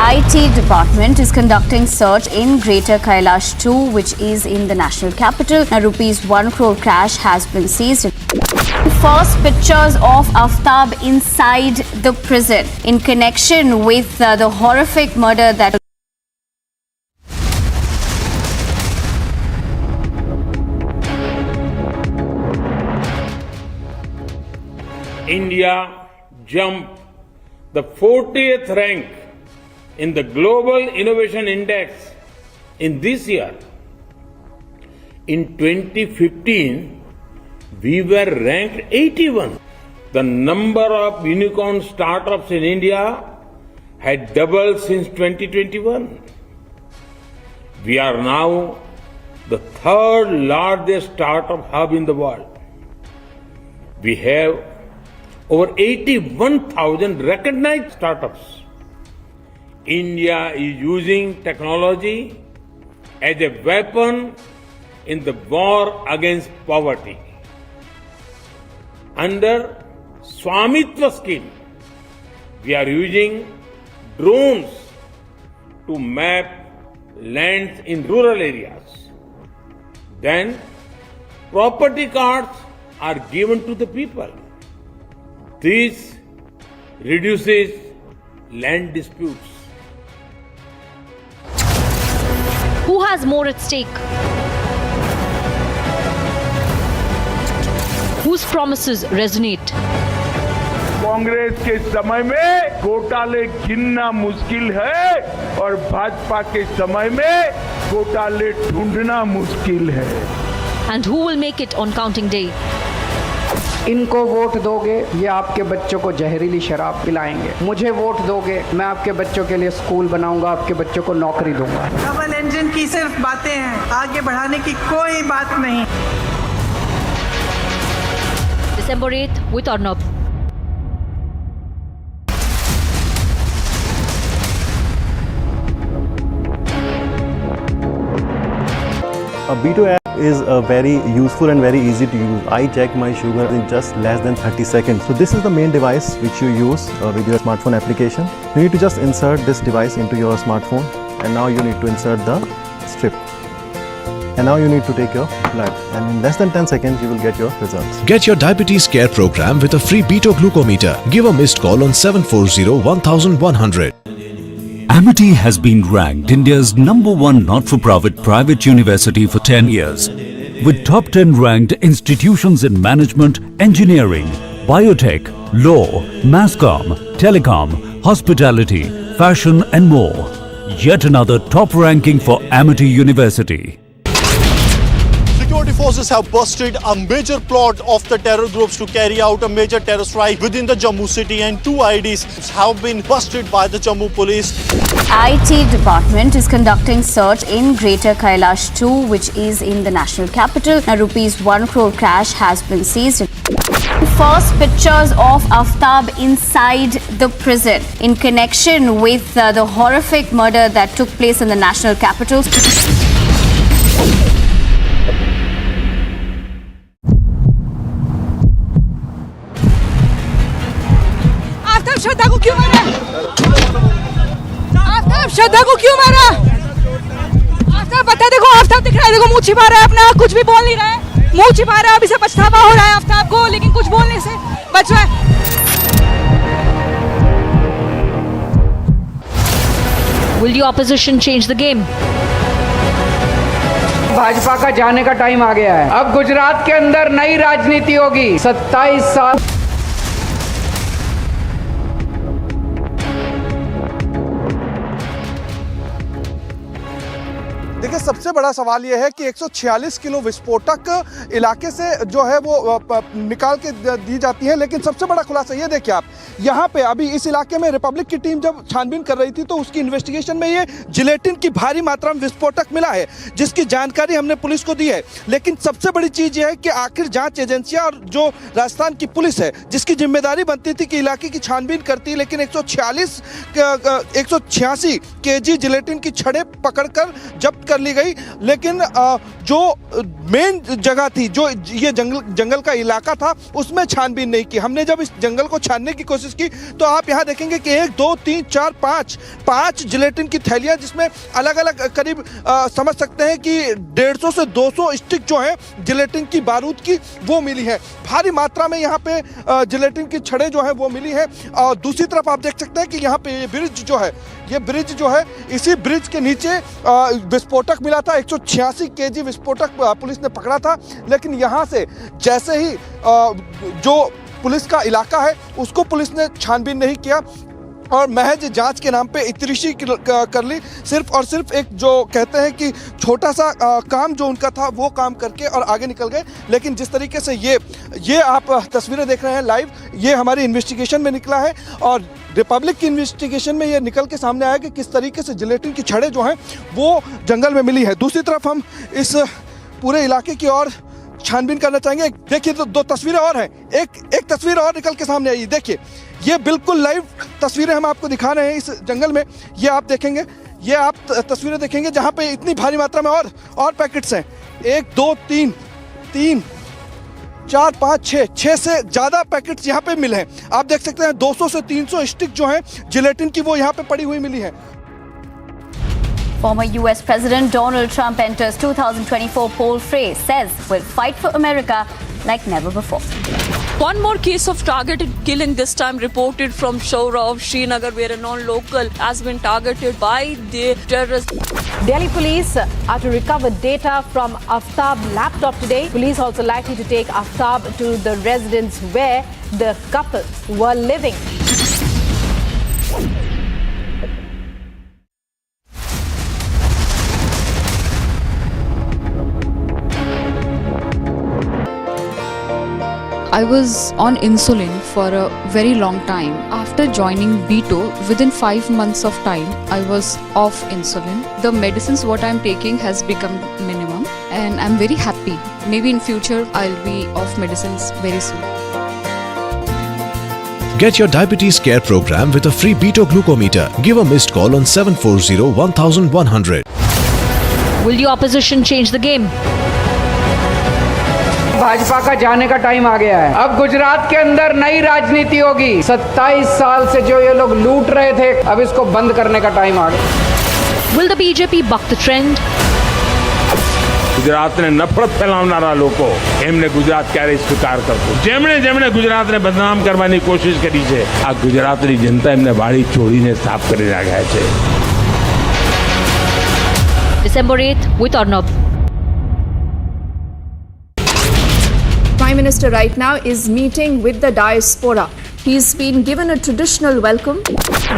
IT department is conducting search in Greater Kailash 2, which is in the national capital. A ₹1 crore cash has been seized. First pictures of Aftab inside the prison in connection with the horrific murder that India jumped the 40th rank in the Global Innovation Index in this year. In 2015, we were ranked 81. The number of unicorn startups in India had doubled since 2021. We are now the 3rd largest startup hub in the world. We have over 81,000 recognized startups. India is using technology as a weapon in the war against poverty. Under Swamitva scheme, we are using drones to map lands in rural areas. Then property cards are given to the people. This reduces land disputes. Who has more at stake? Whose promises resonate? Congress के समय में घोटाले गिनना मुश्किल है और भाजपा के समय में घोटाले ढूंढना मुश्किल है। And who will make it on counting day? इनको वोट दोगे, ये आपके बच्चों को जहरीली शराब पिलाएंगे। मुझे वोट दोगे, मैं आपके बच्चों के लिए स्कूल बनाऊंगा, आपके बच्चों को नौकरी दूंगा। डबल इंजन की सिर्फ बातें हैं, आगे बढ़ाने की कोई बात नहीं। December 8th with Arnab. A Beto app is very useful and very easy to use. I check my sugar in just less than 30 seconds. So this is the main device which you use with your smartphone application. You need to just insert this device into your smartphone, and now you need to insert the strip. And now you need to take your blood, and in less than 10 seconds you will get your results. Get your diabetes care program with a free Beto glucometer. Give a missed call on 740-1100. Amity has been ranked India's #1 not-for-profit private university for 10 years, with top 10 ranked institutions in management, engineering, biotech, law, masscom, telecom, hospitality, fashion and more. Yet another top ranking for Amity University. Security forces have busted a major plot of the terror groups to carry out a major terror strike within the Jammu city, and 2 IDs have been busted by the Jammu police. IT department is conducting search in Greater Kailash 2, which is in the national capital. A ₹1 crore cash has been seized. First pictures of Aftab inside the prison in connection with the horrific murder that took place in the national capital. श्रद्धा को क्यों मारा? आफ्ताब श्रद्धा को क्यों मारा? आफ्ताब बता, देखो आफ्ताब दिख रहा है, देखो मुंह छिपा रहा है अपना, कुछ भी बोल नहीं रहा है, मुंह छिपा रहा है, अभी से पछतावा हो रहा है आफ्ताब को, लेकिन कुछ बोलने से बच रहा है। Will the opposition change the game? Bhajpa का जाने का टाइम आ गया है। अब गुजरात के अंदर नई राजनीति होगी। 27 साल देखिए, सबसे बड़ा सवाल यह है कि 146 किलो विस्फोटक इलाके से जो है वो निकाल के दी जाती है, लेकिन सबसे बड़ा खुलासा ये देखिए आप, यहाँ पे अभी इस इलाके में रिपब्लिक की टीम जब छानबीन कर रही थी तो उसकी इन्वेस्टिगेशन में ये जिलेटिन की भारी मात्रा में विस्फोटक मिला है, जिसकी जानकारी हमने पुलिस को दी है। लेकिन सबसे बड़ी चीज़ ये है कि आखिर जाँच एजेंसियाँ और जो राजस्थान की पुलिस है, जिसकी जिम्मेदारी बनती थी कि इलाके की छानबीन करती, लेकिन 186 kg जिलेटिन की छड़ें पकड़कर जब्त कर ली गई। लेकिन जो मेन जगह थी, जो ये जंगल का इलाका था, उसमें छानबीन नहीं की। हमने जब इस जंगल को छानने की कोशिश की तो आप यहाँ देखेंगे कि 1 2 3 4 5 जिलेटिन की थैलियाँ, जिसमें अलग अलग करीब समझ सकते हैं कि 150 से 200 स्टिक जो है जिलेटिन की बारूद की वो मिली है। भारी मात्रा में यहाँ पे जिलेटिन की छड़ें जो है वो मिली है। और दूसरी तरफ आप देख सकते हैं कि यहाँ पे ये ब्रिज जो है, ये ब्रिज जो है, इसी ब्रिज के नीचे विस्फोटक मिला था। 186 kg विस्फोटक पुलिस ने पकड़ा था। लेकिन यहाँ से जैसे ही जो पुलिस का इलाका है उसको पुलिस ने छानबीन नहीं किया और महज जांच के नाम पे इतरिशी कर ली। सिर्फ और सिर्फ एक जो कहते हैं कि छोटा सा काम जो उनका था वो काम करके और आगे निकल गए। लेकिन जिस तरीके से ये आप तस्वीरें देख रहे हैं लाइव, ये हमारी इन्वेस्टिगेशन में निकला है और रिपब्लिक की इन्वेस्टिगेशन में ये निकल के सामने आया कि किस तरीके से जिलेटिन की छड़ें जो हैं वो जंगल में मिली है। दूसरी तरफ हम इस पूरे इलाके की और छानबीन करना चाहेंगे। देखिए, दो तस्वीरें और हैं, एक तस्वीर और निकल के सामने आई। देखिए, ये बिल्कुल लाइव तस्वीरें हम आपको दिखा रहे हैं इस जंगल में। ये आप देखेंगे, ये आप तस्वीरें देखेंगे जहाँ पे इतनी भारी मात्रा में और पैकेट्स हैं। 1 2 3 4 5 6 से ज़्यादा पैकेट्स यहाँ पे मिले हैं। आप देख सकते हैं 200 से 300 स्टिक जो हैं जिलेटिन की वो यहाँ पे पड़ी हुई मिली है। Former US President Donald Trump enters 2024 poll fray, says will fight for America like never before. One more case of targeted killing, this time reported from Shaura of Srinagar, where a non-local has been targeted by the terrorists. Delhi police are to recover data from Aftab laptop today. Police also likely to take Aftab to the residence where the couple were living. I was on insulin for a very long time. After joining Beto, within 5 months of time, I was off insulin. The medicines what I'm taking has become minimum and I'm very happy. Maybe in future, I'll be off medicines very soon. Get your diabetes care program with a free Beto glucometer. Give a missed call on 740-1100. Will the opposition change the game? Bhajpa का जाने का time आ गया है। अब गुजरात के अंदर नई राजनीति होगी। 27 साल से जो ये लोग लूट रहे थे, अब इसको बंद करने का टाइम आ गया। Will the BJP buck the trend? ગુજરાતને નફરત ફેલાવનારા લોકો એમને ગુજરાત ક્યારેય સ્વીકાર કરતું। જેમણે ગુજરાતને બદનામ કરવાની કોશિશ કરી છે, આ ગુજરાતની જનતા એમને વાળી ચોળીને સાફ કરી નાખ્યા છે। December 8th with Arnab. Prime Minister right now is meeting with the diaspora. He's been given a traditional welcome.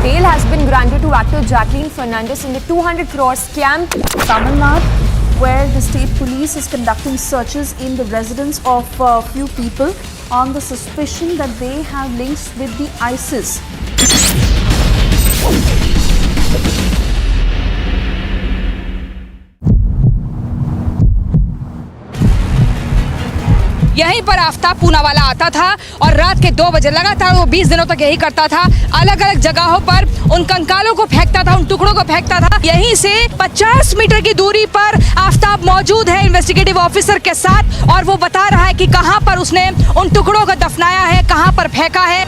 Bail has been granted to actor Jacqueline Fernandez in the 200 crore scam. Tamil Nadu, where the state police is conducting searches in the residence of a few people on the suspicion that they have links with the ISIS. यहीं पर आफ्ताब पूनावाला आता था और रात के 2 बजे लगातार वो 20 दिनों तक यही करता था। अलग अलग जगहों पर उन कंकालों को फेंकता था, उन टुकड़ों को फेंकता था। यहीं से 50 मीटर की दूरी पर आफ्ताब मौजूद है इन्वेस्टिगेटिव ऑफिसर के साथ और वो बता रहा है कि कहां पर उसने उन टुकड़ों को दफनाया है, कहां पर फेंका है।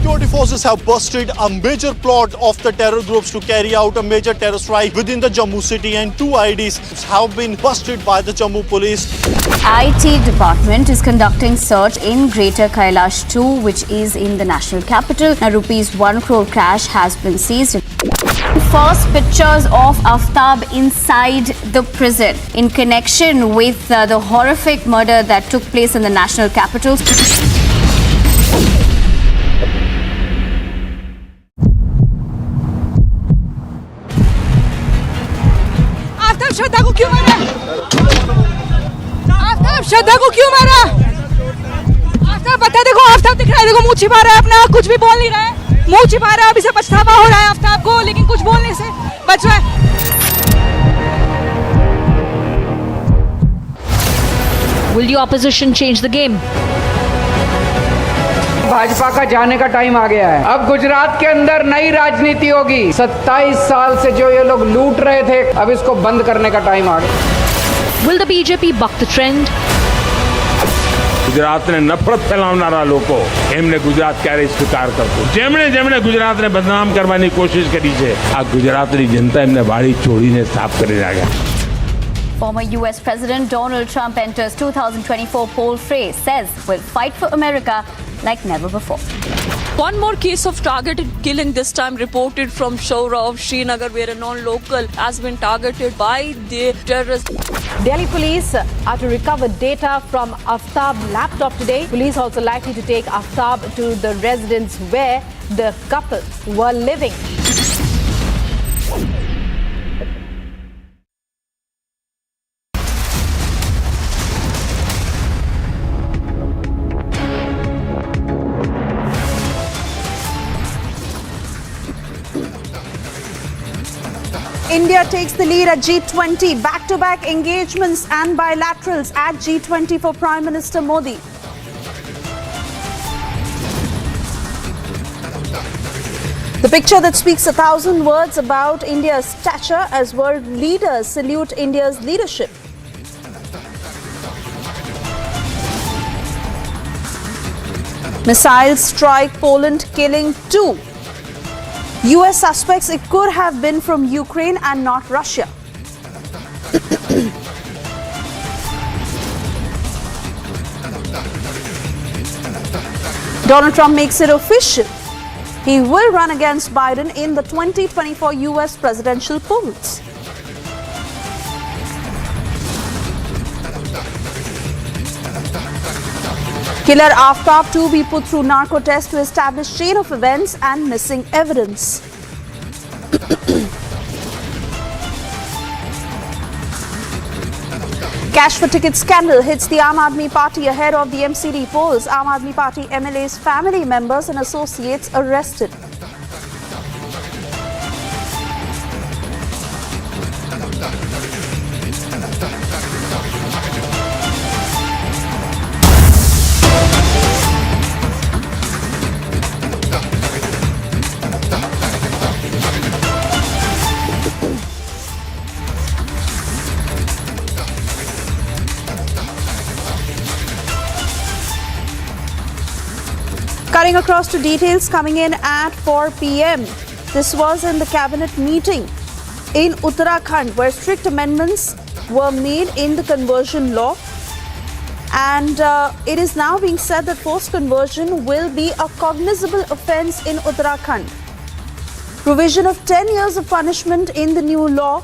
Security forces have busted a major plot of the terror groups to carry out a major terror strike within the Jammu city, and 2 IDs have been busted by the Jammu police. IT department is conducting search in Greater Kailash 2, which is in the national capital. Now, ₹1 crore cash has been seized. First pictures of Aftab inside the prison in connection with the horrific murder that took place in the national capital. श्रद्धा को क्यों मारा? आफ्ताब श्रद्धा को क्यों मारा? आफ्ताब बता, देखो आफ्ताब दिख रहा है, देखो मुंह छिपा रहा है अपना, कुछ भी बोल नहीं रहा है, मुंह छिपा रहा है। अभी से पछतावा हो रहा है आफ्ताब को, लेकिन कुछ बोलने से बच रहा है। Will the opposition change the game? Bhajpa का जाने का टाइम आ गया है। अब गुजरात के अंदर नई राजनीति होगी। 27 साल से जो ये लोग लूट रहे थे, अब इसको बंद करने का टाइम आ गया। Will the BJP buck the trend? ગુજરાતને નફરત ફેલાવનારા લોકો એમને ગુજરાત ક્યારે સ્વીકાર કરતું? જેમણે ગુજરાતને બદનામ કરવાની કોશિશ કરી છે, આ ગુજરાતની જનતા એમને વાળી છોડીને સાફ કરી નાખ્યા. Former US President Donald Trump enters 2024 poll fray, says will fight for America like never before. One more case of targeted killing, this time reported from Shaura of Srinagar, where a non-local has been targeted by the terrorists. Delhi police are to recover data from Aftab laptop today. Police also likely to take Aftab to the residence where the couple were living. India takes the lead at G20, back-to-back engagements and bilaterals at G20 for Prime Minister Modi. The picture that speaks 1,000 words about India's stature as world leaders salute India's leadership. Missiles strike Poland, killing 2. US suspects it could have been from Ukraine and not Russia. Donald Trump makes it official. He will run against Biden in the 2024 US presidential polls. Killer Aftab 2 be put through narco test to establish chain of events and missing evidence. Cash for ticket scandal hits the Aam Aadmi Party ahead of the MCD polls. Aam Aadmi Party MLAs, family members and associates arrested. Cutting across to details coming in at 4 p.m. This was in the cabinet meeting in Uttarakhand, where strict amendments were made in the conversion law. And it is now being said that forced conversion will be a cognizable offence in Uttarakhand. Provision of 10 years of punishment in the new law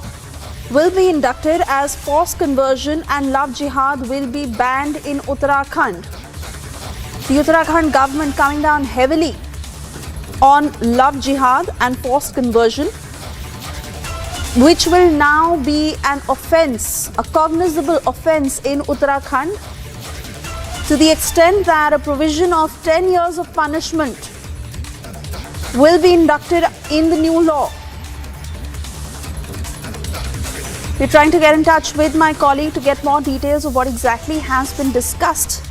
will be inducted as forced conversion and love jihad will be banned in Uttarakhand. The Uttarakhand government coming down heavily on love jihad and forced conversion, which will now be an offence, a cognizable offence in Uttarakhand, to the extent that a provision of 10 years of punishment will be inducted in the new law. We're trying to get in touch with my colleague to get more details of what exactly has been discussed.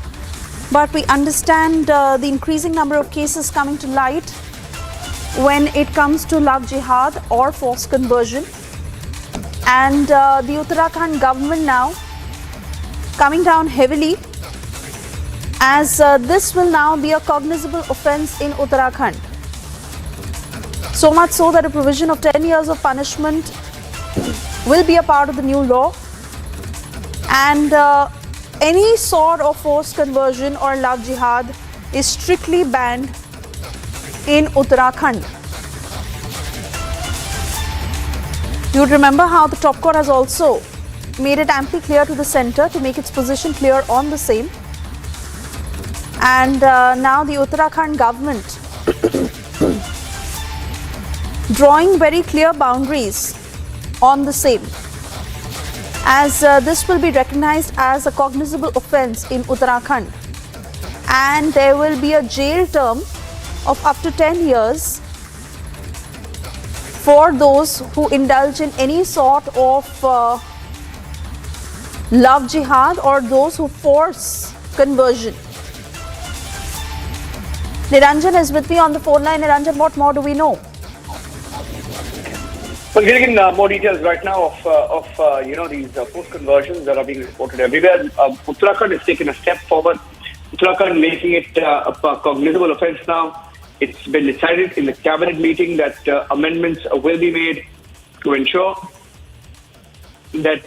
But we understand the increasing number of cases coming to light when it comes to love jihad or forced conversion. And the Uttarakhand government now coming down heavily, as this will now be a cognizable offence in Uttarakhand. So much so that a provision of 10 years of punishment will be a part of the new law, and any sort of forced conversion or love jihad is strictly banned in Uttarakhand. You would remember how the top court has also made it amply clear to the centre to make its position clear on the same. And now the Uttarakhand government drawing very clear boundaries on the same, as this will be recognized as a cognizable offence in Uttarakhand, and there will be a jail term of up to 10 years for those who indulge in any sort of love jihad or those who force conversion. Niranjan is with me on the phone line. Niranjan, what more do we know? Well, getting more details right now of these forced conversions that are being reported everywhere. Uttarakhand has taken a step forward. Uttarakhand making it a cognizable offence now. It's been decided in the cabinet meeting that amendments will be made to ensure that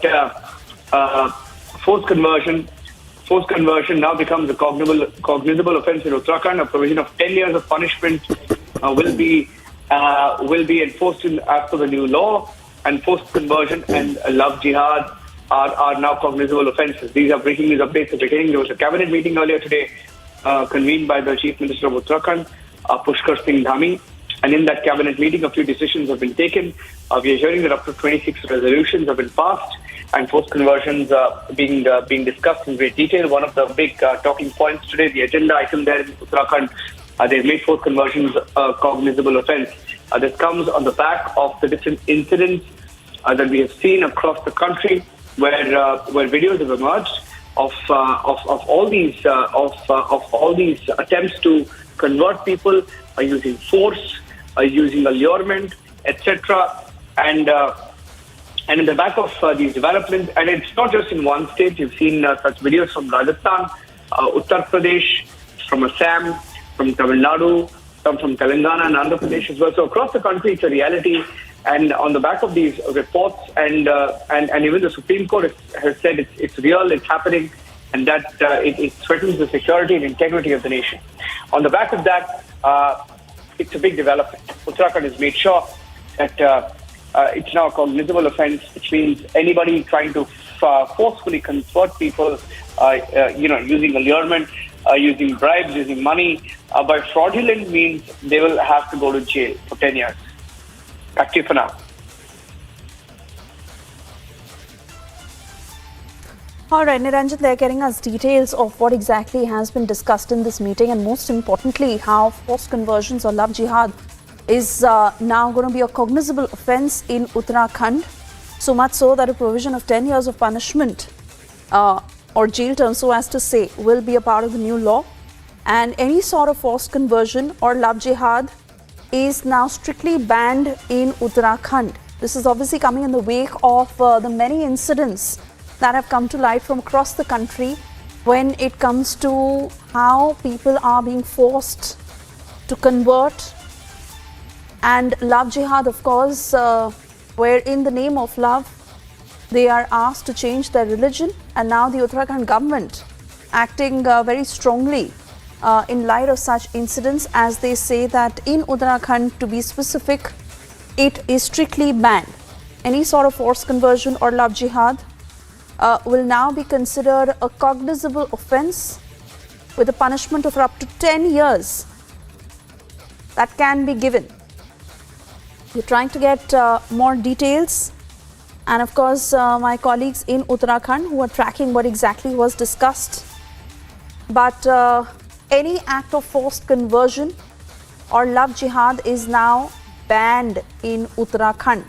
forced conversion now becomes a cognizable offence in Uttarakhand. A provision of 10 years of punishment will be enforced as per the new law, and forced conversion and love jihad are now cognizable offences. These are breaking news updates. There was a cabinet meeting earlier today convened by the Chief Minister of Uttarakhand, Pushkar Singh Dhami, and in that cabinet meeting a few decisions have been taken. We are hearing that up to 26 resolutions have been passed and forced conversions being discussed in great detail. One of the big talking points today, the agenda item there in Uttarakhand, they've made forced conversions a cognizable offence. This comes on the back of the different incidents that we have seen across the country, where videos have emerged of all these attempts to convert people using force, using allurement, etc. And in the back of these developments, and it's not just in one state. You've seen such videos from Rajasthan, Uttar Pradesh, from Assam, from Tamil Nadu, some from Telangana and Andhra Pradesh as well. So across the country, it's a reality. And on the back of these reports, and even the Supreme Court has said it's real, it's happening, and that it threatens the security and integrity of the nation. On the back of that, it's a big development. Uttarakhand has made sure that it's now a cognizable offence, which means anybody trying to forcefully convert people, using allurement, using bribes, using money, by fraudulent means, they will have to go to jail for 10 years. Back to you for now. All right, Niranjan, they're getting us details of what exactly has been discussed in this meeting, and most importantly, how forced conversions or love jihad is now going to be a cognizable offence in Uttarakhand. So much so that a provision of 10 years of punishment or jail term, so as to say, will be a part of the new law. And any sort of forced conversion or love jihad is now strictly banned in Uttarakhand. This is obviously coming in the wake of the many incidents that have come to light from across the country when it comes to how people are being forced to convert. And love jihad, of course, where in the name of love, they are asked to change their religion. And now the Uttarakhand government acting very strongly in light of such incidents, as they say that in Uttarakhand, to be specific, it is strictly banned. Any sort of forced conversion or love jihad will now be considered a cognizable offence with a punishment of up to 10 years that can be given. We're trying to get more details, and of course my colleagues in Uttarakhand who are tracking what exactly was discussed. But any act of forced conversion or love jihad is now banned in Uttarakhand.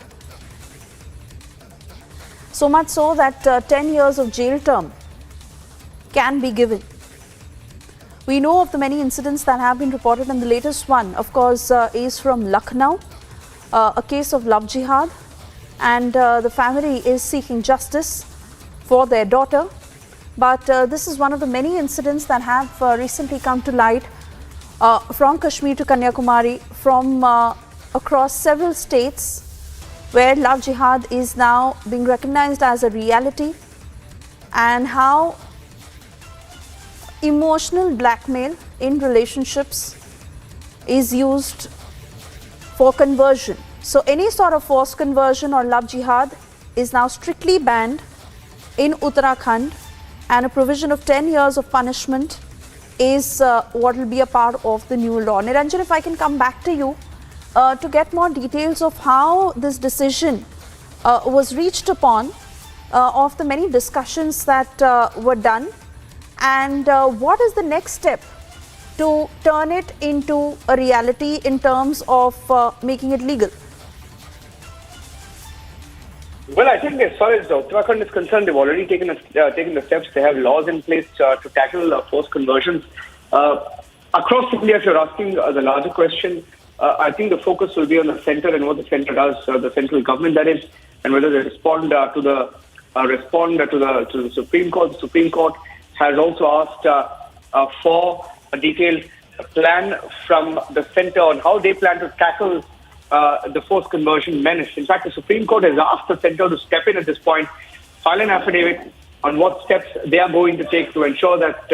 So much so that 10 years of jail term can be given. We know of the many incidents that have been reported, and the latest one, of course, is from Lucknow, a case of love jihad, and the family is seeking justice for their daughter. But this is one of the many incidents that have recently come to light from Kashmir to Kanyakumari, from across several states, where love jihad is now being recognized as a reality, and how emotional blackmail in relationships is used for conversion. So any sort of forced conversion or love jihad is now strictly banned in Uttarakhand, and a provision of 10 years of punishment is what will be a part of the new law. Niranjan, if I can come back to you to get more details of how this decision was reached upon, of the many discussions that were done, and what is the next step to turn it into a reality in terms of making it legal? Well, I think as far as Uttarakhand is concerned, they've already taken the steps. They have laws in place to tackle forced conversions. Across India, if you're asking the larger question, I think the focus will be on the centre and what the centre does, the central government that is, and whether they respond to the Supreme Court. The Supreme Court has also asked for a detailed plan from the centre on how they plan to tackle the forced conversion menace. In fact, the Supreme Court has asked the centre to step in at this point, file an affidavit on what steps they are going to take to ensure that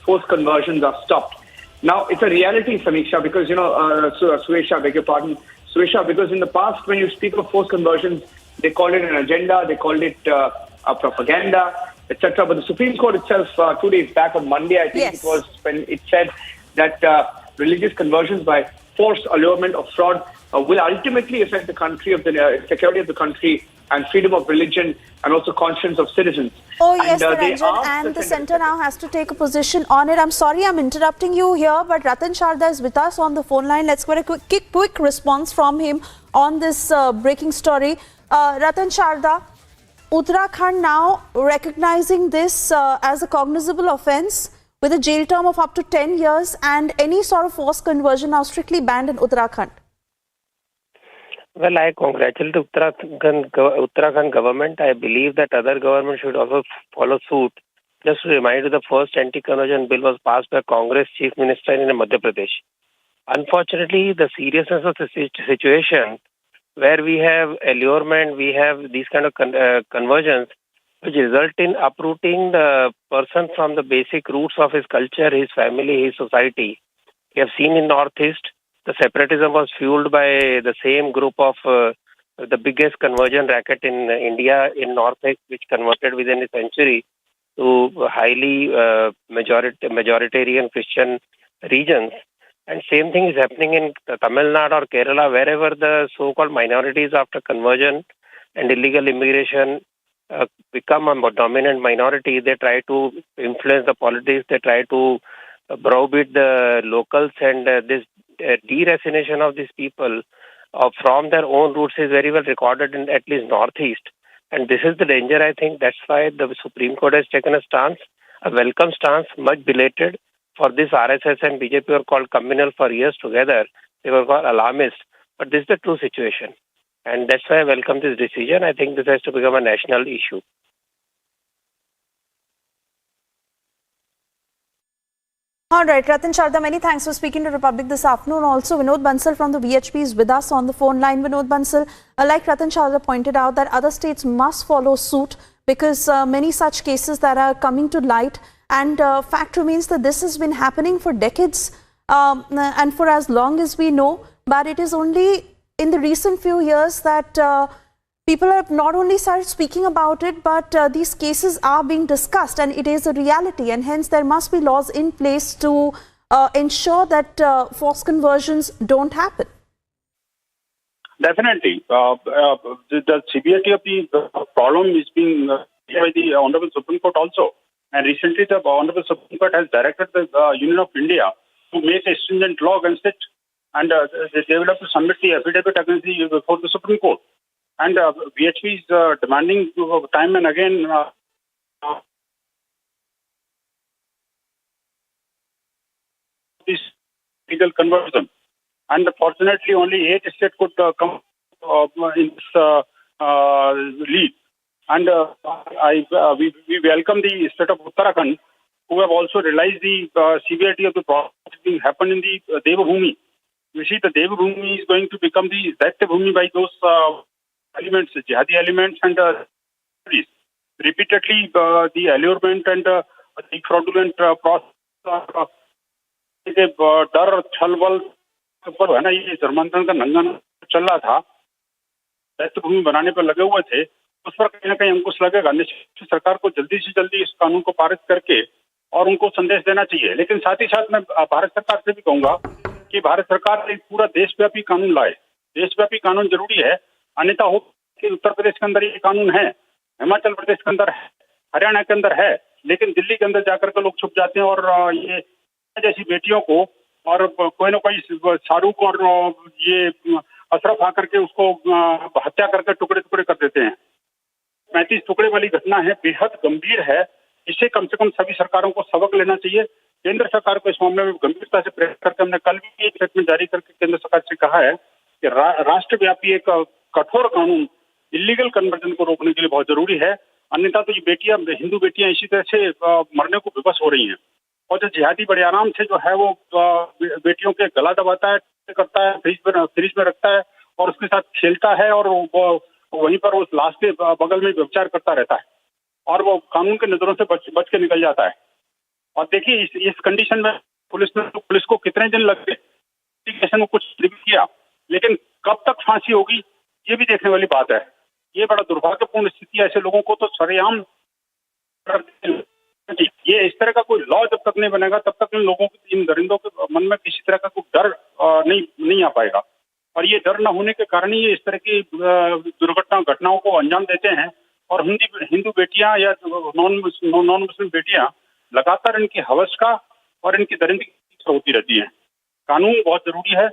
forced conversions are stopped. Now, it's a reality, Samiksha, because, Suesha, beg your pardon, Suesha, because in the past, when you speak of forced conversions, they called it an agenda, they called it a propaganda, etc. But the Supreme Court itself, 2 days back on Monday, I think it was, when it said that religious conversions by force, allurement, or fraud will ultimately affect the country, of the security of the country, and freedom of religion, and also conscience of citizens. Oh yes, Niranjan, and the centre now has to take a position on it. I'm sorry I'm interrupting you here, but Ratan Sharda is with us on the phone line. Let's get a quick response from him on this breaking story. Ratan Sharda, Uttarakhand now recognizing this as a cognizable offence with a jail term of up to 10 years, and any sort of forced conversion now strictly banned in Uttarakhand. Well, I congratulate the Uttarakhand government. I believe that other governments should also follow suit. Just to remind you, the first anti-conversion bill was passed by Congress Chief Minister in Madhya Pradesh. Unfortunately, the seriousness of the situation, where we have allurement, we have these kind of conversions, which result in uprooting the person from the basic roots of his culture, his family, his society. We have seen in Northeast, the separatism was fueled by the same group of the biggest conversion racket in India in Northeast, which converted within a century to highly majoritarian Christian regions. And same thing is happening in Tamil Nadu or Kerala, wherever the so-called minorities after conversion and illegal immigration become a dominant minority. They try to influence the politics, they try to browbeat the locals, and this deracination of these people from their own roots is very well recorded in at least Northeast. And this is the danger, I think. That's why the Supreme Court has taken a stance, a welcome stance, much belated. For this, RSS and BJP were called communal for years together. They were called alarmist. But this is the true situation. And that's why I welcome this decision. I think this has to become a national issue. All right, Ratan Sharda, many thanks for speaking to Republic this afternoon. Also, Vinod Bansal from the VHP is with us on the phone line. Vinod Bansal, like Ratan Sharda pointed out, that other states must follow suit, because many such cases that are coming to light, and fact remains that this has been happening for decades and for as long as we know, but it is only in the recent few years that people have not only started speaking about it, but these cases are being discussed and it is a reality, and hence there must be laws in place to ensure that forced conversions don't happen. Definitely. The severity of the problem is being by the Honorable Supreme Court also. And recently the Honorable Supreme Court has directed the Union of India to make a stringent law against it. And they will have to submit the affidavit against before the Supreme Court. And VHP is demanding time and again this legal conversion. And fortunately, only 8 states could come in this lead. And we welcome the state of Uttarakhand, who have also realized the severity of the problem being happened in the Devabhoomi. You see, the Devabhoomi is going to become the Datyabhoomi by those elements, jihadi elements, and repeatedly the allurement and the fraudulent process, डर छलबल पर है ना, ये धर्मांतरण का नंगन चल रहा था, दैत्यभूमि बनाने पर लगे हुए थे, उस पर कहीं ना कहीं अंकुश लगेगा। निश्चित सरकार को जल्दी से जल्दी इस कानून को पारित करके और उनको संदेश देना चाहिए। लेकिन साथ ही साथ मैं भारत सरकार से भी कहूंगा कि भारत सरकार एक पूरा देशव्यापी कानून लाए। देशव्यापी कानून जरूरी है, अन्यथा हो कि उत्तर प्रदेश के अंदर ये कानून है, हिमाचल प्रदेश के अंदर है, हरियाणा के अंदर है, लेकिन दिल्ली के अंदर जाकर के लोग छुप जाते हैं और ये जैसी बेटियों को और कोई ना कोई शाहरुख और ये अशरफ आकर के उसको हत्या करके टुकड़े टुकड़े कर देते हैं। 35 टुकड़े वाली घटना है, बेहद गंभीर है। इससे कम से कम सभी सरकारों को सबक लेना चाहिए। केंद्र सरकार को इस मामले में गंभीरता से प्रेरित करके हमने कल भी एक स्टेटमेंट जारी करके केंद्र सरकार से कहा है कि राष्ट्रव्यापी एक कठोर कानून इलीगल कन्वर्जन को रोकने के लिए बहुत जरूरी है। अन्यथा तो ये बेटियां, हिंदू बेटियां इसी तरह से मरने को विवश हो रही हैं। और जो जिहादी बड़े आराम से जो है वो बेटियों के गला दबाता है, करता है, फ्रिज में रखता है और उसके साथ खेलता है और वहीं पर उस लाश के बगल में व्यभिचार करता रहता है और वो कानून के नजरों से बच के निकल जाता है। और देखिए इस कंडीशन में पुलिस को कितने दिन लग गए, कुछ किया, लेकिन कब तक फांसी होगी ये भी देखने वाली बात है। ये बड़ा दुर्भाग्यपूर्ण स्थिति है। ऐसे लोगों को तो सरेआम, ये इस तरह का कोई लॉ जब तक नहीं बनेगा तब तक इन लोगों के, इन दरिंदों के मन में किसी तरह का कोई डर नहीं आ पाएगा। और ये डर न होने के कारण ही ये इस तरह की घटनाओं को अंजाम देते हैं। और हिंदू बेटियां या नॉन मुस्लिम बेटियां लगातार इनकी हवस का और इनकी दरिंदगी होती रहती है। कानून बहुत जरूरी है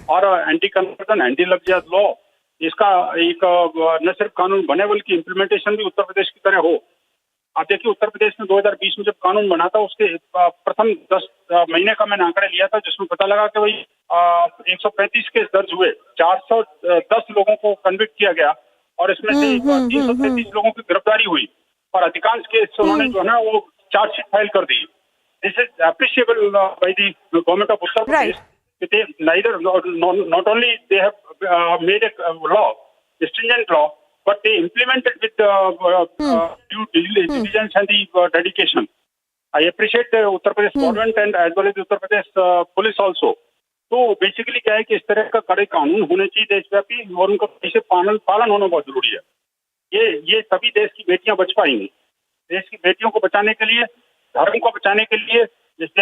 और एंटी कन्वर्जन, एंटी लव जिहाद लॉ, इसका एक न सिर्फ कानून बने बल्कि इम्प्लीमेंटेशन भी उत्तर प्रदेश की तरह हो। आप देखिए उत्तर प्रदेश में 2020 में जब कानून बना था उसके प्रथम 10 महीने का मैंने आंकड़े लिया था, जिसमें पता लगा कि भाई 135 केस दर्ज हुए, 410 लोगों को कन्विक्ट किया गया और इसमें से 333 लोगों की गिरफ्तारी हुई और अधिकांश केस उन्होंने जो है ना वो चार्जशीट फाइल कर दी। This is appreciable by the government of Uttar Pradesh. They neither not only they have made a law, a stringent law, but they implemented with due diligence and the dedication. I appreciate the Uttar Pradesh government and as well as the Uttar Pradesh police also. तो basically क्या है कि इस तरह का कड़े कानून होने चाहिए देशव्यापी और उनका कैसे पालन होना बहुत जरूरी है। ये तभी देश की बेटियां बच पाएंगी। देश की बेटियों को बचाने के लिए, धर्म को बचाने के लिए, Right.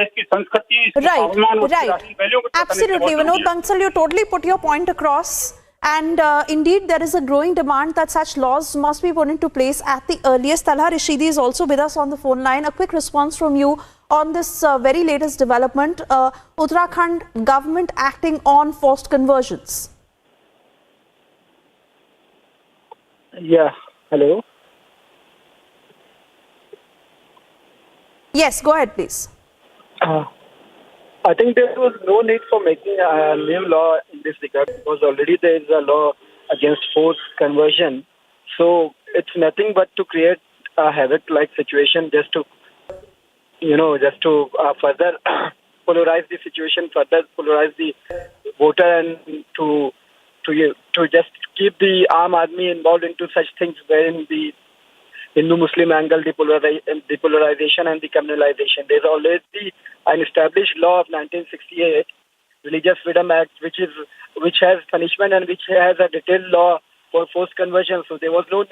Absolutely, Vinod Bansal, you totally put your point across. And indeed, there is a growing demand that such laws must be put into place at the earliest. Talha Rashidi is also with us on the phone line. A quick response from you on this very latest development, Uttarakhand government acting on forced conversions. Yeah, hello. Yes, go ahead, please. I think there was no need for making a new law in this regard because already there is a law against forced conversion. So it's nothing but to create a havoc-like situation just to, further polarize the situation, further polarize the voter and to just keep the Aam Aadmi involved into such things wherein the Hindu-Muslim angle, the polarization and the communalization. There's already an established law of 1968 Religious Freedom Act, which has punishment and which has a detailed law for forced conversion. So there was no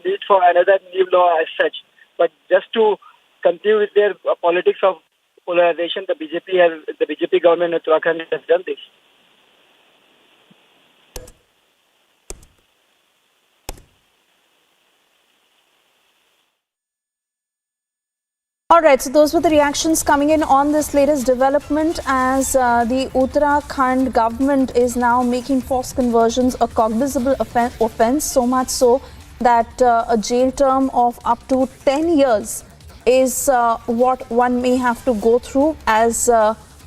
need for another new law as such. But just to continue with their politics of polarization, the BJP government in Uttarakhand has done this. All right, so those were the reactions coming in on this latest development as the Uttarakhand government is now making forced conversions a cognizable offence, so much so that a jail term of up to 10 years is what one may have to go through, as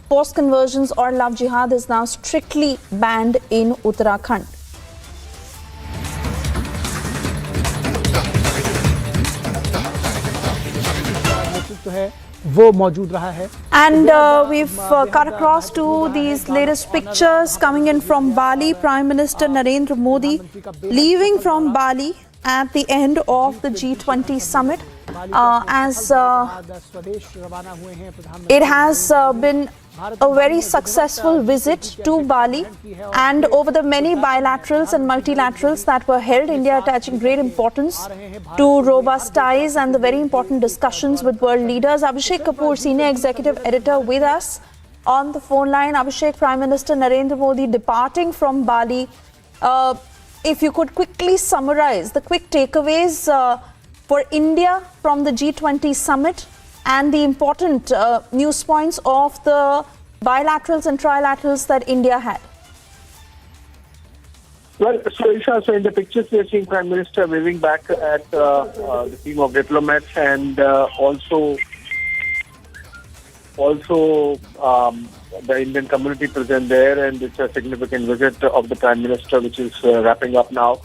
forced conversions or love jihad is now strictly banned in Uttarakhand. And we've cut across to these latest pictures coming in from Bali. Prime Minister Narendra Modi leaving from Bali at the end of the G20 summit, as it has been a very successful visit to Bali, and over the many bilaterals and multilaterals that were held, India attaching great importance to robust ties and the very important discussions with world leaders. Abhishek Kapoor, Senior Executive Editor, with us on the phone line. Abhishek, Prime Minister Narendra Modi departing from Bali. If you could quickly summarize the quick takeaways for India from the G20 summit and the important news points of the bilaterals and trilaterals that India had. Well, so Isha, so in the pictures we are seeing Prime Minister waving back at the team of diplomats, and also the Indian community present there, and it's a significant visit of the Prime Minister, which is wrapping up now.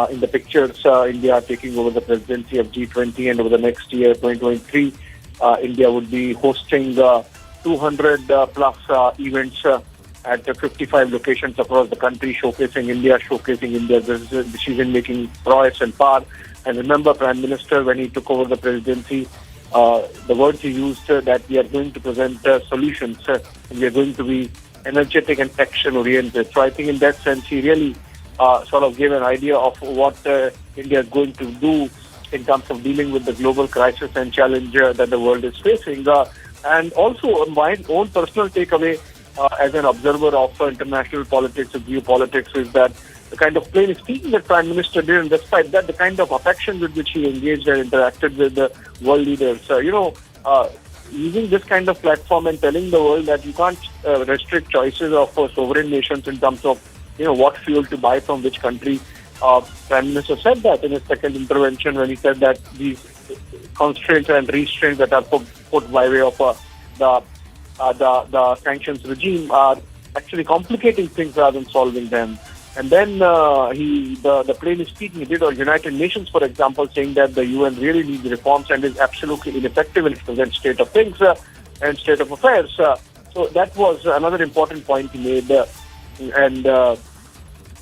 In the pictures, India taking over the presidency of G20, and over the next year, 2023, India would be hosting 200 plus events at 55 locations across the country, showcasing India's decision-making prowess and power. And remember, Prime Minister, when he took over the presidency, the words he used that we are going to present solutions, and we are going to be energetic and action-oriented. So I think in that sense, he really sort of gave an idea of what India is going to do in terms of dealing with the global crisis and challenge that the world is facing. And also, my own personal takeaway as an observer of international politics and geopolitics is that the kind of plain speaking that Prime Minister did, and despite that, the kind of affection with which he engaged and interacted with the world leaders. Using this kind of platform and telling the world that you can't restrict choices of sovereign nations in terms of what fuel to buy from which country. Prime Minister said that in his second intervention when he said that these constraints and restraints that are put by way of the sanctions regime are actually complicating things rather than solving them. And then the plain speaking he did on United Nations, for example, saying that the UN really needs reforms and is absolutely ineffective in its present state of things and state of affairs. So that was another important point he made.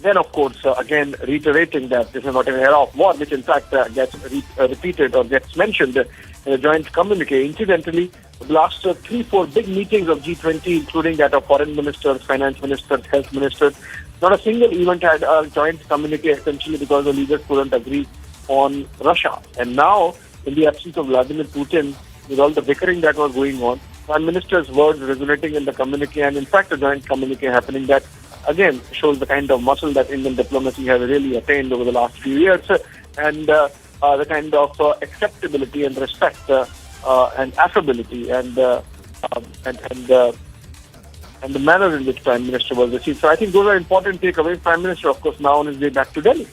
Then, of course, again, reiterating that this is not an era of war, which in fact gets repeated or gets mentioned in a joint communique. Incidentally, the last 3-4 big meetings of G20, including that of foreign ministers, finance ministers, health ministers, not a single event had a joint communique, essentially because the leaders couldn't agree on Russia. And now, in the absence of Vladimir Putin, with all the bickering that was going on, Prime Minister's words resonating in the communique, and in fact a joint communique happening, that again shows the kind of muscle that Indian diplomacy has really attained over the last few years, and the kind of acceptability and respect and affability and the manner in which Prime Minister was received. So I think those are important takeaways. Prime Minister, of course, now on his way back to Delhi.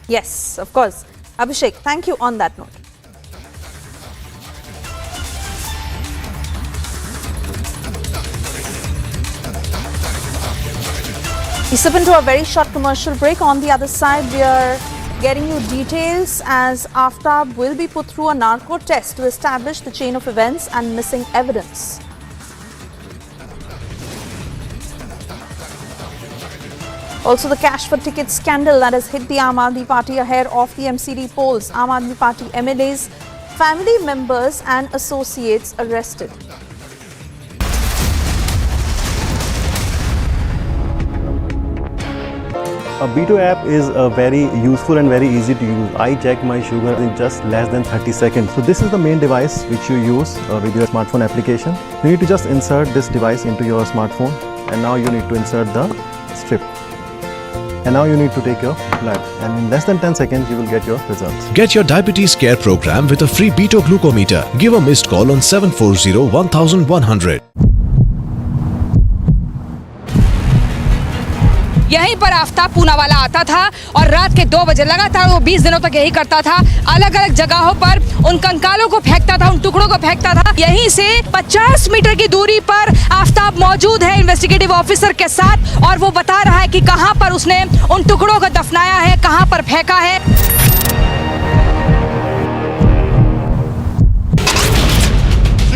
Yes, of course. Abhishek, thank you on that note. We slip into a very short commercial break. On the other side, we are getting you details as Aftab will be put through a narco test to establish the chain of events and missing evidence. Also, the cash for tickets scandal that has hit the Aam Aadmi Party ahead of the MCD polls. Aam Aadmi Party MLAs family members and associates arrested. A Beto app is very useful and very easy to use. I check my sugar in just less than 30 seconds. So this is the main device which you use with your smartphone application. You need to just insert this device into your smartphone, and now you need to insert the strip. And now you need to take your blood, and in less than 10 seconds you will get your results. Get your diabetes care program with a free Beto glucometer. Give a missed call on 740-1100. यहीं पर आफ्ताब पूनावाला आता था और रात के 2 बजे लगातार वो 20 दिनों तक यही करता था। अलग अलग जगहों पर उन कंकालों को फेंकता था, उन टुकड़ों को फेंकता था। यहीं से 50 मीटर की दूरी पर आफ्ताब मौजूद है इन्वेस्टिगेटिव ऑफिसर के साथ, और वो बता रहा है कि कहां पर उसने उन टुकड़ों को दफनाया है, कहां पर फेंका है।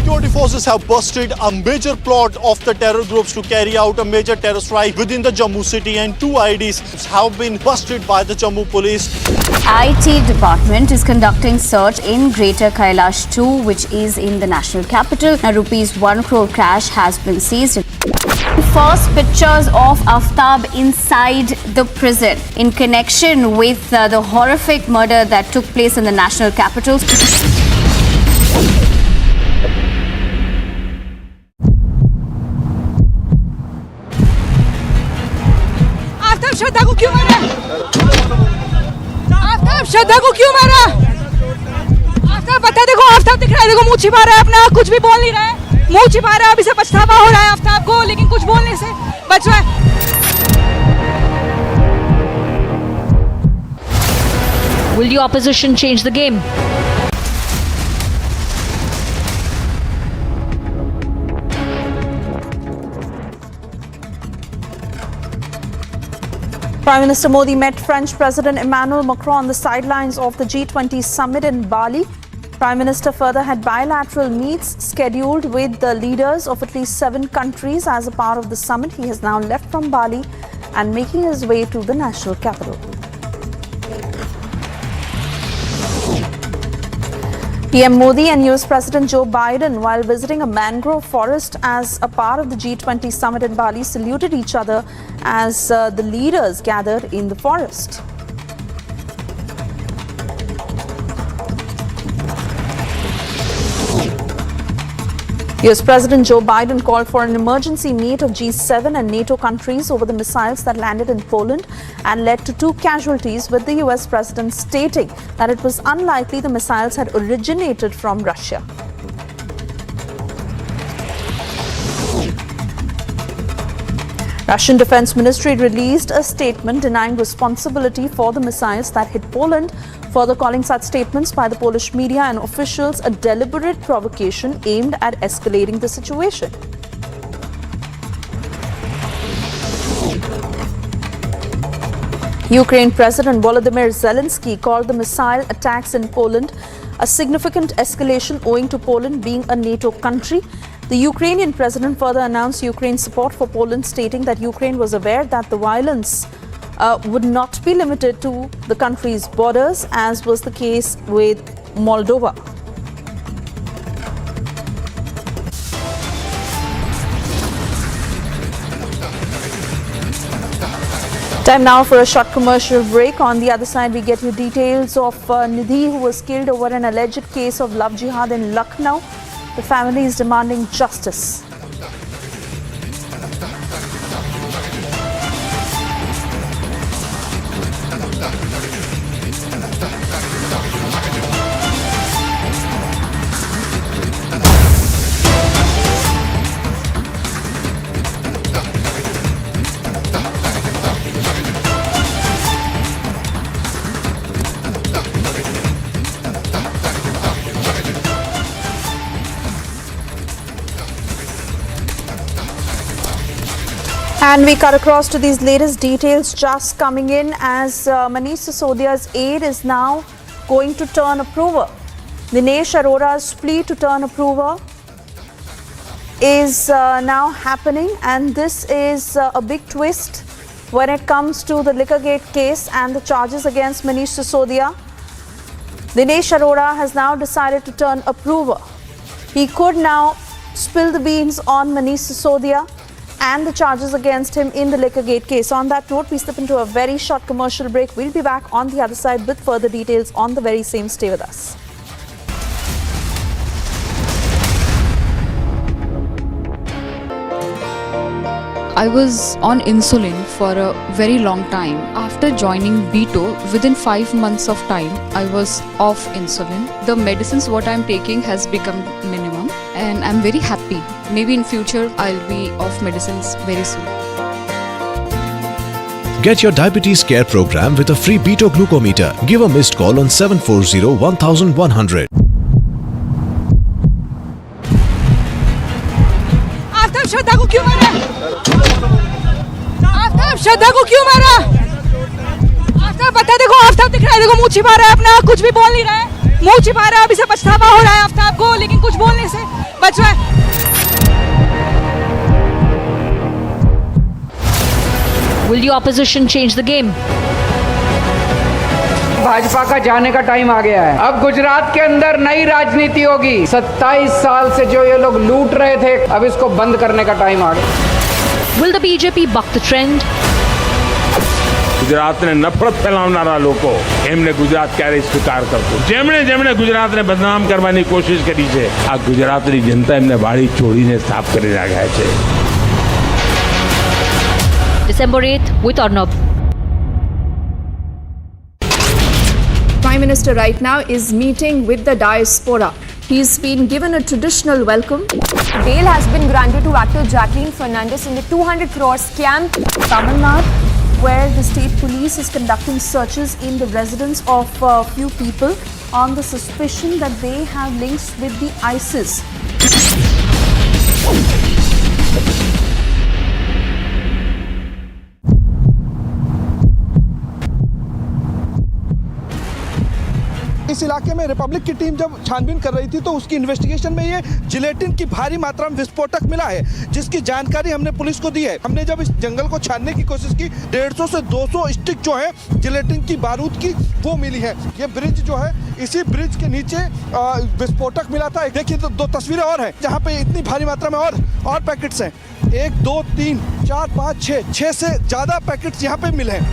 Security forces have busted a major plot of the terror groups to carry out a major terror strike within the Jammu city, and 2 IDs have been busted by the Jammu police. IT department is conducting search in Greater Kailash 2, which is in the national capital. Now, rupees 1 crore cash has been seized. First pictures of Aftab inside the prison in connection with the horrific murder that took place in the national capital. श्रद्धा को क्यों मारा? आफ्ताब श्रद्धा को क्यों मारा? आफ्ताब बता, देखो आफ्ताब दिख रहा है, देखो मुंह छिपा रहा है अपना, कुछ भी बोल नहीं रहा है, मुंह छिपा रहा है। अभी से पछतावा हो रहा है आफ्ताब को, लेकिन कुछ बोलने से बच रहा है। Will the opposition change the game? Prime Minister Modi met French President Emmanuel Macron on the sidelines of the G20 summit in Bali. Prime Minister further had bilateral meets scheduled with the leaders of at least 7 countries as a part of the summit. He has now left from Bali and making his way to the national capital. PM Modi and US President Joe Biden, while visiting a mangrove forest as a part of the G20 summit in Bali, saluted each other as the leaders gathered in the forest. US President Joe Biden called for an emergency meet of G7 and NATO countries over the missiles that landed in Poland and led to 2 casualties, with the US President stating that it was unlikely the missiles had originated from Russia. Russian Defense Ministry released a statement denying responsibility for the missiles that hit Poland, further calling such statements by the Polish media and officials a deliberate provocation aimed at escalating the situation. Ukraine President Volodymyr Zelensky called the missile attacks in Poland a significant escalation owing to Poland being a NATO country. The Ukrainian president further announced Ukraine's support for Poland, stating that Ukraine was aware that the violence would not be limited to the country's borders, as was the case with Moldova. Time now for a short commercial break. On the other side, we get you details of Nidhi, who was killed over an alleged case of love jihad in Lucknow. The family is demanding justice. And we cut across to these latest details just coming in as Manish Sisodia's aide is now going to turn approver. Dinesh Arora's plea to turn approver is now happening, and this is a big twist when it comes to the Liquorgate case and the charges against Manish Sisodia. Dinesh Arora has now decided to turn approver. He could now spill the beans on Manish Sisodia and the charges against him in the Liquorgate case. On that note, we slip into a very short commercial break. We'll be back on the other side with further details on the very same. Stay with us. I was on insulin for a very long time. After joining Beto, within 5 months of time, I was off insulin. The medicines what I'm taking has become minimum and I'm very happy. Maybe in future, I'll be off medicines very soon. Get your diabetes care program with a free Beto glucometer. Give a missed call on 740-1100. Aftab श्रद्धा को क्यों मारा? आफ्ताब श्रद्धा को क्यों मारा? आफ्ताब बता, देखो आफ्ताब दिख रहा है, देखो मुंह छिपा रहा है अपना, कुछ भी बोल नहीं रहा है, मुंह छिपा रहा है, अभी से पछतावा हो रहा है आफ्ताब को, लेकिन कुछ बोलने से बच रहा है। Will the opposition change the game? Bhajpa का जाने का टाइम आ गया है। अब गुजरात के अंदर नई राजनीति होगी। 27 साल से जो ये लोग लूट रहे थे, अब इसको बंद करने का टाइम आ गया। Will the BJP buck the trend? ગુજરાતને નફરત ફેલાવનારા લોકો એમને ગુજરાત ક્યારેય સ્વીકાર કરતું જેમણે જેમણે ગુજરાતને બદનામ કરવાની કોશિશ કરી છે આ ગુજરાતની જનતા એમને વાળી ચોળીને સાફ કરી નાખ્યા છે. December 8th with Arnab. Prime Minister right now is meeting with the diaspora. He's been given a traditional welcome. Bail has been granted to actor Jacqueline Fernandez in the 200 crore scam. Tamil Nadu, where the state police is conducting searches in the residence of a few people on the suspicion that they have links with the ISIS. इस इलाके में Republic की team जब छानबीन कर रही थी तो उसकी इन्वेस्टिगेशन में ये जिलेटिन की भारी मात्रा में विस्फोटक मिला है, जिसकी जानकारी हमने पुलिस को दी है. हमने जब इस जंगल को छानने की कोशिश की, 150 से 200 स्टिक जो है जिलेटिन की बारूद की वो मिली है. ये ब्रिज जो है, इसी ब्रिज के नीचे विस्फोटक मिला था. देखिए तो 2 तस्वीरें और हैं जहाँ पे इतनी भारी मात्रा में और पैकेट्स हैं. 1 2 3 4 5 6 से ज़्यादा पैकेट्स यहाँ पे मिले हैं.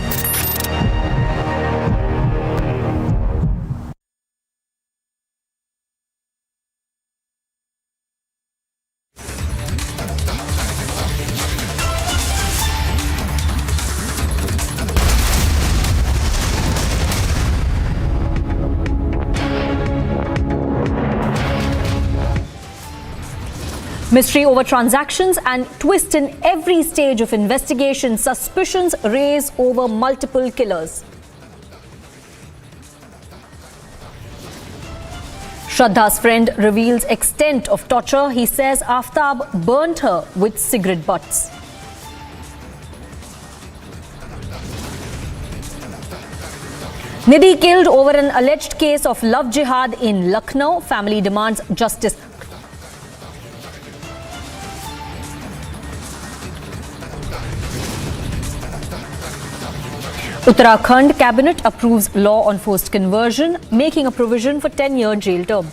Mystery over transactions and twist in every stage of investigation. Suspicions raise over multiple killers. Shraddha's friend reveals extent of torture. He says Aftab burnt her with cigarette butts. Nidhi killed over an alleged case of love jihad in Lucknow. Family demands justice. Uttarakhand cabinet approves law on forced conversion, making a provision for 10-year jail term.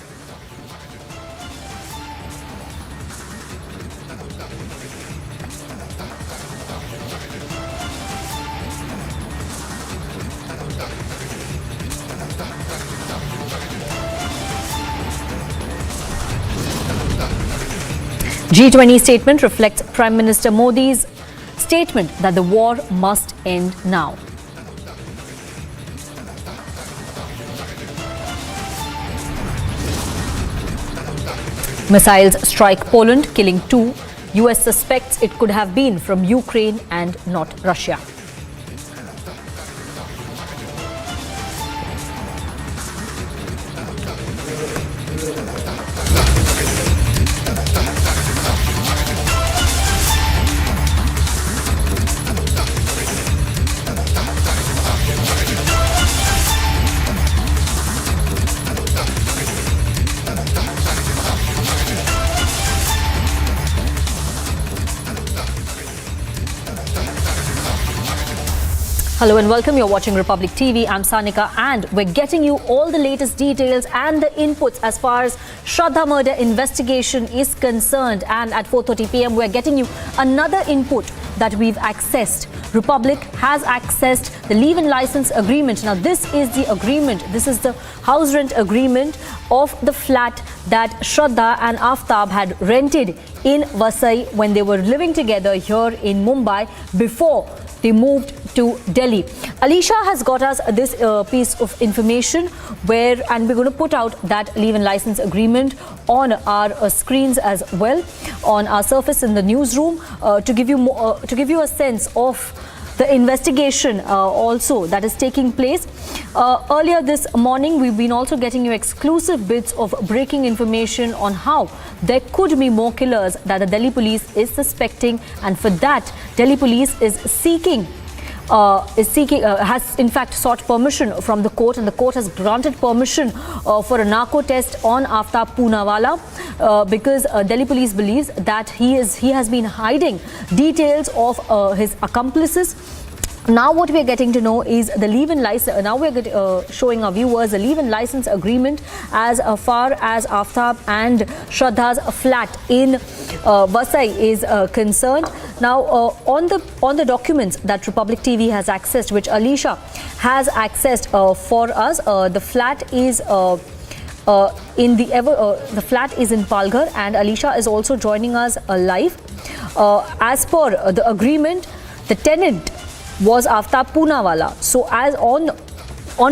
G20 statement reflects Prime Minister Modi's statement that the war must end now. Missiles strike Poland, killing 2. US suspects it could have been from Ukraine and not Russia. Hello and welcome. You're watching Republic TV. I'm Sanika and we're getting you all the latest details and the inputs as far as Shraddha murder investigation is concerned. And at 4:30 p.m. we're getting you another input that we've accessed. Republic has accessed the leave-in license agreement. Now this is the agreement. This is the house rent agreement of the flat that Shraddha and Aftab had rented in Vasai when they were living together here in Mumbai before they moved to Delhi. Alicia has got us this piece of information and we're going to put out that leave-in license agreement on our screens as well, on our surface in the newsroom, to give you a sense of the investigation also that is taking place. Earlier this morning, we've been also getting you exclusive bits of breaking information on how there could be more killers that the Delhi police is suspecting, and for that, Delhi police is has in fact sought permission from the court, and the court has granted permission for a narco test on Aftab Poonawalla because Delhi police believes that he has been hiding details of his accomplices. Now what we are getting to know is the leave-in license. Now we are showing our viewers the leave-in license agreement as far as Aftab and Shraddha's flat in Vasai is concerned. Now on the documents that Republic TV has accessed, which Alicia has accessed for us, the flat is the flat is in Palghar, and Alicia is also joining us live. As per the agreement, the tenant was Aftab Poonawalla. So as on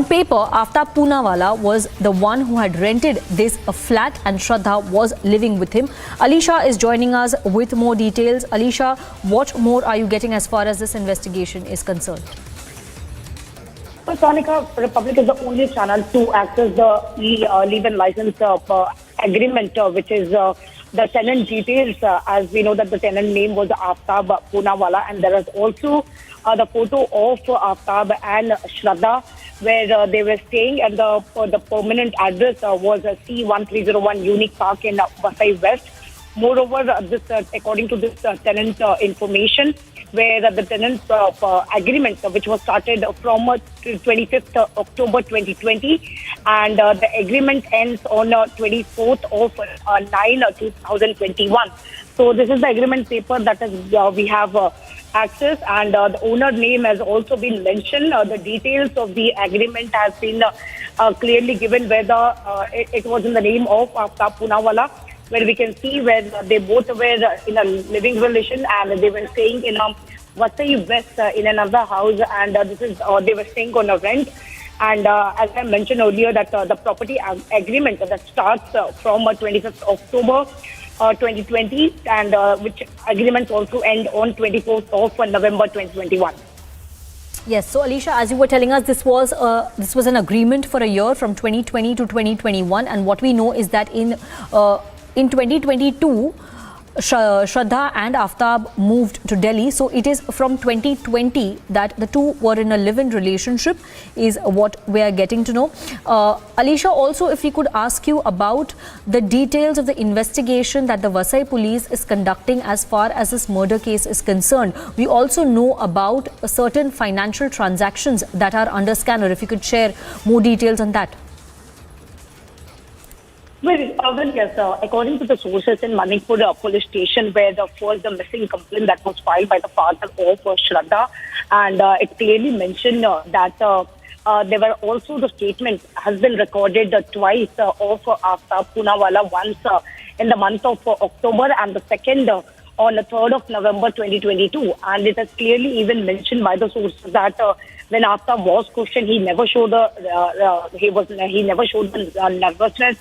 paper, Aftab Poonawalla was the one who had rented this flat and Shraddha was living with him. Alicia is joining us with more details. Alicia, what more are you getting as far as this investigation is concerned? Well, Sonika, Republic is the only channel to access the leave-in license agreement, which is the tenant details. As we know that the tenant name was Aftab Poonawalla, and there is also the photo of Aftab and Shraddha where they were staying, and the permanent address was C1301 Unique Park in Vasai West. Moreover, this according to this tenant information, where the tenant agreement, which was started from 25th October 2020, and the agreement ends on 24th of 9 2021. So this is the agreement paper that is we have access, and the owner name has also been mentioned. The details of the agreement has been clearly given, whether it was in the name of Aftab Poonawalla, where we can see where they both were in a living relation and they were staying in Vasai West in another house, and this is they were staying on a rent. And as I mentioned earlier, that the property agreement that starts from 25th October 2020, and which agreements also end on 24th of November 2021. Yes, so Alicia, as you were telling us, this was an agreement for a year from 2020 to 2021, and what we know is that in 2022, Shraddha and Aftab moved to Delhi. So it is from 2020 that the two were in a live-in relationship, is what we are getting to know. Alicia, also if we could ask you about the details of the investigation that the Vasai police is conducting as far as this murder case is concerned. We also know about certain financial transactions that are under scanner. If you could share more details on that. Well, yes, according to the sources in Manipur police station, where the missing complaint that was filed by the father of Shraddha, and it clearly mentioned that there were also the statement has been recorded twice of Aftab Poonawalla, once in the month of October and the second on the 3rd of November 2022, and it is clearly even mentioned by the sources that when Aftab was questioned, he never showed he never showed the nervousness.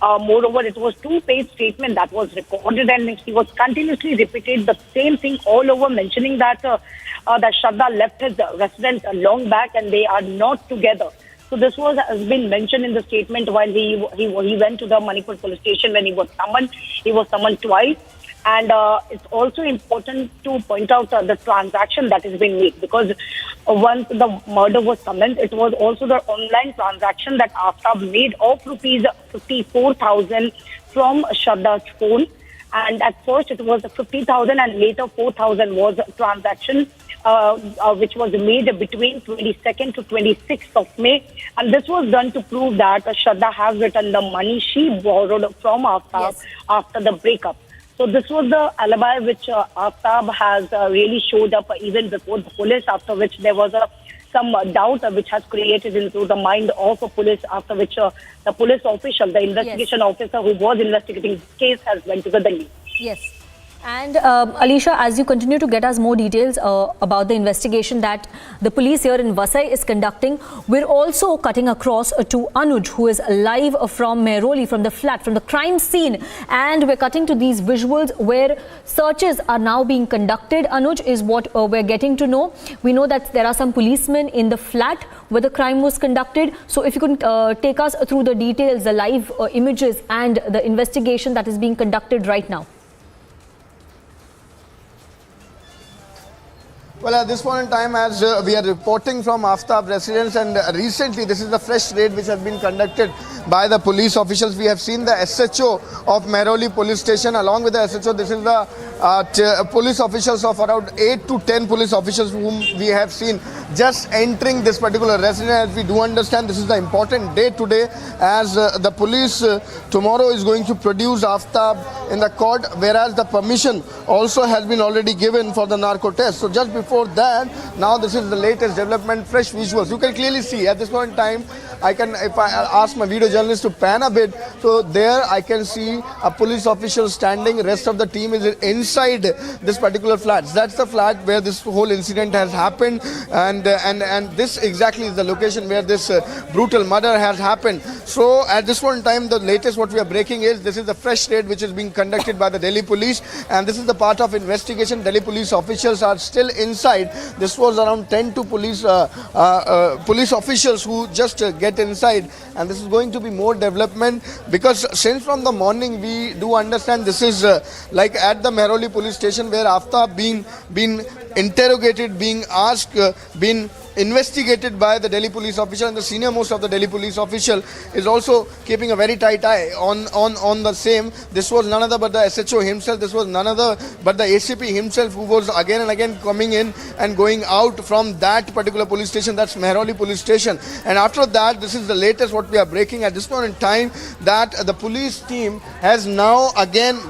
Moreover, it was two-page statement that was recorded, and he was continuously repeated the same thing all over, mentioning that that Shraddha left his residence long back and they are not together. So this has been mentioned in the statement while he went to the Manipur police station when he was summoned. He was summoned twice. And it's also important to point out the transaction that has been made, because once the murder was summoned, it was also the online transaction that Aftab made of rupees 54,000 from Shraddha's phone. And at first it was 50,000 and later 4,000 was a transaction which was made between 22nd to 26th of May. And this was done to prove that Shraddha has returned the money she borrowed from Aftab after the breakup. So this was the alibi which Aftab has really showed up even before the police, after which there was some doubt which has created into the mind of a police, after which the police official, the investigation officer who was investigating the case has went to the Delhi. Yes. And Alisha, as you continue to get us more details about the investigation that the police here in Vasai is conducting, we're also cutting across to Anuj, who is live from Mehroli, from the flat, from the crime scene. And we're cutting to these visuals where searches are now being conducted. Anuj, is what we're getting to know. We know that there are some policemen in the flat where the crime was conducted. So if you could take us through the details, the live images and the investigation that is being conducted right now. Well, at this point in time, as we are reporting from Aftab residence, and recently this is the fresh raid which has been conducted by the police officials. We have seen the SHO of Mehroli police station. Along with the SHO, this is the police officials of around 8 to 10 police officials whom we have seen just entering this particular residence. As we do understand, this is the important day today, as the police tomorrow is going to produce Aftab in the court, whereas the permission also has been already given for the narco test. So just before that, now this is the latest development, fresh visuals. You can clearly see at this point in time, if I ask my video journalist to pan a bit, so there I can see a police official standing. Rest of the team is inside this particular flat. That's the flat where this whole incident has happened, and this exactly is the location where this brutal murder has happened. So at this point in time, the latest what we are breaking is this is the fresh raid which is being conducted by the Delhi police, and this is the part of investigation. Delhi police officials are still inside. This was around 10 to police officials who just get inside, and this is going to be more development, because since from the morning we do understand this is like at the Mehroli police station where Aftab being interrogated, being asked, being investigated by the Delhi police official, and the senior most of the Delhi police official is also keeping a very tight eye on the same. This was none other but the SHO himself. This was none other but the ACP himself, who was again and again coming in and going out from that particular police station, that's Mehroli police station. And after that, this is the latest what we are breaking at this point in time, that the police team has now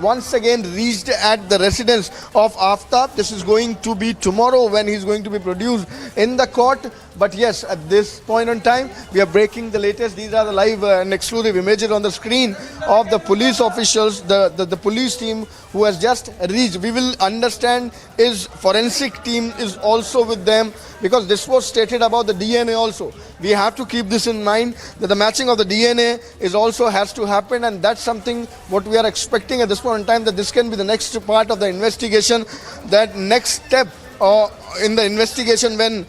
once again reached at the residence of Aftab. This is going to be tomorrow when he's going to be produced in the court. But yes, at this point in time, we are breaking the latest. These are the live and exclusive images on the screen of the police officials, the police team who has just reached. We will understand is forensic team is also with them, because this was stated about the DNA also. We have to keep this in mind, that the matching of the DNA is also has to happen, and that's something what we are expecting at this point in time, that this can be the next part of the investigation, that next step in the investigation when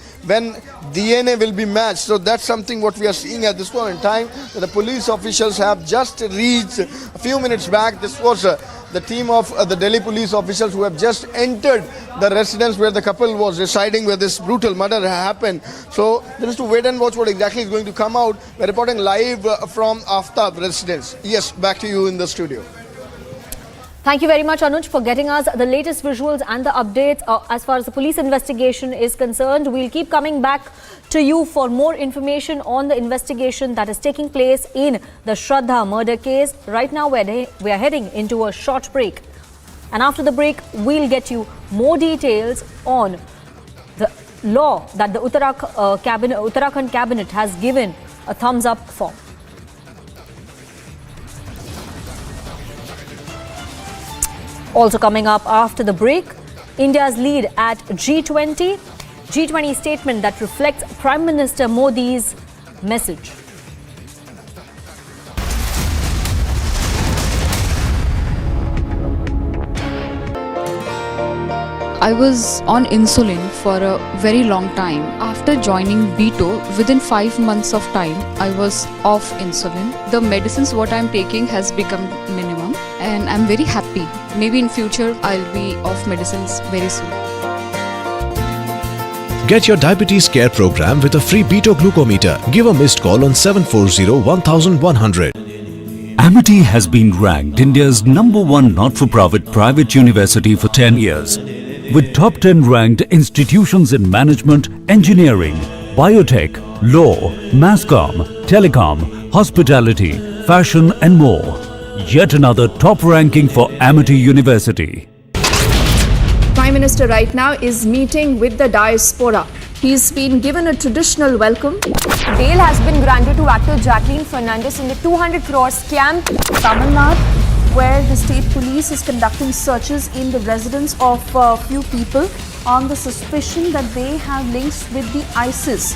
DNA will be matched. So that's something what we are seeing at this point in time, that the police officials have just reached a few minutes back. This was the team of the Delhi police officials who have just entered the residence where the couple was residing, where this brutal murder happened. So there is to wait and watch what exactly is going to come out. We're reporting live from Aftab residence. Yes, back to you in the studio. Thank you very much, Anuj, for getting us the latest visuals and the updates as far as the police investigation is concerned. We'll keep coming back to you for more information on the investigation that is taking place in the Shraddha murder case. Right now, we are heading into a short break. And after the break, we'll get you more details on the law that the Uttarakhand cabinet has given a thumbs up for. Also coming up after the break, India's lead at G20. G20 statement that reflects Prime Minister Modi's message. I was on insulin for a very long time. After joining Beto, within 5 months of time, I was off insulin. The medicines what I'm taking has become minimum, and I'm very happy. Maybe in future, I'll be off medicines very soon. Get your diabetes care program with a free Beto glucometer. Give a missed call on 740-1100. Amity has been ranked India's #1 not-for-profit private university for 10 years. with top 10 ranked institutions in management, engineering, biotech, law, masscom, telecom, hospitality, fashion and more. Yet another top ranking for Amity University. Prime Minister right now is meeting with the diaspora. He's been given a traditional welcome. Bail has been granted to actor Jacqueline Fernandez in the 200 crore scam. Tamil Nadu, where the state police is conducting searches in the residence of a few people on the suspicion that they have links with the ISIS.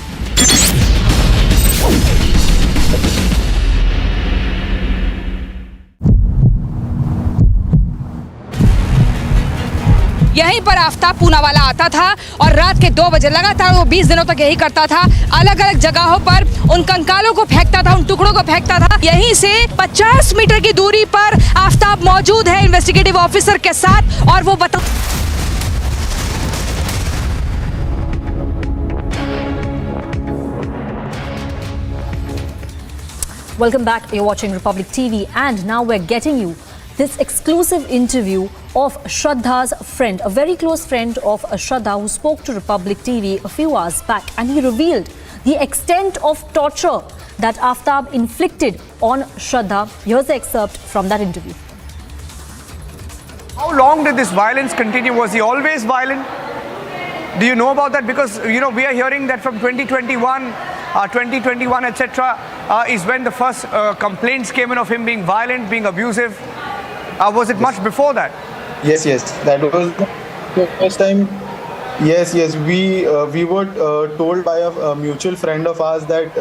यहीं पर आफ्ताब पूनावाला आता था और रात के 2 बजे लगातार वो 20 दिनों तक यही करता था। अलग अलग जगहों पर उन कंकालों को फेंकता था, उन टुकड़ों को फेंकता था। यहीं से 50 मीटर की दूरी पर आफ्ताब मौजूद है इन्वेस्टिगेटिव ऑफिसर के साथ और वो बता Welcome back. You're watching Republic TV, and now we're getting you this exclusive interview of Shraddha's friend, a very close friend of Shraddha, who spoke to Republic TV a few hours back, and he revealed the extent of torture that Aftab inflicted on Shraddha. Here's the excerpt from that interview. How long did this violence continue? Was he always violent? Do you know about that? Because, you know, we are hearing that from 2021, etc., is when the first complaints came in of him being violent, being abusive. Was it much before that? Yes, that was the first time. Yes, we were told by a mutual friend of ours that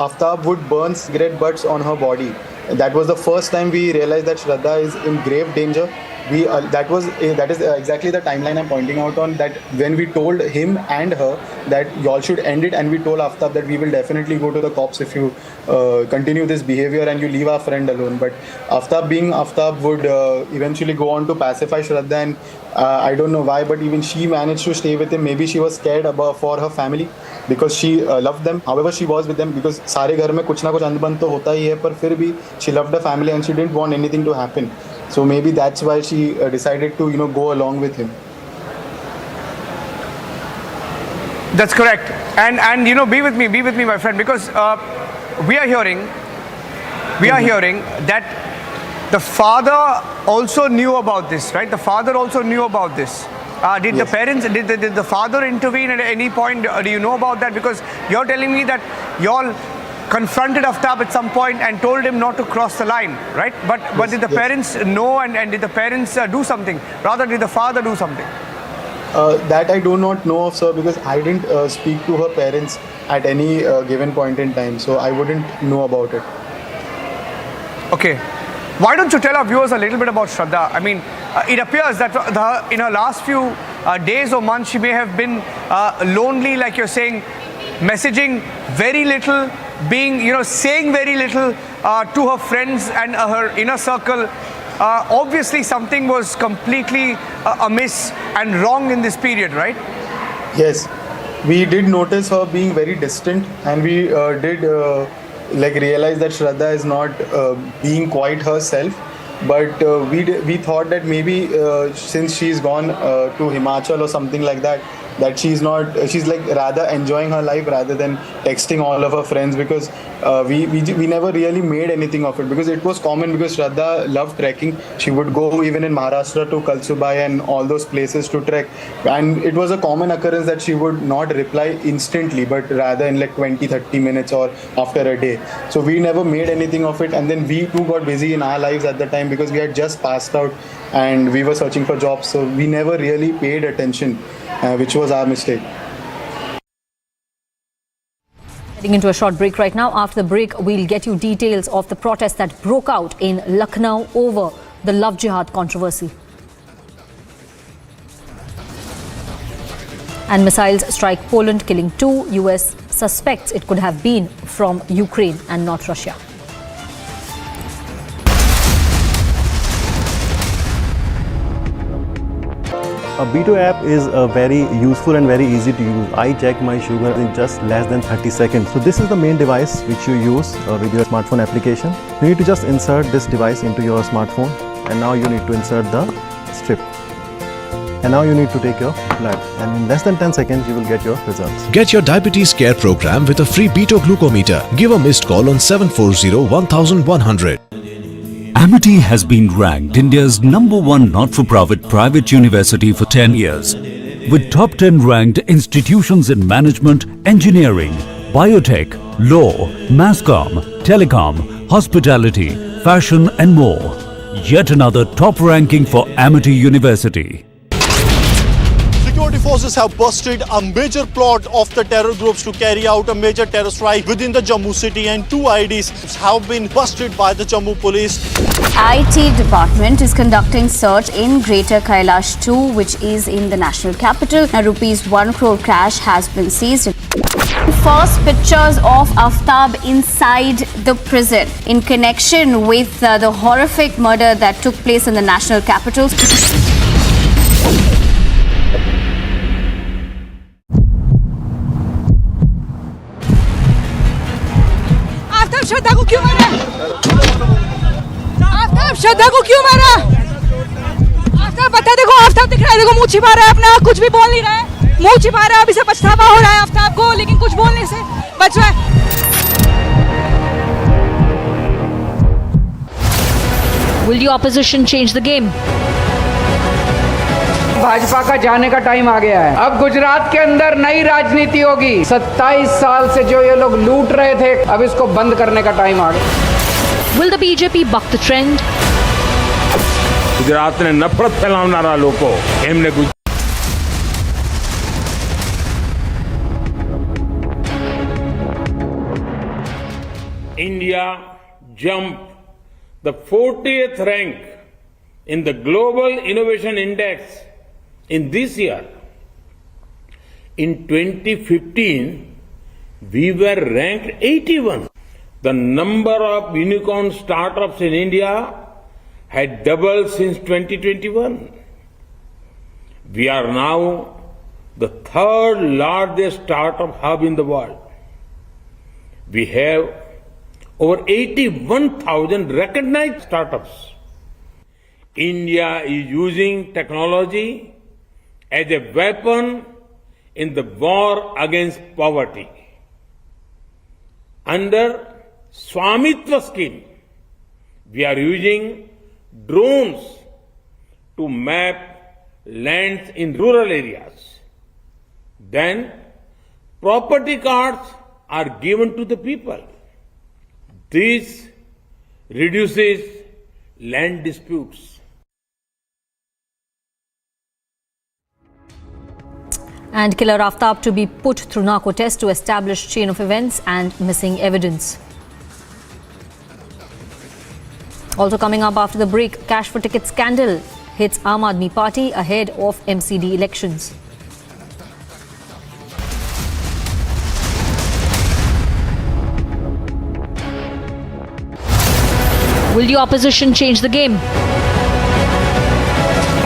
Aftab would burn cigarette butts on her body. That was the first time we realized that Shraddha is in grave danger. That is exactly the timeline I'm pointing out on, that when we told him and her that y'all should end it, and we told Aftab that we will definitely go to the cops if you continue this behavior and you leave our friend alone. But Aftab being Aftab would eventually go on to pacify Shraddha, and I don't know why, but even she managed to stay with him. Maybe she was scared for her family because she loved them. However, she was with them because सारे घर में कुछ ना कुछ अनबन तो होता ही है, पर फिर भी she loved her family and she didn't want anything to happen. So maybe that's why she decided to, go along with him. That's correct. And be with me, my friend, because we are hearing that the father also knew about this, right? The father also knew about this. Did the parents, did the father intervene at any point? Do you know about that? Because you're telling me that y'all confronted Aftab at some point and told him not to cross the line, right? But did the parents know, and did the parents do something? Rather, did the father do something? That I do not know of, sir, because I didn't speak to her parents at any given point in time, so I wouldn't know about it. Okay. Why don't you tell our viewers a little bit about Shraddha? I mean, it appears that in her last few days or months, she may have been lonely, like you're saying, messaging very little, saying very little to her friends and her inner circle. Obviously, something was completely amiss and wrong in this period, right? Yes, we did notice her being very distant, and we did realize that Shraddha is not being quite herself. But we thought that maybe since she's gone to Himachal or something like that, that she's rather enjoying her life rather than texting all of her friends, because we never really made anything of it, because it was common, because Shraddha loved trekking. She would go even in Maharashtra to Kalsubai and all those places to trek, and it was a common occurrence that she would not reply instantly, but rather in 20-30 minutes or after a day. So we never made anything of it, and then we too got busy in our lives at the time, because we had just passed out and we were searching for jobs, so we never really paid attention, which was our mistake. Heading into a short break right now. After the break, we'll get you details of the protest that broke out in Lucknow over the Love Jihad controversy. And missiles strike Poland, killing 2 US suspects it could have been from Ukraine and not Russia. A Beto app is very useful and very easy to use. I check my sugar in just less than 30 seconds. So this is the main device which you use with your smartphone application. You need to just insert this device into your smartphone, and now you need to insert the strip. and now you need to take your blood, and in less than 10 seconds you will get your results. Get your diabetes care program with a free Beto glucometer. Give a missed call on 740-1100. Amity has been ranked India's #1 not-for-profit private university for 10 years, with top 10 ranked institutions in management, engineering, biotech, law, mass comm, telecom, hospitality, fashion and more. Yet another top ranking for Amity University. Security forces have busted a major plot of the terror groups to carry out a major terror strike within the Jammu city, and 2 IDs have been busted by the Jammu police. IT department is conducting search in Greater Kailash 2, which is in the national capital. A ₹1 crore cash has been seized. First pictures of Aftab inside the prison in connection with the horrific murder that took place in the national capital. Aftab श्रद्धा को क्यों मारा? आफ्ताब श्रद्धा को क्यों मारा? आफ्ताब बता, देखो आफ्ताब दिख रहा है, देखो मुंह छिपा रहा है अपना, कुछ भी बोल नहीं रहा है, मुंह छिपा रहा है, अभी से पछतावा हो रहा है आफ्ताब को, लेकिन कुछ बोलने से बच रहा है। Will the opposition change the game? Bhajpa का जाने का टाइम आ गया है। अब गुजरात के अंदर नई राजनीति होगी। 27 साल से जो ये लोग लूट रहे थे, अब इसको बंद करने का टाइम आ गया। Will the BJP buck the trend? ગુજરાતને નફરત ફેલાવનારા લોકો એમને India jumped the 40th rank in the Global Innovation Index in this year. In 2015, we were ranked 81. The number of unicorn startups in India had doubled since 2021. We are now the 3rd largest startup hub in the world. We have over 81,000 recognized startups. India is using technology as a weapon in the war against poverty. Under Swamitva scheme, we are using drones to map lands in rural areas. Then property cards are given to the people. This reduces land disputes. And killer Aftab to be put through narco test to establish chain of events and missing evidence. Also coming up after the break, cash for ticket scandal hits Aam Aadmi Party ahead of MCD elections. Will the opposition change the game?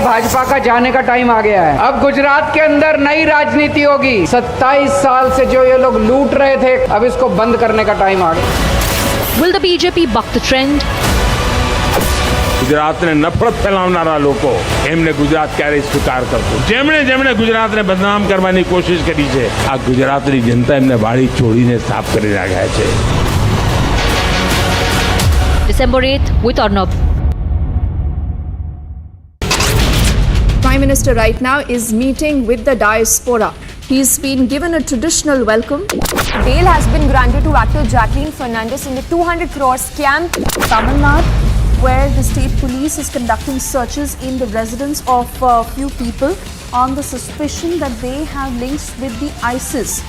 Bhajpa का जाने का time आ गया है। अब गुजरात के अंदर नई राजनीति होगी। 27 साल से जो ये लोग लूट रहे थे, अब इसको बंद करने का टाइम आ गया। Will the BJP buck the trend? ગુજરાતને નફરત ફેલાવનારા લોકો એમને ગુજરાત ક્યારે સ્વીકાર કરતું? જેમણે ગુજરાતને બદનામ કરવાની કોશિશ કરી છે, આ ગુજરાતની જનતા એમને વાળી છોડીને સાફ કરી નાખ્યા છે. December 8th with Arnab. Prime Minister right now is meeting with the diaspora. He's been given a traditional welcome. Bail has been granted to actor Jacqueline Fernandez in the 200 crore scam. Tamil Nadu, where the state police is conducting searches in the residence of a few people on the suspicion that they have links with the ISIS.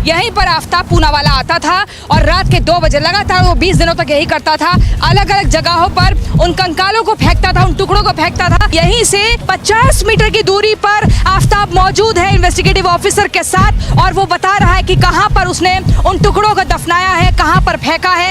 यहीं पर आफ्ताब पूनावाला आता था और रात के 2 बजे लगातार वो 20 दिनों तक यही करता था। अलग अलग जगहों पर उन कंकालों को फेंकता था, उन टुकड़ों को फेंकता था। यहीं से 50 मीटर की दूरी पर आफ्ताब मौजूद है इन्वेस्टिगेटिव ऑफिसर के साथ, और वो बता रहा है कि कहां पर उसने उन टुकड़ों को दफनाया है, कहां पर फेंका है।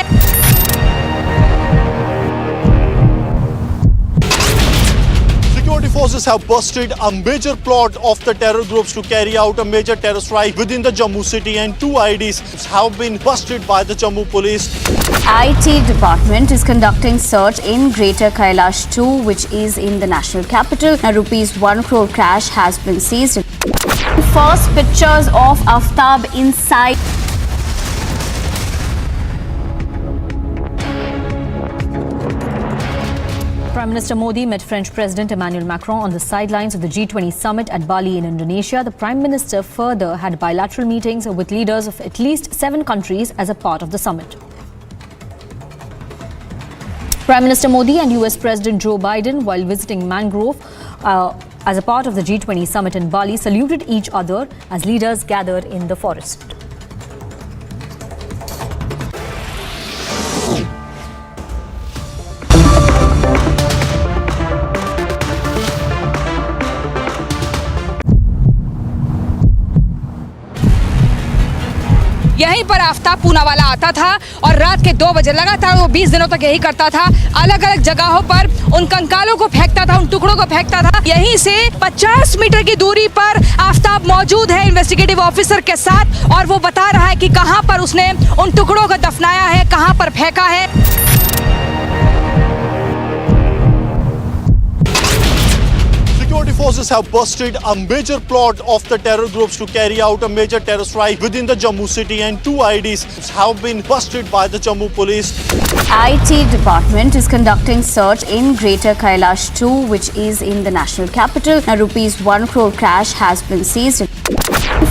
Security forces have busted a major plot of the terror groups to carry out a major terror strike within the Jammu city, and 2 IDs have been busted by the Jammu police. IT department is conducting search in Greater Kailash 2, which is in the national capital. A rupees 1 crore cash has been seized. First pictures of Aftab inside. Prime Minister Modi met French President Emmanuel Macron on the sidelines of the G20 summit at Bali in Indonesia. The Prime Minister further had bilateral meetings with leaders of at least 7 countries as a part of the summit. Prime Minister Modi and US President Joe Biden, while visiting Mangrove as a part of the G20 summit in Bali, saluted each other as leaders gathered in the forest. यहीं पर आफ्ताब पूनावाला आता था और रात के 2 बजे लगातार वो 20 दिनों तक यही करता था। अलग अलग जगहों पर उन कंकालों को फेंकता था, उन टुकड़ों को फेंकता था। यहीं से 50 मीटर की दूरी पर आफ्ताब मौजूद है इन्वेस्टिगेटिव ऑफिसर के साथ, और वो बता रहा है कि कहां पर उसने उन टुकड़ों को दफनाया है, कहां पर फेंका है। Security forces have busted a major plot of the terror groups to carry out a major terror strike within the Jammu city, and 2 IDs have been busted by the Jammu police. IT department is conducting search in Greater Kailash 2, which is in the national capital. A rupees 1 crore cash has been seized.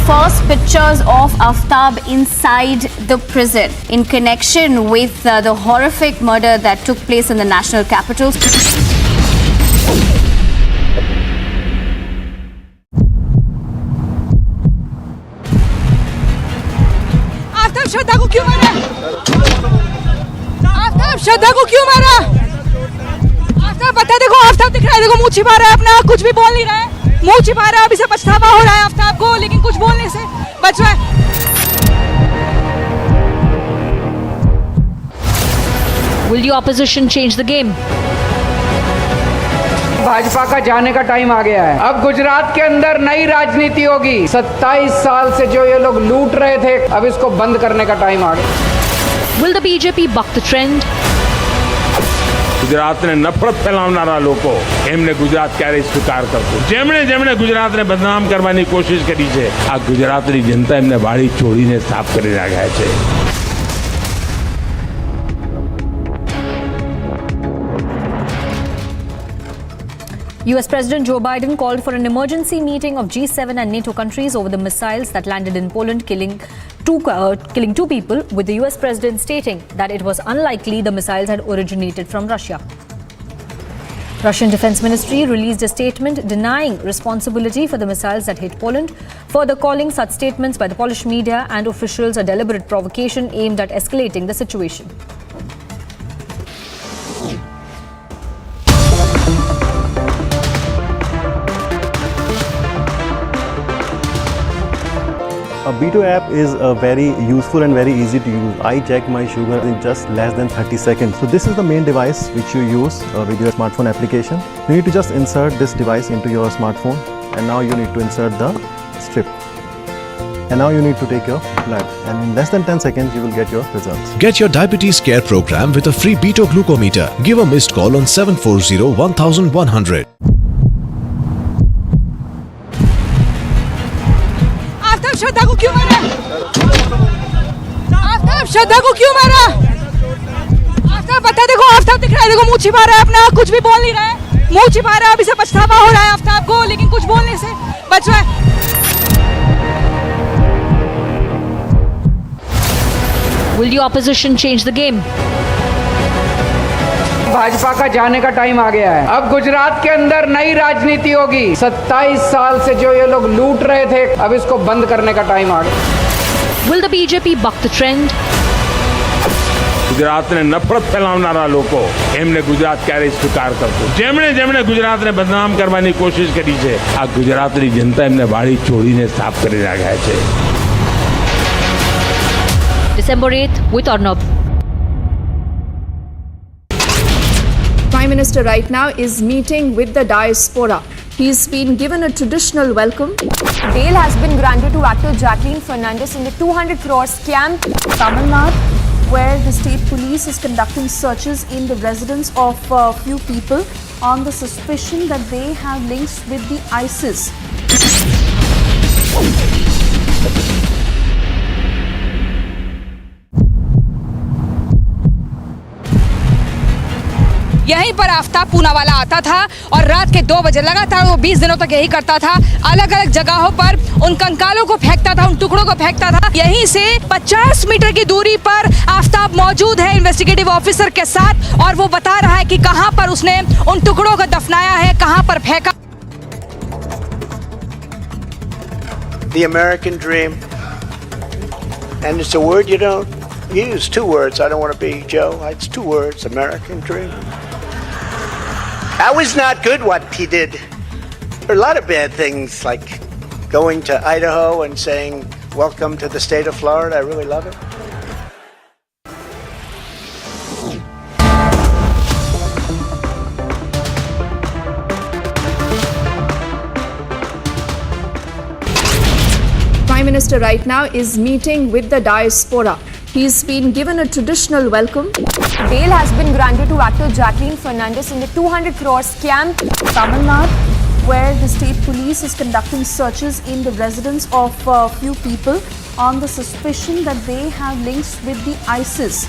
First pictures of Aftab inside the prison in connection with the horrific murder that took place in the national capital. श्रद्धा को क्यों मारा? आफ्ताब श्रद्धा को क्यों मारा? आफ्ताब बता, देखो आफ्ताब दिख रहा है, देखो मुंह छिपा रहा है अपना, कुछ भी बोल नहीं रहा है, मुंह छिपा रहा है। अभी से पछतावा हो रहा है आफ्ताब को, लेकिन कुछ बोलने से बच रहा है। Will the opposition change the game? Bhajpa का जाने का टाइम आ गया है। अब गुजरात के अंदर नई राजनीति होगी। 27 साल से जो ये लोग लूट रहे थे, अब इसको बंद करने का टाइम आ गया। Will the BJP buck the trend? ગુજરાતને નફરત ફેલાવનારા લોકો એમને ગુજરાત ક્યારેય સ્વીકાર કરતું। જેમણે ગુજરાતને બદનામ કરવાની કોશિશ કરી છે, આ ગુજરાતની જનતા એમને વાળી છોડીને સાફ કરી નાખ્યા છે। US President Joe Biden called for an emergency meeting of G7 and NATO countries over the missiles that landed in Poland, killing two people, with the US President stating that it was unlikely the missiles had originated from Russia. Russian Defense Ministry released a statement denying responsibility for the missiles that hit Poland, further calling such statements by the Polish media and officials a deliberate provocation aimed at escalating the situation. A Beto app is very useful and very easy to use. I check my sugar in just less than 30 seconds. So this is the main device which you use with your smartphone application. You need to just insert this device into your smartphone, and now you need to insert the strip. And now you need to take your blood, and in less than 10 seconds you will get your results. Get your diabetes care program with a free Beto glucometer. Give a missed call on 740-1100. श्रद्धा को क्यों मारा? आफ्ताब श्रद्धा को क्यों मारा? आफ्ताब बता, देखो आफ्ताब दिख रहा है, देखो मुंह छिपा रहा है अपना, कुछ भी बोल नहीं रहा है, मुंह छिपा रहा है। अभी से पछतावा हो रहा है आफ्ताब को, लेकिन कुछ बोलने से बच रहा है। Will the opposition change the game? Bhajpa का जाने का टाइम आ गया है। अब गुजरात के अंदर नई राजनीति होगी। 27 साल से जो ये लोग लूट रहे थे, अब इसको बंद करने का टाइम आ गया। Will the BJP buck the trend? ગુજરાતને નફરત ફેલાવનારા લોકો એમને ગુજરાત ક્યારેય સ્વીકાર કરતું। જેમણે ગુજરાતને બદનામ કરવાની કોશિશ કરી છે, આ ગુજરાતની જનતા એમને વાળી છોડીને સાફ કરી નાખ્યા છે। December 8th with Arnab. Prime Minister Minister right now is meeting with the diaspora. He's been given a traditional welcome. Bail has been granted to actor Jacqueline Fernandez in the 200 crore scam. Tamil Nadu, where the state police is conducting searches in the residence of a few people on the suspicion that they have links with the ISIS. यहीं पर आफ्ताब पूनावाला आता था और रात के 2 बजे लगातार वो 20 दिनों तक यही करता था। अलग अलग जगहों पर उन कंकालों को फेंकता था, उन टुकड़ों को फेंकता था। यहीं से 50 मीटर की दूरी पर आफ्ताब मौजूद है इन्वेस्टिगेटिव ऑफिसर के साथ और वो बता रहा है कि कहां पर उसने उन टुकड़ों को दफनाया है, कहां पर फेंका। The American dream, and it's a word you don't use. 2 words. I don't want to be Joe. It's 2 words. American dream. That was not good what he did. There are a lot of bad things, like going to Idaho and saying, "Welcome to the state of Florida." I really love it. Prime Minister right now is meeting with the diaspora. He's been given a traditional welcome. Bail has been granted to actor Jacqueline Fernandez in the 200 crore scam. Tamil Nadu, where the state police is conducting searches in the residence of a few people on the suspicion that they have links with the ISIS.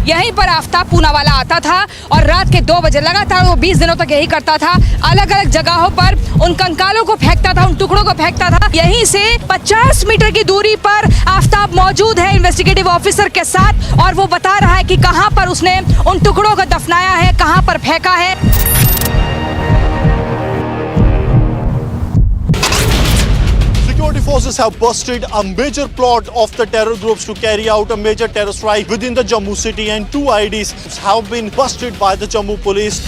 यहीं पर आफ्ताब पूनावाला आता था और रात के 2 बजे लगातार वो 20 दिनों तक यही करता था। अलग अलग जगहों पर उन कंकालों को फेंकता था, उन टुकड़ों को फेंकता था। यहीं से 50 मीटर की दूरी पर आफ्ताब मौजूद है इन्वेस्टिगेटिव ऑफिसर के साथ और वो बता रहा है कि कहां पर उसने उन टुकड़ों को दफनाया है, कहां पर फेंका है। Security forces have busted a major plot of the terror groups to carry out a major terror strike within the Jammu city, and 2 IDs have been busted by the Jammu police.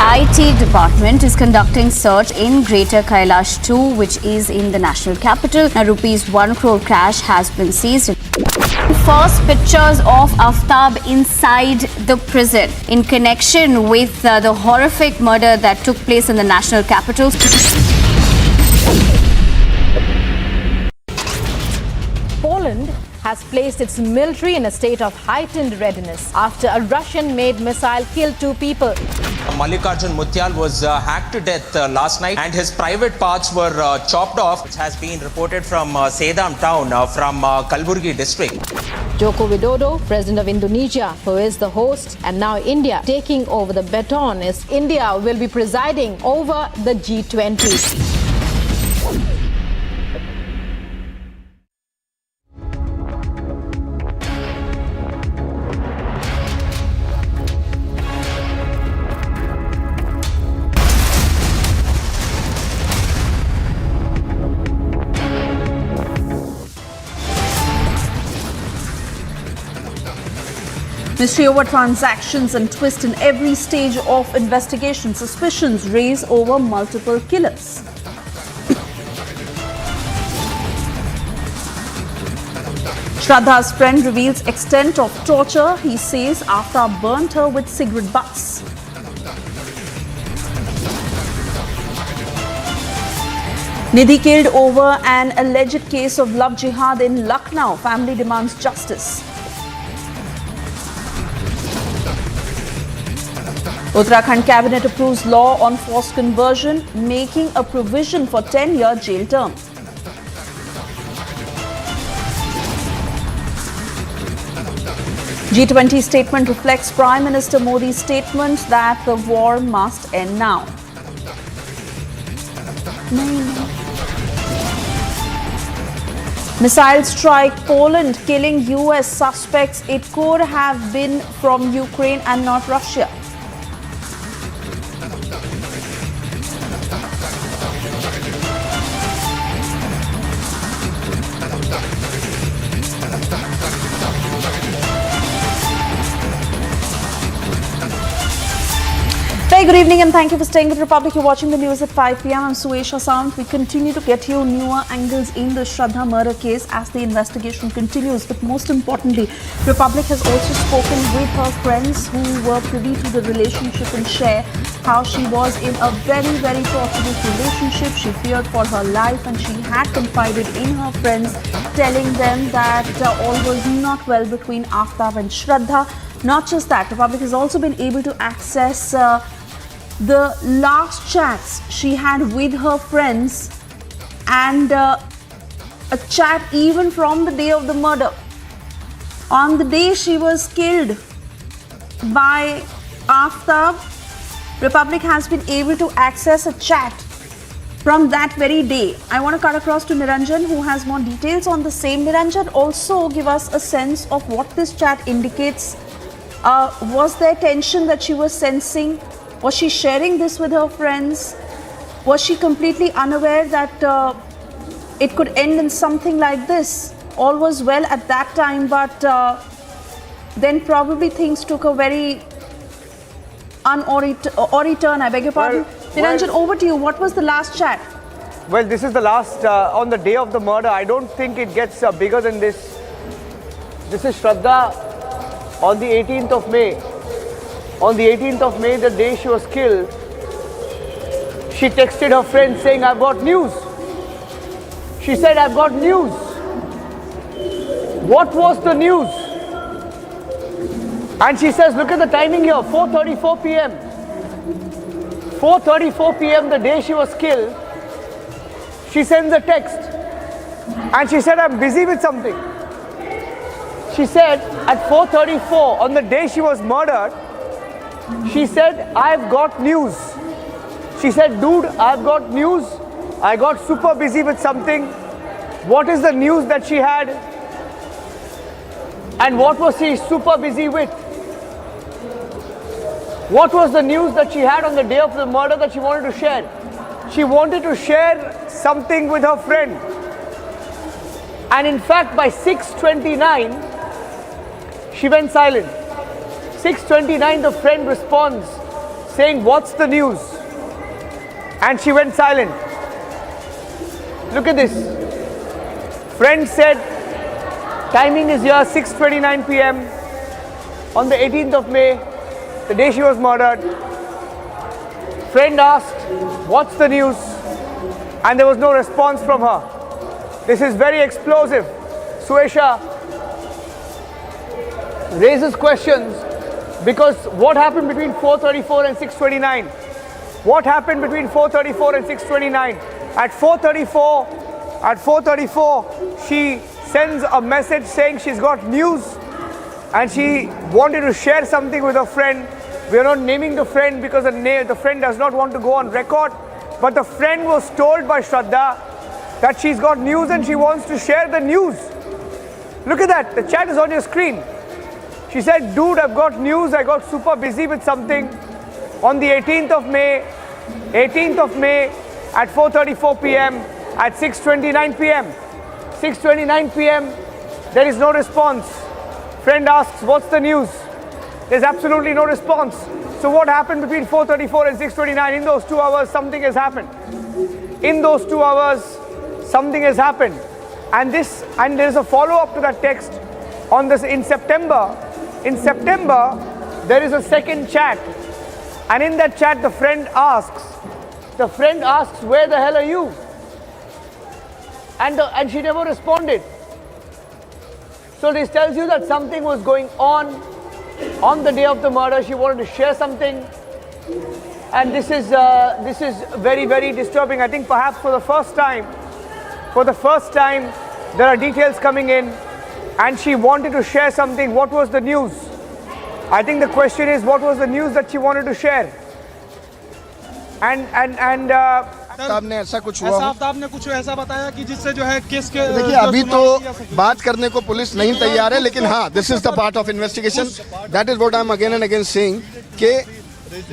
IT department is conducting search in Greater Kailash 2, which is in the national capital. Now, rupees 1 crore cash has been seized. First pictures of Aftab inside the prison in connection with the horrific murder that took place in the national capital. Poland has placed its military in a state of heightened readiness after a Russian-made missile killed 2 people. Mallikarjun Mutyal was hacked to death last night and his private parts were chopped off. It has been reported from Sedam town from Kalburgi district. Joko Widodo, President of Indonesia, who is the host, and now India taking over the baton as India will be presiding over the G20. Mystery over transactions and twist in every stage of investigation. Suspicions raise over multiple killers. Shraddha's friend reveals extent of torture. He says Aftab burnt her with cigarette butts. Nidhi killed over an alleged case of love jihad in Lucknow. Family demands justice. Uttarakhand cabinet approves law on forced conversion, making a provision for 10-year jail term. G20 statement reflects Prime Minister Modi's statement that the war must end now. Missile strike Poland, killing US suspects. It could have been from Ukraine and not Russia. Very good evening and thank you for staying with Republic. You're watching the news at 5 p.m. I'm Suesha Sound. We continue to get you newer angles in the Shraddha murder case as the investigation continues. But most importantly, Republic has also spoken with her friends who were privy to the relationship and share how she was in a very, very torturous relationship. She feared for her life and she had confided in her friends, telling them that all was not well between Aftab and Shraddha. Not just that, Republic has also been able to access the last chats she had with her friends and a chat even from the day of the murder. On the day she was killed by Aftab, Republic has been able to access a chat from that very day. I want to cut across to Niranjan, who has more details on the same. Niranjan, also give us a sense of what this chat indicates. Was there tension that she was sensing? Was she sharing this with her friends? Was she completely unaware that it could end in something like this? All was well at that time, but then probably things took a very unordinary turn. I beg your pardon. Niranjan, over to you. What was the last chat? Well, this is the last on the day of the murder. I don't think it gets bigger than this. This is Shraddha on the 18th of May. On the 18th of May, the day she was killed, she texted her friend saying, "I've got news." She said, "I've got news." What was the news? And she says, look at the timing here, 4:34 p.m. 4:34 p.m. the day she was killed, she sends a text. And she said, "I'm busy with something." She said at 4:34 on the day she was murdered, she said, "I've got news." She said, "Dude, I've got news. I got super busy with something." What is the news that she had? And what was she super busy with? What was the news that she had on the day of the murder that she wanted to share? She wanted to share something with her friend. And in fact, by 6:29, she went silent. 6:29, the friend responds saying, "What's the news?" And she went silent. Look at this. Friend said, timing is here, 6:29 p.m. on the 18th of May, the day she was murdered. Friend asked, "What's the news?" And there was no response from her. This is very explosive. Suesha raises questions because what happened between 4:34 and 6:29? What happened between 4:34 and 6:29? At 4:34, she sends a message saying she's got news and she wanted to share something with her friend. We are not naming the friend because the friend does not want to go on record. But the friend was told by Shraddha that she's got news and she wants to share the news. Look at that. The chat is on your screen. She said, "Dude, I've got news. I got super busy with something." On the 18th of May at 4:34 p.m. at 6:29 p.m. 6:29 p.m. there is no response. Friend asks, "What's the news?" There's absolutely no response. So what happened between 4:34 and 6:29? In those 2 hours, something has happened. In those 2 hours, something has happened. And there's a follow-up to that text on this in September. In September, there is a second chat. And in that chat, the friend asks, "Where the hell are you?" And she never responded. So this tells you that something was going on the day of the murder. She wanted to share something. And this is very, very disturbing. I think perhaps for the first time, there are details coming in. And she wanted to share something. What was the news? I think the question is, what was the news that she wanted to share? Aftab ने ऐसा कुछ हुआ? आफ्ताब ने कुछ ऐसा बताया कि जिससे जो है केस के देखिए अभी तो बात करने को पुलिस नहीं तैयार है, लेकिन हाँ, this is the part of investigation. That is what I am again and again saying कि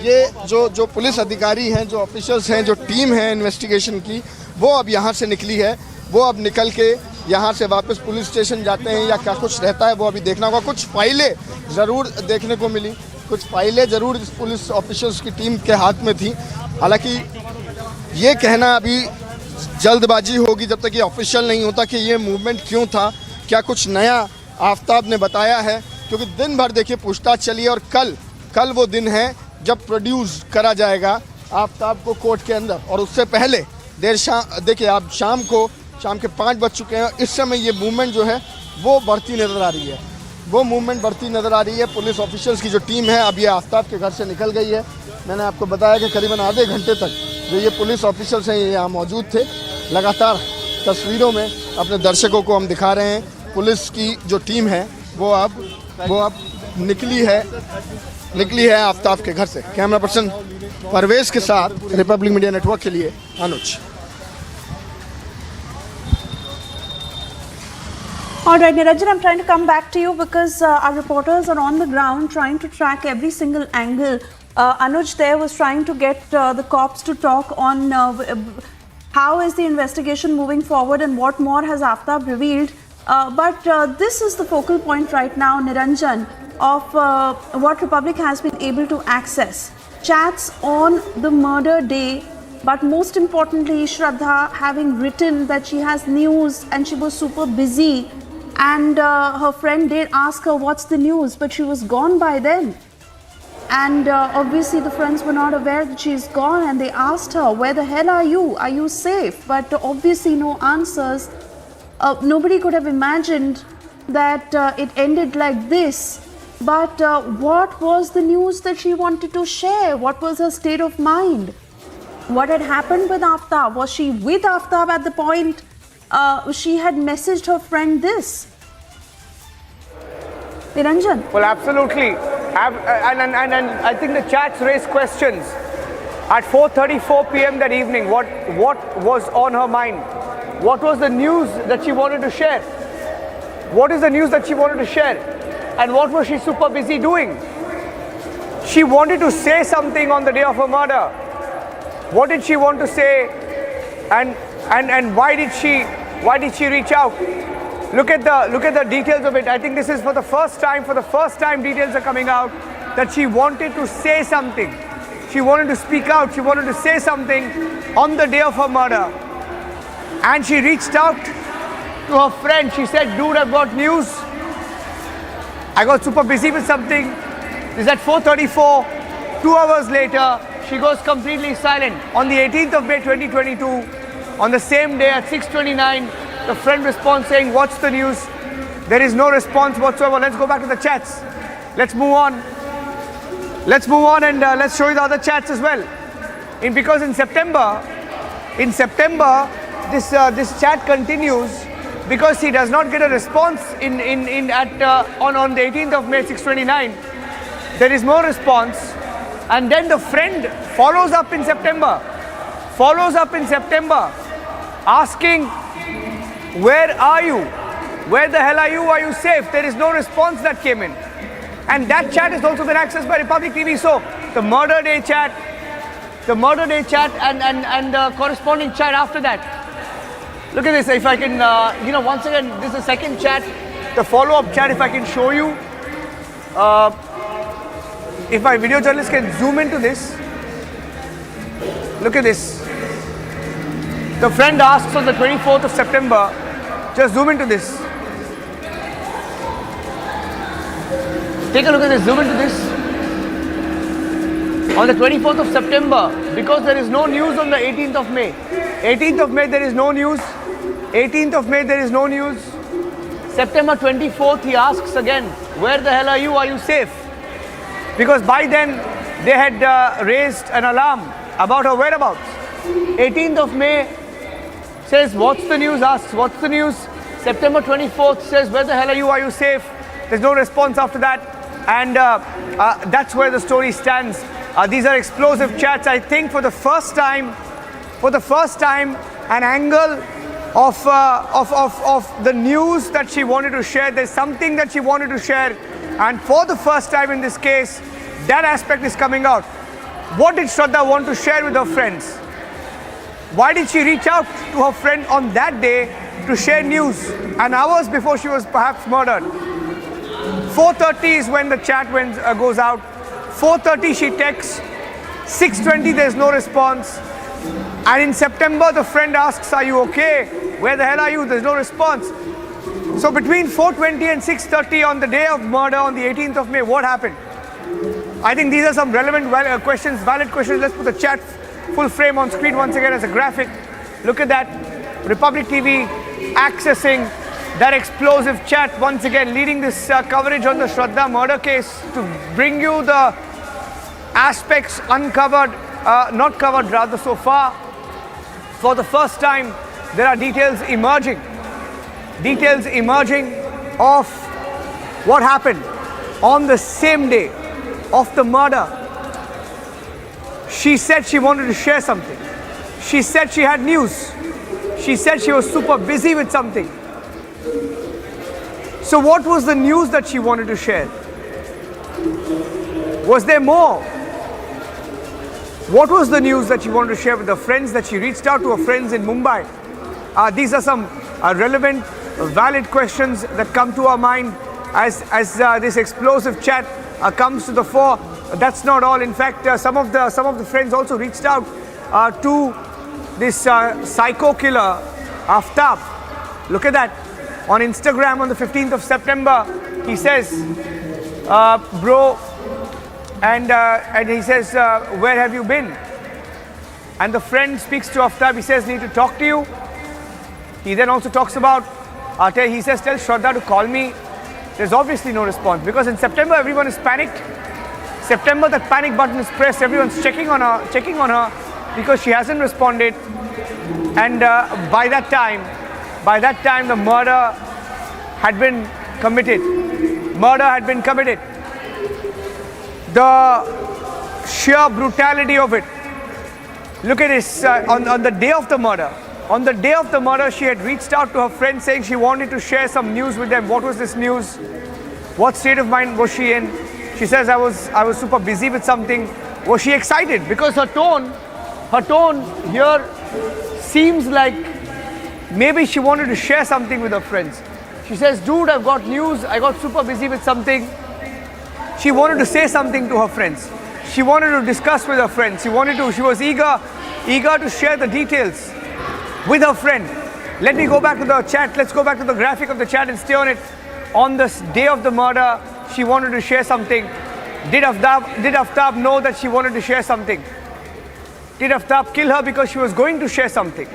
ये जो पुलिस अधिकारी हैं, जो ऑफिसर्स हैं, जो टीम है इन्वेस्टिगेशन की, वो अब यहाँ से निकली है. वो अब निकल के यहाँ से वापस पुलिस स्टेशन जाते हैं या क्या कुछ रहता है वो अभी देखना होगा. कुछ फाइलें ज़रूर देखने को मिली, कुछ फाइलें ज़रूर इस पुलिस ऑफिसर्स की टीम के हाथ में थी। हालांकि ये कहना अभी जल्दबाजी होगी जब तक ये ऑफिशियल नहीं होता कि ये मूवमेंट क्यों था, क्या कुछ नया आफ्ताब ने बताया है, क्योंकि दिन भर देखिए पूछताछ चली है और कल वो दिन है जब प्रोड्यूस करा जाएगा आफ्ताब को कोर्ट के अंदर। और उससे पहले देखिए आप शाम के 5 बज चुके हैं, इस समय ये मूवमेंट जो है वो बढ़ती नज़र आ रही है। पुलिस ऑफिसर्स की जो टीम है अब ये आफ्ताब के घर से निकल गई है। मैंने आपको बताया कि करीबन आधे घंटे तक जो ये पुलिस ऑफिसर्स हैं ये यहाँ मौजूद थे। लगातार तस्वीरों में अपने दर्शकों को हम दिखा रहे हैं, पुलिस की जो टीम है वो अब निकली है आफ्ताब के घर से। कैमरा पर्सन परवेज के साथ रिपब्लिक मीडिया नेटवर्क के लिए अनुज। All right, Niranjan, I'm trying to come back to you because our reporters are on the ground trying to track every single angle. Anuj there was trying to get the cops to talk on how is the investigation moving forward and what more has Aftab revealed. But this is the focal point right now, Niranjan, of what Republic has been able to access. Chats on the murder day, but most importantly, Shraddha having written that she has news and she was super busy. And her friend did ask her what's the news, but she was gone by then. And obviously the friends were not aware that she's gone, and they asked her, where the hell are you? Are you safe? But obviously no answers. Nobody could have imagined that it ended like this. But what was the news that she wanted to share? What was her state of mind? What had happened with Aftab? Was she with Aftab at the point she had messaged her friend this? Niranjan? Well, absolutely. And I think the chats raised questions. At 4:34 p.m. that evening, what was on her mind? What was the news that she wanted to share? What is the news that she wanted to share? And what was she super busy doing? She wanted to say something on the day of her murder. What did she want to say? And why did she reach out? Look at the details of it. I think this is for the first time details are coming out that she wanted to say something. She wanted to speak out. She wanted to say something on the day of her murder. And she reached out to her friend. She said, dude, I've got news. I got super busy with something. This is at 4:34. 2 hours later, she goes completely silent. On the 18th of May 2022, on the same day at 6:29, the friend responds saying, what's the news? There is no response whatsoever. Let's go back to the chats. Let's move on. And let's show you the other chats as well. Because in September, this chat continues because he does not get a response on the 18th of May 6:29. There is no response. And then the friend follows up in September, asking, where are you? Where the hell are you? Are you safe? There is no response that came in. And that chat has also been accessed by Republic TV. So the murder day chat and the corresponding chat after that. Look at this. If I can, once again, this is the second chat, the follow-up chat, if I can show you. If my video journalist can zoom into this. Look at this. The friend asks on the 24th of September, just zoom into this. Take a look at this, zoom into this. On the 24th of September, because there is no news on the 18th of May. 18th of May, there is no news. 18th of May, there is no news. September 24th, he asks again, where the hell are you? Are you safe? Because by then, they had raised an alarm about her whereabouts. 18th of May says, what's the news? Asks, what's the news? September 24th says, where the hell are you? Are you safe? There's no response after that. And that's where the story stands. These are explosive chats. I think for the first time, an angle of the news that she wanted to share. There's something that she wanted to share. And for the first time in this case, that aspect is coming out. What did Shraddha want to share with her friends? Why did she reach out to her friend on that day to share news? And hours before she was perhaps murdered. 4:30 is when the chat goes out. 4:30 she texts, 6:20 there's no response. And in September the friend asks, are you okay? Where the hell are you? There's no response. So between 4:20 and 6:30 on the day of murder on the 18th of May, what happened? I think these are some relevant questions, valid questions. Let's put the chat full frame on screen once again as a graphic. Look at that. Republic TV accessing that explosive chat once again, leading this coverage on the Shraddha murder case to bring you the aspects uncovered, not covered rather so far. For the first time, there are details emerging of what happened on the same day of the murder. She said she wanted to share something. She said she had news. She said she was super busy with something. So what was the news that she wanted to share? Was there more? What was the news that she wanted to share with her friends, that she reached out to her friends in Mumbai? These are some relevant, valid questions that come to our mind as this explosive chat comes to the fore. That's not all. In fact, some of the friends also reached out to this psycho killer, Aftab. Look at that. On Instagram on the 15th of September, he says, bro, and he says, where have you been? And the friend speaks to Aftab. He says, need to talk to you. He then also talks about, he says, tell Shraddha to call me. There's obviously no response because in September everyone is panicked. September that panic button is pressed. Everyone's checking on her because she hasn't responded. And by that time the murder had been committed. The sheer brutality of it. Look at this, on the day of the murder. On the day of the murder, she had reached out to her friends saying she wanted to share some news with them. What was this news? What state of mind was she in? She says, I was super busy with something. Was she excited? Because her tone here seems like maybe she wanted to share something with her friends. She says, dude, I've got news. I got super busy with something. She wanted to say something to her friends. She wanted to discuss with her friends. She was eager to share the details with her friend. Let me go back to the chat. Let's go back to the graphic of the chat and stay on it. On this day of the murder, she wanted to share something. Did Aftab know that she wanted to share something? Did Aftab kill her because she was going to share something?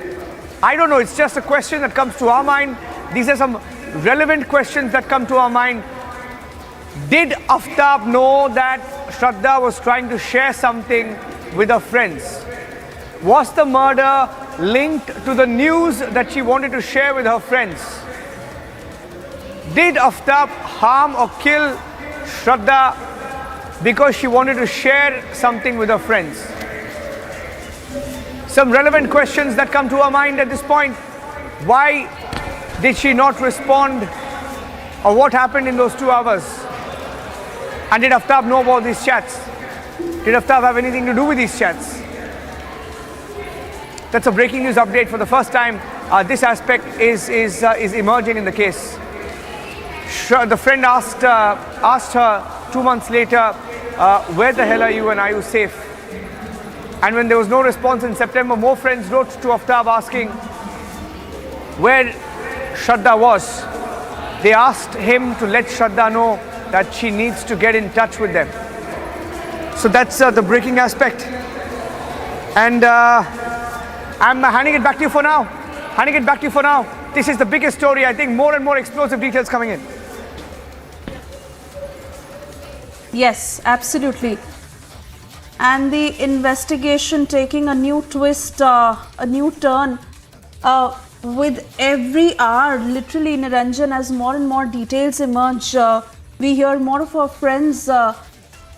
I don't know. It's just a question that comes to our mind. These are some relevant questions that come to our mind. Did Aftab know that Shraddha was trying to share something with her friends? Was the murder linked to the news that she wanted to share with her friends? Did Aftab harm or kill Shraddha because she wanted to share something with her friends? Some relevant questions that come to our mind at this point. Why did she not respond? Or what happened in those 2 hours? And did Aftab know about these chats? Did Aftab have anything to do with these chats? That's a breaking news update. For the first time, this aspect is emerging in the case. The friend asked her 2 months later, where the hell are you and are you safe? And when there was no response in September, more friends wrote to Aftab asking where Shraddha was. They asked him to let Shraddha know that she needs to get in touch with them. So that's the breaking aspect. And I'm handing it back to you for now. This is the biggest story. I think more and more explosive details coming in. Yes, absolutely. And the investigation taking a new twist, a new turn with every hour, literally, Niranjan, as more and more details emerge. We hear more of our friends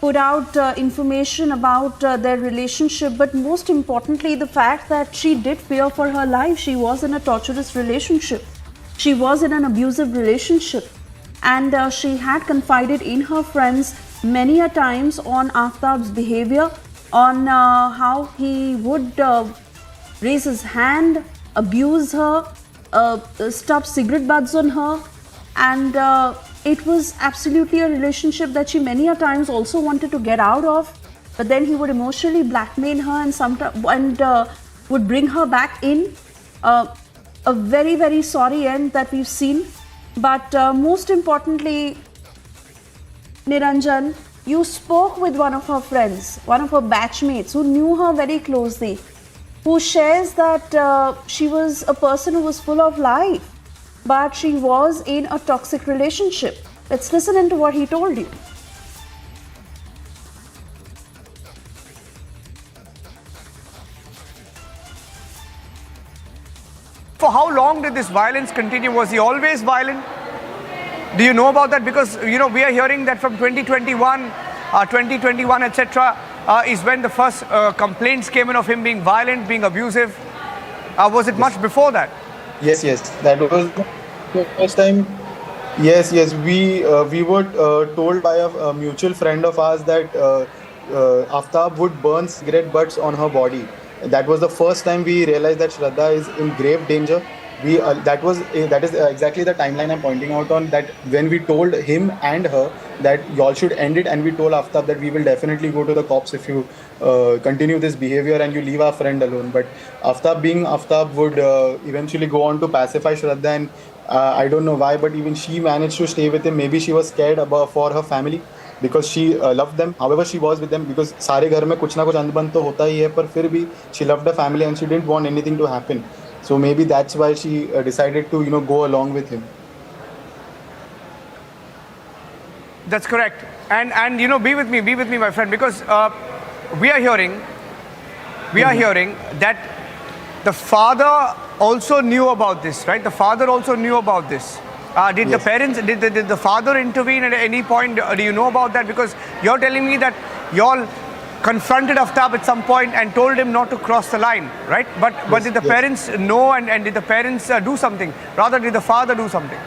put out information about their relationship, but most importantly, the fact that she did fear for her life. She was in a torturous relationship. She was in an abusive relationship. And she had confided in her friends many a times on Aftab's behavior, on how he would raise his hand, abuse her, stop cigarette butts on her, and it was absolutely a relationship that she many a times also wanted to get out of, but then he would emotionally blackmail her and would bring her back in. A very, very sorry end that we've seen. But most importantly, Niranjan, you spoke with one of her friends, one of her batchmates who knew her very closely, who shares that she was a person who was full of life, but she was in a toxic relationship. Let's listen into what he told you. For how long did this violence continue? Was he always violent? Do you know about that? Because, we are hearing that from 2021, etc., is when the first complaints came in of him being violent, being abusive. Was it much before that? Yes, that was the first time. Yes, we were told by a mutual friend of ours that Aftab would burn cigarette butts on her body. That was the first time we realized that Shraddha is in grave danger. That is exactly the timeline I'm pointing out on, that when we told him and her that y'all should end it, and we told Aftab that we will definitely go to the cops if you continue this behavior and you leave our friend alone. But Aftab would eventually go on to pacify Shraddha, and I don't know why, but even she managed to stay with him. Maybe she was scared for her family, because she loved them. However, she was with them because सारे घर में कुछ ना कुछ अनबन तो होता ही है, पर फिर भी she loved her family and she didn't want anything to happen. So maybe that's why she decided to go along with him. That's correct. And be with me, my friend, because we are hearing that the father also knew about this, right? The father also knew about this. Did the parents, did the father intervene at any point? Do you know about that? Because you're telling me that y'all confronted Aftab at some point and told him not to cross the line, right? But did the parents know, and did the parents do something? Rather, did the father do something?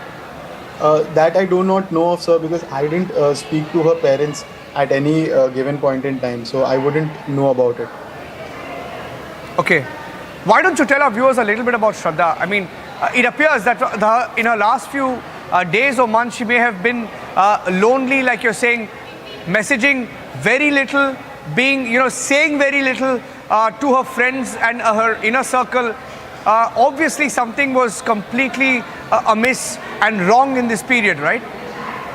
That I do not know of, sir, because I didn't speak to her parents at any given point in time, so I wouldn't know about it. Okay. Why don't you tell our viewers a little bit about Shraddha? I mean, it appears that in her last few days or months, she may have been lonely, like you're saying, messaging very little, saying very little to her friends and her inner circle. Obviously, something was completely amiss and wrong in this period, right?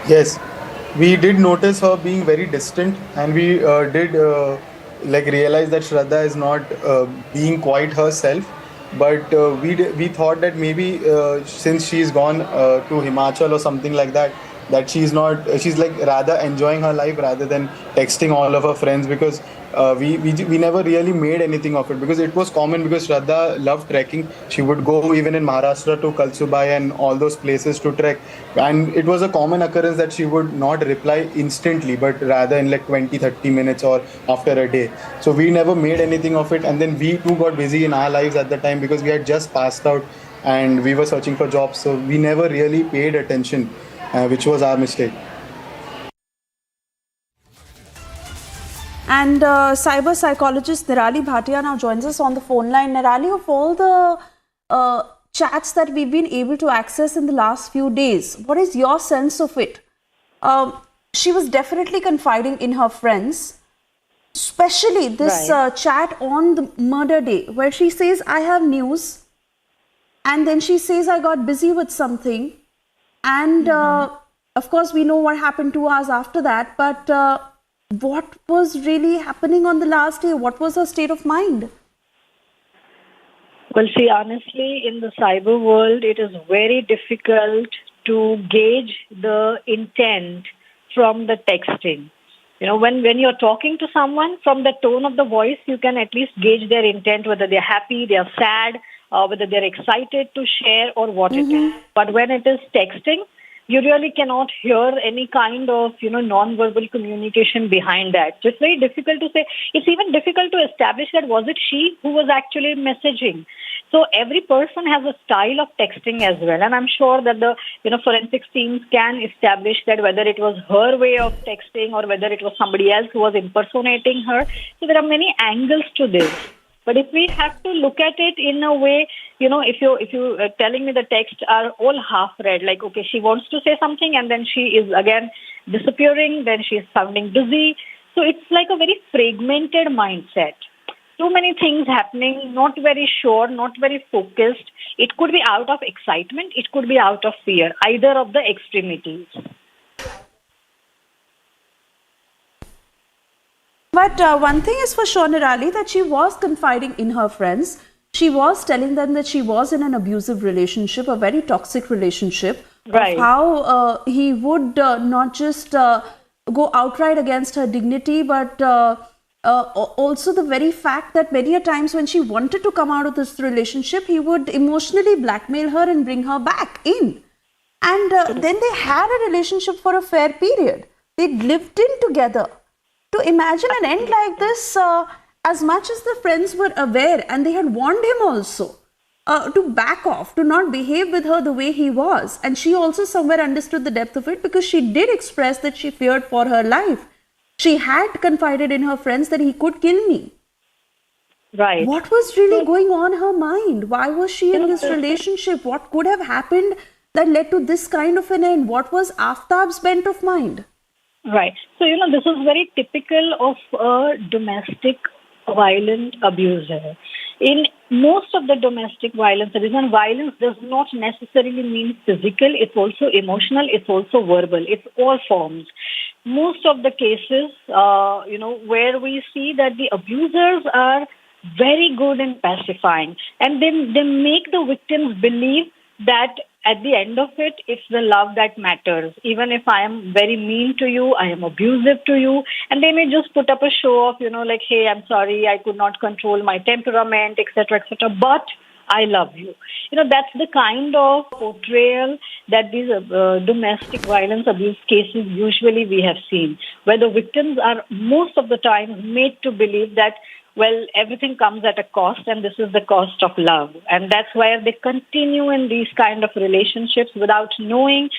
Yes, we did notice her being very distant, and we did realize that Shraddha is not being quite herself. But we thought that maybe since she's gone to Himachal or something like that, that she's rather enjoying her life rather than texting all of her friends, because we never really made anything of it, because it was common, because Shraddha loved trekking. She would go even in Maharashtra to Kalsubai and all those places to trek, and it was a common occurrence that she would not reply instantly, but rather in 20-30 minutes or after a day. So we never made anything of it, and then we too got busy in our lives at the time, because we had just passed out and we were searching for jobs, so we never really paid attention, which was our mistake. And cyber psychologist Nirali Bhatia now joins us on the phone line. Nirali, of all the chats that we've been able to access in the last few days, what is your sense of it? She was definitely confiding in her friends, especially this chat on the murder day, where she says, I have news, and then she says, I got busy with something, and of course we know what happened 2 hours after that, but what was really happening on the last day? What was her state of mind? Well, see, honestly, in the cyber world, it is very difficult to gauge the intent from the texting. When you're talking to someone, from the tone of the voice, you can at least gauge their intent, whether they're happy, they're sad, whether they're excited to share or what it is. But when it is texting, you really cannot hear any kind of, non-verbal communication behind that. So it's very difficult to say. It's even difficult to establish that was it she who was actually messaging. So every person has a style of texting as well. And I'm sure that the, forensic teams can establish that whether it was her way of texting or whether it was somebody else who was impersonating her. So there are many angles to this. But if we have to look at it in a way, if you telling me the texts are all half read, like, okay, she wants to say something and then she is again disappearing, then she's sounding busy. So it's like a very fragmented mindset. Too many things happening, not very sure, not very focused. It could be out of excitement, it could be out of fear, either of the extremities. But one thing is for sure, Nirali, that she was confiding in her friends. She was telling them that she was in an abusive relationship, a very toxic relationship. Right. Of how he would not just go outright against her dignity, but also the very fact that many a times when she wanted to come out of this relationship, he would emotionally blackmail her and bring her back in. And then they had a relationship for a fair period. They lived in together. To imagine an end like this, as much as the friends were aware and they had warned him also to back off, to not behave with her the way he was. And she also somewhere understood the depth of it, because she did express that she feared for her life. She had confided in her friends that he could kill me. Right. What was really going on in her mind? Why was she in this relationship? What could have happened that led to this kind of an end? What was Aftab's bent of mind? Right. So, this is very typical of a domestic violent abuser. In most of the domestic violence, and violence does not necessarily mean physical, it's also emotional, it's also verbal, it's all forms. Most of the cases, where we see that the abusers are very good in pacifying, and then they make the victims believe that at the end of it, it's the love that matters. Even if I am very mean to you, I am abusive to you, and they may just put up a show of, like, hey, I'm sorry, I could not control my temperament, etc., but I love you. That's the kind of portrayal that these domestic violence abuse cases usually we have seen, where the victims are most of the time made to believe that, well, everything comes at a cost, and this is the cost of love. And that's why they continue in these kind of relationships without knowing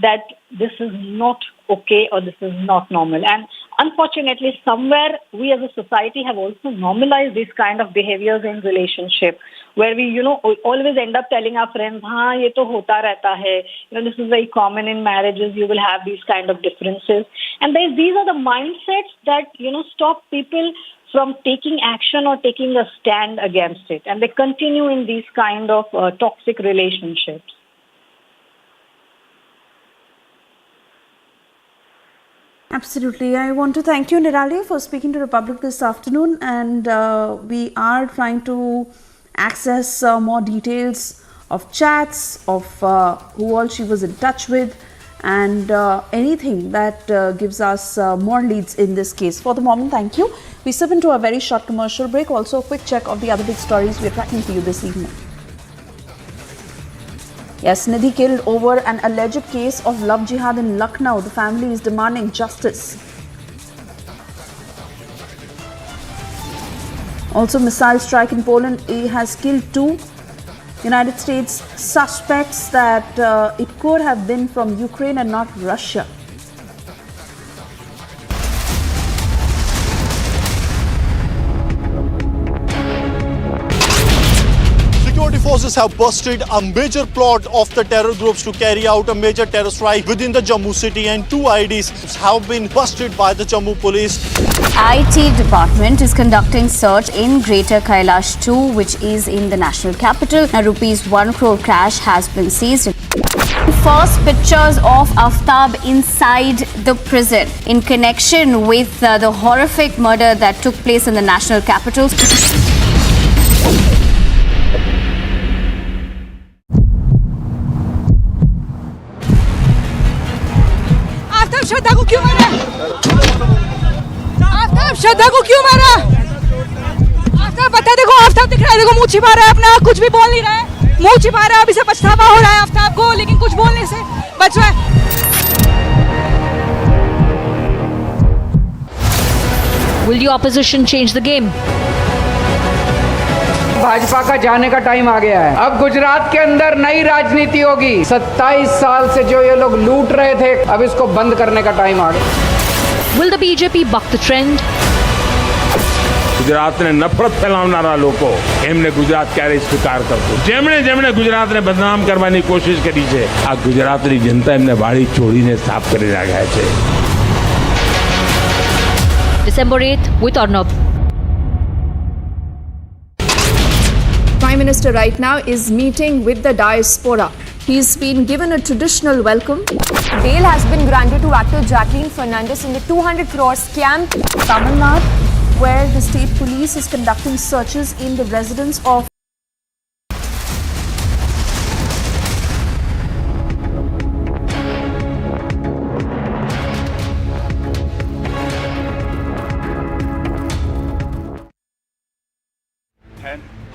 that this is not okay or this is not normal. And unfortunately, somewhere we as a society have also normalized these kind of behaviors in relationship, where we, always end up telling our friends, haan, ye to hota rehta hai. This is very common in marriages. You will have these kind of differences. And these are the mindsets that, stop people from taking action or taking a stand against it. And they continue in these kind of toxic relationships. Absolutely. I want to thank you, Nirali, for speaking to Republic this afternoon. And we are trying to access more details of chats, of who all she was in touch with, and anything that gives us more leads in this case. For the moment, thank you. We step into a very short commercial break. Also, a quick check of the other big stories we're tracking for you this evening. Yes, Nidhi killed over an alleged case of love jihad in Lucknow. The family is demanding justice. Also, missile strike in Poland has killed 2 United States suspects that it could have been from Ukraine and not Russia. Security forces have busted a major plot of the terror groups to carry out a major terror strike within the Jammu city, and 2 IDs have been busted by the Jammu police. IT department is conducting search in Greater Kailash 2, which is in the national capital. Now, rupees 1 crore cash has been seized. First pictures of Aftab inside the prison in connection with the horrific murder that took place in the national capital. Aftab श्रद्धा को क्यों मारा? आफ्ताब श्रद्धा को क्यों मारा? आफ्ताब बता, देखो आफ्ताब दिख रहा है, देखो मुंह छिपा रहा है अपना, कुछ भी बोल नहीं रहा है, मुंह छिपा रहा है, अभी से पछतावा हो रहा है आफ्ताब को, लेकिन कुछ बोलने से बच रहा है। Will the opposition change the game? Bhajpa का जाने का टाइम आ गया है। अब गुजरात के अंदर नई राजनीति होगी। 27 साल से जो ये लोग लूट रहे थे, अब इसको बंद करने का टाइम आ गया। Will the BJP buck the trend? ગુજરાતને નફરત ફેલાવનારા લોકો એમને ગુજરાત ક્યારેય સ્વીકાર કરતું જેમણે ગુજરાતને બદનામ કરવાની કોશિશ કરી છે આ ગુજરાતની જનતા એમને વાળી છોડીને સાફ કરી નાખ્યા છે. December 8th with Arnab. Prime Minister right now is meeting with the diaspora. He's been given a traditional welcome. Bail has been granted to actor Jacqueline Fernandez in the 200 crore scam. Tamil Nadu, where the state police is conducting searches in the residence of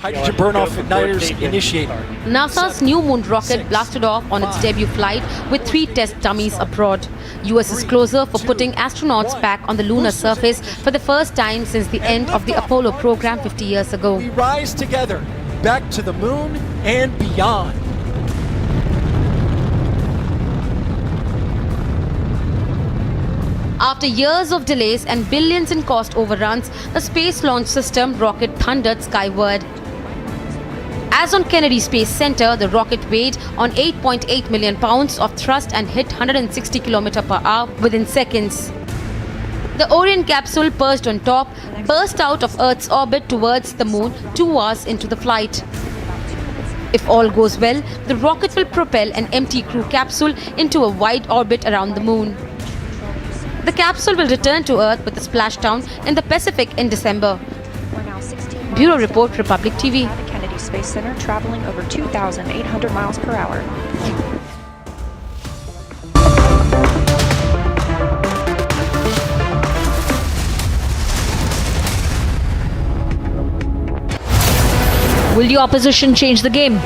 Hydrogen burn-off igniters initiated. NASA's New Moon rocket blasted off on its debut flight with 3 test dummies abroad. US is closer for putting astronauts back on the lunar surface for the first time since the end of the Apollo program 50 years ago. We rise together back to the moon and beyond. After years of delays and billions in cost overruns, the Space Launch System rocket thundered skyward. As on Kennedy Space Center, the rocket weighed on 8.8 million pounds of thrust and hit 160 km/h within seconds. The Orion capsule perched on top burst out of Earth's orbit towards the moon 2 hours into the flight. If all goes well, the rocket will propel an empty crew capsule into a wide orbit around the moon. The capsule will return to Earth with a splashdown in the Pacific in December. Bureau Report, Republic TV. Kennedy Space Center traveling over 2,800 miles per hour. Will the opposition change the game?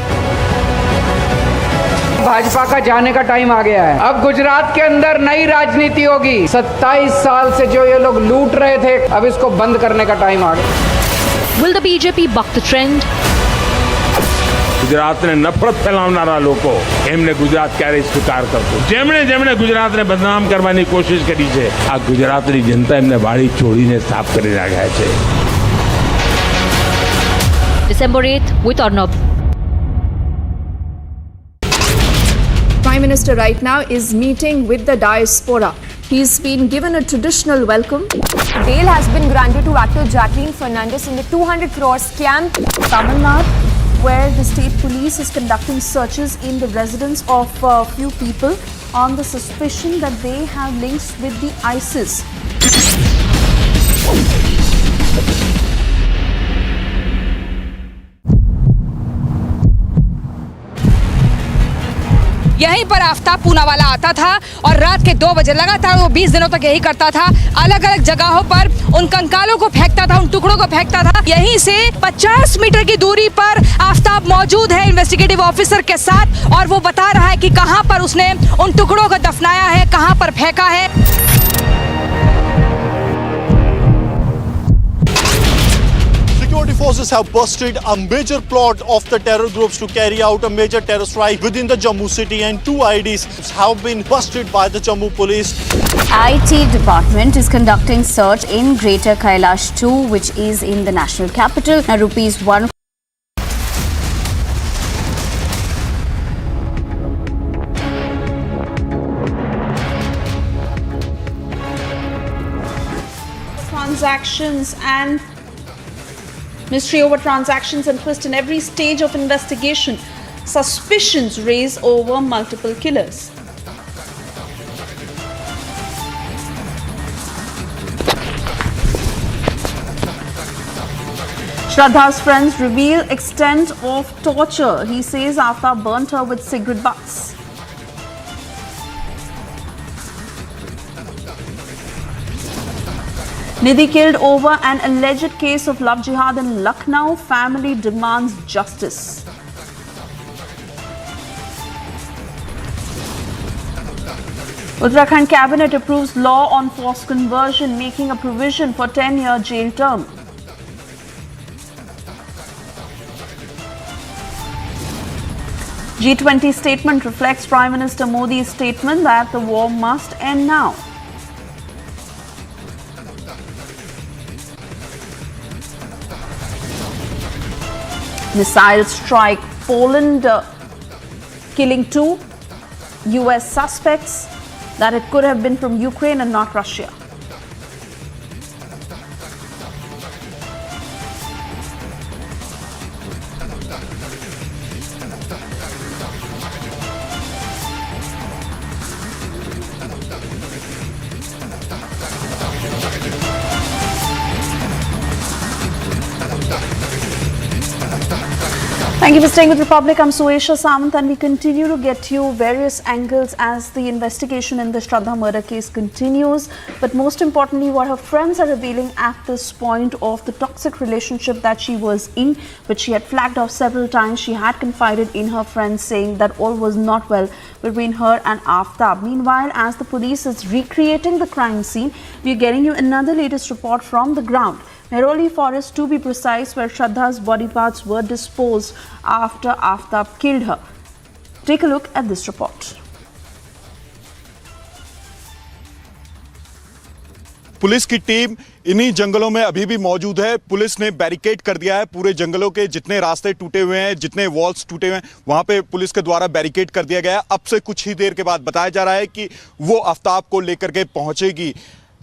Bhajpa का जाने का time आ गया है. अब गुजरात के अंदर नई राजनीति होगी. 27 साल से जो ये लोग लूट रहे थे, अब इसको बंद करने का टाइम आ गया. Will the BJP buck the trend? ગુજરાતને નફરત ફેલાવનારા લોકો એમને ગુજરાત ક્યારેય સ્વીકાર કરતું જેમણે ગુજરાતને બદનામ કરવાની કોશિશ કરી છે આ ગુજરાતની જનતા એમને વાળી છોડીને સાફ કરી નાખ્યા છે. December 8th with Arnab. Prime Minister right now is meeting with the diaspora. He's been given a traditional welcome. Bail has been granted to actor Jacqueline Fernandez in the 200 crore scam. Tamil Nadu, where the state police is conducting searches in the residence of a few people on the suspicion that they have links with the ISIS. यहीं पर आफ्ताब पूनावाला आता था और रात के 2 बजे लगातार वो 20 दिनों तक यही करता था. अलग अलग जगहों पर उन कंकालों को फेंकता था, उन टुकड़ों को फेंकता था. यहीं से 50 मीटर की दूरी पर आफ्ताब मौजूद है इन्वेस्टिगेटिव ऑफिसर के साथ और वो बता रहा है कि कहां पर उसने उन टुकड़ों को दफनाया है, कहां पर फेंका है. Security forces have busted a major plot of the terror groups to carry out a major terror strike within the Jammu city, and 2 IDs have been busted by the Jammu police. IT department is conducting search in Greater Kailash 2, which is in the national capital. Now, rupees 1 transactions and mystery over transactions and twist in every stage of investigation. Suspicions raise over multiple killers. Shraddha's friends reveal extent of torture. He says Aftab burnt her with cigarette butts. Nidhi killed over an alleged case of love jihad in Lucknow. Family demands justice. Uttarakhand cabinet approves law on forced conversion, making a provision for 10-year jail term. G20 statement reflects Prime Minister Modi's statement that the war must end now. Missile strike Poland, killing 2 US suspects, that it could have been from Ukraine and not Russia. Thank you for staying with Republic. I'm Suesha Samant, and we continue to get you various angles as the investigation in the Shraddha murder case continues. But most importantly, what her friends are revealing at this point of the toxic relationship that she was in, which she had flagged off several times. She had confided in her friends, saying that all was not well between her and Aftab. Meanwhile, as the police is recreating the crime scene, we are getting you another latest report from the ground. Mehrauli Forest, to be precise, where Shraddha's body parts were disposed after Aftab killed her. Take a look at this report. Police की team इन्हीं जंगलों में अभी भी मौजूद है। Police ने barricade कर दिया है। पूरे जंगलों के जितने रास्ते टूटे हुए हैं, जितने वॉल्स टूटे हुए हैं, वहां पे पुलिस के द्वारा बैरिकेड कर दिया गया है। अब से कुछ ही देर के बाद बताया जा रहा है कि वो आफ्ताब को लेकर के पहुंचेगी।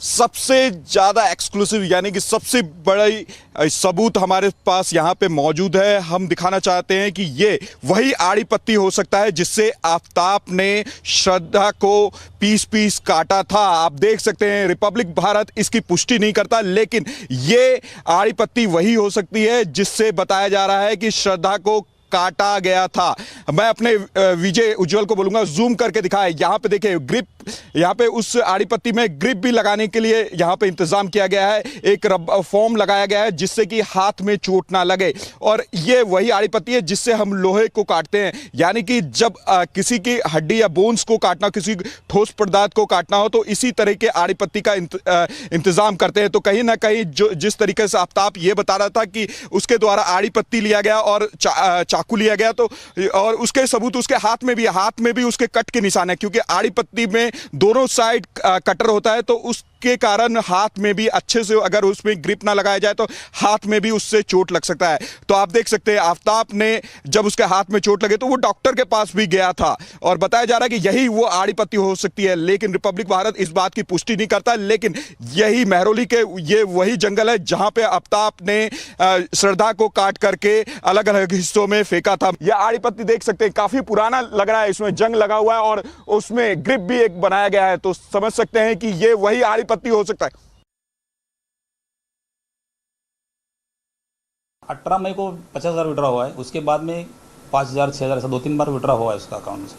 सबसे ज्यादा एक्सक्लूसिव यानी कि सबसे बड़ा सबूत हमारे पास यहां पे मौजूद है। हम दिखाना चाहते हैं कि ये वही आड़ी पत्ती हो सकता है जिससे आफ्ताब ने श्रद्धा को पीस पीस काटा था। आप देख सकते हैं रिपब्लिक भारत इसकी पुष्टि नहीं करता, लेकिन ये आड़ी पत्ती वही हो सकती है जिससे बताया जा रहा है कि श्रद्धा को काटा गया था। मैं अपने विजय उज्जवल को बोलूंगा जूम करके दिखाए। यहां पे देखिए ग्रिप, यहां पे उस आड़ी पत्ती में ग्रिप भी लगाने के लिए यहां पे इंतजाम किया गया है। एक फोम लगाया गया है जिससे कि हाथ में चोट ना लगे। और ये वही आड़ी पत्ती है जिससे हम लोहे को काटते हैं, यानी कि जब किसी की हड्डी या बोन्स को काटना, किसी ठोस पदार्थ को काटना हो तो इसी तरह के आड़ी पत्ती का इंतजाम करते हैं। तो कहीं ना कहीं जो जिस तरीके से आफ्ताब ये बता रहा था कि उसके द्वारा आड़ी पत्ती लिया गया और चाकू लिया गया, तो और उसके सबूत उसके हाथ में भी उसके कट के निशान है, क्योंकि आड़ी पत्ती में दोनों साइड कटर होता है। तो उसके कारण हाथ में भी अच्छे से अगर उसमें ग्रिप ना लगाया जाए तो हाथ में भी उससे चोट लग सकता है। तो आप देख सकते हैं आफ्ताब ने जब उसके हाथ में चोट लगे तो वो डॉक्टर के पास भी गया था और बताया जा रहा है कि यही वो आड़ी पत्ती हो सकती है। लेकिन रिपब्लिक भारत इस बात की पुष्टि नहीं करता, लेकिन यही मेहरौली के ये वही जंगल है जहां पे आफ्ताब ने श्रद्धा को काट करके अलग अलग हिस्सों में फेंका था। यह आड़ी पत्ती देख सकते हैं काफी पुराना लग रहा है, इसमें जंग लगा हुआ है और उसमें ग्रिप भी एक बनाया गया है। तो समझ सकते हैं कि ये वही आड़ी पत्ती हो सकता है। 18 मई को 50,000 विड्रॉ हुआ है, उसके बाद में 5,000 6,000 ऐसा 2-3 बार विड्रॉ हुआ है उसका अकाउंट से।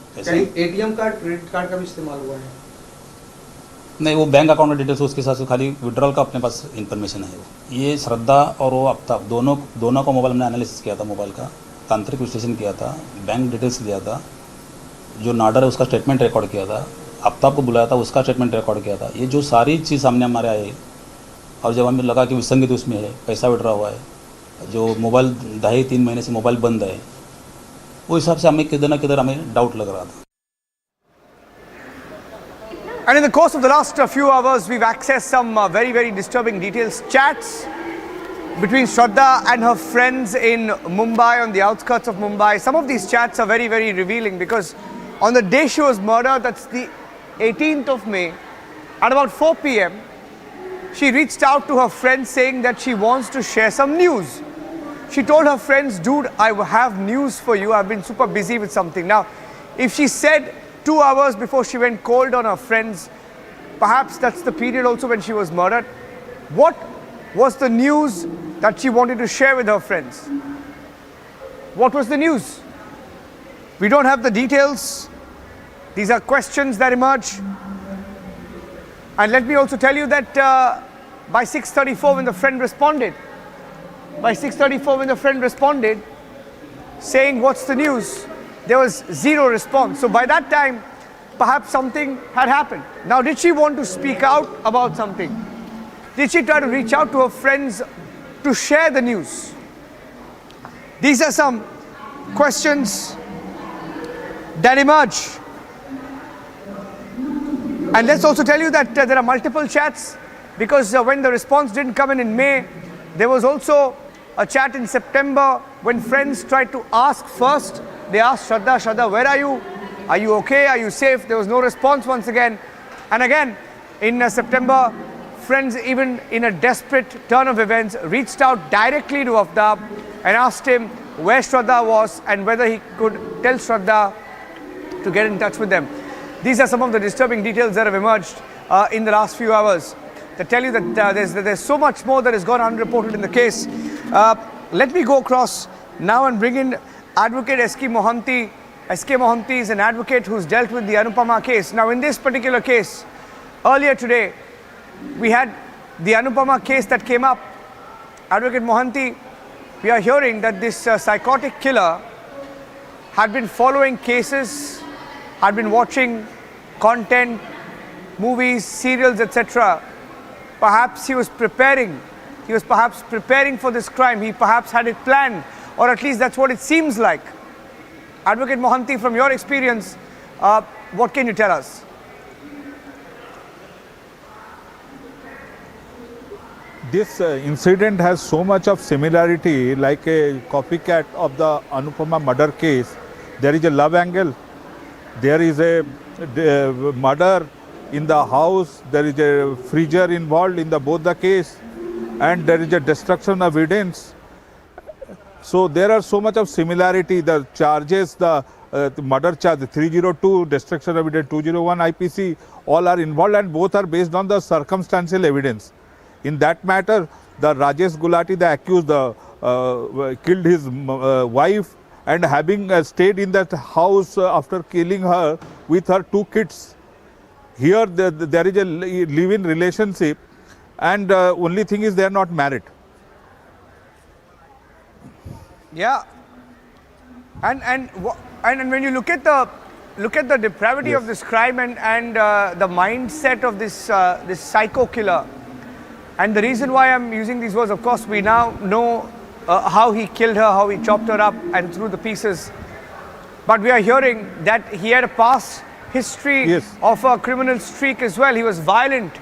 एटीएम कार्ड, क्रेडिट कार्ड का भी इस्तेमाल हुआ है? नहीं, वो बैंक अकाउंट में डिटेल्स उसके साथ खाली विड्रॉल का अपने पास इंफॉर्मेशन है। ये श्रद्धा और वो आफ्ताब दोनों का मोबाइल हमने एनालिसिस किया था, मोबाइल का तांत्रिक विश्लेषण किया था, बैंक डिटेल्स दिया था, जो नाडर है उसका स्टेटमेंट रिकॉर्ड किया था, आफ्ताब को बुलाया था उसका स्टेटमेंट रिकॉर्ड किया था। ये जो सारी चीज़ सामने हमारे आए और जब हमें लगा कि विसंगति उसमें है, पैसा विड्रॉ हुआ है, जो मोबाइल 2.5-3 महीने से मोबाइल बंद है, वो हिसाब से हमें किधर ना किधर हमें डाउट लग रहा था। And in the course of the last few hours, we've accessed some very, very disturbing details. Chats between Shraddha and her friends in Mumbai, on the outskirts of Mumbai. Some of these chats are very, very revealing because on the day she was murdered, that's the 18th of May, at about 4 p.m, she reached out to her friends saying that she wants to share some news. She told her friends, dude, I have news for you. I've been super busy with something. Now, if she said 2 hours before she went cold on her friends, perhaps that's the period also when she was murdered. What was the news that she wanted to share with her friends? What was the news? We don't have the details. These are questions that emerge. And let me also tell you that by 6:34 when the friend responded, saying what's the news, there was zero response. So by that time, perhaps something had happened. Now, did she want to speak out about something? Did she try to reach out to her friends to share the news? These are some questions that emerge. And let's also tell you that there are multiple chats because when the response didn't come in May, there was also a chat in September when friends tried to ask first. They asked Shraddha, where are you? Are you okay? Are you safe? There was no response once again. And again, in September, friends, even in a desperate turn of events, reached out directly to Aftab and asked him where Shraddha was and whether he could tell Shraddha to get in touch with them. These are some of the disturbing details that have emerged in the last few hours that tell you that there's so much more that has gone unreported in the case. Let me go across now and bring in Advocate S.K. Mohanty. S.K. Mohanty is an advocate who's dealt with the Anupama case. Now, in this particular case, earlier today, we had the Anupama case that came up. Advocate Mohanty, we are hearing that this psychotic killer had been following cases, had been watching content, movies, serials, etc. Perhaps he was preparing. He was perhaps preparing for this crime. He perhaps had it planned, or at least that's what it seems like. Advocate Mohanty, from your experience, what can you tell us? This incident has so much of similarity, like a copycat of the Anupama murder case. There is a love angle, there is a murder in the house, there is a freezer involved in both the case, and there is a destruction of evidence. So there are so much of similarity. The charges, the murder charge, the 302, destruction of evidence 201 IPC, all are involved, and both are based on the circumstantial evidence. In that matter, the Rajesh Gulati, the accused, killed his wife, and having stayed in that house after killing her with her 2 kids. Here there is a live-in relationship, and only thing is they are not married. Yeah, and when you look at the depravity of this crime and the mindset of this psycho killer. And the reason why I'm using these words, of course, we now know how he killed her, how he chopped her up and threw the pieces. But we are hearing that he had a past history of a criminal streak as well. He was violent.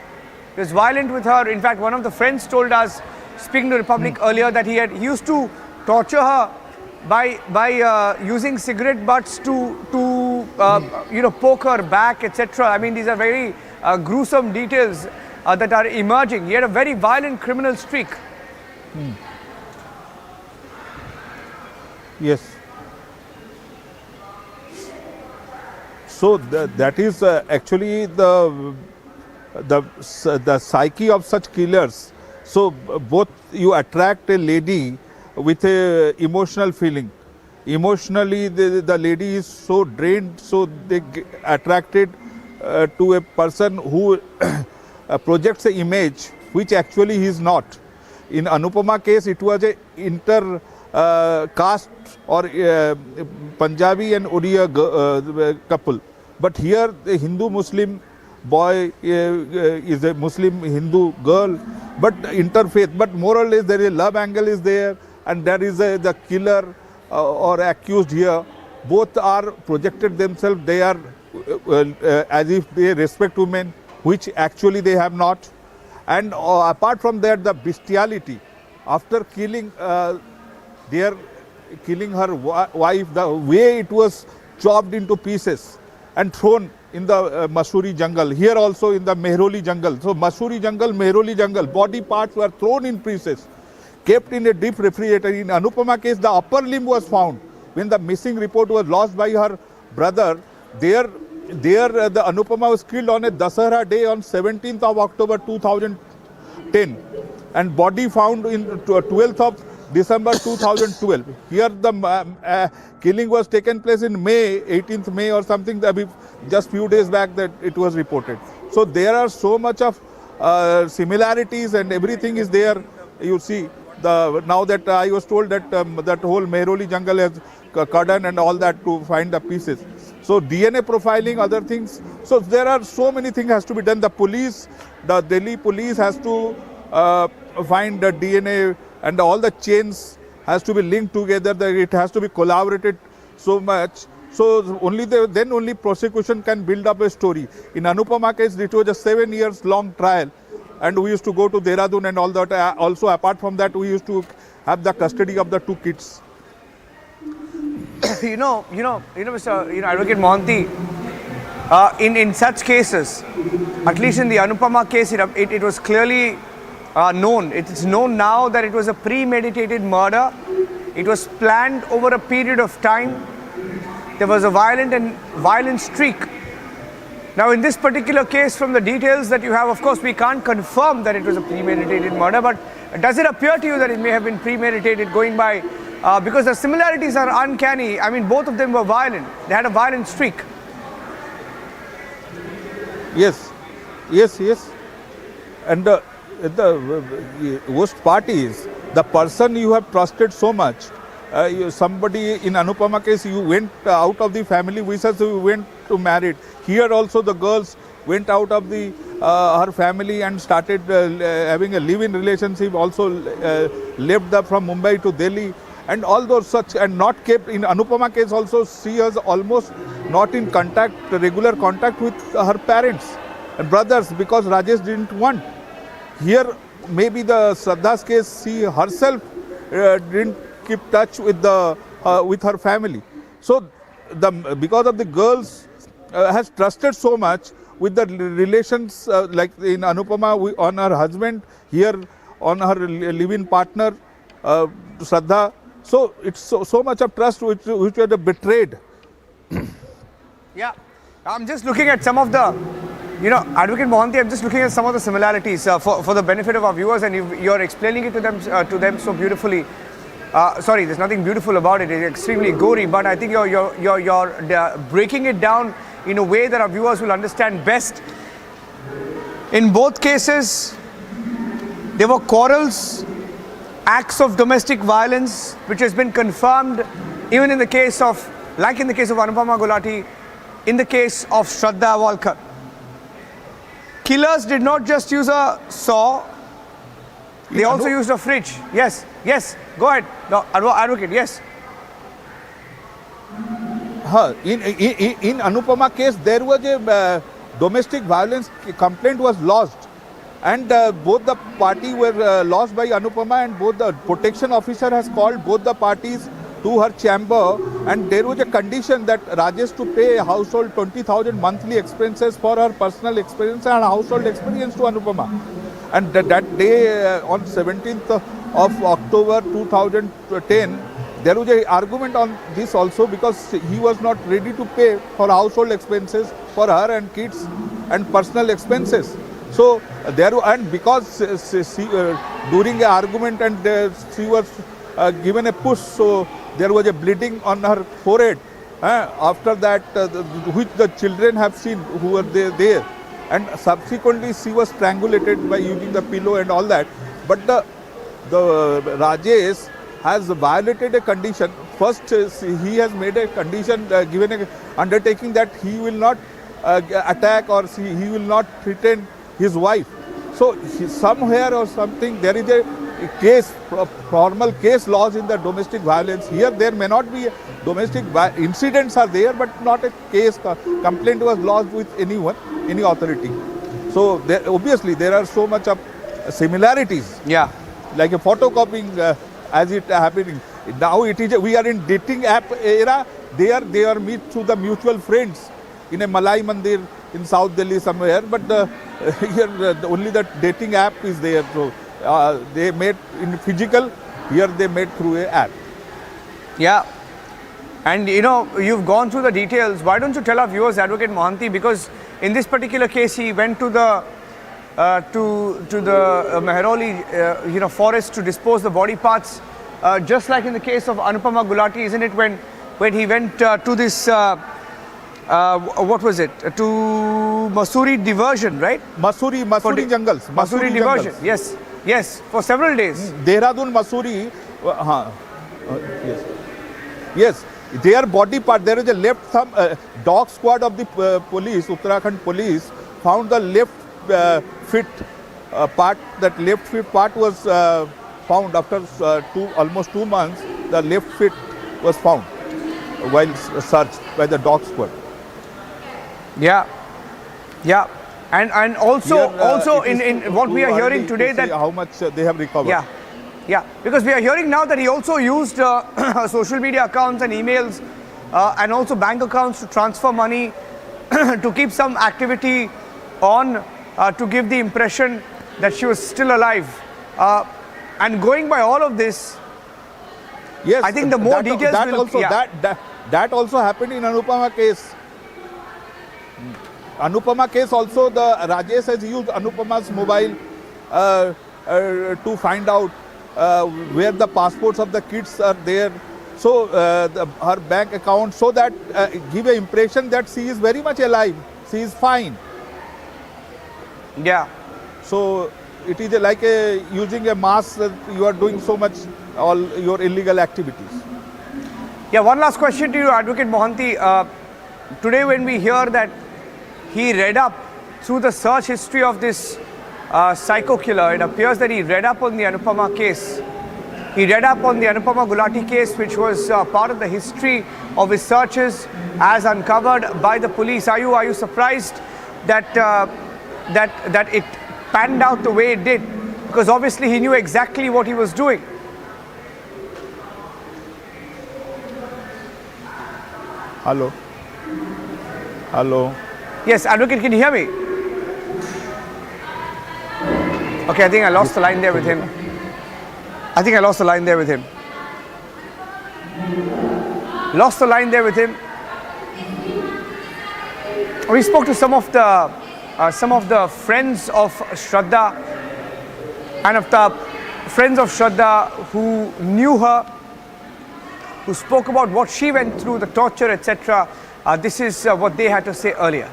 He was violent with her. In fact, one of the friends told us, speaking to Republic earlier, that he used to torture her by using cigarette butts to poke her back, etc. I mean, these are very gruesome details that are emerging. He had a very violent criminal streak. Yes. So that is actually the psyche of such killers. So both you attract a lady with a emotional feeling. Emotionally, the lady is so drained, so they get attracted to a person who projects an image which actually he is not. In Anupama case, it was a inter caste or Punjabi and Odia couple. But here the Hindu-Muslim boy is a Muslim-Hindu girl, but interfaith. But more or less there is a love angle is there, and there is the killer or accused here. Both are projected themselves. They are as if they respect women, which actually they have not. And apart from that, the bestiality. After killing killing her wife, the way it was chopped into pieces and thrown in the Masuri jungle. Here also in the Mehroli jungle. So Masuri jungle, Mehroli jungle, body parts were thrown in pieces, kept in a deep refrigerator. In Anupama case, the upper limb was found. When the missing report was lost by her brother, there the Anupama was killed on a Dasara day on 17th of October 2010, and body found in 12th of December 2012. Here the killing was taken place in May, 18th May or something, just few days back that it was reported. So there are so much of similarities and everything is there. You see, now that I was told that that whole Mehroli jungle has cordon and all that to find the pieces. So DNA profiling, other things. So there are so many things has to be done. The police, the Delhi police has to find the DNA, and all the chains has to be linked together. It has to be collaborated so much. So only then only prosecution can build up a story. In Anupama case, it was a 7 years long trial, and we used to go to Dehradun and all that. Also, apart from that, we used to have the custody of the two kids. Mr. Advocate Mohanty, in such cases, at least in the Anupama case, it was clearly known. It's known now that it was a premeditated murder. It was planned over a period of time. There was a violent streak. Now, in this particular case, from the details that you have, of course, we can't confirm that it was a premeditated murder, but does it appear to you that it may have been premeditated going by, because the similarities are uncanny. I mean, both of them were violent. They had a violent streak. Yes. And the worst part is, the person you have trusted so much, somebody in Anupama case, you went out of the family visas, you went to married. Here also the girls went out of the her family and started having a live-in relationship, also left from Mumbai to Delhi, and all those such, and not kept. In Anupama case also, she was almost not in regular contact with her parents and brothers, because Rajesh didn't want. Here maybe the Shraddha's case, she herself didn't keep touch with her family. So because of the girls has trusted so much with the relations, like in Anupama on her husband, here on her live-in partner Shraddha. So it's so much of trust which were betrayed. Yeah, I'm just looking at some of the, Advocate Mohanty, I'm just looking at some of the similarities for the benefit of our viewers, and you're explaining it to them so beautifully. Sorry, there's nothing beautiful about it. It's extremely gory, but I think you're breaking it down in a way that our viewers will understand best. In both cases, there were quarrels, acts of domestic violence, which has been confirmed even in the case of, like in the case of Anupama Gulati, in the case of Shraddha Walkar. Killers did not just use a saw, they also used a fridge. Yes, go ahead, Advocate, yes. In Anupama case, there was a domestic violence complaint was lodged, and both the party were lost by Anupama, and both the protection officer has called both the parties to her chamber, and there was a condition that Rajesh to pay a household 20,000 monthly expenses for her personal experience and household experience to Anupama. And that day, on 17th of October 2010, there was an argument on this also, because he was not ready to pay for household expenses for her and kids and personal expenses. So and because during the argument and she was given a push, so there was a bleeding on her forehead. After that, which the children have seen who were there, and subsequently she was strangulated by using the pillow and all that. But the Rajesh has violated a condition. First, he has made a condition, given an undertaking that he will not attack or he will not threaten his wife. So somewhere or something there is a case, formal case laws in the domestic violence. Here there may not be domestic incidents are there, but not a case complaint was lodged with anyone, any authority. So obviously there are so much of similarities. Yeah, like a photocopying as it happening. Now it is we are in dating app era. They are meet through the mutual friends in a Malai Mandir in South Delhi somewhere. But here only the dating app is there. So they met in physical. Here they met through a app. Yeah, and you've gone through the details. Why don't you tell our viewers, Advocate Mohanty, because in this particular case he went to the Mehroli forest to dispose the body parts, just like in the case of Anupama Gulati, isn't it? When he went to this what was it, to Mussoorie diversion, right? Mussoorie jungles. Mussoorie diversion. Yes, for several days. Dehradun, Mussoorie. Yes. Their body part, there is a left thumb. Dog squad of the police, Uttarakhand police, found the left fit part. That left fit part was found after almost 2 months. The left fit was found while searched by the dog squad. Yeah. And also Here, in what we are hearing today, that how much they have recovered. Yeah. Yeah, because we are hearing now that he also used social media accounts and emails and also bank accounts to transfer money to keep some activity on to give the impression that she was still alive. And going by all of this, yes, I think the more details that will... also, that also happened in Anupama case. Anupama case also, the Rajesh has used Anupama's mobile to find out where the passports of the kids are there. So her bank account, so that give an impression that she is very much alive. She is fine. Yeah. So it is like using a mask that you are doing so much all your illegal activities. Yeah, one last question to you, Advocate Mohanty. Today when we hear that he read up through the search history of this psycho killer, it appears that he read up on the Anupama case. He read up on the Anupama Gulati case, which was part of the history of his searches as uncovered by the police. Are you surprised that that it panned out the way it did? Because obviously he knew exactly what he was doing. Hello. Hello. Yes, Advocate, can you hear me? Okay, I think I lost the line there with him. Lost the line there with him. We spoke to some of the friends of Shraddha and of the friends of Shraddha who knew her, who spoke about what she went through, the torture, etc. This is what they had to say earlier.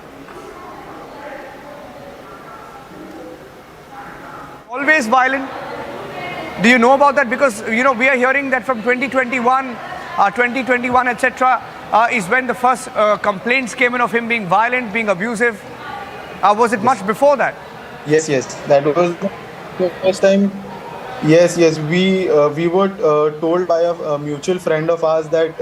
Always violent. Do you know about that? Because, you know, we are hearing that from 2021, etc. Is when the first complaints came in of him being violent, being abusive. Was it much before that? Yes, that was the first time. Yes, we were told by a mutual friend of ours that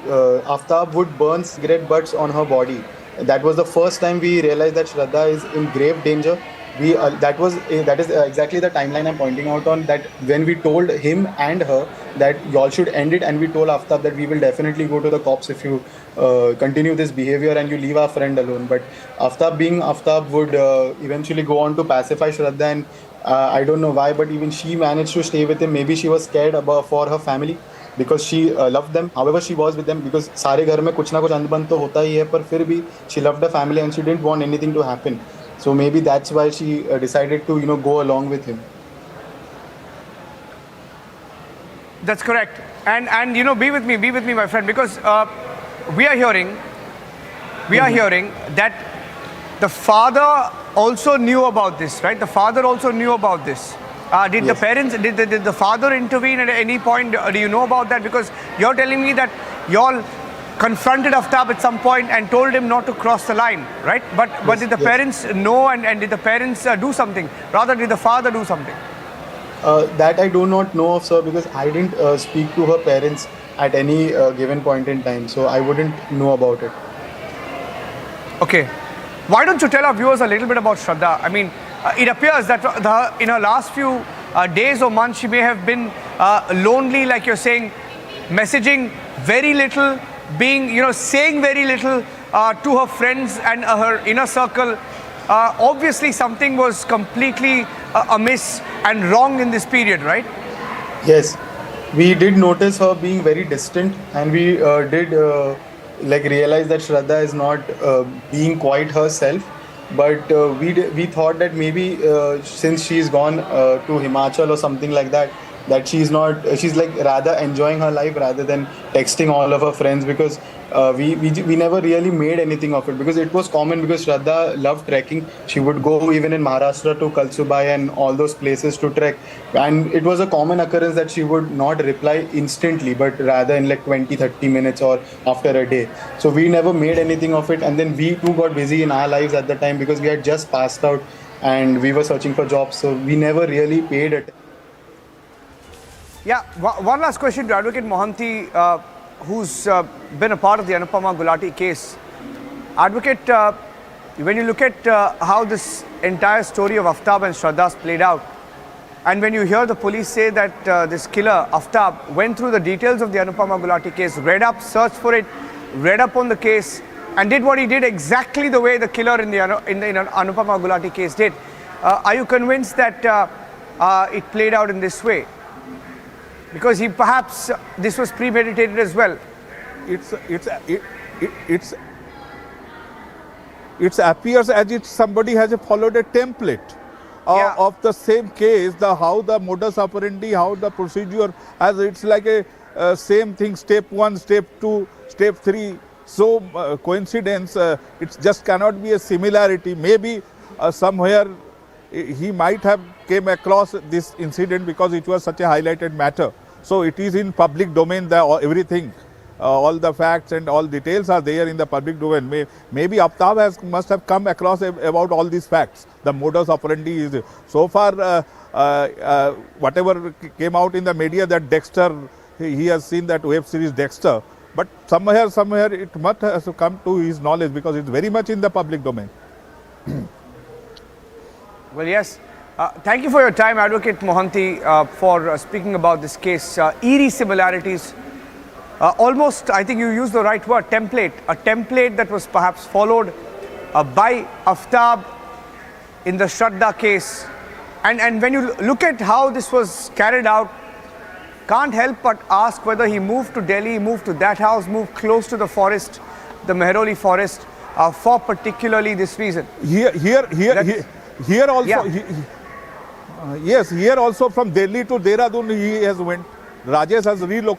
Aftab would burn cigarette butts on her body. That was the first time we realized that Shraddha is in grave danger. That is exactly the timeline I'm pointing out on, that when we told him and her that y'all should end it, and we told Aftab that we will definitely go to the cops if you continue this behavior and you leave our friend alone. But Aftab would eventually go on to pacify Shraddha, and I don't know why, but even she managed to stay with him. Maybe she was scared for her family because she loved them. However, she was with them because सारे घर में कुछ ना कुछ अनबन तो होता ही है, पर फिर भी she loved her family and she didn't want anything to happen. So maybe that's why she decided to, go along with him. That's correct. And be with me, my friend, because we are hearing that the father also knew about this, right? The father also knew about this. Did the parents, did the father intervene at any point? Do you know about that? Because you're telling me that y'all confronted Aftab at some point and told him not to cross the line, right? But did the parents know, and did the parents do something? Rather, did the father do something? That I do not know of, sir, because I didn't speak to her parents at any given point in time, so I wouldn't know about it. Okay. Why don't you tell our viewers a little bit about Shraddha? I mean, it appears that in her last few days or months, she may have been lonely, like you're saying, messaging very little, saying very little to her friends and her inner circle. Obviously, something was completely amiss and wrong in this period, right? Yes, we did notice her being very distant, and we did realize that Shraddha is not being quite herself. But we thought that maybe since she's gone to Himachal or something like that, that she's rather enjoying her life rather than texting all of her friends, because we never really made anything of it, because it was common, because Shraddha loved trekking. She would go even in Maharashtra to Kalsubai and all those places to trek, and it was a common occurrence that she would not reply instantly, but rather in 20-30 minutes or after a day. So we never made anything of it, and then we too got busy in our lives at the time, because we had just passed out and we were searching for jobs, so we never really paid it. Yeah, one last question to Advocate Mohanty, who's been a part of the Anupama Gulati case. Advocate, when you look at how this entire story of Aftab and Shraddha's played out, And when you hear the police say that this killer, Aftab, went through the details of the Anupama Gulati case, read up, searched for it, read up on the case, and did what he did exactly the way the killer in the Anupama Gulati case did, are you convinced that it played out in this way? Because perhaps this was premeditated as well. It appears as if somebody has followed a template of the same case, how the modus operandi, how the procedure, as it's like a same thing, step 1, step 2, step 3. So coincidence, it just cannot be a similarity. Maybe somewhere he might have came across this incident because it was such a highlighted matter. So it is in public domain, everything. All the facts and all details are there in the public domain. Maybe Aftab must have come across about all these facts. The modus operandi is so far. Whatever came out in the media that Dexter, he has seen that web series Dexter, but somewhere it must have come to his knowledge because it's very much in the public domain. Well, yes. Thank you for your time, Advocate Mohanty, for speaking about this case. Eerie similarities. Almost, I think you used the right word, template. A template that was perhaps followed by Aftab in the Shraddha case. And when you look at how this was carried out, can't help but ask whether he moved to Delhi, moved to that house, moved close to the forest, the Mehroli forest, for particularly this reason. Here also, Yeah. Yes, here also from Delhi to Dehradun he has went. Rajesh has relocated.